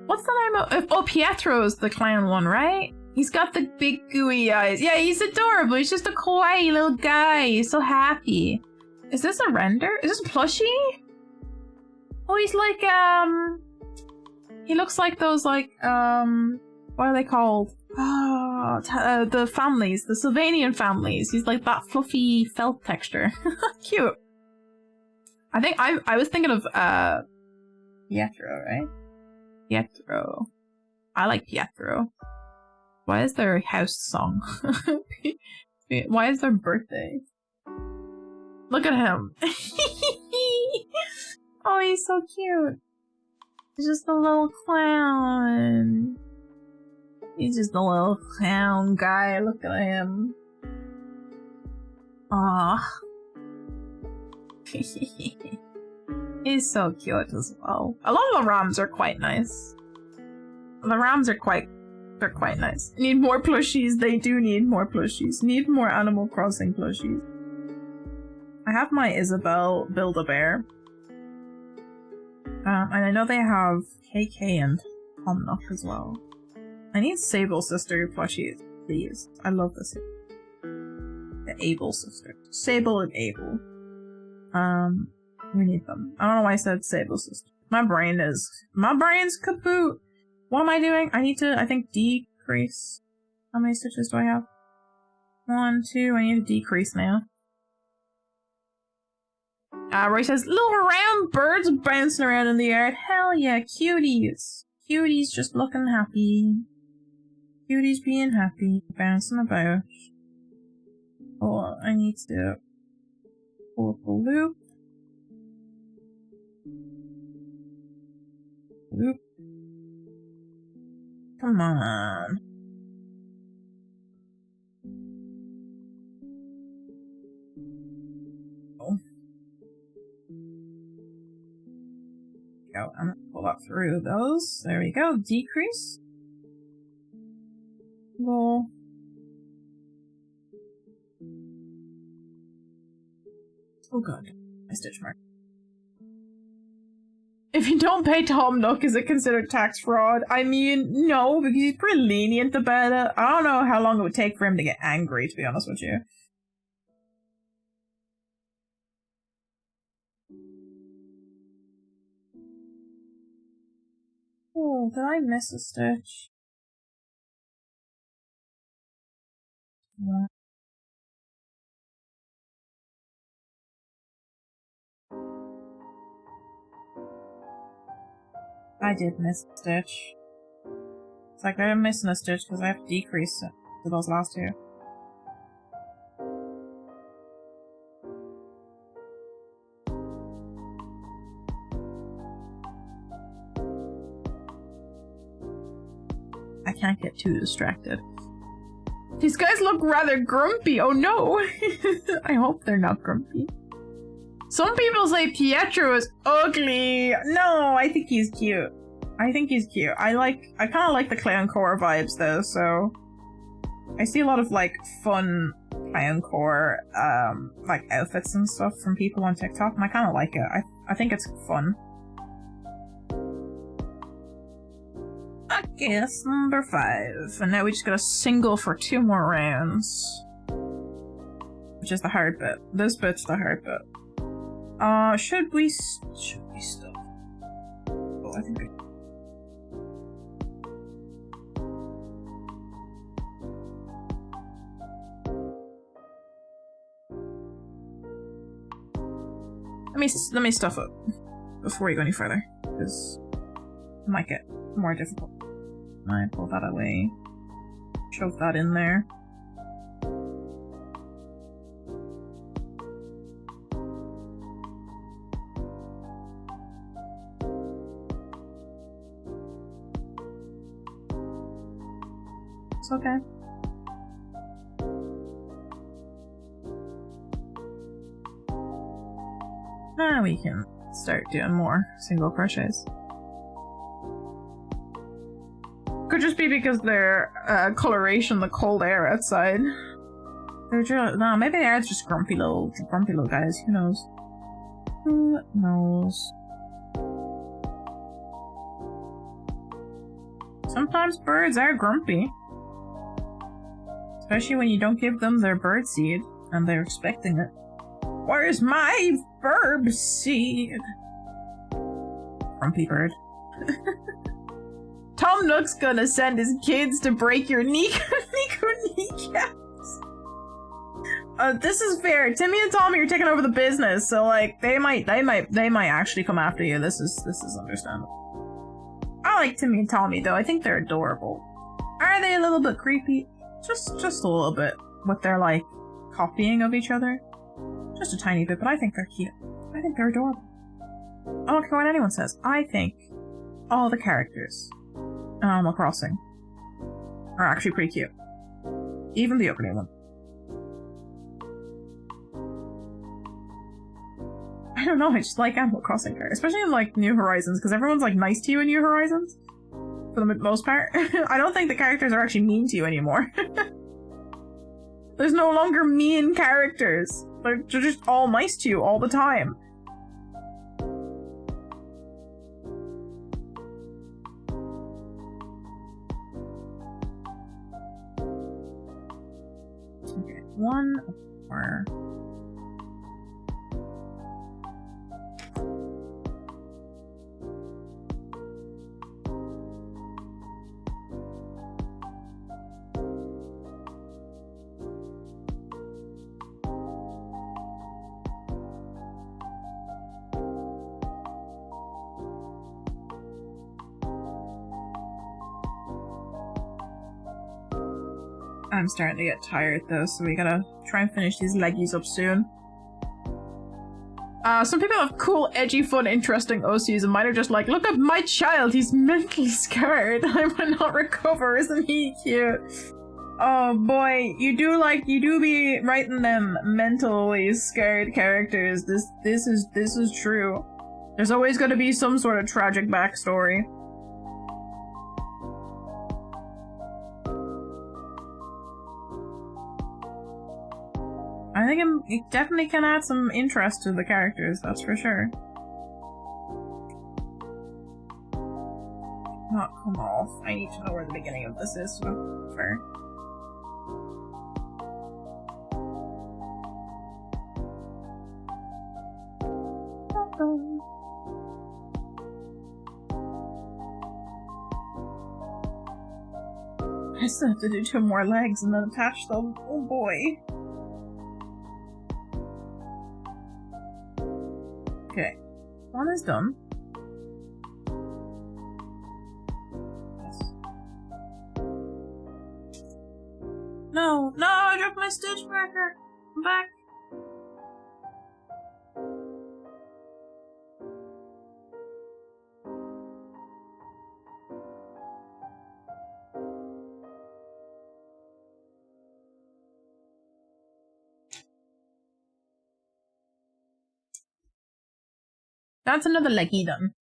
Speaker 1: What's the name of... Oh, Pietro's the clown one, right? He's got the big gooey eyes. Yeah, he's adorable. He's just a kawaii little guy. He's so happy. Is this a render? Is this a plushie? Oh, he's like, he looks like those, like, what are they called? Oh, the families. The Sylvanian families. He's like that fluffy felt texture. Cute. I think I was thinking of, Pietro, right? Pietro. I like Pietro. Why is there a house song? Why is there birthday? Look at him. Oh, he's so cute. He's just a little clown. He's just a little clown guy. Look at him. Aww. He's so cute as well. A lot of the Rams are quite nice. The Rams are quite nice. Need more plushies. They do need more plushies. Need more Animal Crossing plushies. I have my Isabelle Build-A-Bear. And I know they have KK and Tom Nook as well. I need Sable Sister plushies, please. I love this. The Able Sister. Sable and Able. We need them. I don't know why I said Sable Sister. My brain's kaput. What am I doing? I need to, I think, decrease. How many stitches do I have? 1, 2, I need to decrease now. Roy says, little round birds bouncing around in the air. Hell yeah, cuties. Cuties just looking happy. Cuties being happy, bouncing about. Oh, I need to pull up a loop. Loop. Come on. Oh. Go. I'm gonna pull up through those. There we go. Decrease. Roll. Oh god. My stitch mark. If you don't pay Tom Nook, is it considered tax fraud? I mean, no, because he's pretty lenient about it. I don't know how long it would take for him to get angry, to be honest with you. Oh, did I miss a stitch? Yeah. I did miss a stitch. It's like I'm missing a stitch because I have to decrease it to those last two. I can't get too distracted. These guys look rather grumpy. Oh no! I hope they're not grumpy. Some people say Pietro is ugly. No, I think he's cute. I think he's cute. I kind of like the clown core vibes though, so I see a lot of like fun clown core like outfits and stuff from people on TikTok, and I kind of like it. I think it's fun. Okay, that's number 5, and now we just got a single for 2 more rounds, which is the hard bit. This bit's the hard bit. Should we stop? Oh, I think let me stuff it before you go any further, because it might get more difficult. I pull that away, shove that in there. It's okay. Now we can start doing more single crochets. Could just be because they're coloration, the cold air outside. They're just, no, maybe they are just grumpy little guys. Who knows? Who knows? Sometimes birds are grumpy. Especially when you don't give them their bird seed and they're expecting it. Where's my bird seed? Grumpy bird. Tom Nook's gonna send his kids to break your kneecaps. This is fair. Timmy and Tommy are taking over the business, so like they might actually come after you. This is understandable. I like Timmy and Tommy though. I think they're adorable. Are they a little bit creepy? Just a little bit with their like copying of each other. Just a tiny bit, but I think they're cute. I think they're adorable. I don't care what anyone says. I think all the characters in Animal Crossing are actually pretty cute. Even the opening one. I don't know, I just like Animal Crossing characters. Especially in like New Horizons, because everyone's like nice to you in New Horizons. For the most part. I don't think the characters are actually mean to you anymore. There's no longer mean characters. They're just all nice to you all the time. Okay, one more. I'm starting to get tired though, so we gotta try and finish these leggies up soon. Some people have cool, edgy, fun, interesting OCs, and mine are just like, look at my child, he's mentally scared. I will not recover, isn't he cute? Oh boy, you do be writing them mentally scared characters. This is true. There's always gonna be some sort of tragic backstory. I think it definitely can add some interest to the characters, that's for sure. Not come off. I need to know where the beginning of this is, so fair. I still have to do 2 more legs and then attach them. Oh boy. Okay, one is done. Yes. No, I dropped my stitch marker. I'm back. That's another leggy done.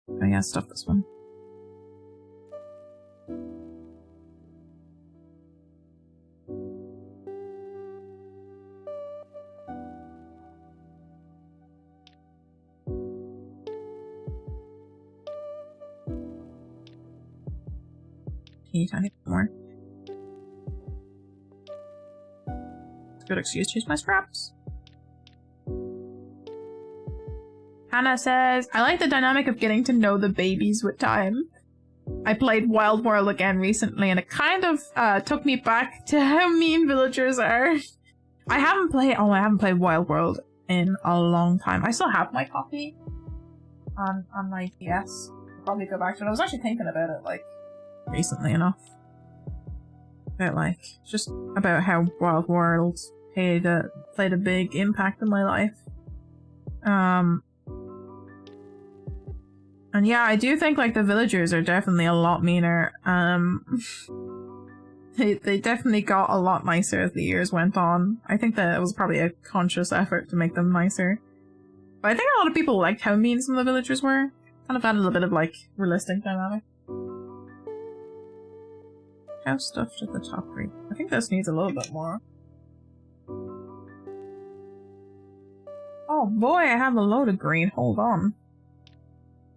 Speaker 1: Oh yeah, stuff this one. Teeny tiny bit more. Good excuse to use my straps. Hannah says, I like the dynamic of getting to know the babies with time. I played Wild World again recently and it kind of took me back to how mean villagers are. I haven't played Wild World in a long time. I still have my copy on my DS. I'll probably go back to it. I was actually thinking about it like recently enough. About like just about how Wild World played a big impact in my life. And yeah, I do think like the villagers are definitely a lot meaner. They definitely got a lot nicer as the years went on. I think that it was probably a conscious effort to make them nicer. But I think a lot of people liked how mean some of the villagers were. Kind of added a bit of like realistic dynamic. How stuffed at the top right? I think this needs a little bit more. Oh boy, I have a load of green. Hold on.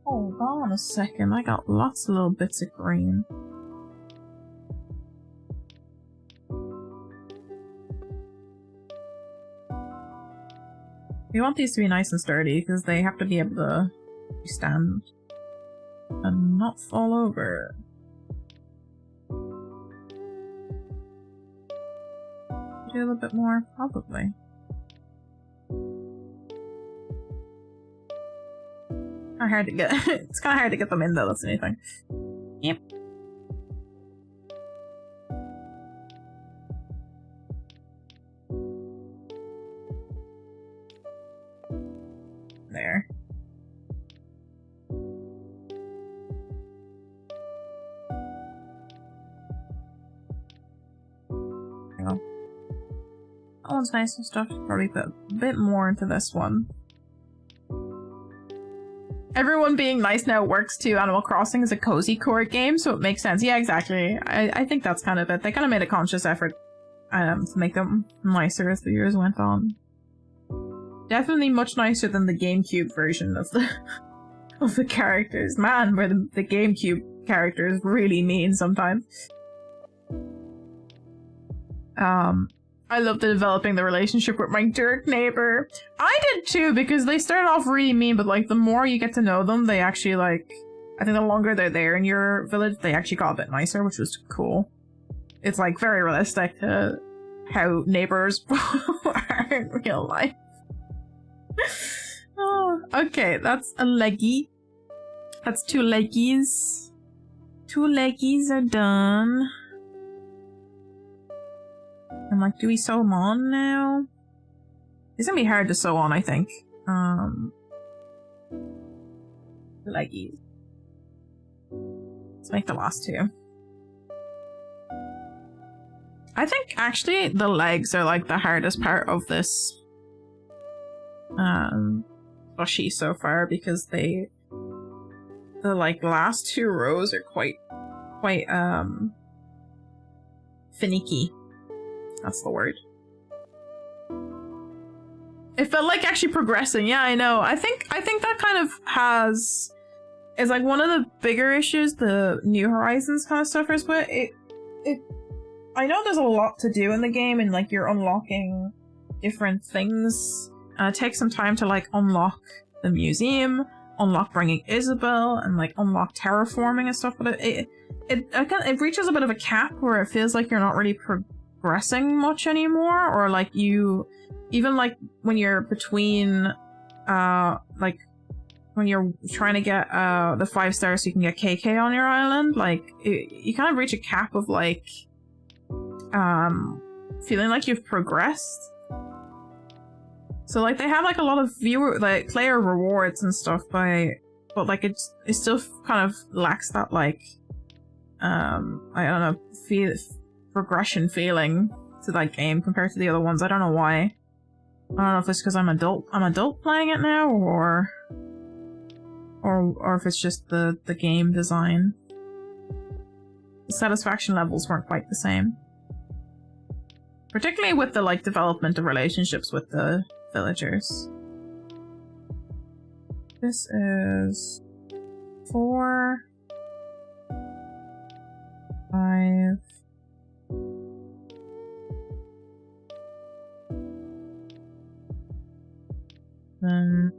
Speaker 1: Hold on a second. I got lots of little bits of green. We want these to be nice and sturdy because they have to be able to stand and not fall over. Do a little bit more? Probably. Kinda hard to get. It's kind of hard to get them in though, that's the only thing. Yep. There. There you go. That one's nice and stuff. Probably put a bit more into this one. Everyone being nice now works too. Animal Crossing is a cozy core game, so it makes sense. Yeah, exactly. I think that's kind of it. They kind of made a conscious effort to make them nicer as the years went on. Definitely much nicer than the GameCube version of the characters. Man, where the GameCube characters really mean sometimes. I love developing the relationship with my dirt neighbor. I did too, because they started off really mean, but like the more you get to know them, they actually like, I think the longer they're there in your village, they actually got a bit nicer, which was cool. It's like very realistic to how neighbors are in real life. Oh, okay, that's a leggy. That's 2 leggies. 2 leggies are done. I'm like, do we sew them on now? It's gonna be hard to sew on, I think. Leggies. Let's make the last 2. I think actually the legs are like the hardest part of this plushie so far, because the like last 2 rows are quite finicky. That's the word. It felt like actually progressing. Yeah, I know. I think that kind of is like one of the bigger issues the New Horizons kind of suffers with. I know there's a lot to do in the game, and like you're unlocking different things. It takes some time to like unlock the museum, unlock bringing Isabel, and like unlock terraforming and stuff. But it reaches a bit of a cap where it feels like you're not really progressing much anymore, or like you even like when you're between like when you're trying to get the 5 stars so you can get KK on your island, like you kind of reach a cap of like feeling like you've progressed. So like they have like a lot of player rewards and stuff, but like it still kind of lacks that like I don't know, progression feeling to that game compared to the other ones. I don't know why. I don't know if it's because I'm adult playing it now, or if it's just the game design. The satisfaction levels weren't quite the same. Particularly with the like development of relationships with the villagers. This is 4, 5. Then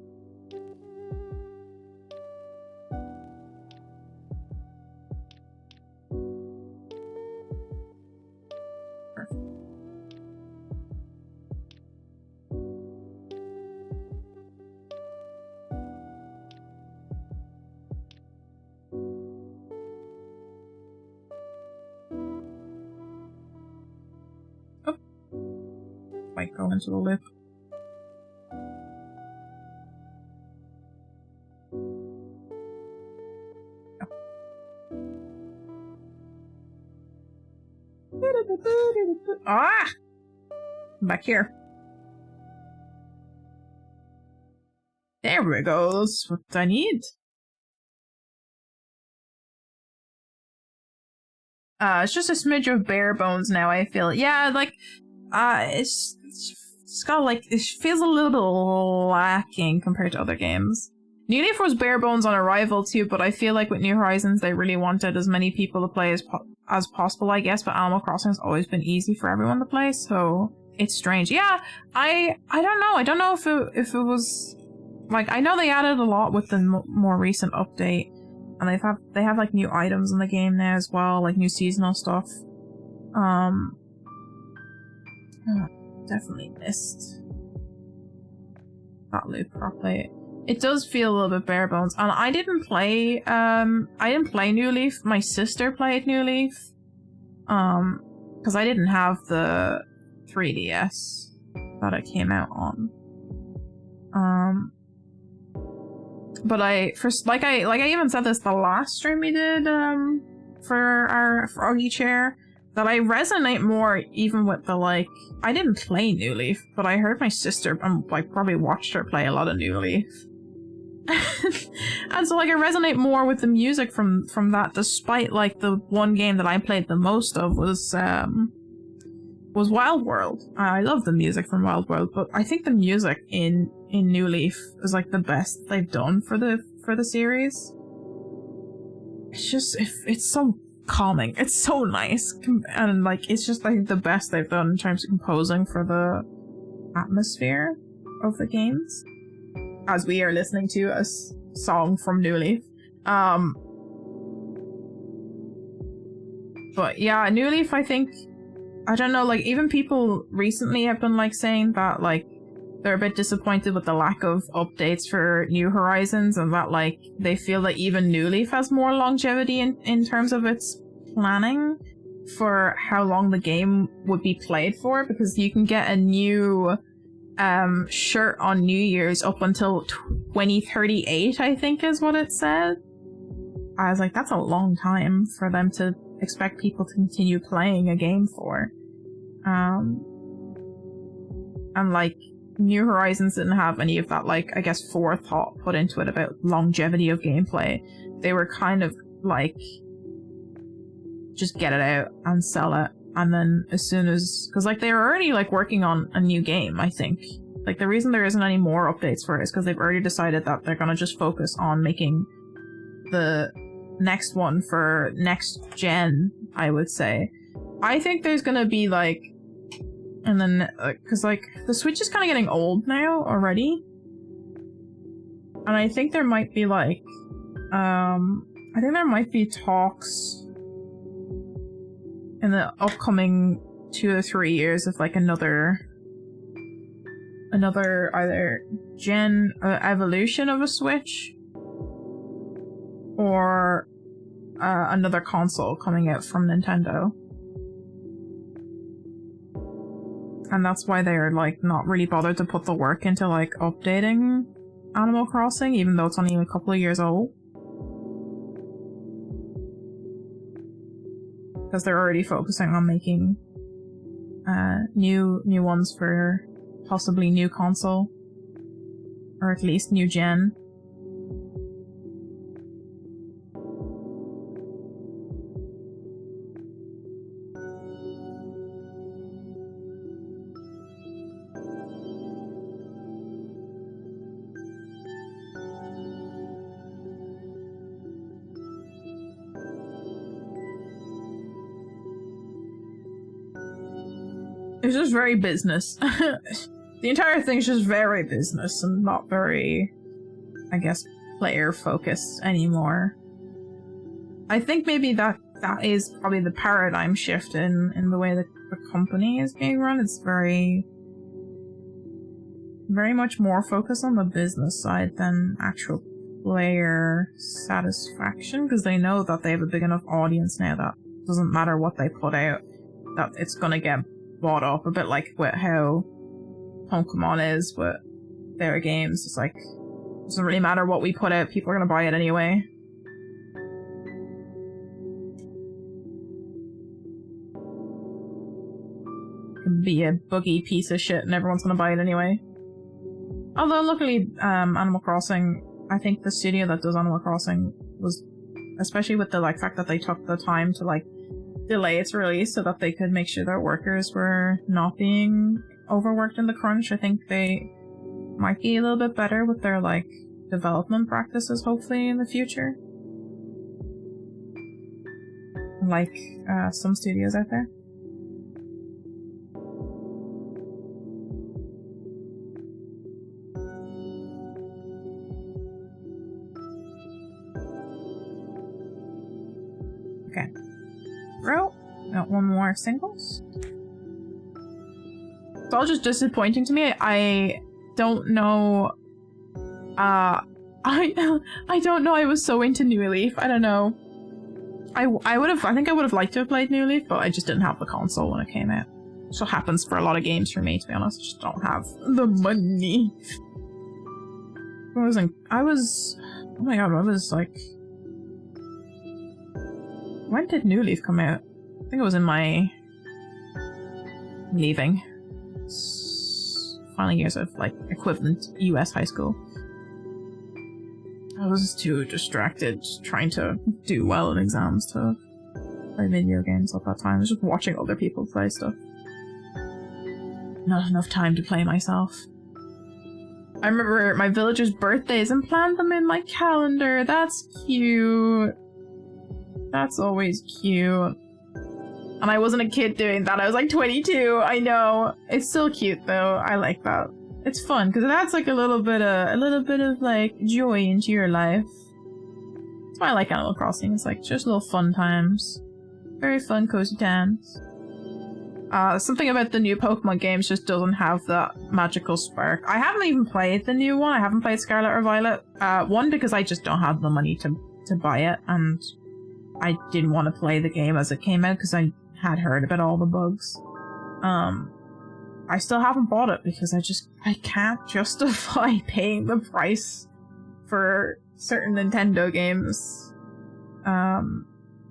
Speaker 1: might go into the loop. Ah! Back here. There we go. That's what I need. It's just a smidge of bare bones now, I feel. Yeah, like, it's got, like, it feels a little bit lacking compared to other games. New Leaf was bare bones on arrival too, but I feel like with New Horizons they really wanted as many people to play as possible, I guess, but Animal Crossing has always been easy for everyone to play, so it's strange. Yeah, I don't know. I don't know if it was... Like, I know they added a lot with the more recent update, and they have like new items in the game now as well, like new seasonal stuff. Definitely missed that loop properly. It does feel a little bit bare bones, and I didn't play New Leaf. My sister played New Leaf, because I didn't have the 3DS that it came out on. But I even said this the last stream we did for our Froggy chair, that I resonate more even with the, like, I didn't play New Leaf, but I heard my sister like probably watched her play a lot of New Leaf. And so like I resonate more with the music from that, despite like the one game that I played the most of was Wild World. I love the music from Wild World, but I think the music in New Leaf is like the best they've done for the series. It's just, it's so calming. It's so nice, and like it's just like the best they've done in terms of composing for the atmosphere of the games. As we are listening to a song from New Leaf. But yeah, New Leaf, I think, I don't know, like, even people recently have been, like, saying that, like, they're a bit disappointed with the lack of updates for New Horizons, and that, like, they feel that even New Leaf has more longevity in terms of its planning for how long the game would be played for, because you can get a new shirt on New Year's up until 2038, I think is what it said. I was like, that's a long time for them to expect people to continue playing a game for. And like, New Horizons didn't have any of that, like, I guess, forethought put into it about longevity of gameplay. They were kind of like, just get it out and sell it. And then as soon as, because like they were already like working on a new game, I think. Like the reason there isn't any more updates for it is because they've already decided that they're gonna just focus on making the next one for next gen, I would say. I think there's gonna be like, and then, because like the Switch is kind of getting old now already. And I think there might be like, I think there might be talks in the upcoming 2 or 3 years of like another either gen evolution of a Switch or another console coming out from Nintendo. And that's why they're like not really bothered to put the work into like updating Animal Crossing, even though it's only a couple of years old. Because they're already focusing on making new ones for possibly new console, or at least new gen. It's just very business. The entire thing's just very business and not very, I guess, player-focused anymore. I think maybe that is probably the paradigm shift in the way that the company is being run. It's very much more focused on the business side than actual player satisfaction, because they know that they have a big enough audience now that it doesn't matter what they put out, that it's gonna get bought up, a bit like with how Pokemon is, but their games, it's like, it doesn't really matter what we put out, people are gonna buy it anyway. It can be a buggy piece of shit and everyone's gonna buy it anyway. Although, luckily, Animal Crossing, I think the studio that does Animal Crossing was, especially with the like fact that they took the time to like delay its release so that they could make sure their workers were not being overworked in the crunch. I think they might be a little bit better with their like development practices hopefully in the future. Like some studios out there. Okay. Row. Got one more singles. It's all just disappointing to me. I don't know. I don't know. I was so into New Leaf. I don't know. I think I would have liked to have played New Leaf, but I just didn't have the console when it came out. So happens for a lot of games for me, to be honest. I just don't have the money. I was oh my god, I was like, when did New Leaf come out? I think it was in my leaving final years of like equivalent US high school. I was too distracted trying to do well in exams to play video games at that time. I was just watching other people play stuff. Not enough time to play myself. I remember my villager's birthdays and planned them in my calendar. That's cute. That's always cute. And I wasn't a kid doing that. I was like 22. I know. It's still cute though. I like that. It's fun because it adds like a little bit of like joy into your life. That's why I like Animal Crossing. It's like just little fun times. Very fun, cozy times. Something about the new Pokemon games just doesn't have that magical spark. I haven't even played the new one. I haven't played Scarlet or Violet. One, because I just don't have the money to buy it, and I didn't want to play the game as it came out because I had heard about all the bugs. I still haven't bought it because I can't justify paying the price for certain Nintendo games.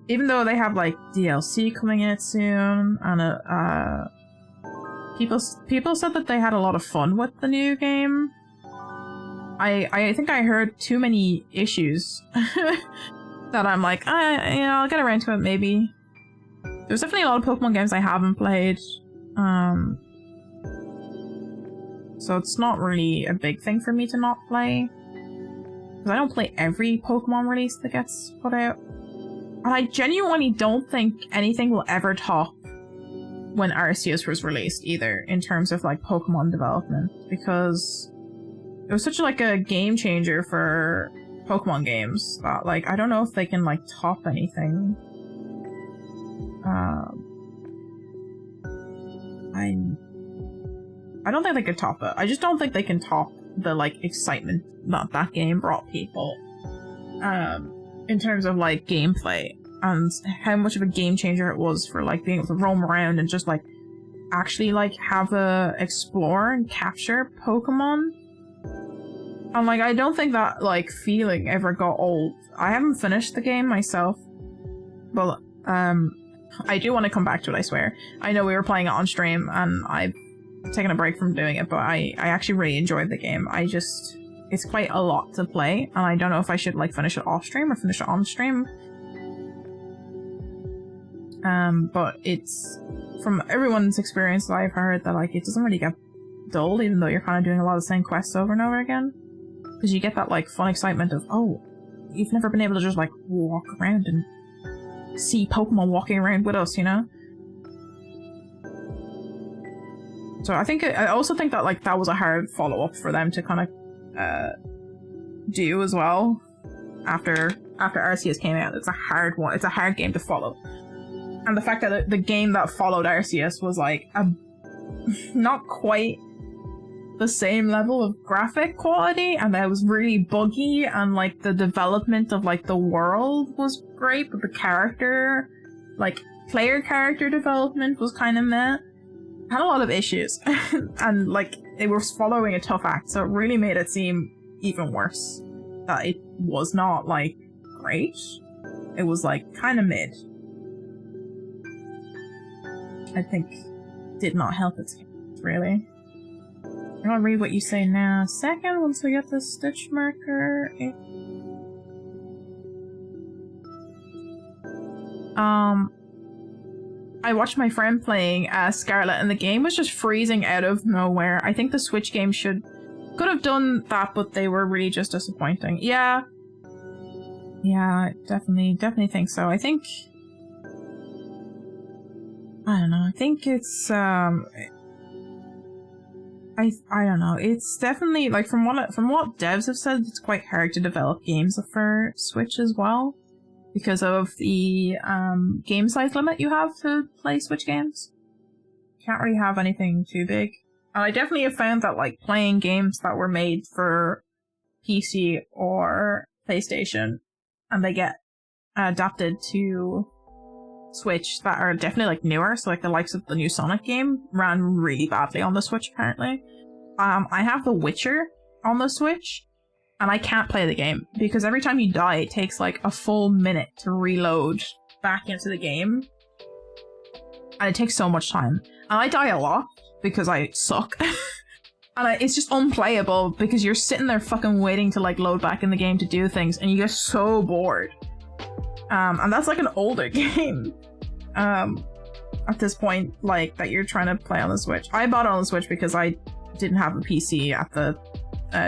Speaker 1: Even though they have like DLC coming out soon, and people said that they had a lot of fun with the new game. I think I heard too many issues that I'm like, I'll get around to it maybe. There's definitely a lot of Pokemon games I haven't played. So it's not really a big thing for me to not play. Because I don't play every Pokemon release that gets put out. And I genuinely don't think anything will ever top when Arceus was released either, in terms of like Pokemon development. Because it was such like a game changer for Pokemon games that like I don't know if they can like top anything. I don't think they could top it. I just don't think they can top the like excitement that game brought people. In terms of like gameplay and how much of a game changer it was for like being able to roam around and just like actually like have a explore and capture Pokemon. And like I don't think that like feeling ever got old. I haven't finished the game myself, but I do want to come back to it, I swear. I know we were playing it on stream and I've taken a break from doing it, but I actually really enjoyed the game. It's quite a lot to play, and I don't know if I should like finish it off stream or finish it on stream. But it's, from everyone's experience that I've heard, that like it doesn't really get dull, even though you're kind of doing a lot of the same quests over and over again. Because you get that like fun excitement of, oh, you've never been able to just like walk around and see Pokemon walking around with us, you know? So I also think that like that was a hard follow-up for them to kind of do as well after Arceus came out. It's a hard one. It's a hard game to follow. And the fact that the game that followed Arceus was like not quite the same level of graphic quality, and that was really buggy, and like the development of like the world was great, but the character, like player character development was kind of meh. had a lot of issues. And like it was following a tough act, so it really made it seem even worse. That it was not like great. It was like kind of mid. I think did not help its case, really. I'm gonna read what you say now. Second, once we get the stitch marker. I watched my friend playing Scarlet, and the game was just freezing out of nowhere. I think the Switch game could have done that, but they were really just disappointing. Yeah. Yeah, definitely think so. I think... I don't know. I think it's, I don't know. It's definitely, like, from what devs have said, it's quite hard to develop games for Switch as well. Because of the, game size limit you have to play Switch games. You can't really have anything too big. And I definitely have found that, like, playing games that were made for PC or PlayStation, and they get adapted to Switch that are definitely, like, newer, so, like, the likes of the new Sonic game ran really badly on the Switch, apparently. I have The Witcher on the Switch, and I can't play the game, because every time you die, it takes, like, a full minute to reload back into the game. And it takes so much time. And I die a lot, because I suck. And it's just unplayable, because you're sitting there fucking waiting to, like, load back in the game to do things, and you get so bored. And that's, like, an older game. At this point, like, that you're trying to play on the Switch. I bought it on the Switch because I didn't have a PC at the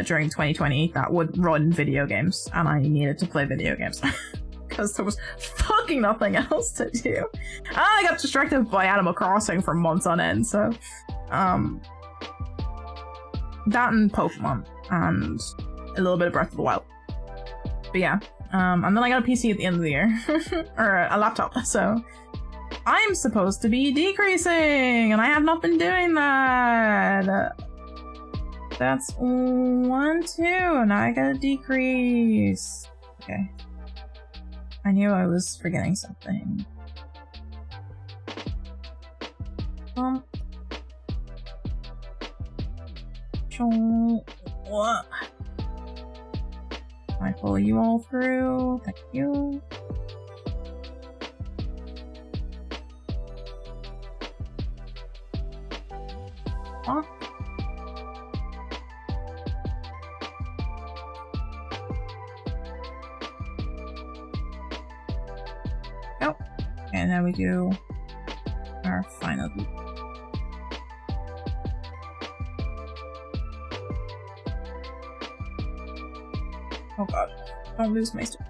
Speaker 1: during 2020 that would run video games, and I needed to play video games because there was fucking nothing else to do. And I got distracted by Animal Crossing for months on end, so that and Pokemon and a little bit of Breath of the Wild. But yeah, and then I got a PC at the end of the year or a laptop, so I'm supposed to be decreasing, and I have not been doing that. That's 1, 2, and now I gotta decrease. Okay. I knew I was forgetting something. What? Can I pull you all through? Thank you. Huh? Nope. And now we do our final loop. Oh god, don't lose my stuff.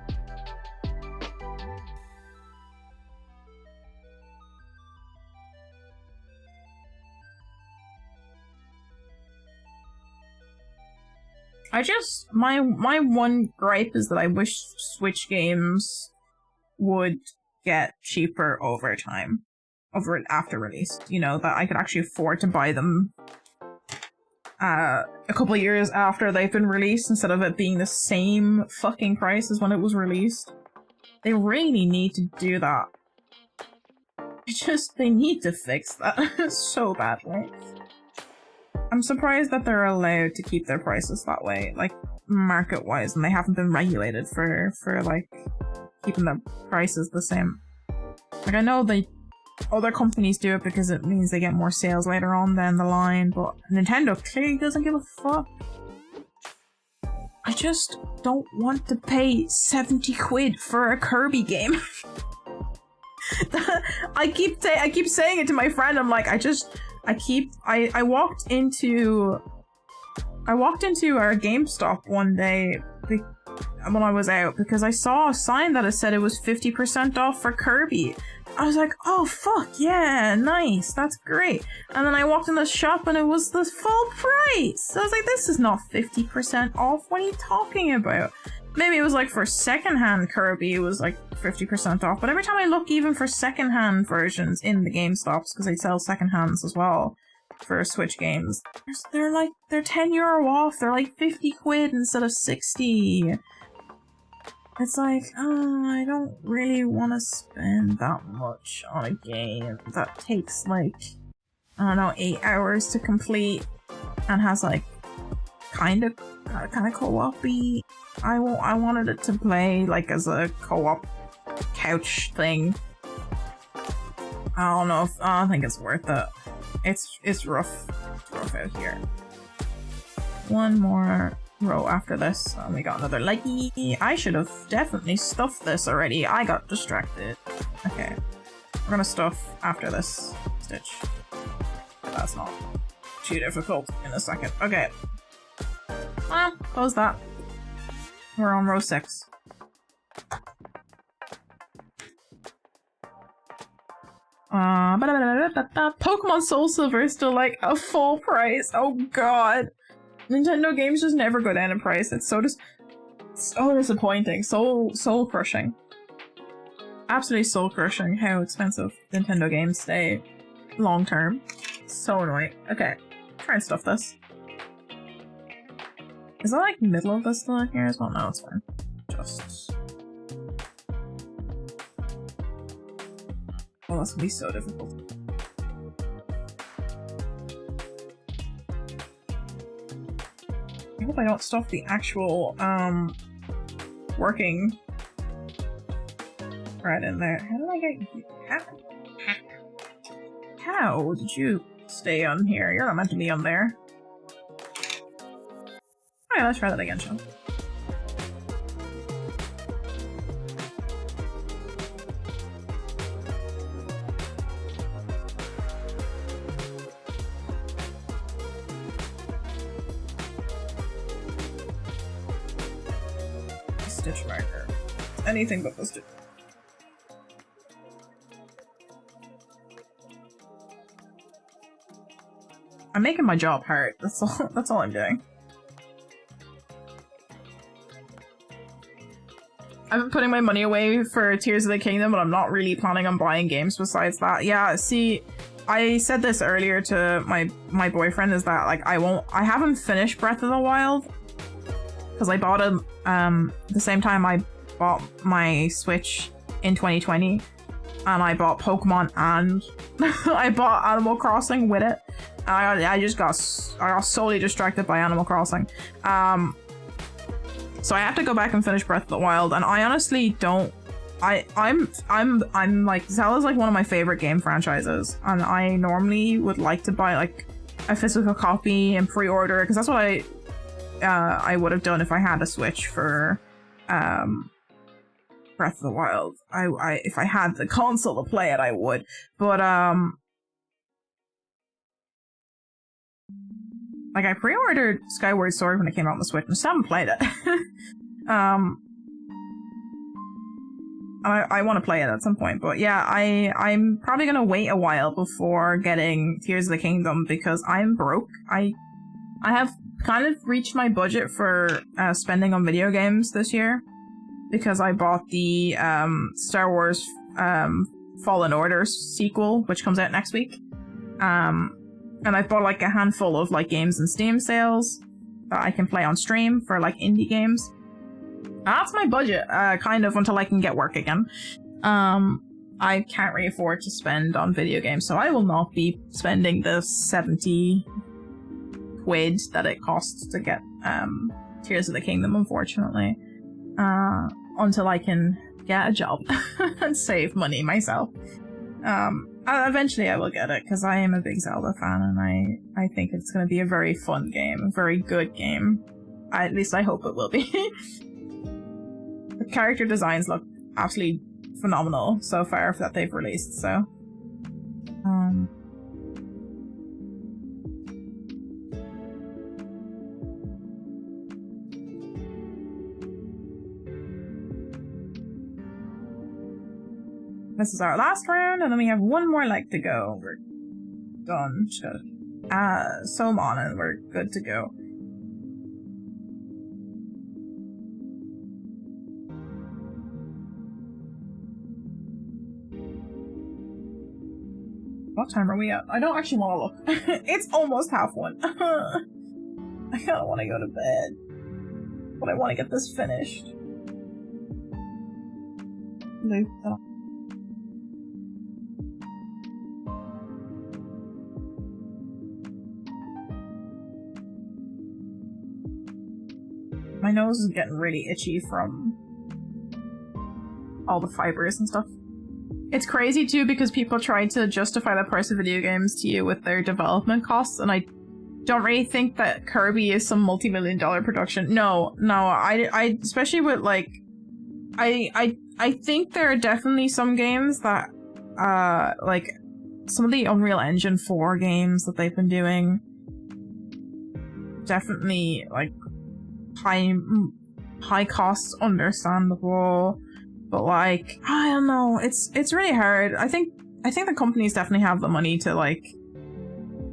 Speaker 1: My one gripe is that I wish Switch games would get cheaper over time, after release. You know, that I could actually afford to buy them a couple of years after they've been released, instead of it being the same fucking price as when it was released. They really need to do that. They need to fix that so badly. I'm surprised that they're allowed to keep their prices that way, like, market-wise, and they haven't been regulated for like, keeping their prices the same. Like, I know other companies do it because it means they get more sales later on down the line, but Nintendo clearly doesn't give a fuck. I just don't want to pay 70 quid for a Kirby game. I keep saying it to my friend. I'm like, I walked into our GameStop one day when I was out because I saw a sign that it said it was 50% off for Kirby. I was like, oh fuck yeah, nice, that's great. And then I walked in the shop and it was the full price. I was like, this is not 50% off, what are you talking about? Maybe it was like for secondhand Kirby it was like 50% off, but every time I look even for secondhand versions in the GameStops, because they sell secondhands as well for Switch games, they're 10 euro off, they're like 50 quid instead of 60. It's like, oh, I don't really want to spend that much on a game that takes like I don't know, 8 hours to complete, and has like kind of co-op-y. I wanted it to play like as a co-op couch thing. I don't know if I don't think it's worth it. It's rough. It's rough out here. One more row after this, and we got another leggy. I should have definitely stuffed this already. I got distracted. Okay, we're gonna stuff after this stitch. That's not too difficult in a second. Okay. Well, close that. We're on row 6. Pokemon Soul Silver is still like a full price. Oh god. Nintendo games just never go down in price. It's so disappointing. Soul crushing. Absolutely soul crushing how expensive Nintendo games stay long term. So annoying. Okay. Try and stuff this. Is that like middle of this still in here as well? No, it's fine. Just... Oh, this will be so difficult. I hope I don't stuff the actual, working thread in there. How did I get... How did you stay on here? You're not meant to be on there. Alright, let's try that again, shall we? Stitch marker. Anything but the stitch. I'm making my job hard. That's all I'm doing. I've been putting my money away for Tears of the Kingdom, but I'm not really planning on buying games besides that. Yeah, see, I said this earlier to my boyfriend, is that like I haven't finished Breath of the Wild because I bought it the same time I bought my Switch in 2020, and I bought Pokemon and I bought Animal Crossing with it. I got solely distracted by Animal Crossing. So I have to go back and finish Breath of the Wild, and I honestly don't. I'm like, Zelda's like one of my favorite game franchises, and I normally would like to buy like a physical copy and pre-order, because that's what I would have done if I had a Switch for Breath of the Wild. If I had the console to play it, I would. But like, I pre-ordered Skyward Sword when it came out on the Switch, and I still haven't played it. I want to play it at some point, but yeah, I'm probably gonna wait a while before getting Tears of the Kingdom, because I'm broke. I have kind of reached my budget for spending on video games this year, because I bought the Star Wars Fallen Order sequel, which comes out next week. And I've bought like a handful of like games in Steam sales that I can play on stream for like indie games. That's my budget, kind of, until I can get work again. I can't really afford to spend on video games, so I will not be spending the 70 quid that it costs to get Tears of the Kingdom, unfortunately, until I can get a job and save money myself. Eventually I will get it, because I am a big Zelda fan, and I think it's going to be a very fun game, a very good game. At least I hope it will be. The character designs look absolutely phenomenal so far that they've released, so... This is our last round, and then we have one more leg to go. We're done. Sew on, and we're good to go. What time are we at? I don't actually want to look. It's almost 1:30. I kind of want to go to bed, but I want to get this finished. My nose is getting really itchy from all the fibers and stuff. It's crazy too because people try to justify the price of video games to you with their development costs, and I don't really think that Kirby is some multi-million-dollar production. No, I especially with like, I think there are definitely some games that, like some of the Unreal Engine 4 games that they've been doing, definitely like high costs, understandable. But like, I don't know, it's really hard. I think the companies definitely have the money to like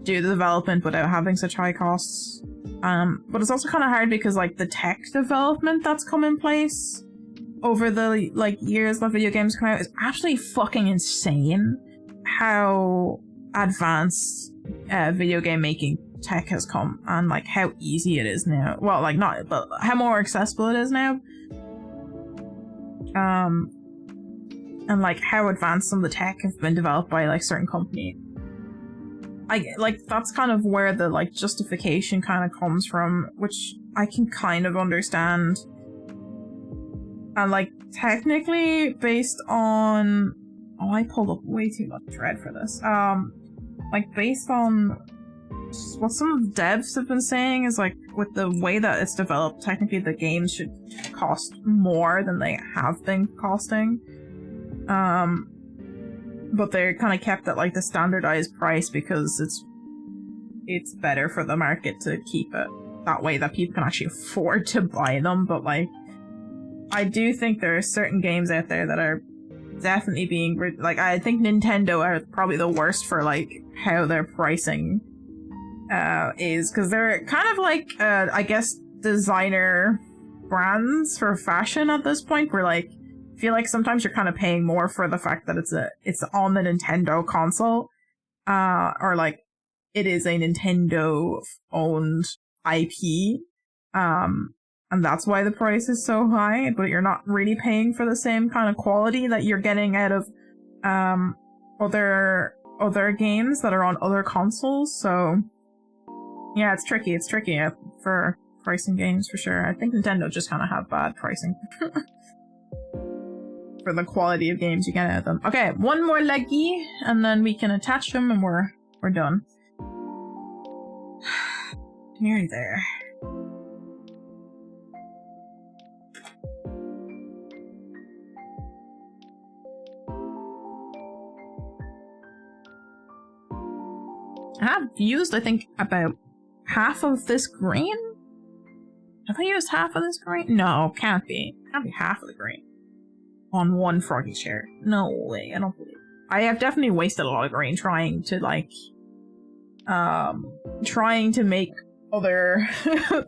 Speaker 1: do the development without having such high costs. But it's also kind of hard because like the tech development that's come in place over the like years that video games come out is absolutely fucking insane. How advanced video game making tech has come, and like how easy it is now. Well, like not, but how more accessible it is now. And like how advanced some of the tech have been developed by like certain companies. Like that's kind of where the like justification kind of comes from, which I can kind of understand. And like technically based on, oh, I pulled up way too much thread for this. Like based on what some of the devs have been saying is like with the way that it's developed, technically the games should cost more than they have been costing. But they're kind of kept at like the standardized price because it's better for the market to keep it that way that people can actually afford to buy them. But like, I do think there are certain games out there that are definitely being like, I think Nintendo are probably the worst for like how their pricing is, because they're kind of like I guess designer brands for fashion at this point, where like I feel like sometimes you're kind of paying more for the fact that it's on the Nintendo console, or like it is a Nintendo owned IP, and that's why the price is so high, but you're not really paying for the same kind of quality that you're getting out of other games that are on other consoles. So yeah, it's tricky for pricing games for sure. I think Nintendo just kind of have bad pricing for the quality of games you get out of them. Okay, one more leggy, and then we can attach them, and we're done. Nearly there. I have used, I think, about half of this green? Have I used half of this green? No, can't be. Can't be half of the green on one froggy chair. No way, I don't believe it. I have definitely wasted a lot of green trying to, like, trying to make other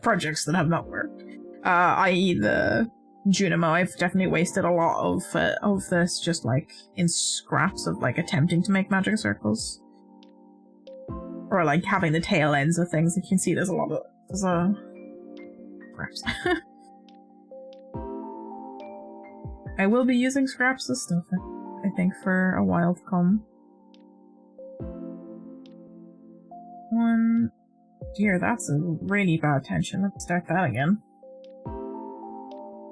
Speaker 1: projects that have not worked. I.e. the Junimo. I've definitely wasted a lot of this just, like, in scraps of, like, attempting to make magic circles. Or like having the tail ends of things. You can see there's scraps. I will be using scraps of stuff, I think, for a while to come. One. Dear, that's a really bad tension. Let's start that again.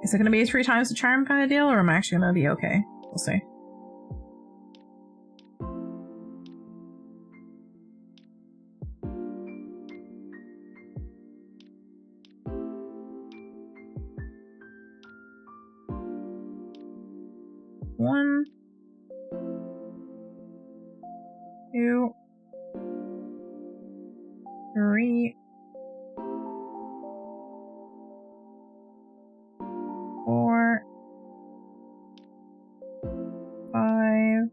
Speaker 1: Is it going to be a 3 times the charm kind of deal, or am I actually going to be okay? We'll see. One, 2, 3, 4, 5,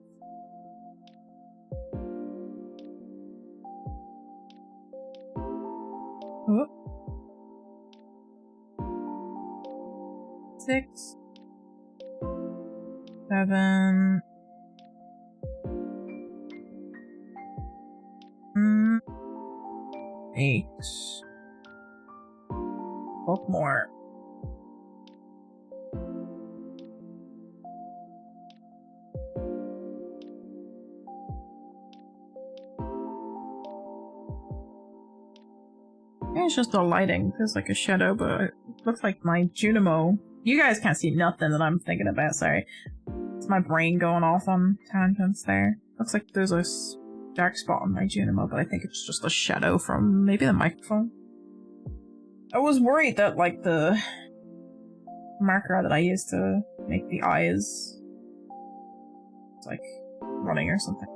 Speaker 1: 6, 7, 8. Both more. It's just the lighting. There's like a shadow, but looks like my Junimo. You guys can't see nothing that I'm thinking about, sorry. It's my brain going off on tangents there. Looks like there's a dark spot on my Junimo, but I think it's just a shadow from maybe the microphone. I was worried that, like, the marker that I used to make the eyes was, like, running or something.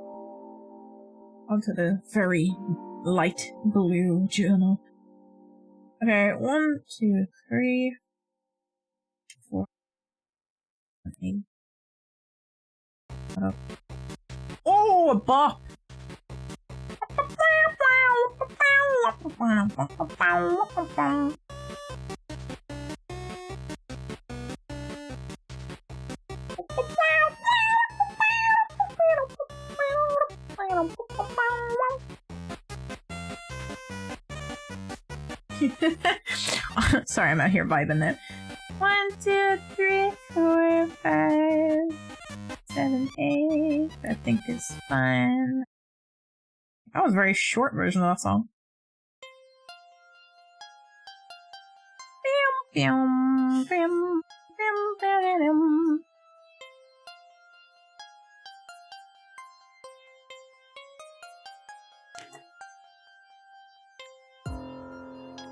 Speaker 1: Onto the very light blue Juno. Okay, 1, 2, 3, 4, 8. Oh, a bop! Sorry, I'm out here vibing it. 1, 2, 3, 4, 5, 7, 8. I think is fine. That was a very short version of that song.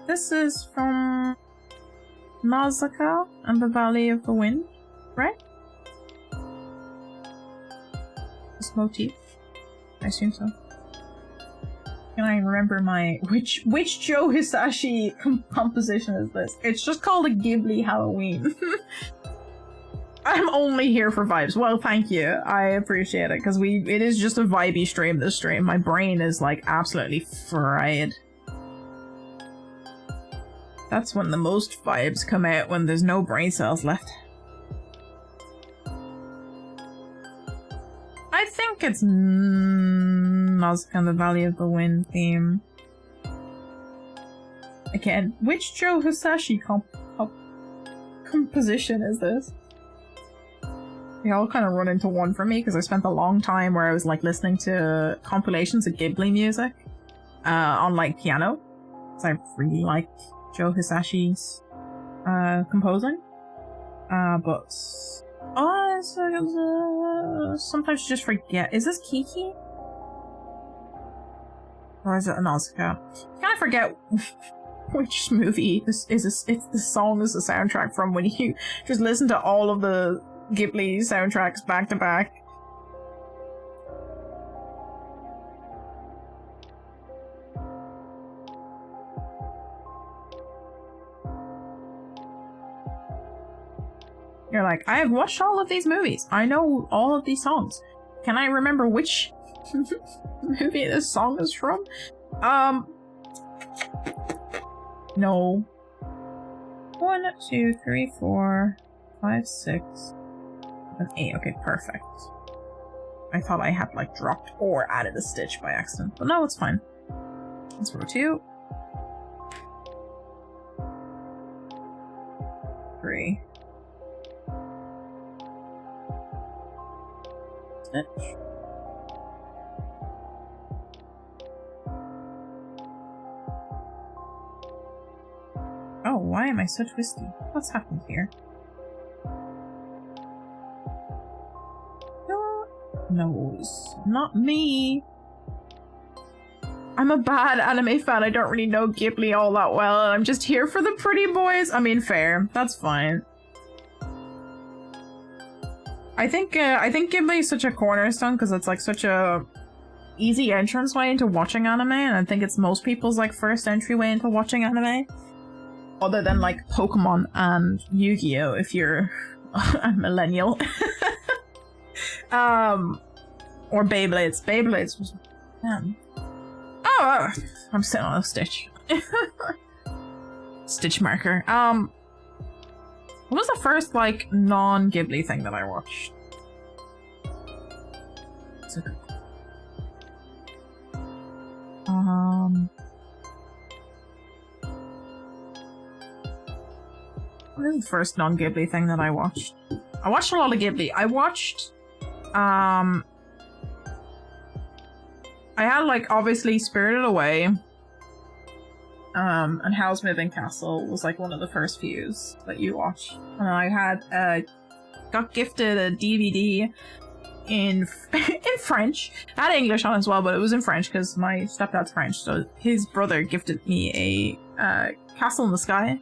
Speaker 1: This is from Nausicaa and the Valley of the Wind, right? This motif. I assume so. Can I remember my... Which Joe Hisashi composition is this? It's just called a Ghibli Halloween. I'm only here for vibes. Well, thank you. I appreciate it, because it is just a vibey stream, this stream. My brain is, like, absolutely fried. That's when the most vibes come out, when there's no brain cells left. I think it's Nausicaa and the Valley of the Wind theme. Again, which Joe Hisashi composition is this? They all kind of run into one for me, because I spent a long time where I was like listening to compilations of Ghibli music on like piano. Because I really like Joe Hisashi's composing. But sometimes you just forget. Is this Kiki? Or is it Nausicaa? Can I forget which movie this is? It's the song is the soundtrack from, when you just listen to all of the Ghibli soundtracks back to back. You're like, I have watched all of these movies. I know all of these songs. Can I remember which movie this song is from? No. 1, 2, 3, 4, 5, 6, 7, 8. Okay, perfect. I thought I had, like, dropped or added a stitch by accident. But no, it's fine. That's row 2. 3. Stitch. Oh, why am I so twisty? What's happened here? Your nose. Not me. I'm a bad anime fan. I don't really know Ghibli all that well, and I'm just here for the pretty boys. I mean, fair. That's fine. I think Ghibli is such a cornerstone because it's like such a easy entrance way into watching anime, and I think it's most people's like first entryway into watching anime. Other than like Pokemon and Yu-Gi-Oh! If you're a millennial. Or Beyblades. Beyblades was... Man. Oh! I'm sitting on a stitch. Stitch marker. What was the first, like, non-Ghibli thing that I watched? It's a good one. What is the first non-Ghibli thing that I watched? I watched a lot of Ghibli. I watched, I had, like, obviously Spirited Away. and Howl's Moving Castle was like one of the first views that you watched. And I had got gifted a DVD in French. I had English on as well, but it was in French because my stepdad's French, so his brother gifted me a Castle in the Sky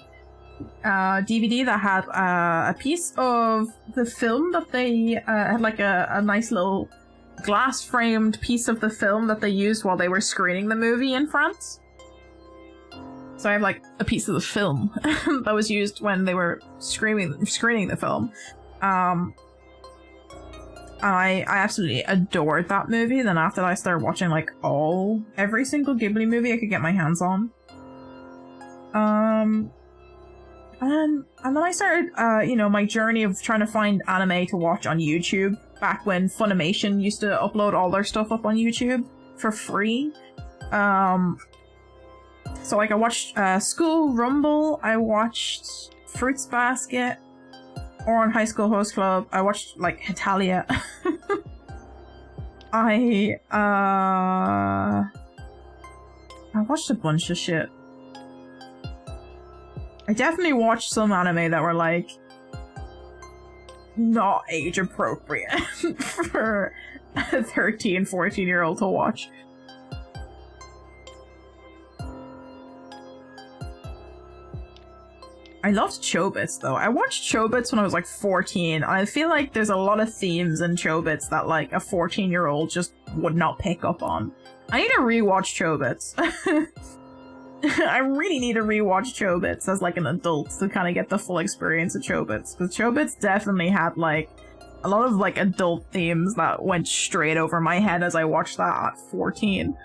Speaker 1: DVD that had a piece of the film that they had, like a nice little glass framed piece of the film that they used while they were screening the movie in France. So I have like a piece of the film that was used when they were screening the film. I absolutely adored that movie. Then after that, I started watching like every single Ghibli movie I could get my hands on. And then I started, my journey of trying to find anime to watch on YouTube back when Funimation used to upload all their stuff up on YouTube for free. So like I watched School Rumble, I watched Fruits Basket, Oran High School Host Club, I watched like Hetalia. I watched a bunch of shit. I definitely watched some anime that were like not age appropriate for a 13, 14-year-old to watch. I loved Chobits though. I watched Chobits when I was like 14. I feel like there's a lot of themes in Chobits that like a 14-year-old just would not pick up on. I need to rewatch Chobits. I really need to rewatch Chobits as like an adult to kind of get the full experience of Chobits, because Chobits definitely had like a lot of like adult themes that went straight over my head as I watched that at 14.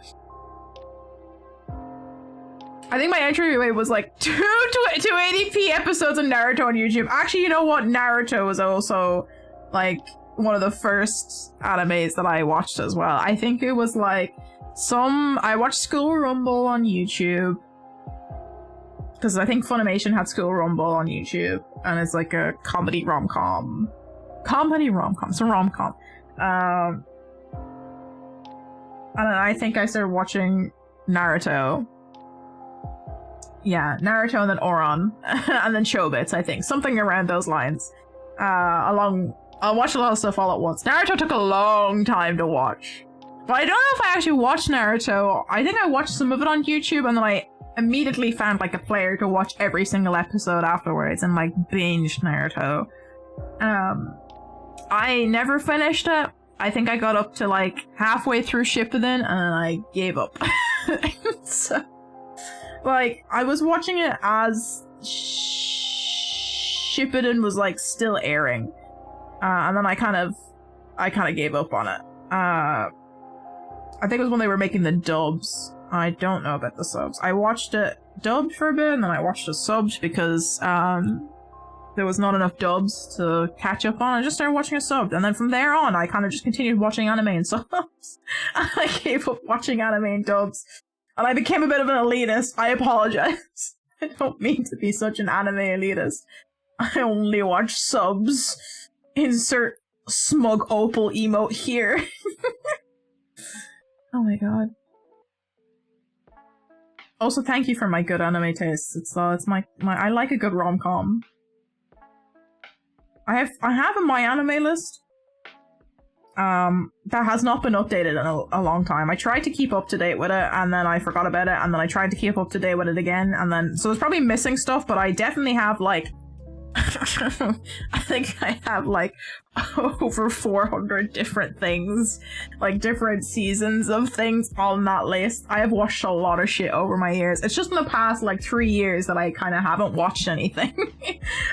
Speaker 1: I think my entry rate was like 280p episodes of Naruto on YouTube. Actually, you know what? Naruto was also like one of the first animes that I watched as well. I think it was like I watched School Rumble on YouTube, because I think Funimation had School Rumble on YouTube, and it's like a comedy rom-com. It's a rom-com. And then I think I started watching Naruto. Yeah, Naruto and then Oran. And then Chobits, I think. Something around those lines. I watched a lot of stuff all at once. Naruto took a long time to watch. But I don't know if I actually watched Naruto. I think I watched some of it on YouTube, and then I immediately found like a player to watch every single episode afterwards and like binged Naruto. I never finished it. I think I got up to like halfway through Shippuden and then I gave up. So, like, I was watching it as Shippuden was like still airing, and then I kind of gave up on it. I think it was when they were making the dubs. I don't know about the subs. I watched it dubbed for a bit, and then I watched it subbed because there was not enough dubs to catch up on. I just started watching it subbed, and then from there on, I kind of just continued watching anime and subs. I gave up watching anime and dubs, and I became a bit of an elitist. I apologize. I don't mean to be such an anime elitist. I only watch subs. Insert smug opal emote here. Oh my god. Also, thank you for my good anime tastes. It's my I like a good rom-com. I have a my anime list that has not been updated in a long time. I tried to keep up to date with it, and then I forgot about it, and then I tried to keep up to date with it again, and then so it's probably missing stuff, but I definitely have like I think I have like over 400 different things, like different seasons of things on that list. I have watched a lot of shit over my years. It's just in the past like 3 years that I kind of haven't watched anything.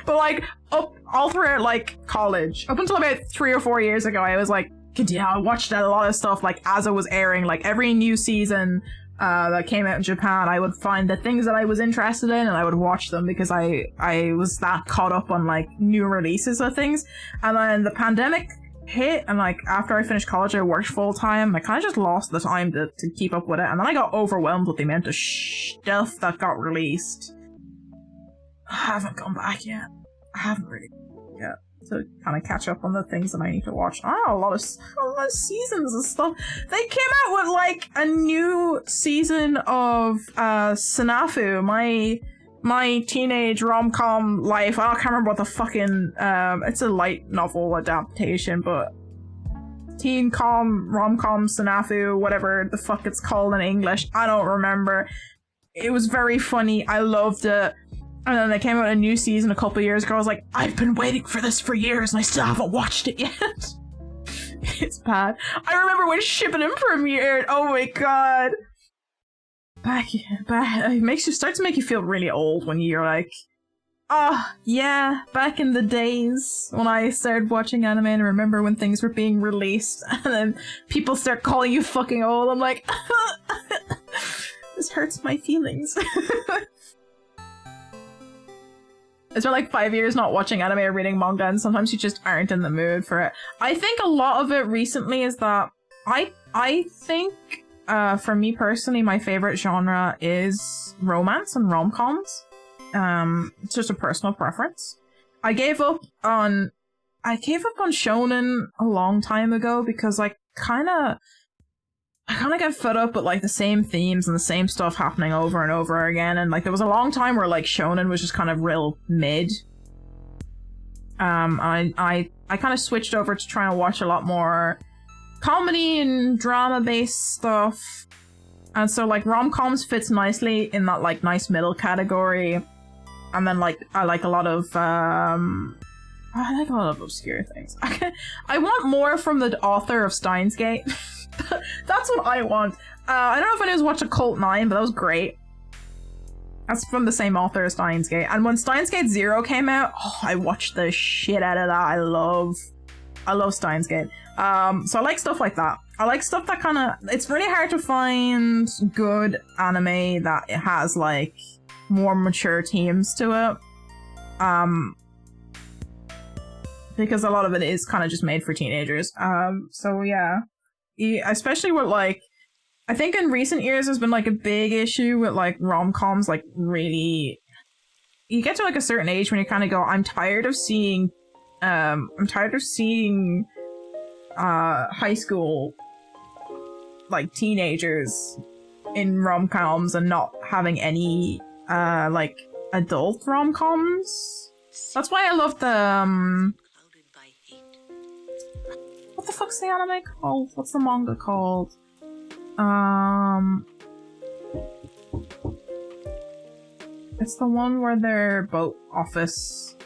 Speaker 1: But like all throughout like college, up until about 3 or 4 years ago, I was like, yeah, I watched a lot of stuff like as it was airing, like every new season that came out in Japan, I would find the things that I was interested in and I would watch them because I was that caught up on like new releases of things. And then the pandemic hit, and like after I finished college I worked full time. I kind of just lost the time to keep up with it, and then I got overwhelmed with the amount of stuff that got released. I haven't gone back yet. I haven't really yet. to kind of catch up on the things that I need to watch. A lot of seasons and stuff. They came out with like a new season of Snafu, my teenage rom-com life. I can't remember what the fucking it's a light novel adaptation, but teen rom-com Snafu, whatever the fuck it's called in English. I don't remember. It was very funny. I loved it. And then they came out a new season a couple years ago. I was like, I've been waiting for this for years and I still haven't watched it yet. It's bad. I remember when Shippuden premiered. Oh my god. It makes you start to make you feel really old when you're like, yeah, back in the days when I started watching anime and remember when things were being released and then people start calling you fucking old. I'm like, this hurts my feelings. It's been like 5 years not watching anime or reading manga, and sometimes you just aren't in the mood for it. I think a lot of it recently is that I think for me personally, my favorite genre is romance and rom-coms. It's just a personal preference. I gave up on shonen a long time ago because I kind of get fed up with like the same themes and the same stuff happening over and over again, and like there was a long time where like shonen was just kind of real mid. I kind of switched over to trying to watch a lot more comedy and drama based stuff, and so like rom-coms fits nicely in that like nice middle category, and then like I like a lot of obscure things. I want more from the author of Steins Gate. That's what I want. I don't know if anyone's watched Occult 9, but that was great. That's from the same author as Steins Gate. And when Steins Gate 0 came out, I watched the shit out of that. I love Steins Gate. So I like stuff like that. I like stuff that kind of... It's really hard to find good anime that it has, like, more mature themes to it. Because a lot of it is kind of just made for teenagers. So yeah. Especially with like, I think in recent years there's been like a big issue with like rom-coms, like really, you get to like a certain age when you kind of go, I'm tired of seeing high school like teenagers in rom-coms and not having any like adult rom-coms. That's why I love the what the fuck's the anime called? What's the manga called? It's the one where they're boat office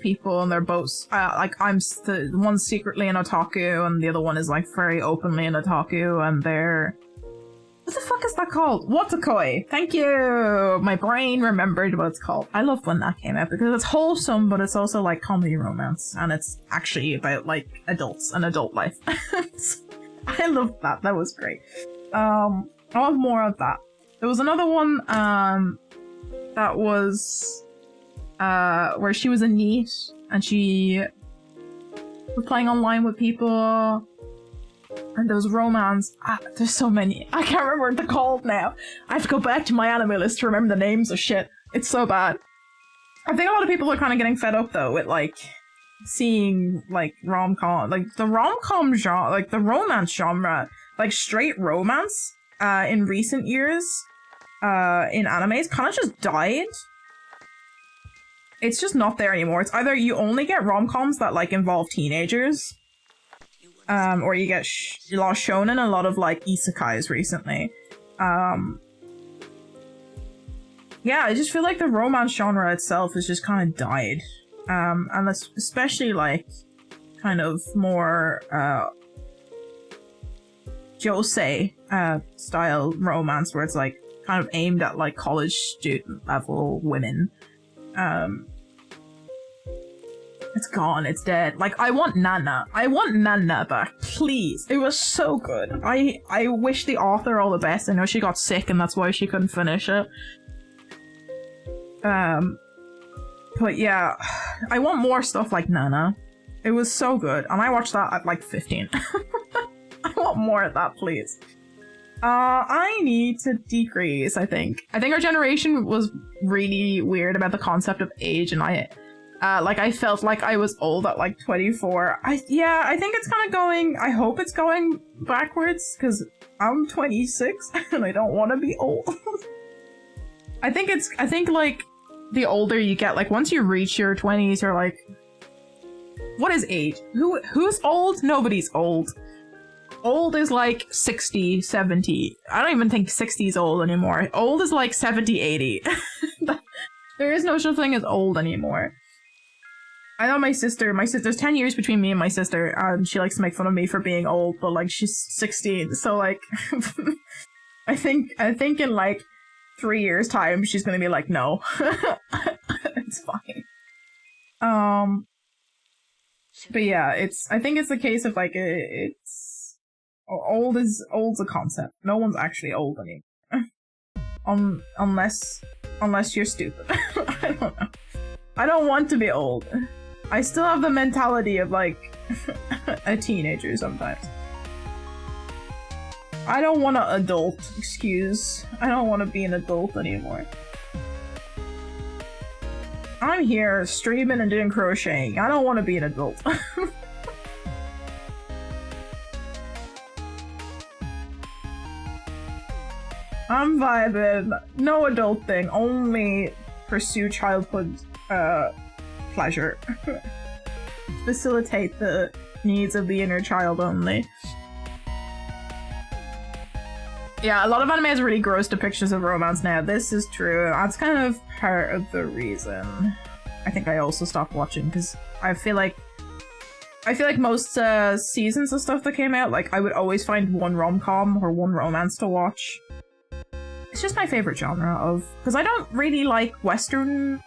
Speaker 1: people and they're both like I'm the one secretly an otaku and the other one is like very openly an otaku and they're... What the fuck is that called? Watakoi! Thank you! My brain remembered what it's called. I love when that came out because it's wholesome, but it's also like comedy romance, and it's actually about like adults and adult life. I loved that. That was great. I want more of that. There was another one that was where she was a NEET and she was playing online with people. And there was romance. There's so many. I can't remember what they're called now. I have to go back to my anime list to remember the names of shit. It's so bad. I think a lot of people are kind of getting fed up though with like seeing like rom-com, like the rom-com genre, like the romance genre, like straight romance in recent years in animes kind of just died. It's just not there anymore. It's either you only get rom-coms that like involve teenagers, or you get a lot of shonen and a lot of like isekais recently. Yeah, I just feel like the romance genre itself has just kind of died. And especially like kind of more josei style romance where it's like kind of aimed at like college student level women. It's gone. It's dead. Like, I want Nana. I want Nana back. Please. It was so good. I wish the author all the best. I know she got sick and that's why she couldn't finish it. But yeah, I want more stuff like Nana. It was so good. And I watched that at like 15. I want more of that, please. I need to decrease, I think. I think our generation was really weird about the concept of age, and I Like I felt like I was old at like 24. I think it's kind of going, I hope it's going backwards because I'm 26 and I don't want to be old. I think like the older you get, like once you reach your 20s, you're like, what is age? Who's old? Nobody's old. Old is like 60, 70. I don't even think 60 is old anymore. Old is like 70, 80. There is no such thing as old anymore. I know my sister's 10 years between me and my sister, and she likes to make fun of me for being old, but like she's 16, so like I think in like 3 years time she's gonna be like, no. It's fine. But yeah, I think it's a case of like it's old's a concept. No one's actually old anymore. Unless you're stupid. I don't know. I don't want to be old. I still have the mentality of like a teenager sometimes. I don't want to adult. I don't want to be an adult anymore. I'm here streaming and doing crocheting. I don't want to be an adult. I'm vibing. No adult thing. Only pursue childhood pleasure. Facilitate the needs of the inner child only. Yeah, a lot of anime has really gross depictions of romance now. This is true. That's kind of part of the reason I think I also stopped watching, because I feel like most seasons of stuff that came out, like I would always find one rom-com or one romance to watch. It's just my favorite genre of, because I don't really like Western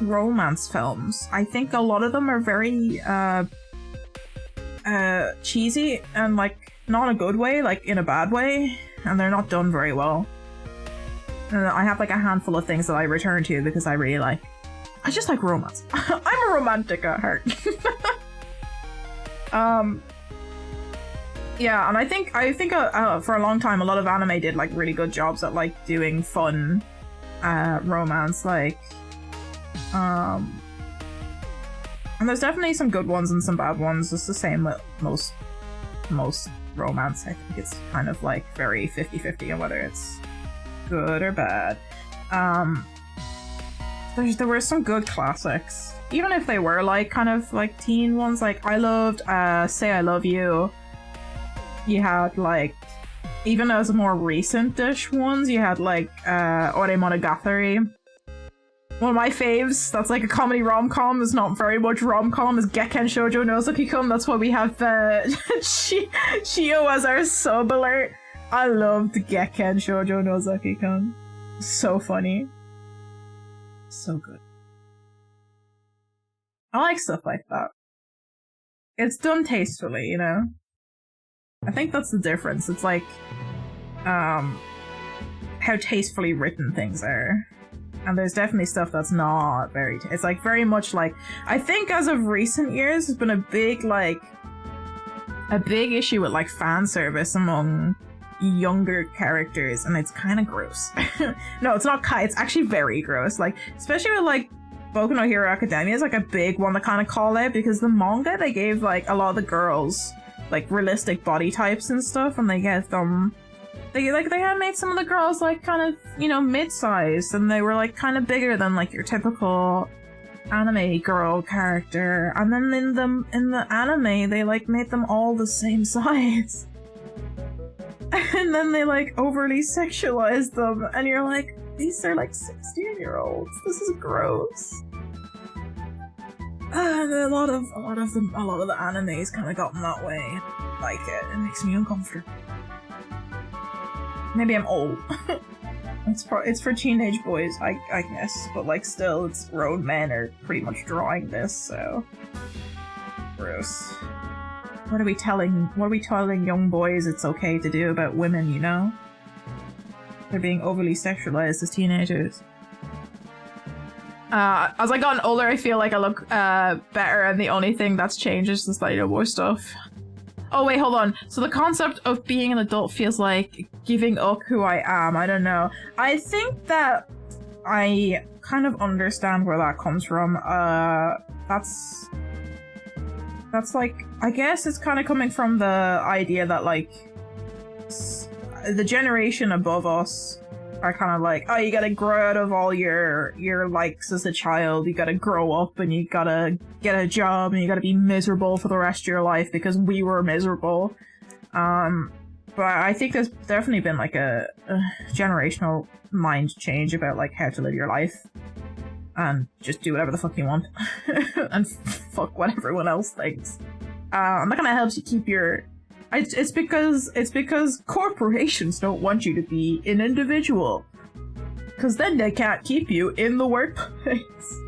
Speaker 1: romance films. I think a lot of them are very cheesy and like not a good way, like in a bad way, and they're not done very well. And I have like a handful of things that I return to because I just like romance. I'm a romantic at heart. Yeah, and I think for a long time a lot of anime did like really good jobs at like doing fun romance, like and there's definitely some good ones and some bad ones. It's the same with most romance. I think it's kind of like very 50-50 on whether it's good or bad. There were some good classics, even if they were like kind of like teen ones. Like I loved Say I Love You. You had like, even as more recent-ish ones, you had like Ore Monogatari. One of my faves, that's like a comedy rom-com, is not very much rom-com, is Gekken Shoujo Nozaki-kun. That's why we have Shio as our sub alert. I loved Gekken Shoujo Nozaki-kun. So funny. So good. I like stuff like that. It's done tastefully, you know? I think that's the difference. It's like, how tastefully written things are. And there's definitely stuff that's not very... It's like very much like... I think as of recent years, there's been a big issue with like fan service among younger characters, and it's kind of gross. No, it's not it's actually very gross. Like, especially with like Boku no Hero Academia is like a big one to kind of call out, because the manga, they gave like a lot of the girls like realistic body types and stuff, and they gave them... They had made some of the girls like kind of, you know, mid-sized, and they were like kind of bigger than like your typical anime girl character. And then in the anime, they like made them all the same size. And then they like overly sexualized them, and you're like, these are like 16-year-olds. This is gross. And a lot of the animes kind of gotten that way. I like it. It makes me uncomfortable. Maybe I'm old. It's for teenage boys, I guess, but like still, it's grown men are pretty much drawing this, so gross. What are we telling young boys it's okay to do about women, you know? They're being overly sexualized as teenagers. As I gotten older, I feel like I look better, and the only thing that's changed is just that I know more stuff. Oh wait, hold on. So the concept of being an adult feels like giving up who I am. I don't know. I think that I kind of understand where that comes from. That's like, I guess it's kind of coming from the idea that like the generation above us are kind of like, oh, you gotta grow out of all your likes as a child, you gotta grow up and you gotta get a job and you gotta be miserable for the rest of your life because we were miserable. But I think there's definitely been like a generational mind change about like how to live your life and just do whatever the fuck you want and fuck what everyone else thinks. And that kind of helps you keep your... It's because corporations don't want you to be an individual, because then they can't keep you in the workplace,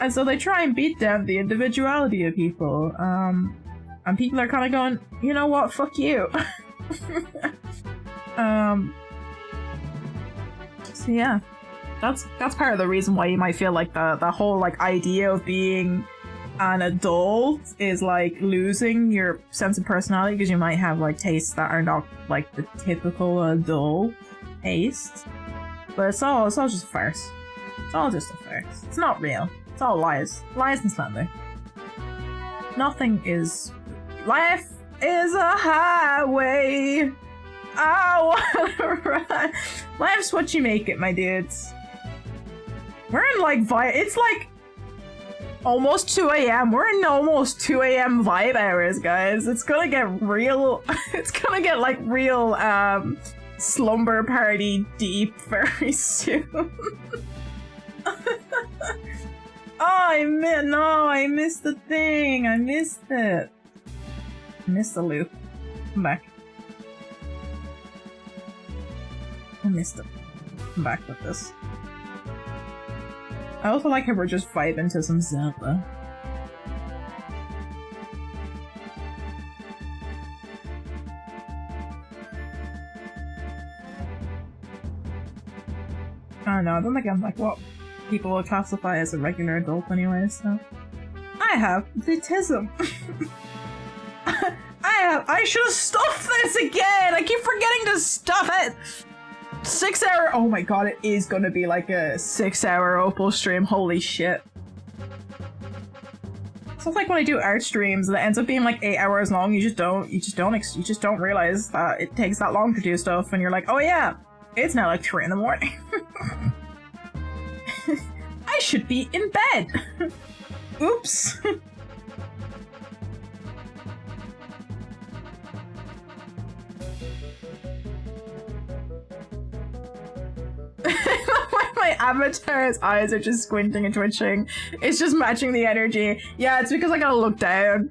Speaker 1: and so they try and beat down the individuality of people. And people are kind of going, you know what, fuck you. So yeah, that's part of the reason why you might feel like the whole like idea of being an adult is like losing your sense of personality, because you might have like tastes that are not like the typical adult taste. But it's all just a farce. It's all just a farce. It's not real. It's all lies. Lies and slander. Nothing is... Life is a highway. I wanna ride. Life's what you make it, my dudes. We're in like it's like almost 2 a.m. We're in almost 2 a.m. vibe hours, guys. It's gonna get real. It's gonna get like real slumber party deep very soon. Oh, I missed the thing. I missed it. I missed the loop. Come back. I missed it. Come back with this. I also like how we're just vibing to some Zelda. I don't know, I don't think I'm like what people would classify as a regular adult anyway, so... I have autism! I should have stuffed this again! I keep forgetting to stuff it! 6 hour- oh my god, it is gonna be like a 6 hour Opal stream, holy shit. Sounds like when I do art streams and it ends up being like 8 hours long, you just don't realize that it takes that long to do stuff, and you're like, oh yeah, it's now like 3 in the morning. I should be in bed! Oops! My avatar's eyes are just squinting and twitching. It's just matching the energy. Yeah, it's because I gotta look down.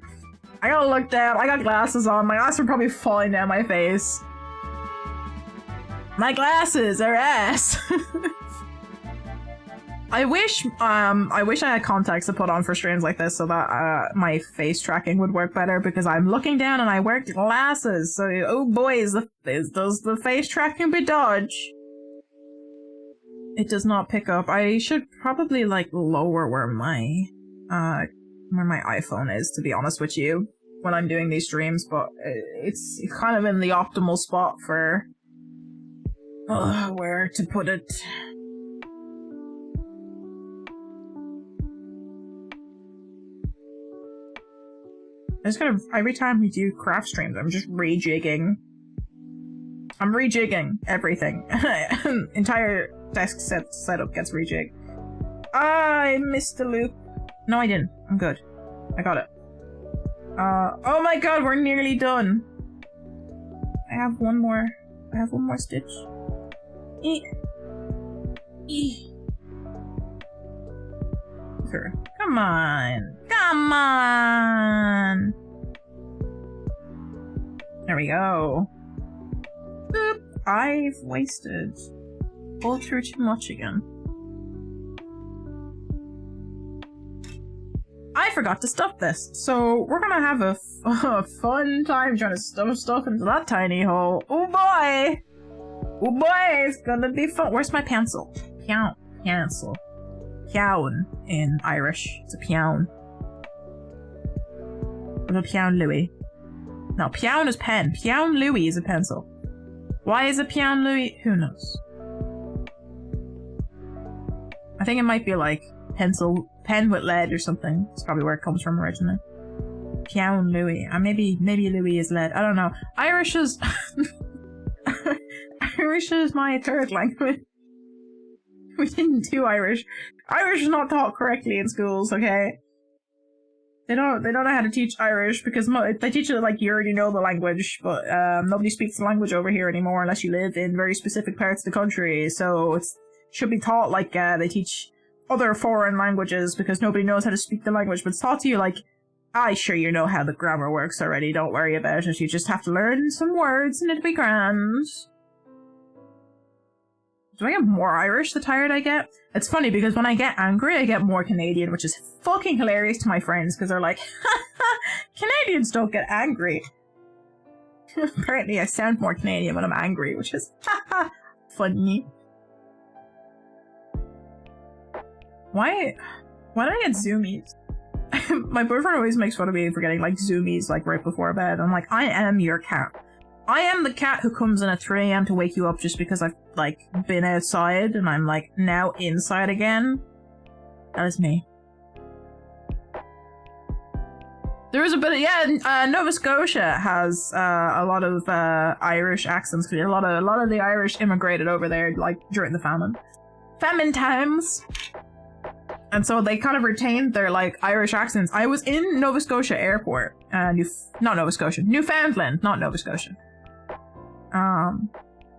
Speaker 1: I got glasses on. My glasses are probably falling down my face. My glasses are ass. I wish I had contacts to put on for streams like this so that my face tracking would work better, because I'm looking down and I wear glasses. So, oh boy, does the face tracking be dodge? It does not pick up. I should probably like lower where my iPhone is, to be honest with you, when I'm doing these streams, but it's kind of in the optimal spot for where to put it. I just gotta, every time we do craft streams, I'm just rejigging. I'm rejigging everything. Entire desk setup gets rejigged. I missed the loop. No, I didn't. I'm good. I got it. Oh my god, we're nearly done. I have one more stitch. Come on. Come on. There we go. Boop. I've wasted all through too much again. I forgot to stuff this, so we're gonna have a fun time trying to stuff stuff into that tiny hole. Oh boy! Oh boy, it's gonna be fun. Where's my pencil? Pencil. Piaun in Irish. It's a piaun. Little piaun Louis. No, piaun is pen. Piaun Louis is a pencil. Why is a piaun Louis? Who knows? I think it might be like pen with lead or something. It's probably where it comes from originally. Pion Louis. Maybe Louis is lead. I don't know. Irish is Irish is my third language. We didn't do Irish. Irish is not taught correctly in schools, okay? They don't know how to teach Irish because they teach it like you already know the language, but nobody speaks the language over here anymore unless you live in very specific parts of the country. So it should be taught like they teach other foreign languages because nobody knows how to speak the language, but it's taught to you like, sure you know how the grammar works already, don't worry about it, you just have to learn some words and it'll be grand. Do I get more Irish the tired I get? It's funny because when I get angry, I get more Canadian, which is fucking hilarious to my friends because they're like, Canadians don't get angry. Apparently I sound more Canadian when I'm angry, which is funny. Why do I get zoomies? My boyfriend always makes fun of me for getting like zoomies like right before bed. I'm like, I am your cat. I am the cat who comes in at 3 AM to wake you up just because I've like been outside and I'm like now inside again. That is me. There is a bit of, Nova Scotia has a lot of Irish accents. A lot of the Irish immigrated over there like during the famine times. And so they kind of retained their, like, Irish accents. I was in Nova Scotia Airport. Newfoundland, not Nova Scotia. I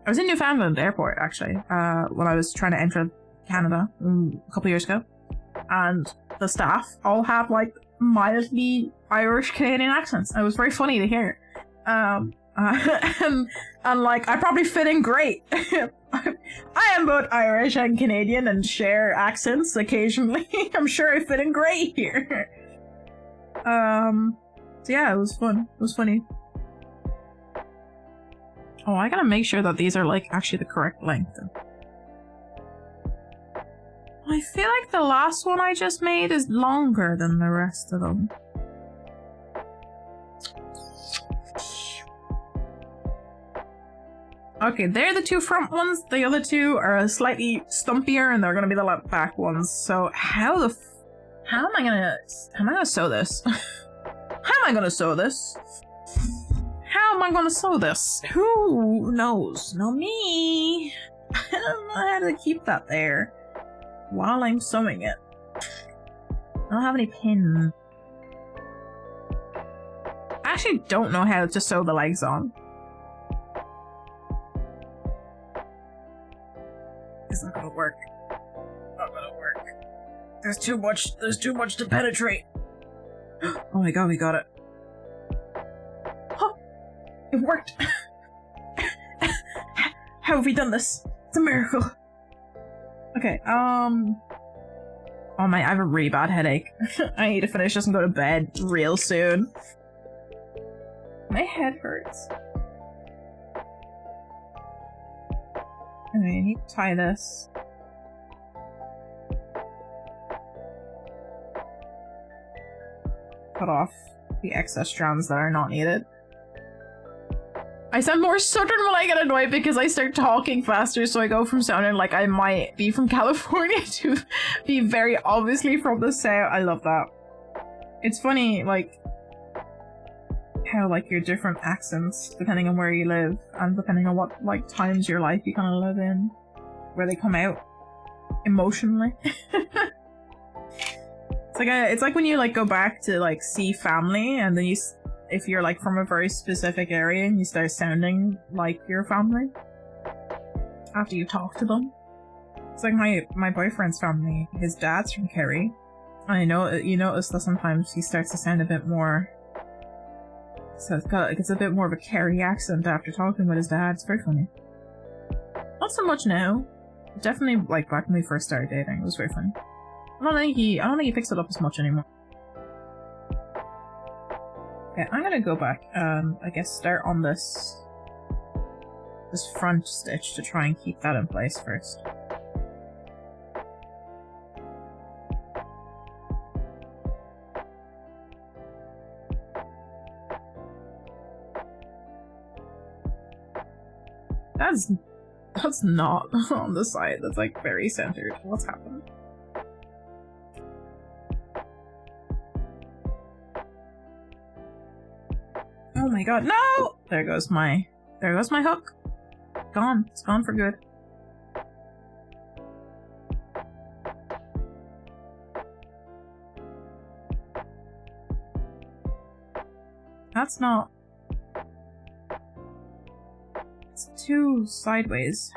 Speaker 1: was in Newfoundland Airport, actually, when I was trying to enter Canada a couple years ago. And the staff all have, like, mildly Irish Canadian accents. It was very funny to hear. And like, I probably fit in great. I am both Irish and Canadian and share accents occasionally. I'm sure I fit in great here. So yeah, it was fun. It was funny. Oh, I gotta make sure that these are like actually the correct length. I feel like the last one I just made is longer than the rest of them. Okay, they're the two front ones. The other two are slightly stumpier, and they're gonna be the back ones. So how am I gonna sew this? How am I gonna sew this? How am I gonna sew this? Who knows? No me. I don't know how to keep that there while I'm sewing it. I don't have any pins. I actually don't know how to sew the legs on. It's not gonna work. Not gonna work. There's too much to penetrate. Oh my god, we got it. Huh! It worked! How have we done this? It's a miracle. Okay, oh my, I have a really bad headache. I need to finish this and go to bed real soon. My head hurts. Okay, I need to tie this. Cut off the excess strands that are not needed. I sound more southern when I get annoyed because I start talking faster, so I go from sounding like I might be from California to be very obviously from the south. I love that. It's funny, like, how, like, your different accents, depending on where you live, and depending on what, like, times of your life you kind of live in, where they come out emotionally. It's like when you, like, go back to, like, see family, and then if you're, like, from a very specific area, and you start sounding like your family after you talk to them. It's like my boyfriend's family, his dad's from Kerry, and I know, you notice that sometimes he starts to sound a bit more. So it's a bit more of a Kerry accent after talking with his dad. It's very funny. Not so much now. Definitely, like, back when we first started dating, it was very funny. I don't think he picks it up as much anymore. Okay, I'm gonna go back and I guess start on this front stitch to try and keep that in place first. That's not on the side. That's like very centered. What's happened? my god, no! There goes my hook. Gone. It's gone for good. That's not... It's too sideways.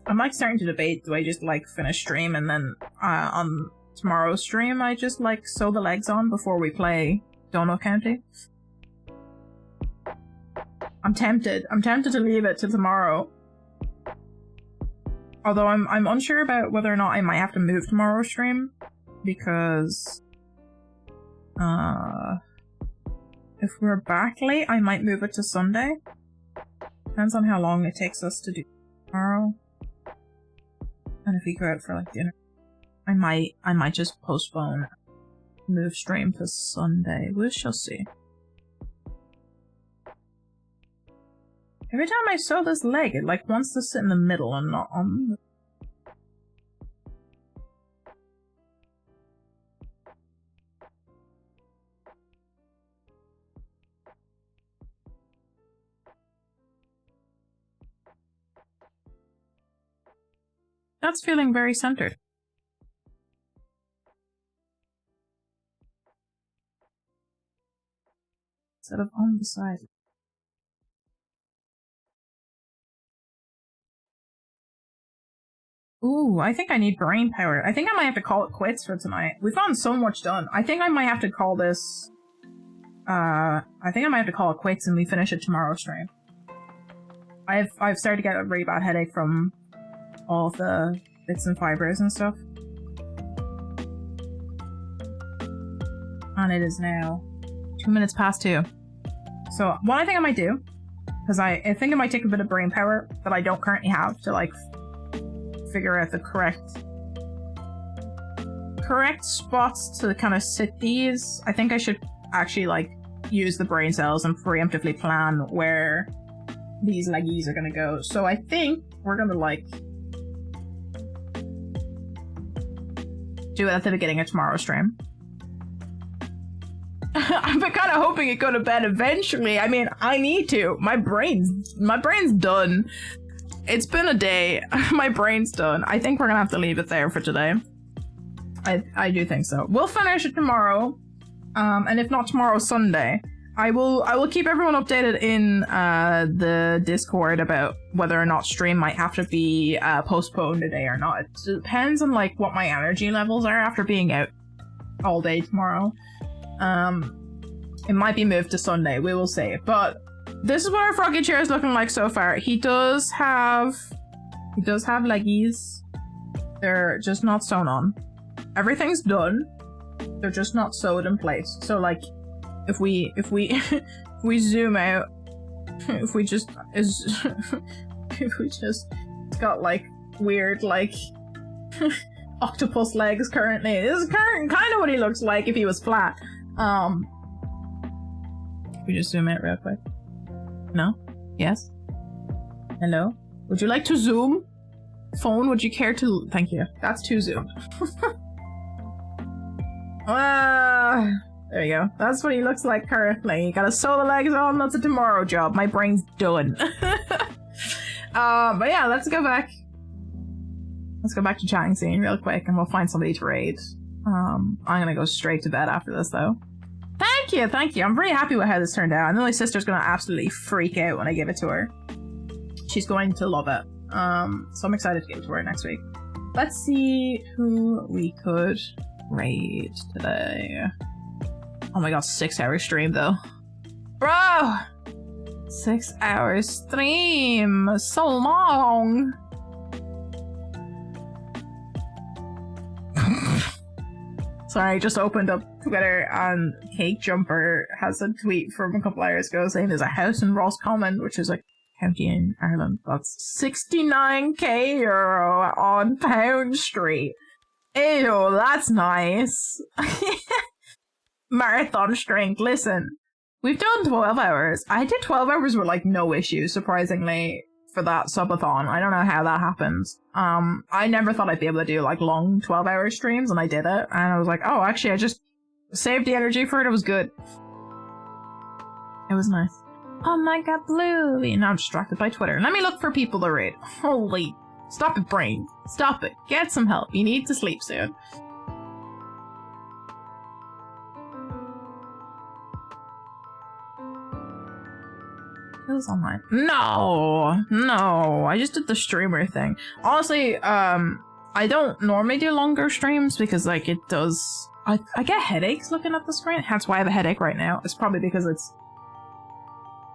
Speaker 1: I'm like starting to debate, do I just like finish stream and then on tomorrow's stream I just like sew the legs on before we play Donut County? I'm tempted to leave it till tomorrow. Although I'm unsure about whether or not I might have to move tomorrow's stream, because if we're back late I might move it to Sunday. Depends on how long it takes us to do tomorrow. And if we go out for like dinner, I might just postpone move stream to Sunday. We shall see. Every time I sew this leg, it like wants to sit in the middle and not on the... That's feeling very centered. Instead of on the side. Ooh, I think I need brain power. I think I might have to call it quits for tonight. We've gotten so much done. I think I might have to call this... I think I might have to call it quits and we finish it tomorrow stream. I've started to get a really bad headache from all of the bits and fibers and stuff. And it is now 2 minutes past 2. So what I think I might do, because I think it might take a bit of brain power that I don't currently have to like figure out the correct spots to kind of sit these. I think I should actually like use the brain cells and preemptively plan where these leggies are gonna go. So I think we're gonna like do it at the beginning of tomorrow's stream. I've been kind of hoping it go to bed eventually. I mean, I need to. My brain's done. It's been a day. My brain's done. I think we're gonna have to leave it there for today. I do think so. We'll finish it tomorrow. And if not tomorrow, Sunday. I will keep everyone updated in the Discord about whether or not stream might have to be postponed today or not. It depends on like what my energy levels are after being out all day tomorrow. It might be moved to Sunday. We will see. But this is what our froggy chair is looking like so far. He does have leggies. They're just not sewn on. Everything's done. They're just not sewed in place. So like, if we zoom out, if we just got like weird like octopus legs currently. This is kind of what he looks like if he was flat. We just zoom out real quick. No? Yes? Hello? Would you like to zoom? Phone, would you care to... Thank you. That's too zoomed. There you go. That's what he looks like currently. You gotta sew the legs on, that's a tomorrow job. My brain's done. But yeah, let's go back. Let's go back to chatting scene real quick and we'll find somebody to raid. I'm gonna go straight to bed after this though. Thank you, thank you. I'm very happy with how this turned out. I know my sister's gonna absolutely freak out when I give it to her. She's going to love it. So I'm excited to give it to her next week. Let's see who we could raid today. Oh my god, 6-hour stream though. Bro! 6 hour stream! So long! Sorry, I just opened up Twitter and Cake Jumper has a tweet from a couple hours ago saying there's a house in Roscommon, which is like county in Ireland, that's 69k euro on Pound Street. Ew, that's nice. Marathon strength. Listen, we've done 12 hours. I did 12 hours with like no issues, surprisingly, for that subathon. I don't know how that happened. I never thought I'd be able to do like long 12-hour streams, and I did it. And I was like, oh, actually, I just saved the energy for it. It was good. It was nice. Oh my god, Blue! Now I'm distracted by Twitter. Let me look for people to read. Holy. Stop it, brain. Stop it. Get some help. You need to sleep soon. Who's online? No! No! I just did the streamer thing. Honestly, I don't normally do longer streams because, like, it does... I get headaches looking at the screen. That's why I have a headache right now. It's probably because it's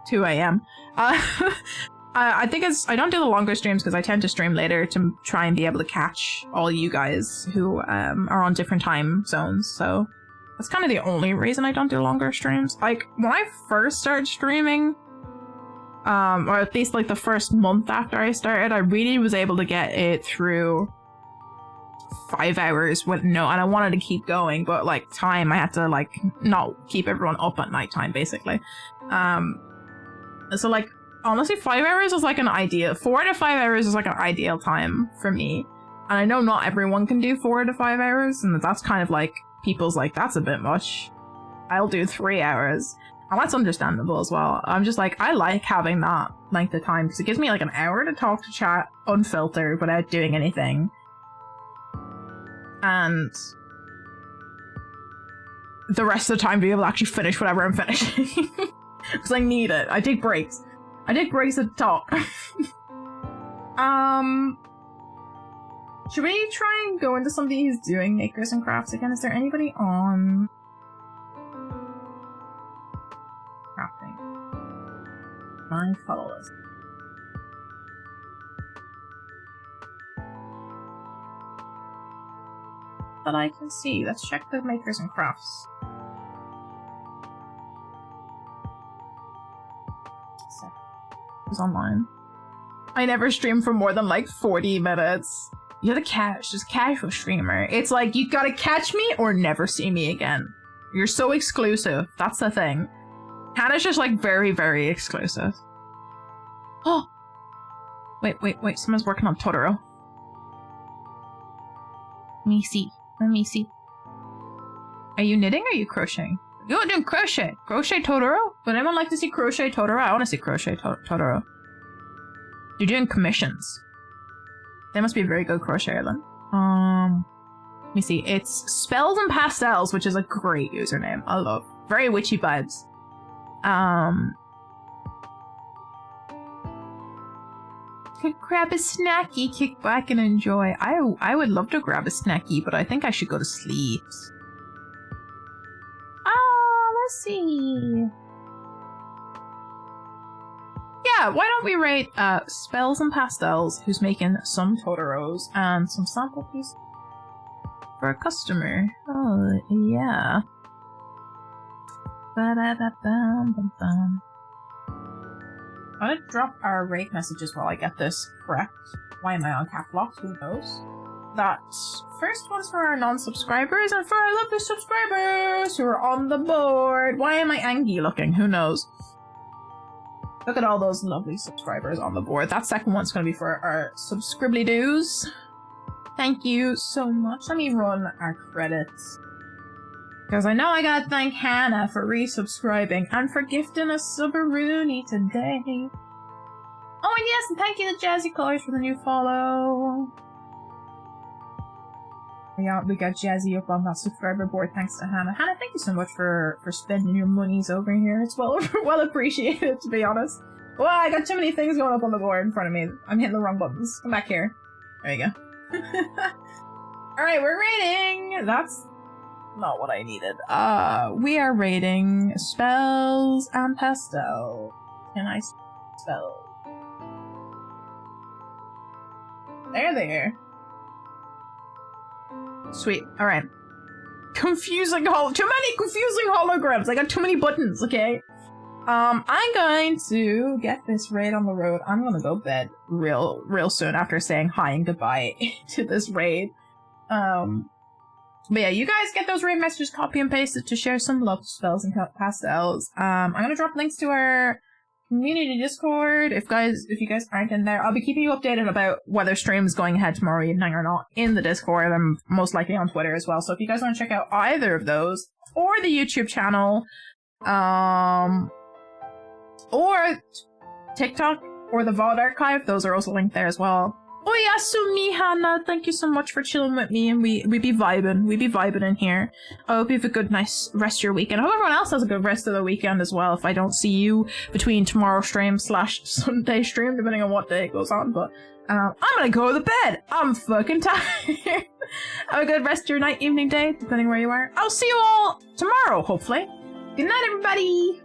Speaker 1: 2 a.m. I think I don't do the longer streams because I tend to stream later to try and be able to catch all you guys who are on different time zones. So that's kind of the only reason I don't do longer streams. Like, when I first started streaming, or at least like the first month after I started, I really was able to get it through 5 hours with and I wanted to keep going, but like time, I had to like not keep everyone up at nighttime basically. So like honestly 5 hours is like an ideal, 4 to 5 hours is like an ideal time for me. And I know not everyone can do 4 to 5 hours, and that's kind of like people's like, that's a bit much. I'll do 3 hours. And that's understandable as well. I'm just like, I like having that length of time because it gives me like an hour to talk to chat unfiltered without doing anything. And the rest of the time to be able to actually finish whatever I'm finishing. Because I need it. I take breaks. I take breaks to talk. Should we try and go into somebody who's doing makers and crafts again? Is there anybody on crafting? Find followers. That I can see. Let's check the makers and crafts. So, who's online? I never stream for more than like 40 minutes. You're the just casual streamer. It's like, you gotta catch me or never see me again. You're so exclusive. That's the thing. Hannah's just like very, very exclusive. Oh! Wait. Someone's working on Totoro. Let me see. Are you knitting or are you crocheting? You're doing crochet. Crochet Totoro? Would anyone like to see Crochet Totoro? I want to see Crochet Totoro. You're doing commissions. They must be a very good crocheter then. Let me see. It's Spells and Pastels, which is a great username. I love. Very witchy vibes. Could grab a snacky, kick back and enjoy. I would love to grab a snacky, but I think I should go to sleep. Let's see. Yeah, why don't we rate Spells and Pastels, who's making some Totoros and some sample pieces for a customer. Oh, yeah. Ba-da-da-bum-bum-bum. I'm gonna drop our rate messages while I get this correct. Why am I on cap lock? Who knows? That first one's for our non-subscribers and for our lovely subscribers who are on the board. Why am I angry looking? Who knows? Look at all those lovely subscribers on the board. That second one's gonna be for our subscribly-doos. Thank you so much. Let me run our credits. Because I know I gotta thank Hannah for resubscribing and for gifting us Subaroonie today. Oh, and yes, and thank you to Jazzy Colors for the new follow. Yeah, we got Jazzy up on that subscriber board thanks to Hannah. Hannah, thank you so much for spending your monies over here. It's well appreciated, to be honest. Well, I got too many things going up on the board in front of me. I'm hitting the wrong buttons. Come back here. There you go. Alright, we're rating! That's not what I needed. We are rating Spells and Pastel. Can I spell? There. Sweet. Alright. Too many confusing holograms. I got too many buttons, okay? I'm going to get this raid on the road. I'm gonna go bed real soon after saying hi and goodbye to this raid. But yeah, you guys get those raid messages copy and pasted to share some love spells and pastels. I'm gonna drop links to our community Discord. If you guys aren't in there, I'll be keeping you updated about whether stream's going ahead tomorrow evening or not in the Discord. I'm most likely on Twitter as well. So if you guys want to check out either of those, or the YouTube channel, or TikTok, or the VOD archive, those are also linked there as well. Oyasumi Hana, thank you so much for chilling with me, and we be vibing in here. I hope you have a good, nice rest of your weekend. I hope everyone else has a good rest of the weekend as well, if I don't see you between tomorrow's stream / Sunday stream, depending on what day it goes on, but I'm gonna go to bed. I'm fucking tired. Have a good rest of your night, evening, day, depending where you are. I'll see you all tomorrow, hopefully. Good night, everybody!